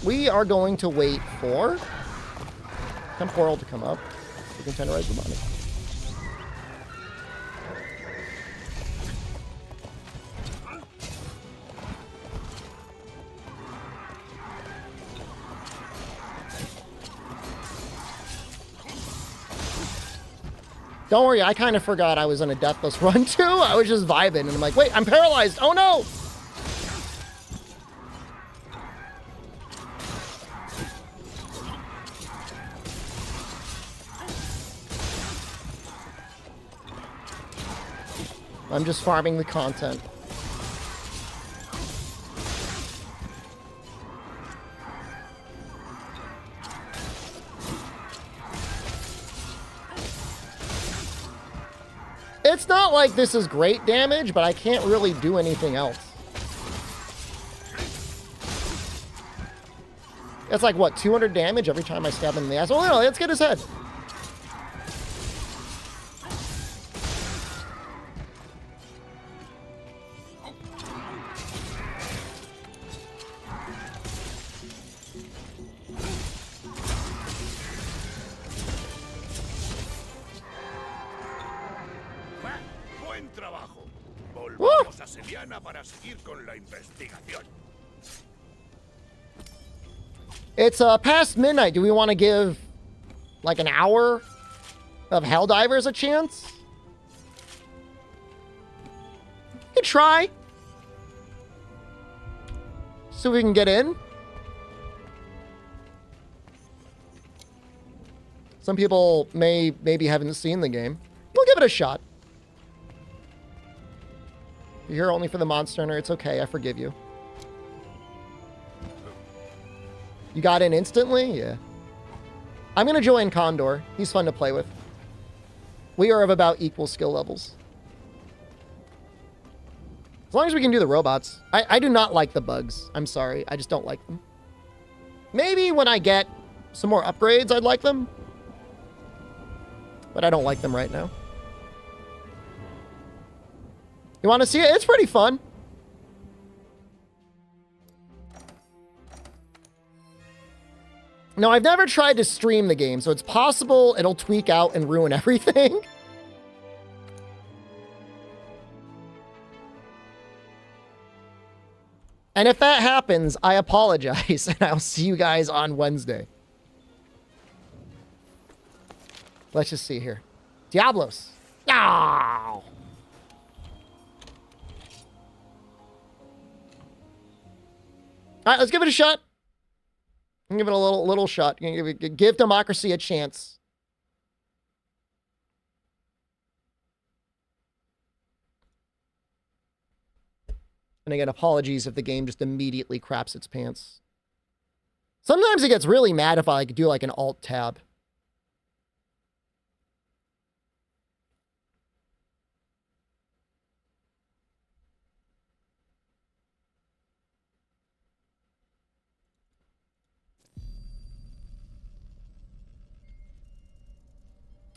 We are going to wait for Temporal to come up. We can tenderize the money. Don't worry, I kind of forgot I was on a Deathless run too. I was just vibing, and I'm like, wait, I'm paralyzed. Oh no! I'm just farming the content. It's not like this is great damage, but I can't really do anything else. It's like, what, 200 damage every time I stab him in the ass? Oh, no, let's get his head. Buen trabajo. Woo! Volvamos a Seliana para seguir con la investigación. It's past midnight. Do we want to give like an hour of Helldivers a chance? You can try. So we can get in. Some people maybe haven't seen the game. We'll give it a shot. You're here only for the Monster Hunter. It's okay. I forgive you. You got in instantly? Yeah. I'm going to join Condor. He's fun to play with. We are of about equal skill levels. As long as we can do the robots. I do not like the bugs. I'm sorry. I just don't like them. Maybe when I get some more upgrades, I'd like them. But I don't like them right now. You want to see it? It's pretty fun. No, I've never tried to stream the game, so it's possible it'll tweak out and ruin everything. And if that happens, I apologize, and I'll see you guys on Wednesday. Let's just see here. Diablos. Oh. All right, let's give it a shot. Give it a little shot. Give democracy a chance. And again, apologies if the game just immediately craps its pants. Sometimes it gets really mad if I do like an alt tab.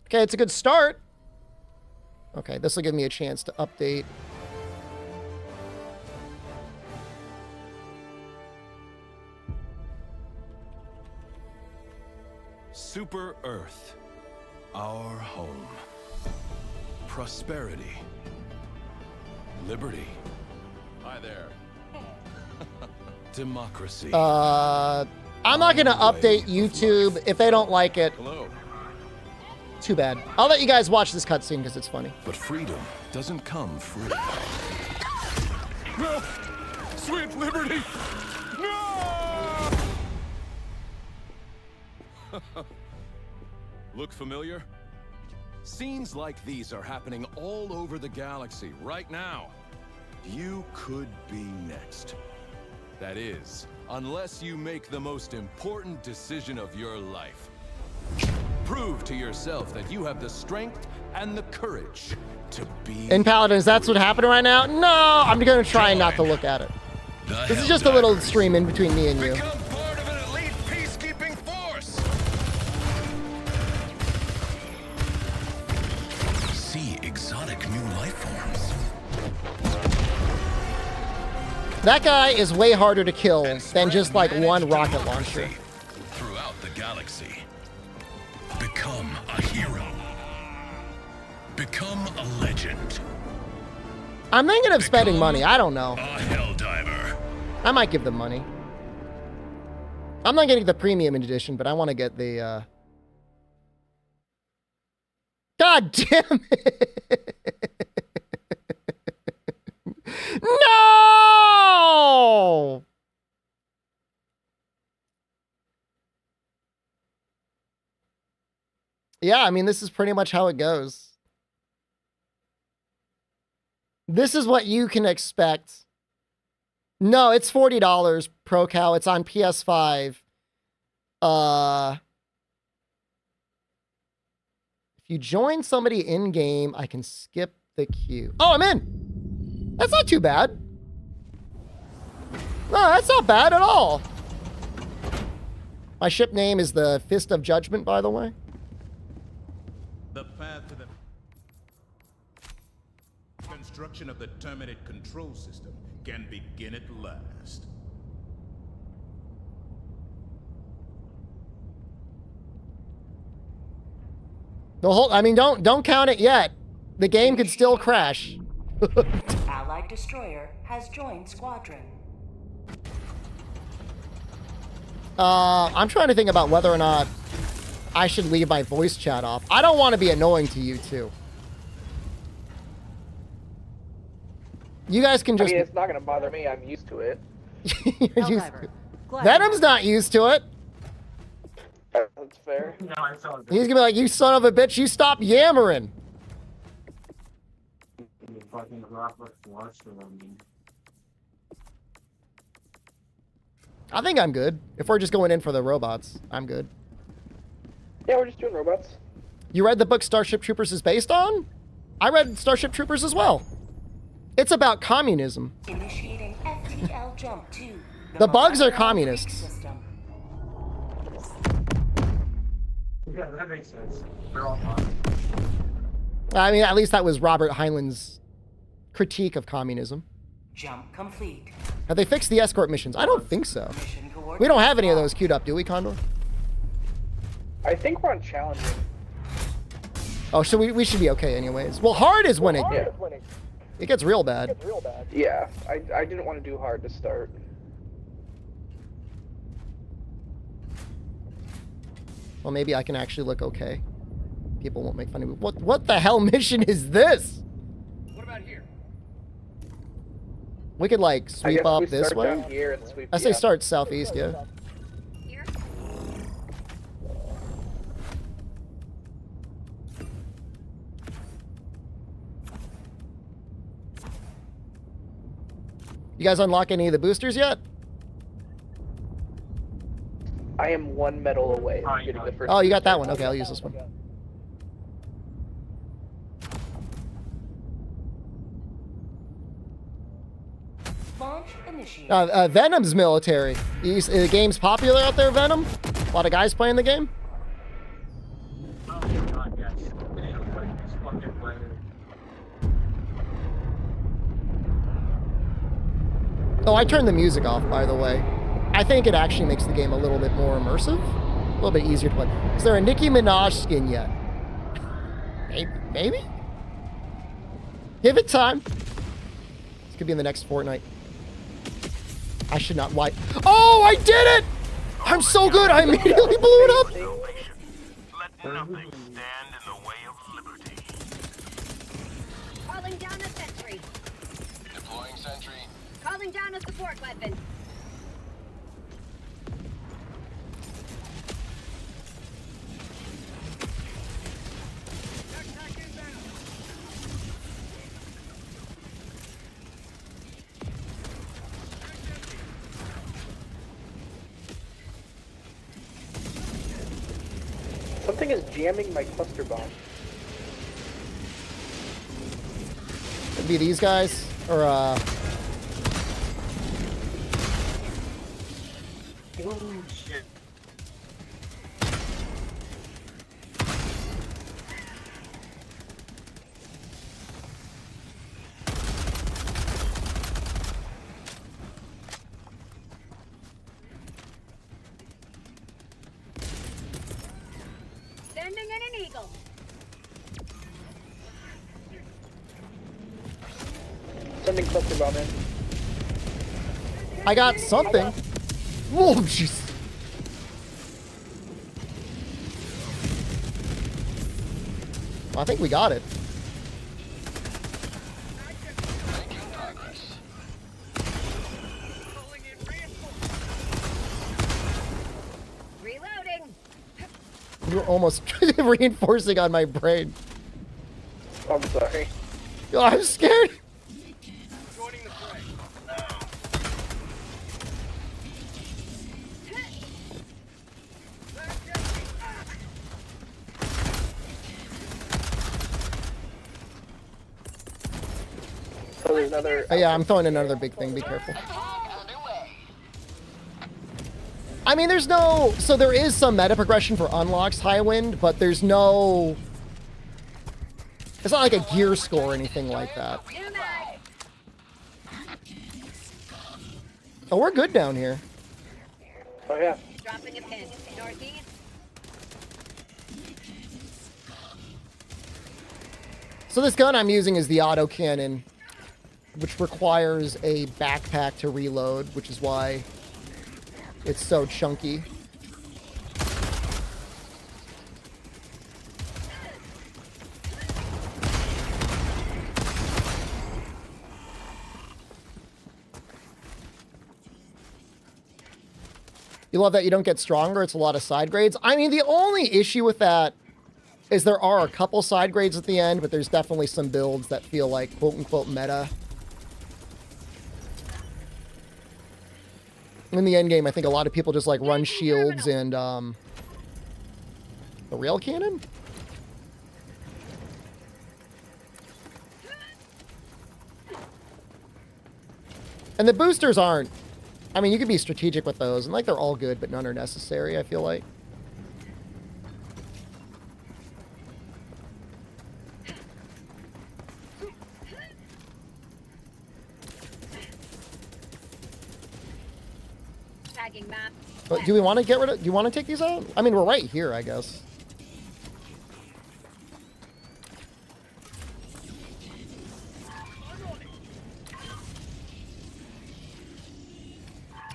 Okay, it's a good start. Okay, this will give me a chance to update. Super Earth, our home. Prosperity. Liberty. Hi there. Democracy. I'm not gonna update YouTube if they don't like it. Hello. Too bad. I'll let you guys watch this cutscene because it's funny. But freedom doesn't come free. No! Sweet liberty! No! Look familiar? Scenes like these are happening all over the galaxy right now. You could be next. That is, unless you make the most important decision of your life. Prove to yourself that you have the strength and the courage to be... In Paladins, that's what happened right now? No! I'm gonna try not to look at it. This is just a little stream in between me and you. Become part of an elite peacekeeping force! See exotic new life forms. That guy is way harder to kill than just like one rocket launcher. Throughout the galaxy. Become a hero. Become a legend. I'm thinking of spending money. I don't know. A Helldiver. I might give them money. I'm not getting the premium edition, but I want to get the, God damn it! No! Yeah, I mean, this is pretty much how it goes. This is what you can expect. No, it's $40 Pro Cow. It's on PS5. If you join somebody in-game, I can skip the queue. Oh, I'm in. That's not too bad. No, that's not bad at all. My ship name is the Fist of Judgment, by the way. The path to the construction of the terminate control system can begin at last. The whole, I mean, don't count it yet. The game could still crash. Allied destroyer has joined squadron. I'm trying to think about whether or not I should leave my voice chat off. I don't want to be annoying to you two. You guys can just... I mean, it's not gonna bother me. I'm used to it. You're used to it. Venom's not used to it. That's fair. He's gonna be like, you son of a bitch, you stop yammering. I think I'm good. If we're just going in for the robots, I'm good. Yeah, we're just doing robots. You read the book Starship Troopers is based on? I read Starship Troopers as well. It's about communism. Initiating FTL jump to The bugs are communists. Yeah, that makes sense. They're all fine. I mean, at least that was Robert Heinlein's critique of communism. Jump complete. Have they fixed the escort missions? I don't think so. We don't have any of those queued up, do we, Condor? I think we're on challenging. Oh, so we should be okay anyways. Well, hard is when it gets real bad. Yeah, I didn't want to do hard to start. Well, maybe I can actually look okay. People won't make fun of me. What the hell mission is this? What about here? We could like sweep up this way. Down here and sweep, I say start southeast, yeah. Here? You guys unlock any of the boosters yet? I am 1 medal away from getting the first. Oh, you got that one. Okay, I'll use this one. Launch initiated. Venom's military. The game's popular out there, Venom? A lot of guys playing the game? Oh, I turned the music off, by the way. I think it actually makes the game a little bit more immersive. A little bit easier to play. Is there a Nicki Minaj skin yet? Maybe? Give it time. This could be in the next fortnight. I should not wipe. Oh, I did it! I'm so good, I immediately blew it up! Let nothing stand in the way of liberty. Calling down a sentry. Deploying sentry. Calling down a support weapon. Something is jamming my cluster bomb. Could be these guys, or Oh shit. Sending in an eagle. Sending cluster bomb in. I got something. Whoa, jeez. I think we got it. Reloading. You're almost reinforcing on my brain. I'm sorry. Oh, I'm scared. Joining the fray. So there's another. Oh, yeah, I'm throwing another big thing. Be careful. I mean, there's no... So there is some meta progression for unlocks high wind, but there's no... It's not like a gear score or anything like that. Oh, we're good down here. Oh yeah. Dropping a pin. Northeast. So this gun I'm using is the autocannon, which requires a backpack to reload, which is why it's so chunky. You love that you don't get stronger. It's a lot of side grades. I mean, the only issue with that is there are a couple side grades at the end, but there's definitely some builds that feel like quote-unquote meta. In the end game, I think a lot of people just like run shields and the rail cannon. And the boosters aren't. I mean, you can be strategic with those, and like they're all good, but none are necessary, I feel like. Map. But do we want to get rid of? Do you want to take these out? I mean, we're right here, I guess.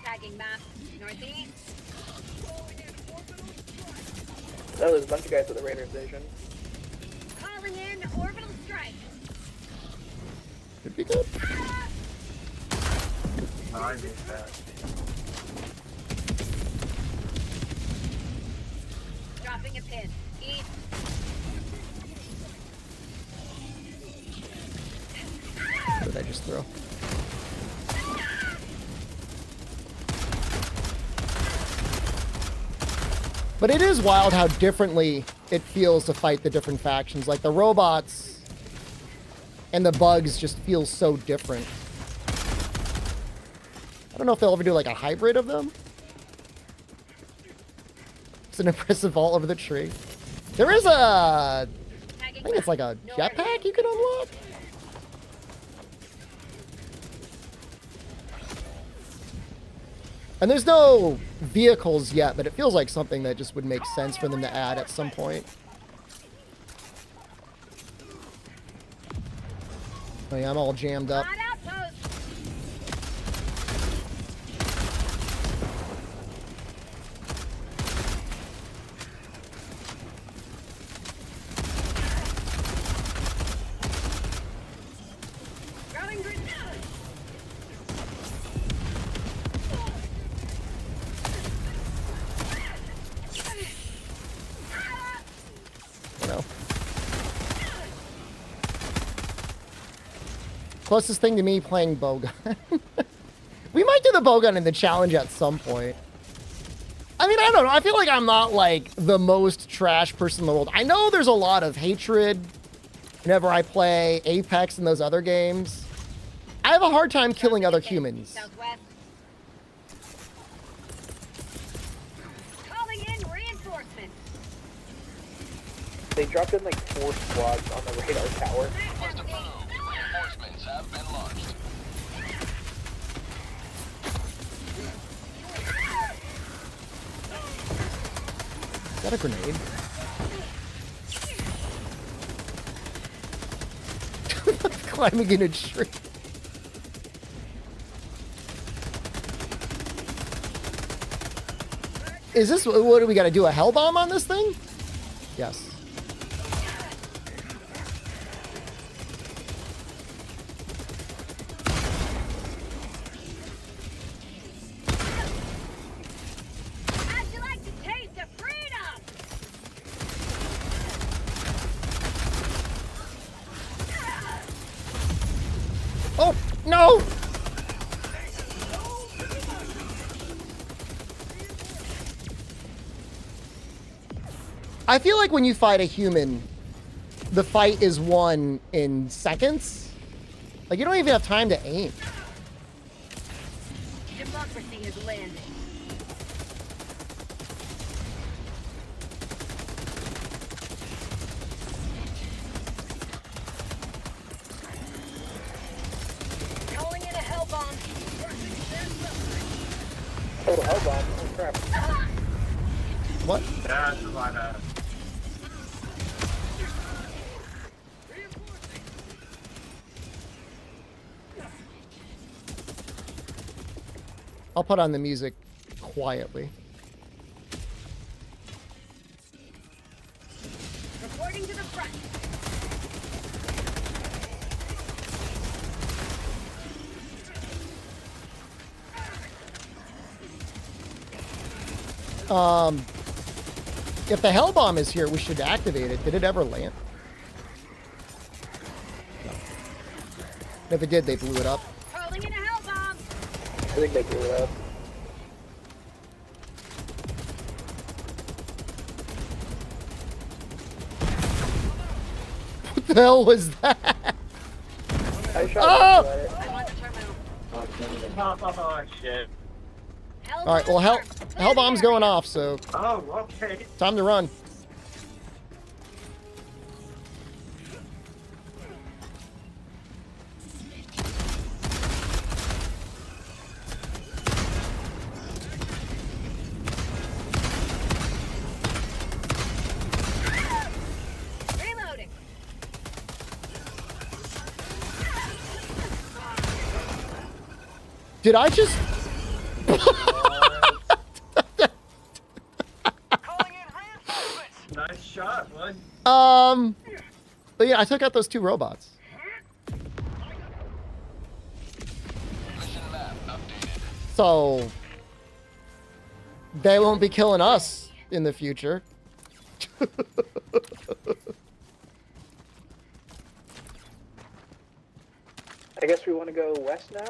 Tagging map. Northeast. Oh, there's a bunch of guys with the radar station. Calling in orbital strike. Could be good. No, I missed that. Dropping a pin. East. What did I just throw? But it is wild how differently it feels to fight the different factions. Like the robots and the bugs just feel so different. I don't know if they'll ever do like a hybrid of them. It's an impressive vault over the tree. There is a... I think it's like a jetpack you can unlock. And there's no vehicles yet, but it feels like something that just would make sense for them to add at some point. Oh yeah, I'm all jammed up. Closest thing to me playing bowgun. We might do the bowgun in the challenge at some point. I mean, I don't know. I feel like I'm not like the most trash person in the world. I know there's a lot of hatred whenever I play Apex and those other games. I have a hard time killing other humans. Southwest. Calling in reinforcements. They dropped in like 4 squads on the radar tower. Reinforcements have been launched. Is that a grenade? Climbing in a tree. Is this, what do we gotta do, a hell bomb on this thing? Yes. How'd you like to taste of freedom? Oh, no! I feel like when you fight a human, the fight is won in seconds. Like, you don't even have time to aim. Democracy is landing. Calling in a hell bomb. Oh, hell bomb. Oh, crap. What? Yeah, it's a lot of... I'll put on the music quietly. Reporting to the front. If the hell bomb is here, we should activate it. Did it ever land? No. If it did, they blew it up. Calling in a hell bomb. I think they blew it up. What the hell was that? I shot at it. I want the terminal. Oh, shit. Hell All right, well, hell bomb's going off, so Oh, okay. time to run. Reloading. Did I just... Nice shot, bud. But yeah, I took out those 2 robots. So they won't be killing us in the future. I guess we want to go west now?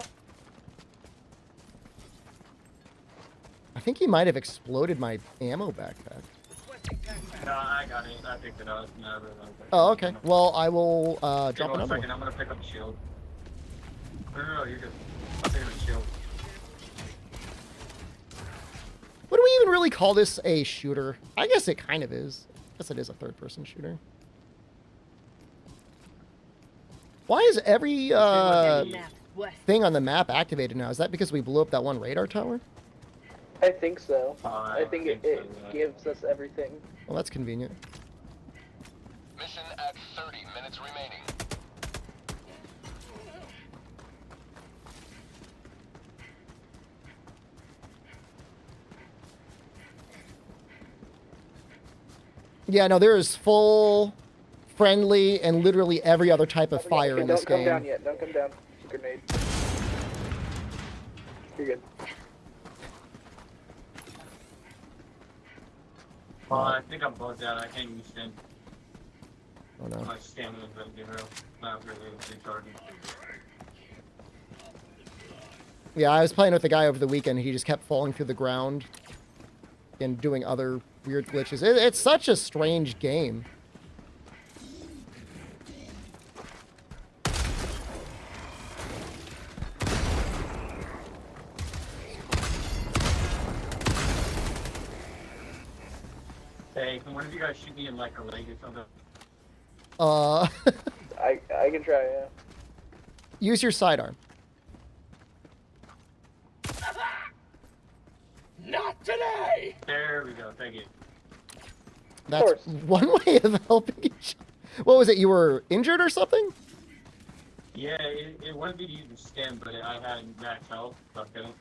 I think he might have exploded my ammo backpack. No, I got it. I picked it up. No, I really don't. Oh, okay. Well, I will Drop drop another second. one. I'm gonna pick up the shield. No, you're good. I'll pick up the shield. What do we even really call this a shooter? I guess it kind of is. I guess it is a third-person shooter. Why is every thing on the map activated now? Is that because we blew up that one radar tower? I think so. I think think it so, yeah. gives us everything. Well, that's convenient. Mission at 30 minutes remaining. Yeah, no, there is full, friendly, and literally every other type of fire in this game. Don't come down yet. Don't come down. Grenade. You're good. I think I'm bugged out. I can't even stand. Oh no. My stamina's not really recharging. Yeah, I was playing with a guy over the weekend. He just kept falling through the ground and doing other weird glitches. It's such a strange game. Hey, can one of you guys shoot me in like a leg or something? I can try, yeah. Use your sidearm. Not today! There we go. Thank you. That's one way of helping each other. What was it? You were injured or something? Yeah, it wanted me to use the stem, but I had max health, so I couldn't.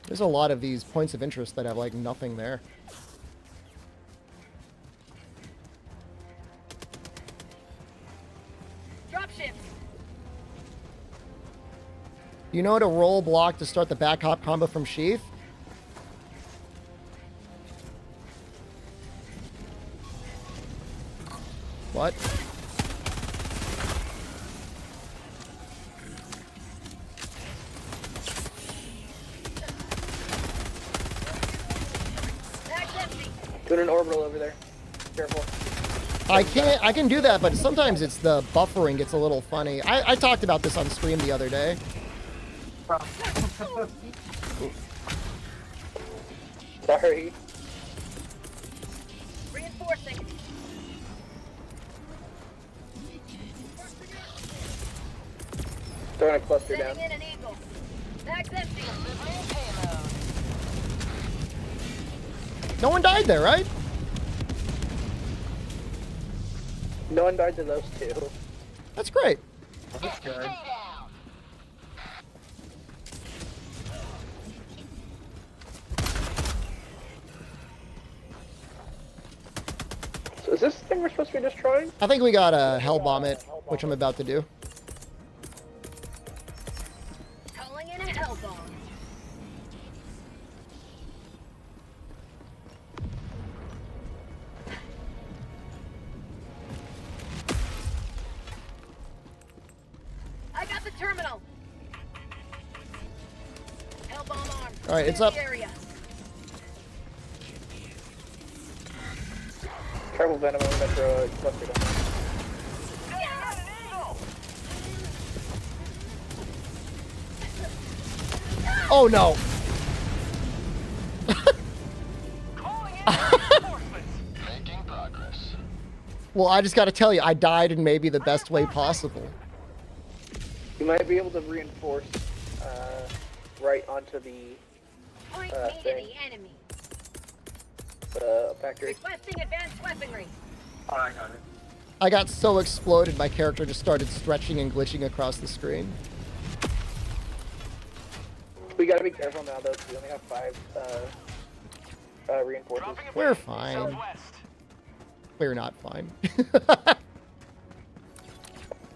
There's a lot of these points of interest that have like nothing there. Dropship. You know how to roll block to start the back hop combo from Sheath? What? Doing an orbital over there. Careful. I can do that, but sometimes it's the buffering gets a little funny. I talked about this on stream the other day. Sorry. Reinforcing. Throwing a cluster down. Sending in an eagle. Bag's empty. No one died there, right? No one died to those two. That's great. That's good. So is this the thing we're supposed to be destroying? I think we got a hell bomb it, which I'm about to do. Calling in a hell bomb. I got the terminal. Hell bomb armed. All right, it's up. Area. Careful, Venom. I'm gonna throw a cluster down. Oh no! Making progress. Well, I just got to tell you, I died in maybe the best way possible. You might be able to reinforce right onto the Point me to thing. the enemy. Factory. Requesting advanced weaponry. Oh, I got it. I got so exploded, my character just started stretching and glitching across the screen. We gotta be careful now, though, because we only have 5 reinforcements. We're fine. We're not fine.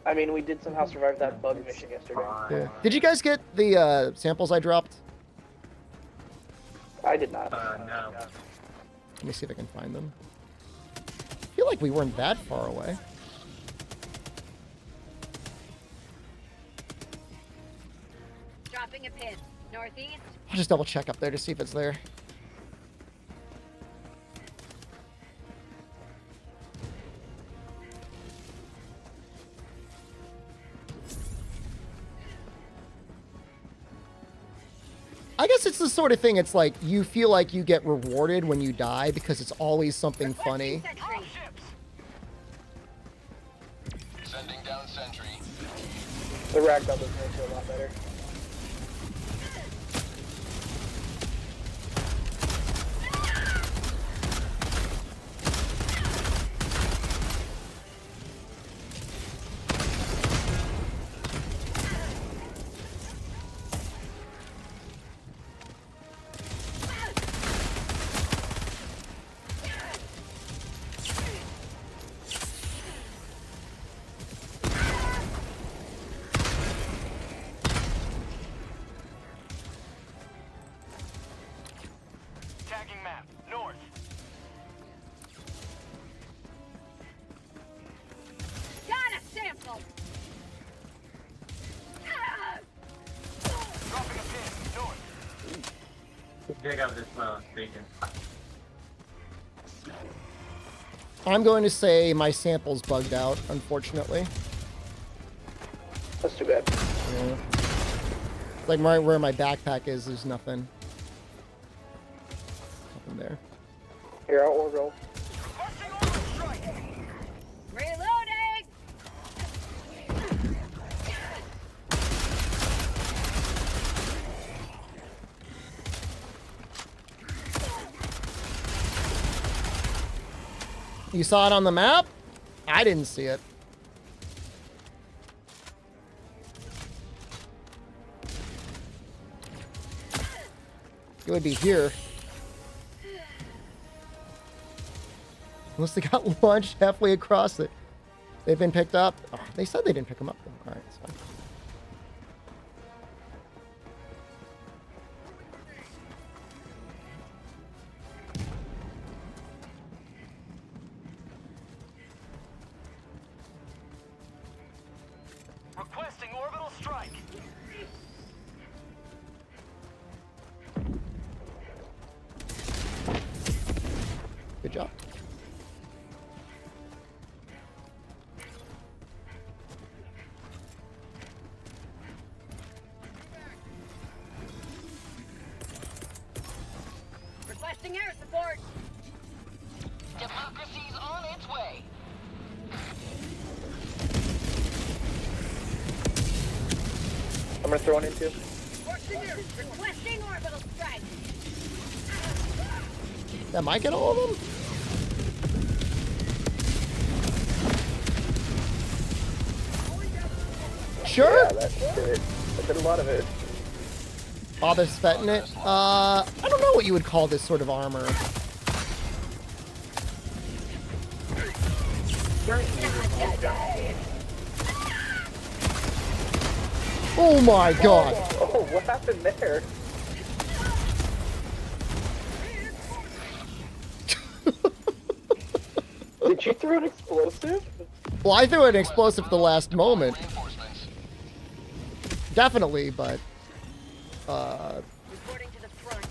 I mean, we did somehow survive that bug mission yesterday. Yeah. Did you guys get the samples I dropped? I did not. No. Let me see if I can find them. I feel like we weren't that far away. Dropping a pin. Northeast. I'll just double check up there to see if it's there. I guess it's the sort of thing, it's like, you feel like you get rewarded when you die because it's always something funny. Sending down sentry. The ragdoll does make it a lot better. Tagging map. North. Got a sample. Dropping a pin. North. Dig out this bacon. I'm going to say my sample's bugged out, unfortunately. That's too bad. Yeah. Like right where my backpack is, there's nothing. Nothing there. Here, I'll orbital. Reloading. You saw it on the map? I didn't see it. It would be here. Unless they got launched halfway across it. They've been picked up. Oh, they said they didn't pick them up. All right, it's fine. Requesting orbital strike. Good job. Requesting air support. Democracy's on its way. I'm gonna throw one in too. Requesting orbital strike. Am I get all of them? Sure. Yeah, that did it. That did a lot of it. Father Svetting it. I don't know what you would call this sort of armor. Oh my god! Oh, what happened there? Did you throw an explosive? Well, I threw an explosive at the last moment. Definitely, but... Reporting to the front.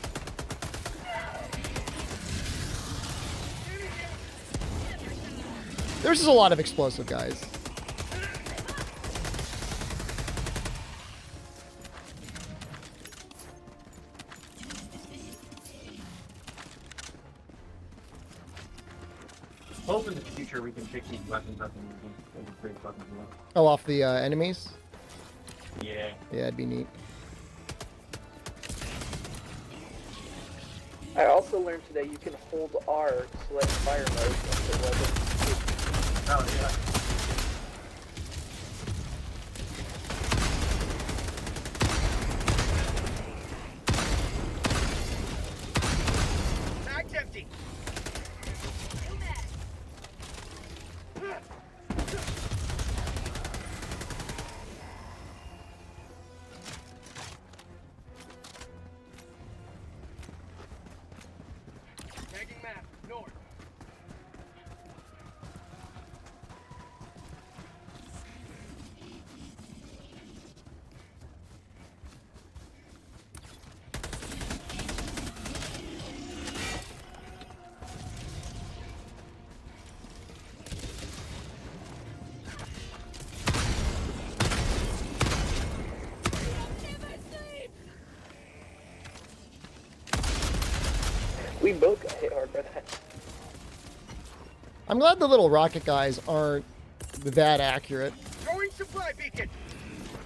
There's just a lot of explosive guys. Hope in the future we can pick these weapons up and use them. Pretty fucking cool. Oh, off the enemies? Yeah. Yeah, it'd be neat. I also learned today you can hold R to select fire mode with the weapon. Oh, yeah. Mag's empty. Tagging map, north. We both got hit hard by that. I'm glad the little rocket guys aren't that accurate. Throwing supply beacon.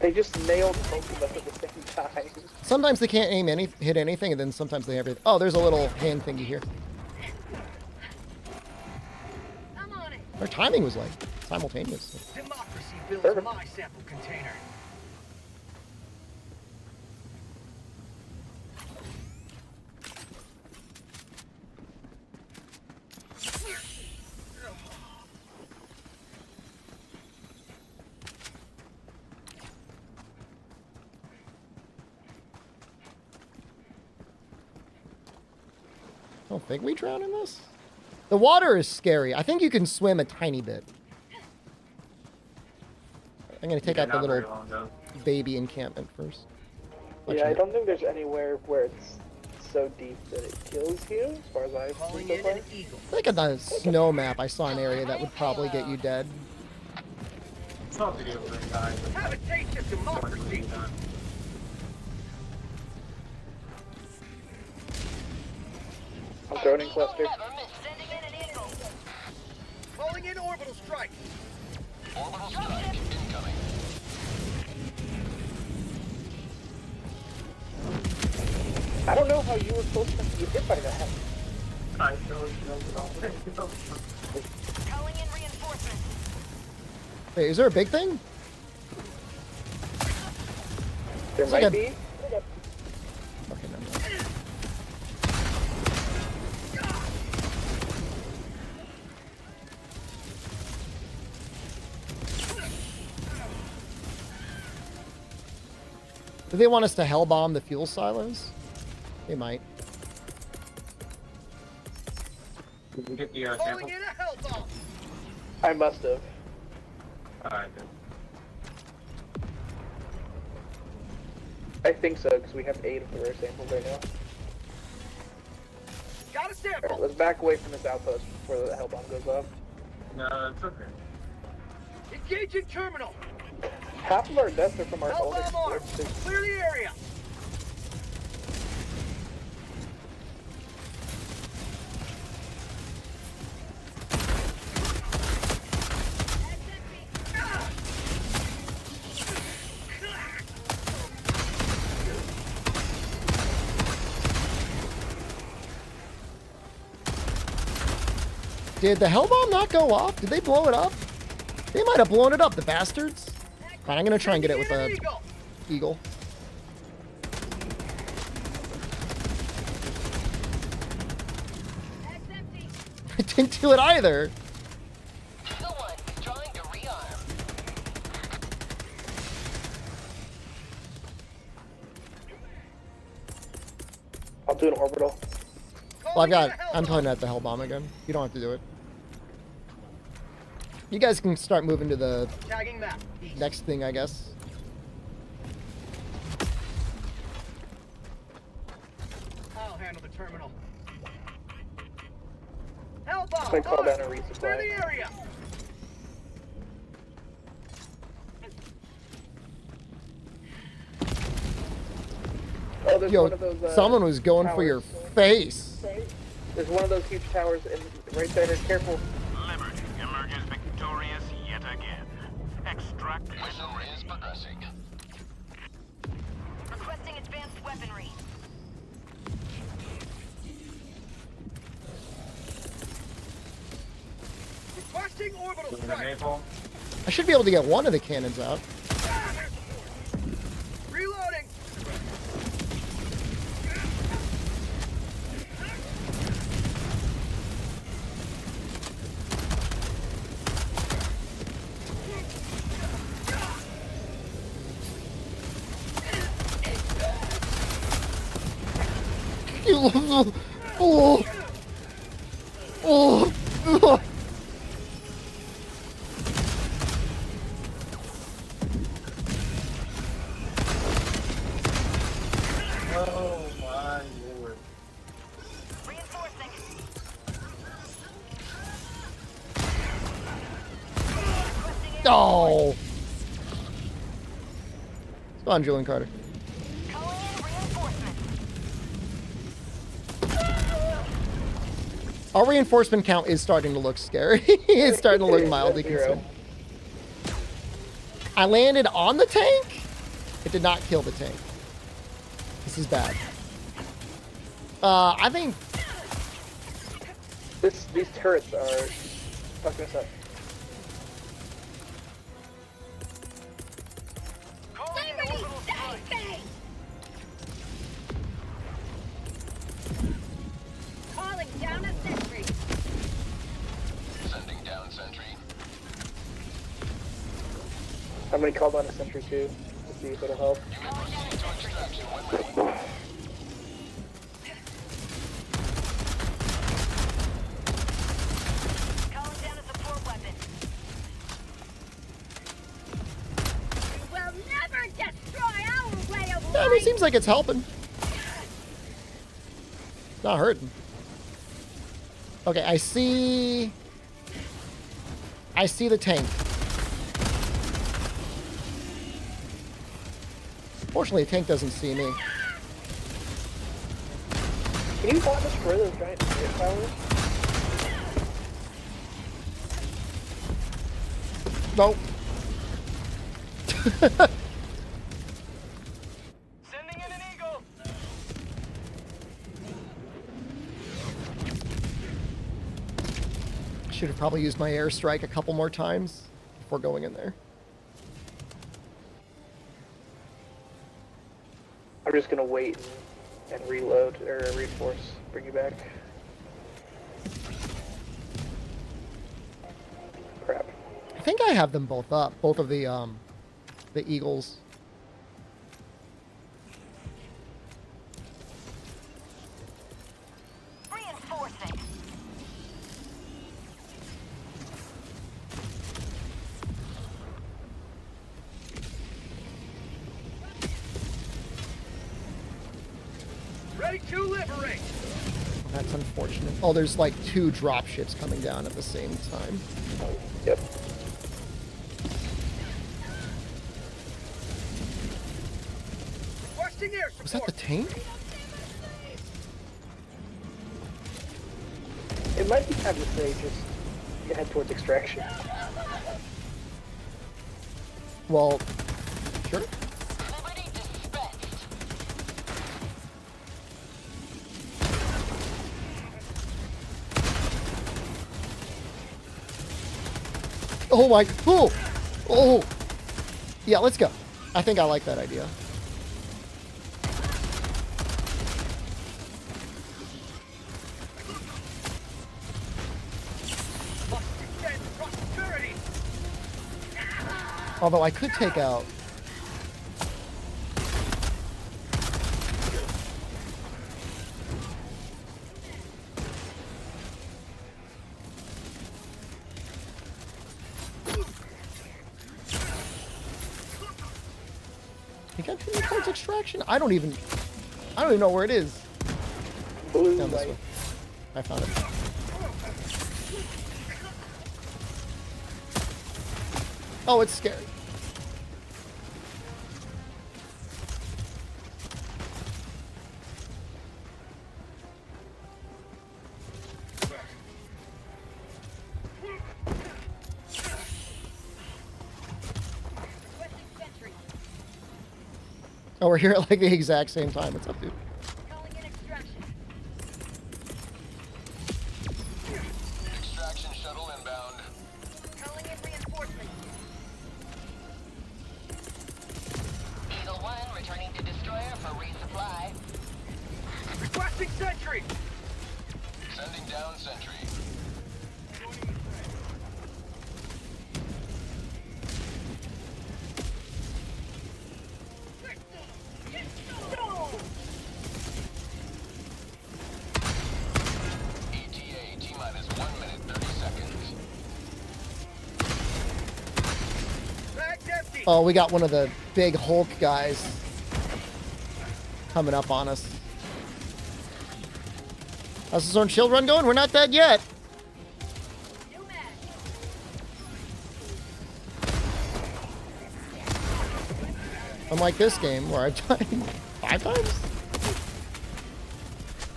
They just nailed both of us at the same time. Sometimes they can't hit anything, and then sometimes they have everything. Oh, there's a little hand thingy here. I'm on it. Their timing was like simultaneous. Democracy builds my sample container. I don't think we drown in this. The water is scary. I think you can swim a tiny bit. I'm gonna take out the little baby encampment first. Yeah, I don't think there's anywhere where it's so deep that it kills you, as far as I've seen so far. I think on the snow map I saw an area that would probably get you dead. It's not video for guys. Have a taste of democracy. I'm throwing in cluster. Calling in orbital strike. Orbital strike incoming. I don't know how you were supposed to get hit by that. I don't know. Calling in reinforcements. Wait, is there a big thing? There It's might like be. Okay, never mind. Do they want us to hell bomb the fuel silos? They might. Did you get the Calling sample? in a hell bomb. I must have. Alright, good. I think so, because we have 8 of the rare samples right now. Got a sample. Alright, let's back away from this outpost before the hell bomb goes off. No, it's okay. Engaging terminal. Half of our deaths are from our Hell own bomb armed. explosives. Clear the area. Did the hell bomb not go off? Did they blow it up? They might have blown it up, the bastards. Fine, I'm gonna try and get it with a eagle. I didn't do it either. do an orbital. Well, I'm playing at the Hell Bomb again. You don't have to do it. You guys can start moving to the Tagging map. next thing, I guess. I'll handle the terminal. Hellbomb! I'm gonna call down a Clear resupply. the area! Oh, there's Yo, one of those, someone was going for your towers. face. There's one of those huge towers right there. Careful. Liberty emerges victorious yet again. Extract mission is progressing. Requesting advanced weaponry. Requesting orbital The strike! maple. I should be able to get one of the cannons out. Reloading! Oh, oh, oh. Oh my lord. Reinforcing. Oh. Come on, Julian Carter. Calling in reinforcements. Our reinforcement count is starting to look scary. It's starting to look mildly Zero. concerning. I landed on the tank. It did not kill the tank. This is bad. I think These turrets are fucking us up. Liberty, save me! Calling down a sentry. Sending down sentry. I'm gonna call down a sentry too to see if it'll help. Calling down a support weapon. You will never destroy our way of yeah, I mean, it seems like it's helping. Not hurting. Okay, I see the tank. Fortunately, the tank doesn't see me. Can you not destroy those giant turret towers? Nope. Sending in an eagle! Should have probably used my airstrike a couple more times before going in there. I'm just gonna wait and reload or reinforce, bring you back. Crap. I think I have them both up, both of the eagles. Reinforcing. Ready to liberate! That's unfortunate. Oh, there's like 2 drop ships coming down at the same time. Yep. Requesting air support! Was that the tank? It might be time to say just head towards extraction. Well, sure. Liberty dispatched. Oh my, oh, oh. Yeah, let's go. I think I like that idea. Extend prosperity! Although I could take out. You got to towards extraction? I don't even know where it is. Blue Down this light. way. I found it. Oh, it's scary. Oh, we're here at like the exact same time. What's up, dude? Calling in extraction. Extraction shuttle inbound. Calling in reinforcements. Eagle 1 returning to destroyer for resupply. Requesting sentry. Sending down sentry. ETA T-minus 1 minute 30 seconds. Bag's empty. Oh, we got one of the big Hulk guys coming up on us. How's this own shield run going? We're not dead yet. New mag. Unlike this game where I died 5 times.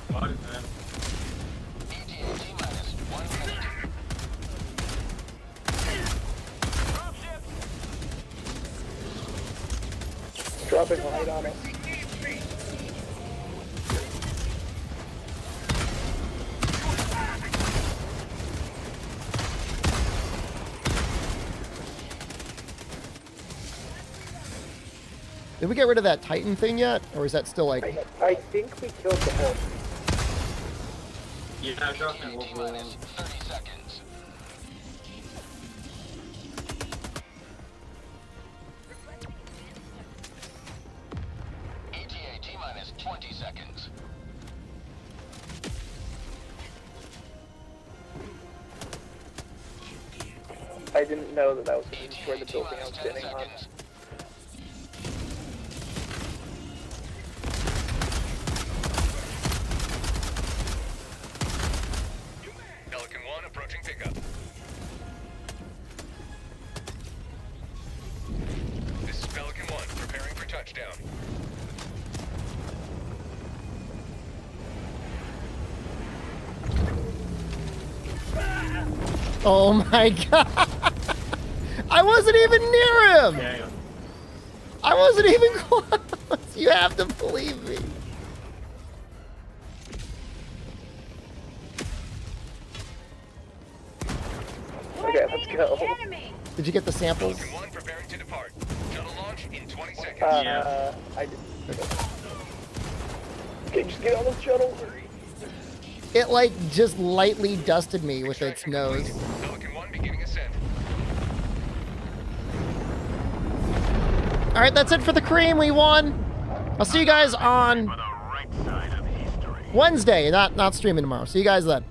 What is that? ETA T-minus 1 minute. Dropping light on us. Did we get rid of that Titan thing yet? Or is that still like... I think we killed the Hulk. Yeah, I dropped in T-minus 30 seconds. ETA T-minus 20 seconds. I didn't know that was going to destroy the building I was standing on. Pelican 1 approaching pickup. This is Pelican 1 preparing for touchdown. Oh my god! I wasn't even near him! Damn. I wasn't even close! You have to believe me. Okay, let's go. Enemy. Did you get the samples? Pelican 1 preparing to depart. Shuttle launch in 20 seconds. Yeah. I did. Okay, just get on the shuttle. It like just lightly dusted me with its nose. Pelican 1 beginning ascent. Alright, that's it for the cream. We won. I'll see you guys on For the right side of history. Wednesday. Not streaming tomorrow. See you guys then.